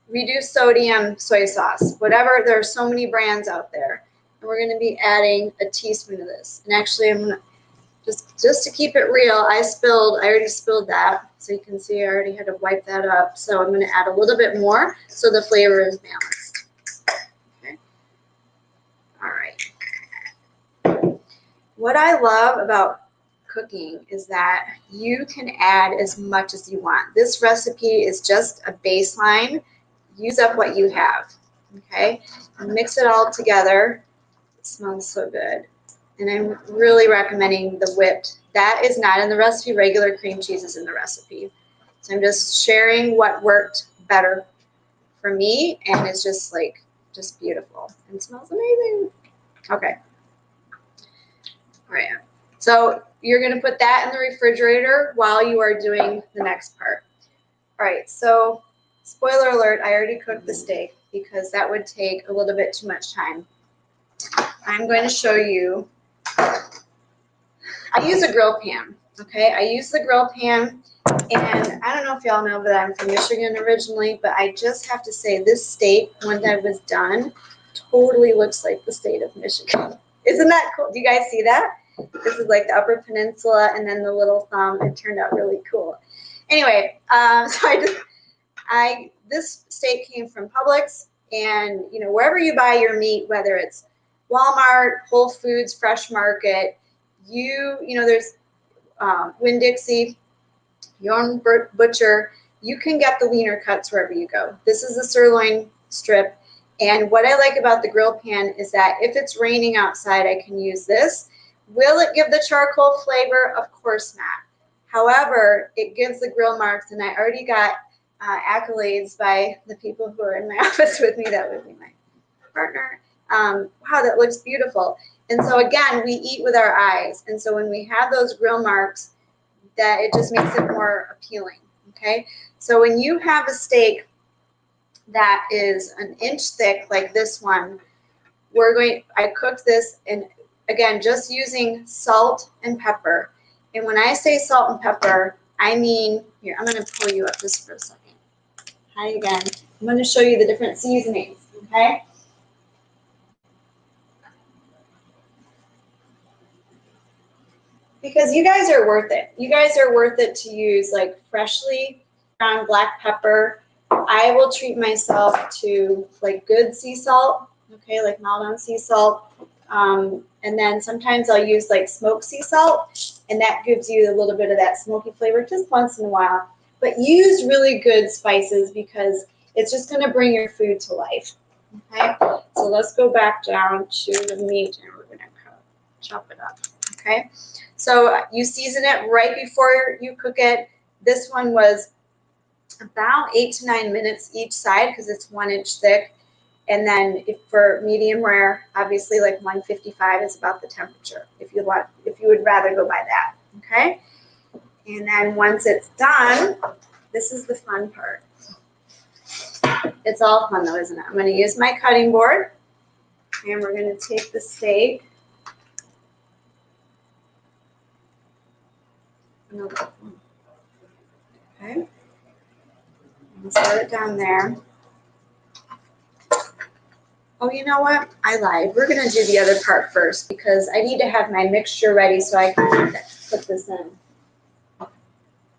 Reduced sodium soy sauce, whatever. There are so many brands out there. And we're going to be adding a teaspoon of this. And actually, I'm going to, just to keep it real, I already spilled that. So you can see I already had to wipe that up. So I'm going to add a little bit more so the flavor is balanced. Okay. All right. What I love about cooking is that you can add as much as you want. This recipe is just a baseline. Use up what you have, okay? And mix it all together. It smells so good. And I'm really recommending the whipped. That is not in the recipe. Regular cream cheese is in the recipe. So I'm just sharing what worked better for me, and it's just beautiful. And it smells amazing. Okay. All right. So you're going to put that in the refrigerator while you are doing the next part. All right. So spoiler alert, I already cooked the steak because that would take a little bit too much time. I'm going to show you. I use a grill pan, okay? I use the grill pan, and I don't know if y'all know that I'm from Michigan originally, but I just have to say this steak, when that was done, totally looks like the state of Michigan. Isn't that cool? Do you guys see that? This is like the Upper Peninsula, and then the little thumb. It turned out really cool. Anyway, so this steak came from Publix, and wherever you buy your meat, whether it's Walmart, Whole Foods, Fresh Market, there's Winn-Dixie, your own butcher, you can get the leaner cuts wherever you go. This is a sirloin strip, and what I like about the grill pan is that if it's raining outside, I can use this. Will it give the charcoal flavor? Of course not. However, it gives the grill marks, and I already got accolades by the people who are in my office with me. That would be my partner. Wow, that looks beautiful. And so again, we eat with our eyes. And so when we have those grill marks, that it just makes it more appealing, okay? So when you have a steak that is an inch thick like this one, I cooked this, and again, just using salt and pepper. And when I say salt and pepper, I mean, here, I'm gonna pull you up just for a second. Hi again. I'm gonna show you the different seasonings, okay? Because you guys are worth it. You guys are worth it to use like freshly ground black pepper. I will treat myself to like good sea salt, okay, like Maldon sea salt. And then sometimes I'll use like smoked sea salt, and that gives you a little bit of that smoky flavor just once in a while. But use really good spices because it's just going to bring your food to life, okay? So let's go back down to the meat, and we're going to chop it up, okay? So you season it right before you cook it. This one was about 8 to 9 minutes each side because it's 1 inch thick. And then for medium rare, obviously like 155 is about the temperature if you would rather go by that, okay? And then once it's done, this is the fun part. It's all fun though, isn't it? I'm going to use my cutting board, and we're going to take the steak. Okay, and set it down there. Oh, you know what? I lied. We're going to do the other part first because I need to have my mixture ready so I can put this in.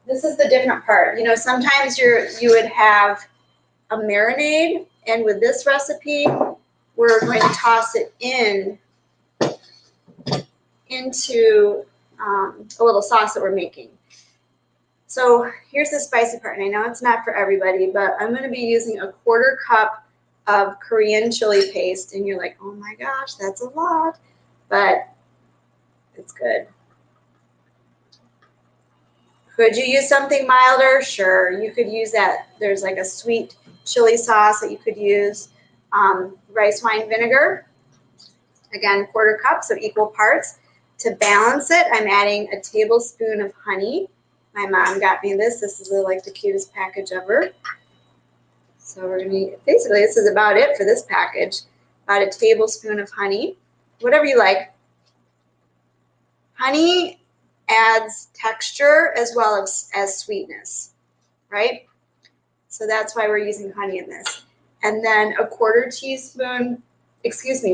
This is the different part. Sometimes you would have a marinade, and with this recipe, we're going to toss it into a little sauce that we're making. So here's the spicy part, and I know it's not for everybody, but I'm going to be using a 1/4 cup of Korean chili paste, and you're like, oh my gosh, that's a lot, but it's good. Could you use something milder? Sure, you could use that. There's like a sweet chili sauce that you could use. Rice wine vinegar, again, 1/4 cup, so equal parts. To balance it, I'm adding a tablespoon of honey. My mom got me this. This is like the cutest package ever. So we're gonna, basically this is about it for this package. About a tablespoon of honey, whatever you like. Honey adds texture as well as sweetness, right? So that's why we're using honey in this. And then a 1/4 teaspoon,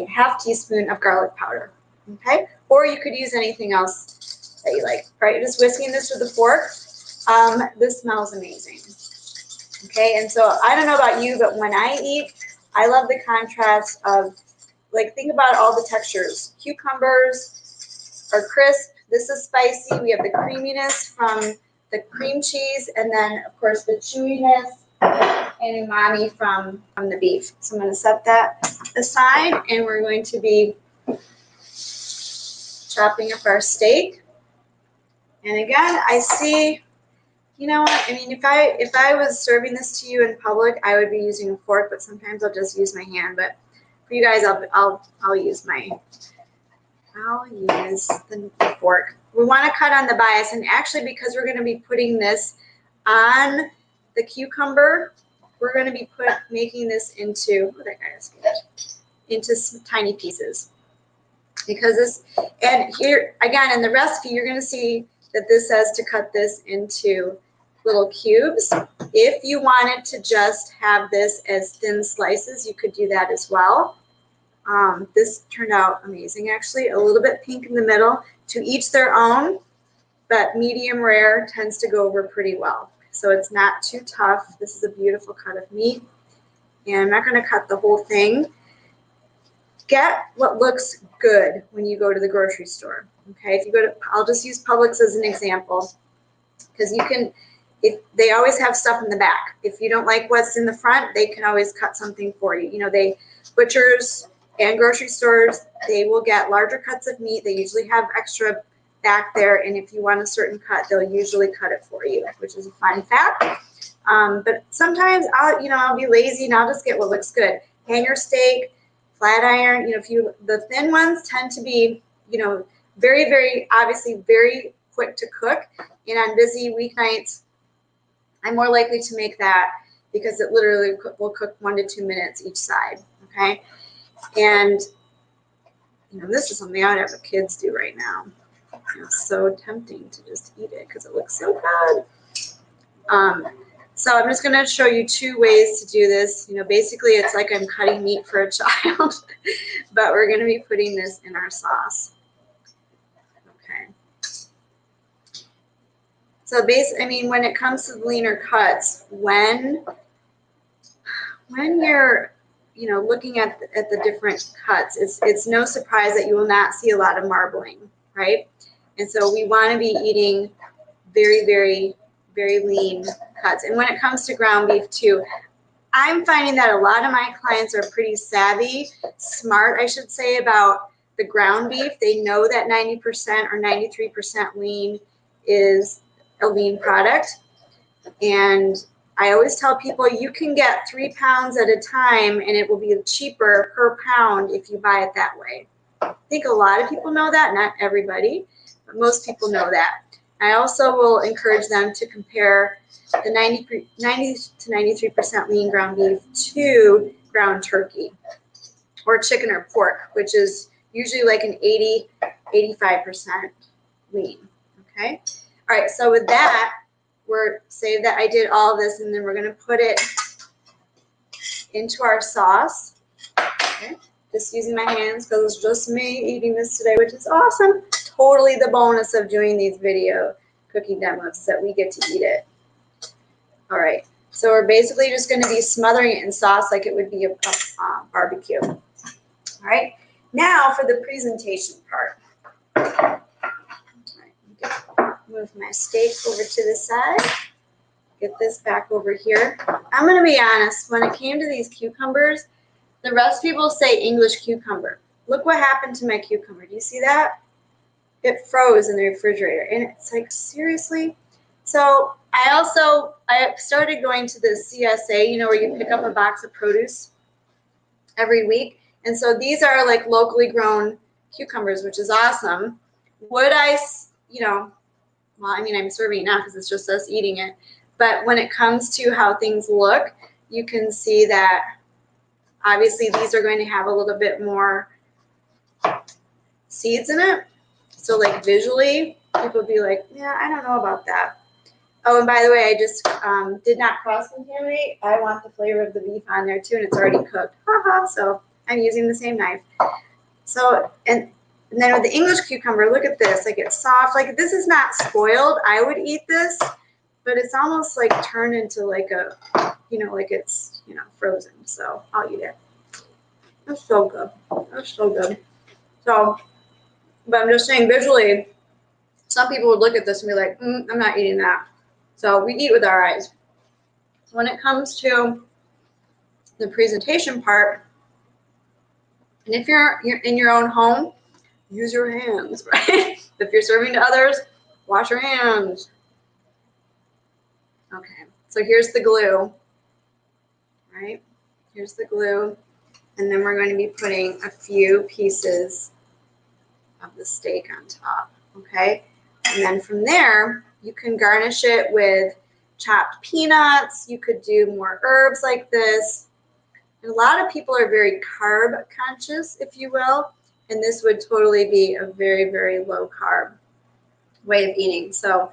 half teaspoon of garlic powder, okay? Or you could use anything else that you like, right? Just whisking this with a fork. This smells amazing, okay? And so I don't know about you, but when I eat, I love the contrast of, like, think about all the textures. Cucumbers are crisp. This is spicy. We have the creaminess from the cream cheese, and then, of course, the chewiness and umami from the beef. So I'm going to set that aside, and we're going to be chopping up our steak. And again, I see, you know what? I mean, if I was serving this to you in public, I would be using a fork, but sometimes I'll just use my hand. But for you guys, I'll use the fork. We want to cut on the bias, and actually, because we're going to be putting this on the cucumber, we're going to be making this into, oh, that guy escaped, into some tiny pieces. Because this, and here again in the recipe, you're going to see that this says to cut this into little cubes. If you wanted to just have this as thin slices, you could do that as well. This turned out amazing, actually. A little bit pink in the middle. To each their own, but medium rare tends to go over pretty well. So it's not too tough. This is a beautiful cut of meat. And I'm not going to cut the whole thing. Get what looks good when you go to the grocery store. Okay, if you go to, I'll just use Publix as an example, because you can, if they always have stuff in the back. If you don't like what's in the front, they can always cut something for you. You know, butchers and grocery stores, they will get larger cuts of meat. They usually have extra back there, and if you want a certain cut, they'll usually cut it for you, which is a fun fact. But sometimes I'll be lazy and I'll just get what looks good. Hanger steak, flat iron. The thin ones tend to be, very, very obviously very quick to cook. And on busy weeknights, I'm more likely to make that because it literally will cook 1 to 2 minutes each side. Okay, and this is something I would have the kids do right now. It's so tempting to just eat it because it looks so good. So I'm just going to show you 2 ways to do this. Basically it's like I'm cutting meat for a child, but we're going to be putting this in our sauce. Okay. So when it comes to leaner cuts, when you're looking at the different cuts, it's no surprise that you will not see a lot of marbling, right? And so we want to be eating very, very, very lean cuts. And when it comes to ground beef too, I'm finding that a lot of my clients are pretty smart, I should say, about the ground beef. They know that 90% or 93% lean is a lean product. And I always tell people you can get 3 pounds at a time and it will be cheaper per pound if you buy it that way. I think a lot of people know that, not everybody, but most people know that. I also will encourage them to compare the 90 to 93% lean ground beef to ground turkey or chicken or pork, which is usually like an 80-85% lean. Okay. All right. So with that, say that I did all this, and then we're going to put it into our sauce. Okay. Just using my hands because it's just me eating this today, which is awesome. Totally the bonus of doing these video cooking demos, that we get to eat it. All right. So we're basically just going to be smothering it in sauce like it would be a barbecue. All right. Now for the presentation part. All right, Move my steak over to the side. Get this back over here. I'm going to be honest, when it came to these cucumbers, the recipe will say English cucumber. Look what happened to my cucumber. Do you see that? It froze in the refrigerator. And it's like, seriously? So I started going to the CSA, where you pick up a box of produce every week. And so these are like locally grown cucumbers, which is awesome. Would I, well, I mean, I'm serving it now because it's just us eating it. But when it comes to how things look, you can see that obviously these are going to have a little bit more seeds in it. So like visually, people be like, yeah, I don't know about that. Oh, and by the way, I just did not cross-contaminate. I want the flavor of the beef on there too, and it's already cooked. So I'm using the same knife. So, and then with the English cucumber, look at this. Like it's soft. Like this is not spoiled. I would eat this, but it's almost like turned into like a, like it's, frozen. So I'll eat it. That's so good. That's so good. So, but I'm just saying visually, some people would look at this and be like, I'm not eating that. So we eat with our eyes. So when it comes to the presentation part, and if you're in your own home, use your hands, right? If you're serving to others, wash your hands. Okay, so here's the glue, right? Here's the glue. And then we're going to be putting a few pieces of the steak on top, okay? And then from there, you can garnish it with chopped peanuts. You could do more herbs like this. And a lot of people are very carb conscious, if you will, and this would totally be a very, very low carb way of eating. So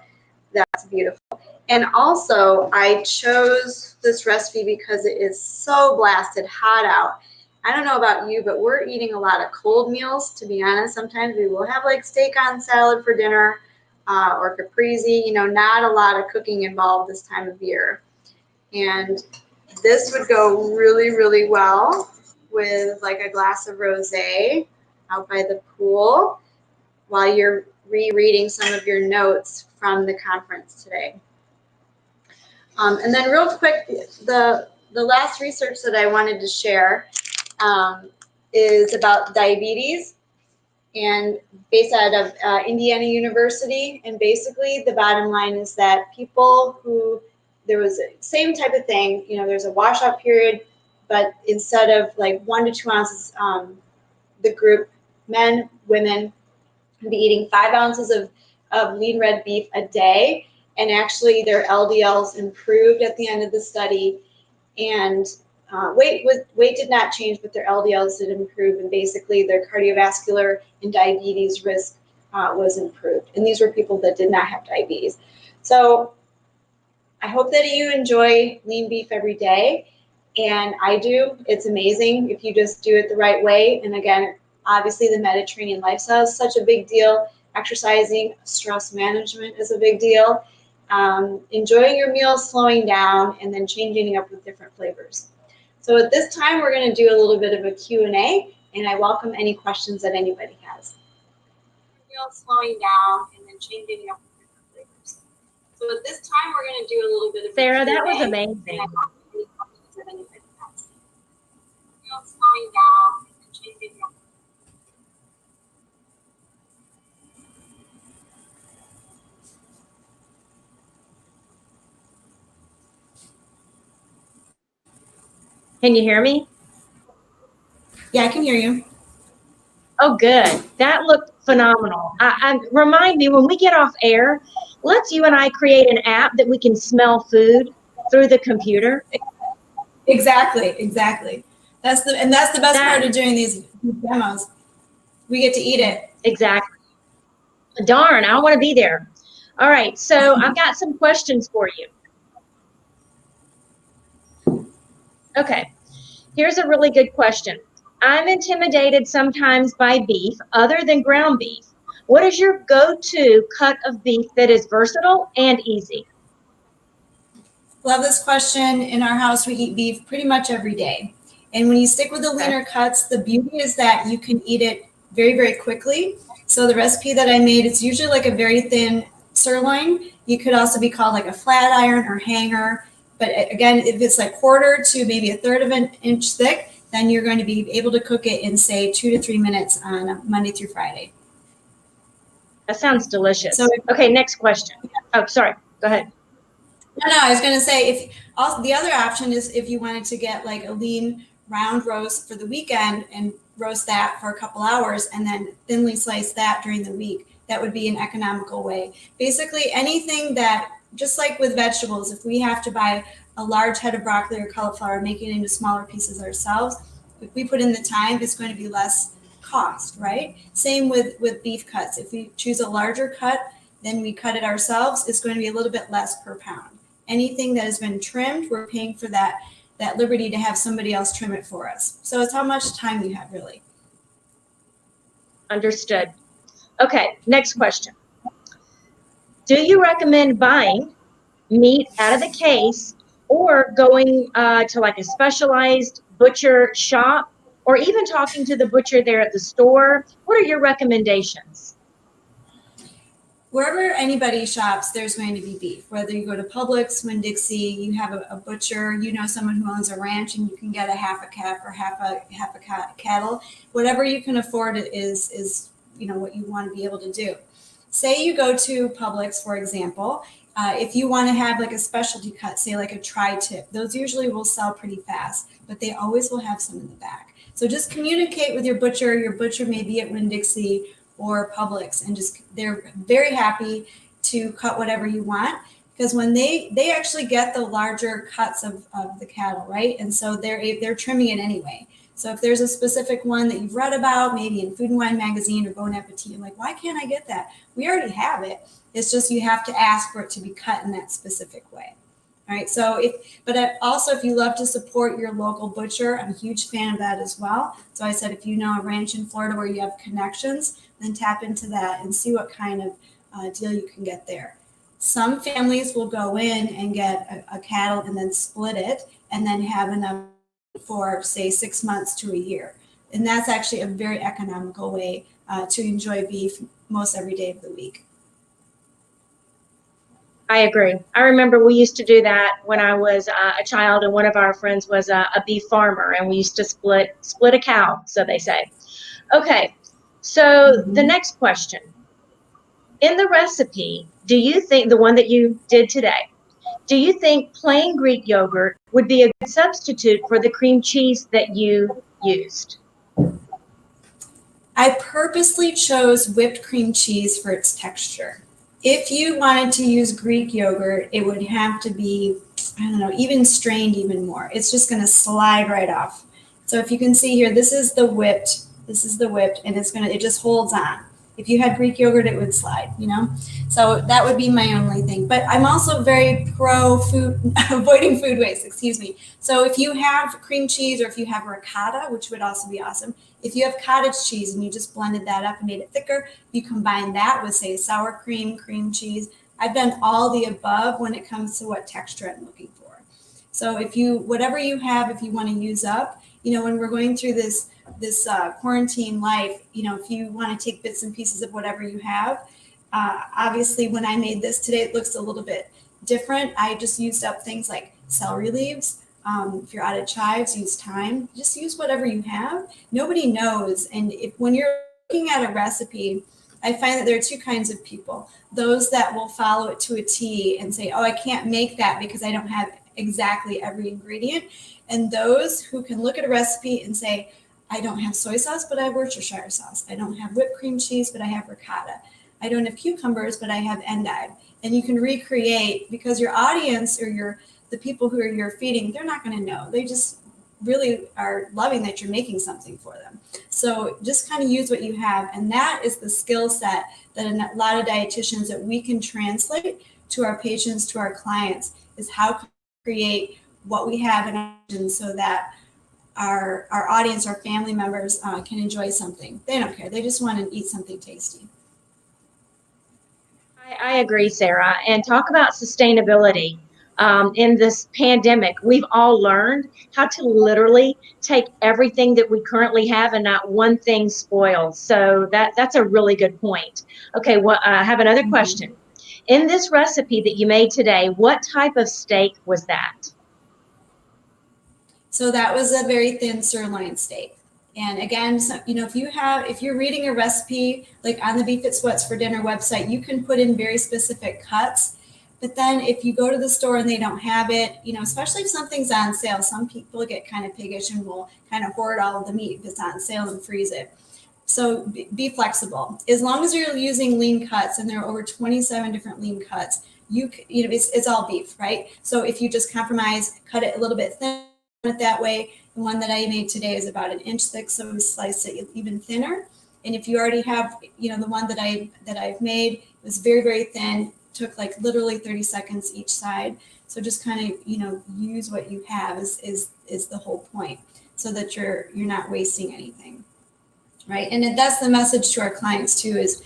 that's beautiful. And also, I chose this recipe because it is so blasted hot out. I don't know about you, but we're eating a lot of cold meals, to be honest. Sometimes we will have like steak on salad for dinner or caprese, not a lot of cooking involved this time of year. And this would go really, really well with like a glass of rosé out by the pool while you're rereading some of your notes from the conference today. And then real quick, the last research that I wanted to share is about diabetes and based out of Indiana University. And basically the bottom line is that people who, there was the same type of thing, there's a washout period, but instead of like 1 to 2 ounces, the group, men, women, would be eating 5 ounces of lean red beef a day. And actually their LDLs improved at the end of the study. And weight did not change, but their LDLs did improve. And basically their cardiovascular and diabetes risk was improved. And these were people that did not have diabetes. So I hope that you enjoy lean beef every day. And I do. It's amazing if you just do it the right way. And again, obviously the Mediterranean lifestyle is such a big deal. Exercising, stress management is a big deal. Enjoying your meals, slowing down, and then changing it up with different flavors. So at this time, we're going to do a little bit of a Q&A, and I welcome any questions that anybody has. Meals, slowing down, and then changing it up with different flavors. So at this time, we're going to do a little bit of Sarah, a Q&A, that was amazing. and I welcome any questions that anybody has. Meals, slowing down, and then changing it up. Can you hear me? Yeah, I can hear you. Oh, good. That looked phenomenal. Remind me, when we get off air, let's you and I create an app that we can smell food through the computer. Exactly. That's the best part of doing these demos. We get to eat it. Exactly. Darn, I want to be there. All right, so I've got some questions for you. Okay, here's a really good question. I'm intimidated sometimes by beef other than ground beef. What is your go-to cut of beef that is versatile and easy? Love this question. In our house, we eat beef pretty much every day. And when you stick with the leaner cuts, the beauty is that you can eat it very, very quickly. So the recipe that I made, it's usually like a very thin sirloin. You could also be called like a flat iron or hanger. But again, if it's like quarter to maybe a third of an inch thick, then you're going to be able to cook it in, say, 2 to 3 minutes on a Monday through Friday. That sounds delicious. So, okay, next question. Oh, sorry. Go ahead. No, I was going to say, if also the other option is if you wanted to get like a lean round roast for the weekend and roast that for a couple hours and then thinly slice that during the week, that would be an economical way. Basically, anything that, just like with vegetables, if we have to buy a large head of broccoli or cauliflower, make it into smaller pieces ourselves, if we put in the time, it's going to be less cost, right? Same with beef cuts. If we choose a larger cut, then we cut it ourselves, it's going to be a little bit less per pound. Anything that has been trimmed, we're paying for that liberty to have somebody else trim it for us. So it's how much time you have, really. Understood. Okay, next question. Do you recommend buying meat out of the case or going to like a specialized butcher shop or even talking to the butcher there at the store? What are your recommendations? Wherever anybody shops, there's going to be beef. Whether you go to Publix, Winn-Dixie, you have a butcher, you know someone who owns a ranch, and you can get a half a calf or half a cattle. Whatever you can afford is what you want to be able to do. Say you go to Publix, for example. If you want to have like a specialty cut, say like a tri-tip, those usually will sell pretty fast, but they always will have some in the back. So just communicate with your butcher. Your butcher may be at Winn-Dixie or Publix, and they're very happy to cut whatever you want, because when they actually get the larger cuts of the cattle, right? And so they're trimming it anyway. So if there's a specific one that you've read about, maybe in Food and Wine magazine or Bon Appetit, you're like, why can't I get that? We already have it. It's just you have to ask for it to be cut in that specific way. All right. So if you love to support your local butcher, I'm a huge fan of that as well. So I said, if you know a ranch in Florida where you have connections, then tap into that and see what kind of deal you can get there. Some families will go in and get a cattle and then split it and then have enough for, say, 6 months to a year. And that's actually a very economical way to enjoy beef most every day of the week. I agree. I remember we used to do that when I was a child, and one of our friends was a beef farmer, and we used to split a cow, so they say. Okay, so the next question. In the recipe, do you think, the one that you did today, do you think plain Greek yogurt would be a good substitute for the cream cheese that you used? I purposely chose whipped cream cheese for its texture. If you wanted to use Greek yogurt, it would have to be, I don't know, even strained even more. It's just going to slide right off. So if you can see here, this is the whipped, and it just holds on. If you had Greek yogurt, it would slide, So that would be my only thing. But I'm also very pro food, avoiding food waste, excuse me. So if you have cream cheese or if you have ricotta, which would also be awesome, if you have cottage cheese and you just blended that up and made it thicker, you combine that with, say, sour cream, cream cheese. I've done all the above when it comes to what texture I'm looking for. So whatever you have, if you want to use up, when we're going through this quarantine life, if you want to take bits and pieces of whatever you have, obviously when I made this today, it looks a little bit different. I just used up things like celery leaves. If you're out of chives, use thyme. Just use whatever you have. Nobody knows. And when you're looking at a recipe, I find that there are two kinds of people. Those that will follow it to a T and say, oh, I can't make that because I don't have exactly every ingredient. And those who can look at a recipe and say, I don't have soy sauce, but I have Worcestershire sauce. I don't have whipped cream cheese, but I have ricotta. I don't have cucumbers, but I have endive. And you can recreate, because your audience or the people who you're feeding, they're not going to know. They just really are loving that you're making something for them. So just kind of use what you have. And that is the skill set that a lot of dietitians that we can translate to our patients, to our clients, is how to create what we have in our so that our audience, our family members can enjoy something. They don't care. They just want to eat something tasty. I agree, Sarah. And talk about sustainability. In this pandemic, we've all learned how to literally take everything that we currently have and not one thing spoils. So that's a really good point. Okay, well, I have another question. In this recipe that you made today, what type of steak was that? So that was a very thin sirloin steak. And again, so, if you're reading a recipe, like on the Beef It Sweats for Dinner website, you can put in very specific cuts. But then if you go to the store and they don't have it, especially if something's on sale, some people get kind of piggish and will kind of hoard all of the meat if it's on sale and freeze it. So be flexible. As long as you're using lean cuts, and there are over 27 different lean cuts, it's all beef, right? So if you just compromise, cut it a little bit thin that way. The one that I made today is about 1 inch thick, so we slice it even thinner. And if you already have, the one that I've made was very, very thin, took like literally 30 seconds each side. So just kind of, use what you have is the whole point, so that you're not wasting anything, right? And that's the message to our clients too, is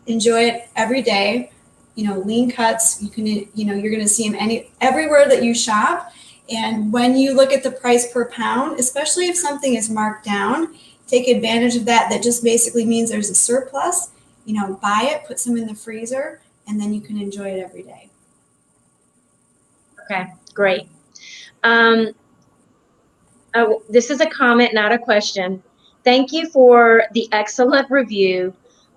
enjoy it every day. Lean cuts, you're going to see them everywhere that you shop. And when you look at the price per pound, especially if something is marked down, take advantage of that. That just basically means there's a surplus. Buy it, put some in the freezer, and then you can enjoy it every day. Okay, great. This is a comment, not a question. Thank you for the excellent review,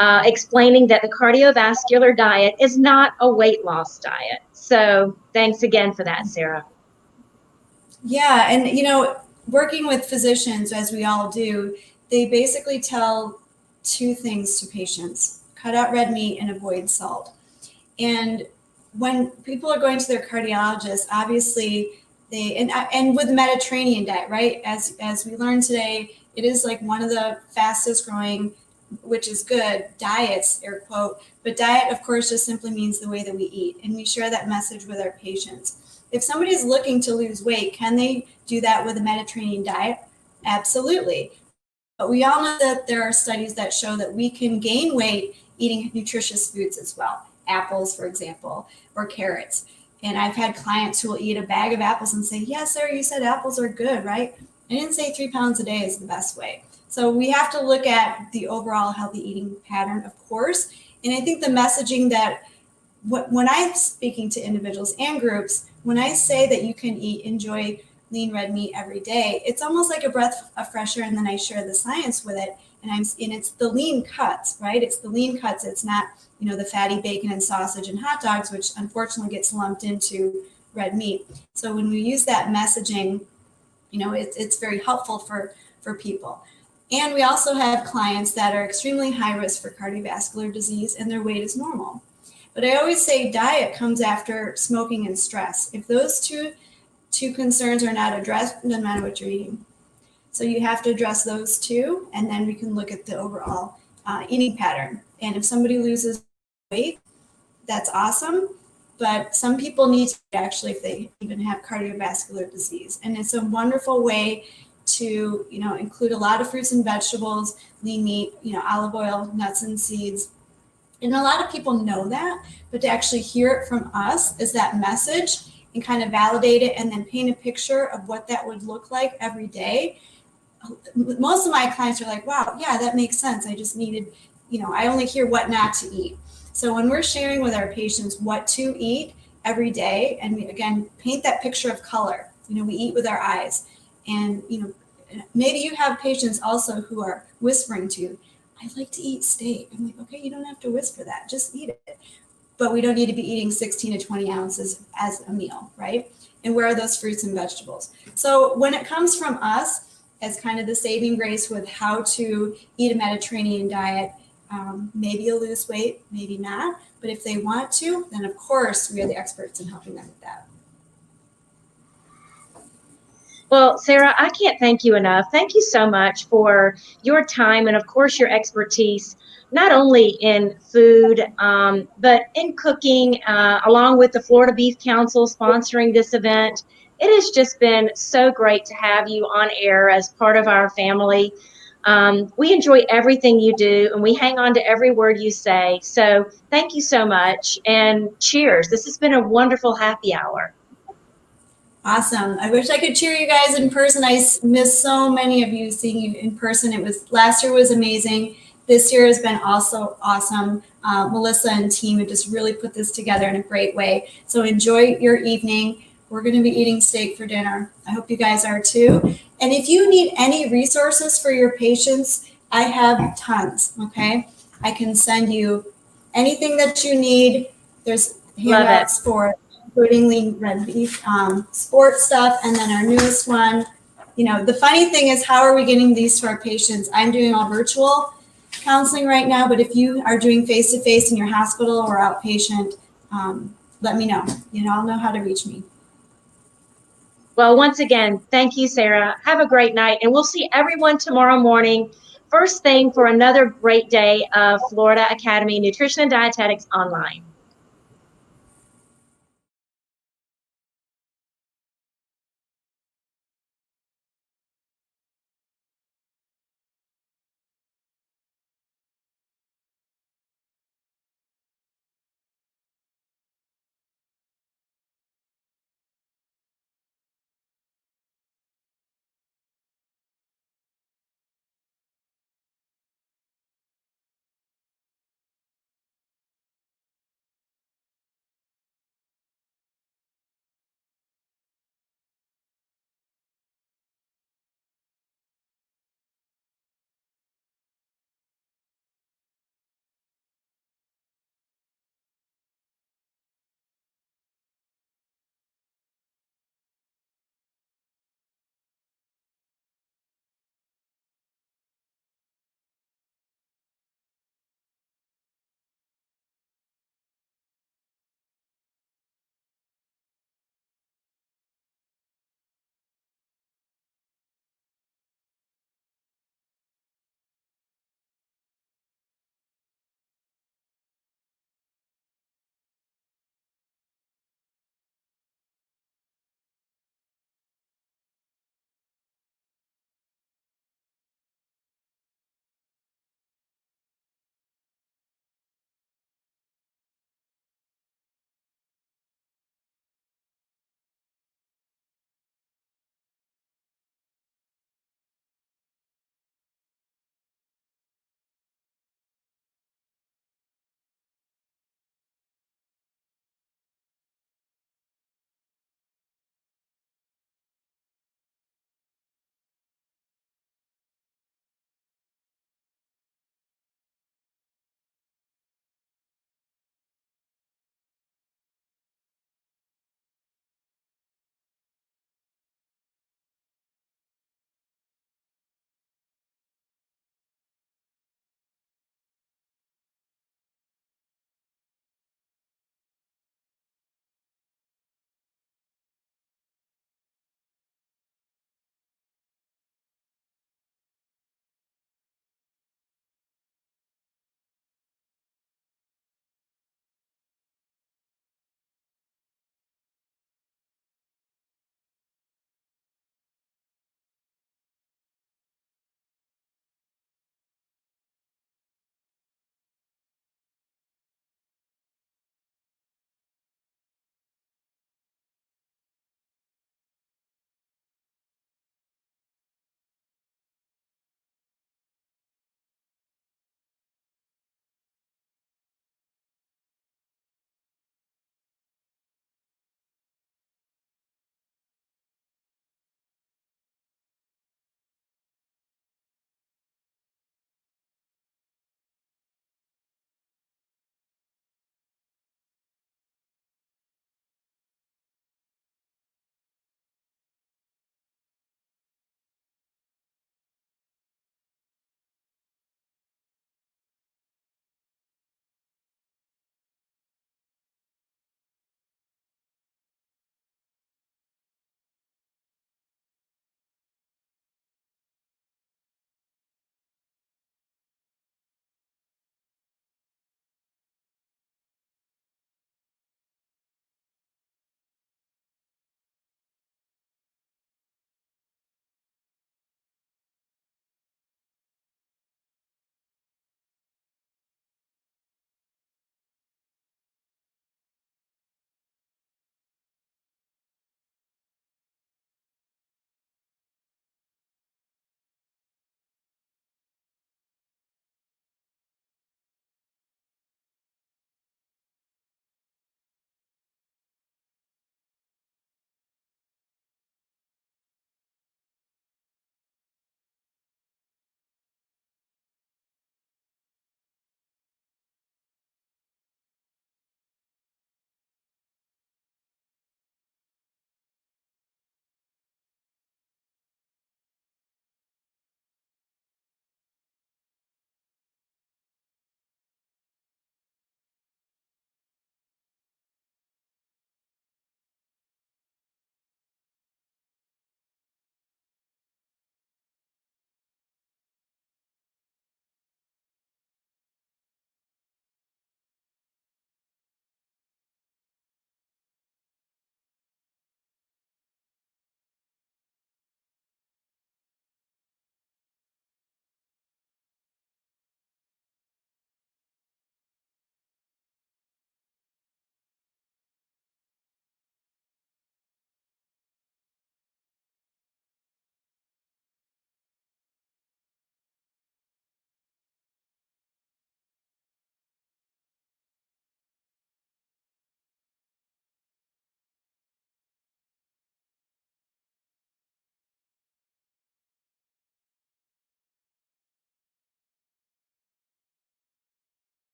explaining that the cardiovascular diet is not a weight loss diet. So thanks again for that, Sarah. Yeah, and working with physicians, as we all do, they basically tell two things to patients: cut out red meat and avoid salt. And when people are going to their cardiologist, obviously and with the Mediterranean diet, right? As we learned today, it is like one of the fastest growing, which is good, diets, air quote. But diet, of course, just simply means the way that we eat. And we share that message with our patients. If somebody is looking to lose weight, can they do that with a Mediterranean diet? Absolutely. But we all know that there are studies that show that we can gain weight eating nutritious foods as well. Apples, for example, or carrots. And I've had clients who will eat a bag of apples and say, yes, sir, you said apples are good, right? I didn't say 3 pounds a day is the best way. So we have to look at the overall healthy eating pattern, of course. And I think the messaging that when I'm speaking to individuals and groups, when I say that you can enjoy lean red meat every day, it's almost like a breath of fresh air. And then I share the science with it. And it's the lean cuts, right? It's the lean cuts. It's not, the fatty bacon and sausage and hot dogs, which unfortunately gets lumped into red meat. So when we use that messaging, it's very helpful for people. And we also have clients that are extremely high risk for cardiovascular disease and their weight is normal. But I always say diet comes after smoking and stress. If those two concerns are not addressed, it doesn't matter what you're eating. So you have to address those two, and then we can look at the overall eating pattern. And if somebody loses weight, that's awesome. But some people need to actually, if they even have cardiovascular disease. And it's a wonderful way to, include a lot of fruits and vegetables, lean meat, olive oil, nuts and seeds. And a lot of people know that, but to actually hear it from us as that message and kind of validate it and then paint a picture of what that would look like every day. Most of my clients are like, wow, yeah, that makes sense. I just needed, I only hear what not to eat. So when we're sharing with our patients what to eat every day, and we, again, paint that picture of color, we eat with our eyes. And, maybe you have patients also who are whispering to you, I like to eat steak. I'm like, okay, you don't have to whisper that, just eat it. But we don't need to be eating 16 to 20 ounces as a meal, right? And where are those fruits and vegetables? So when it comes from us as kind of the saving grace with how to eat a Mediterranean diet, maybe you'll lose weight, maybe not. But if they want to, then of course we are the experts in helping them with that. Well, Sarah, I can't thank you enough. Thank you so much for your time and, of course, your expertise, not only in food, but in cooking, along with the Florida Beef Council sponsoring this event. It has just been so great to have you on air as part of our family. We enjoy everything you do, and we hang on to every word you say. So thank you so much, and cheers. This has been a wonderful happy hour. Awesome. I wish I could cheer you guys in person. I miss so many of you seeing you in person. Last year was amazing. This year has been also awesome. Melissa and team have just really put this together in a great way. So enjoy your evening. We're going to be eating steak for dinner. I hope you guys are too. And if you need any resources for your patients, I have tons, okay? I can send you anything that you need. There's handouts for including lean red beef, sports stuff, and then our newest one. You know, the funny thing is, how are we getting these to our patients? I'm doing all virtual counseling right now, but if you are doing face-to-face in your hospital or outpatient, let me know. You know, I'll know how to reach me. Well, once again, thank you, Sarah. Have a great night, and we'll see everyone tomorrow morning, first thing, for another great day of Florida Academy Nutrition and Dietetics Online.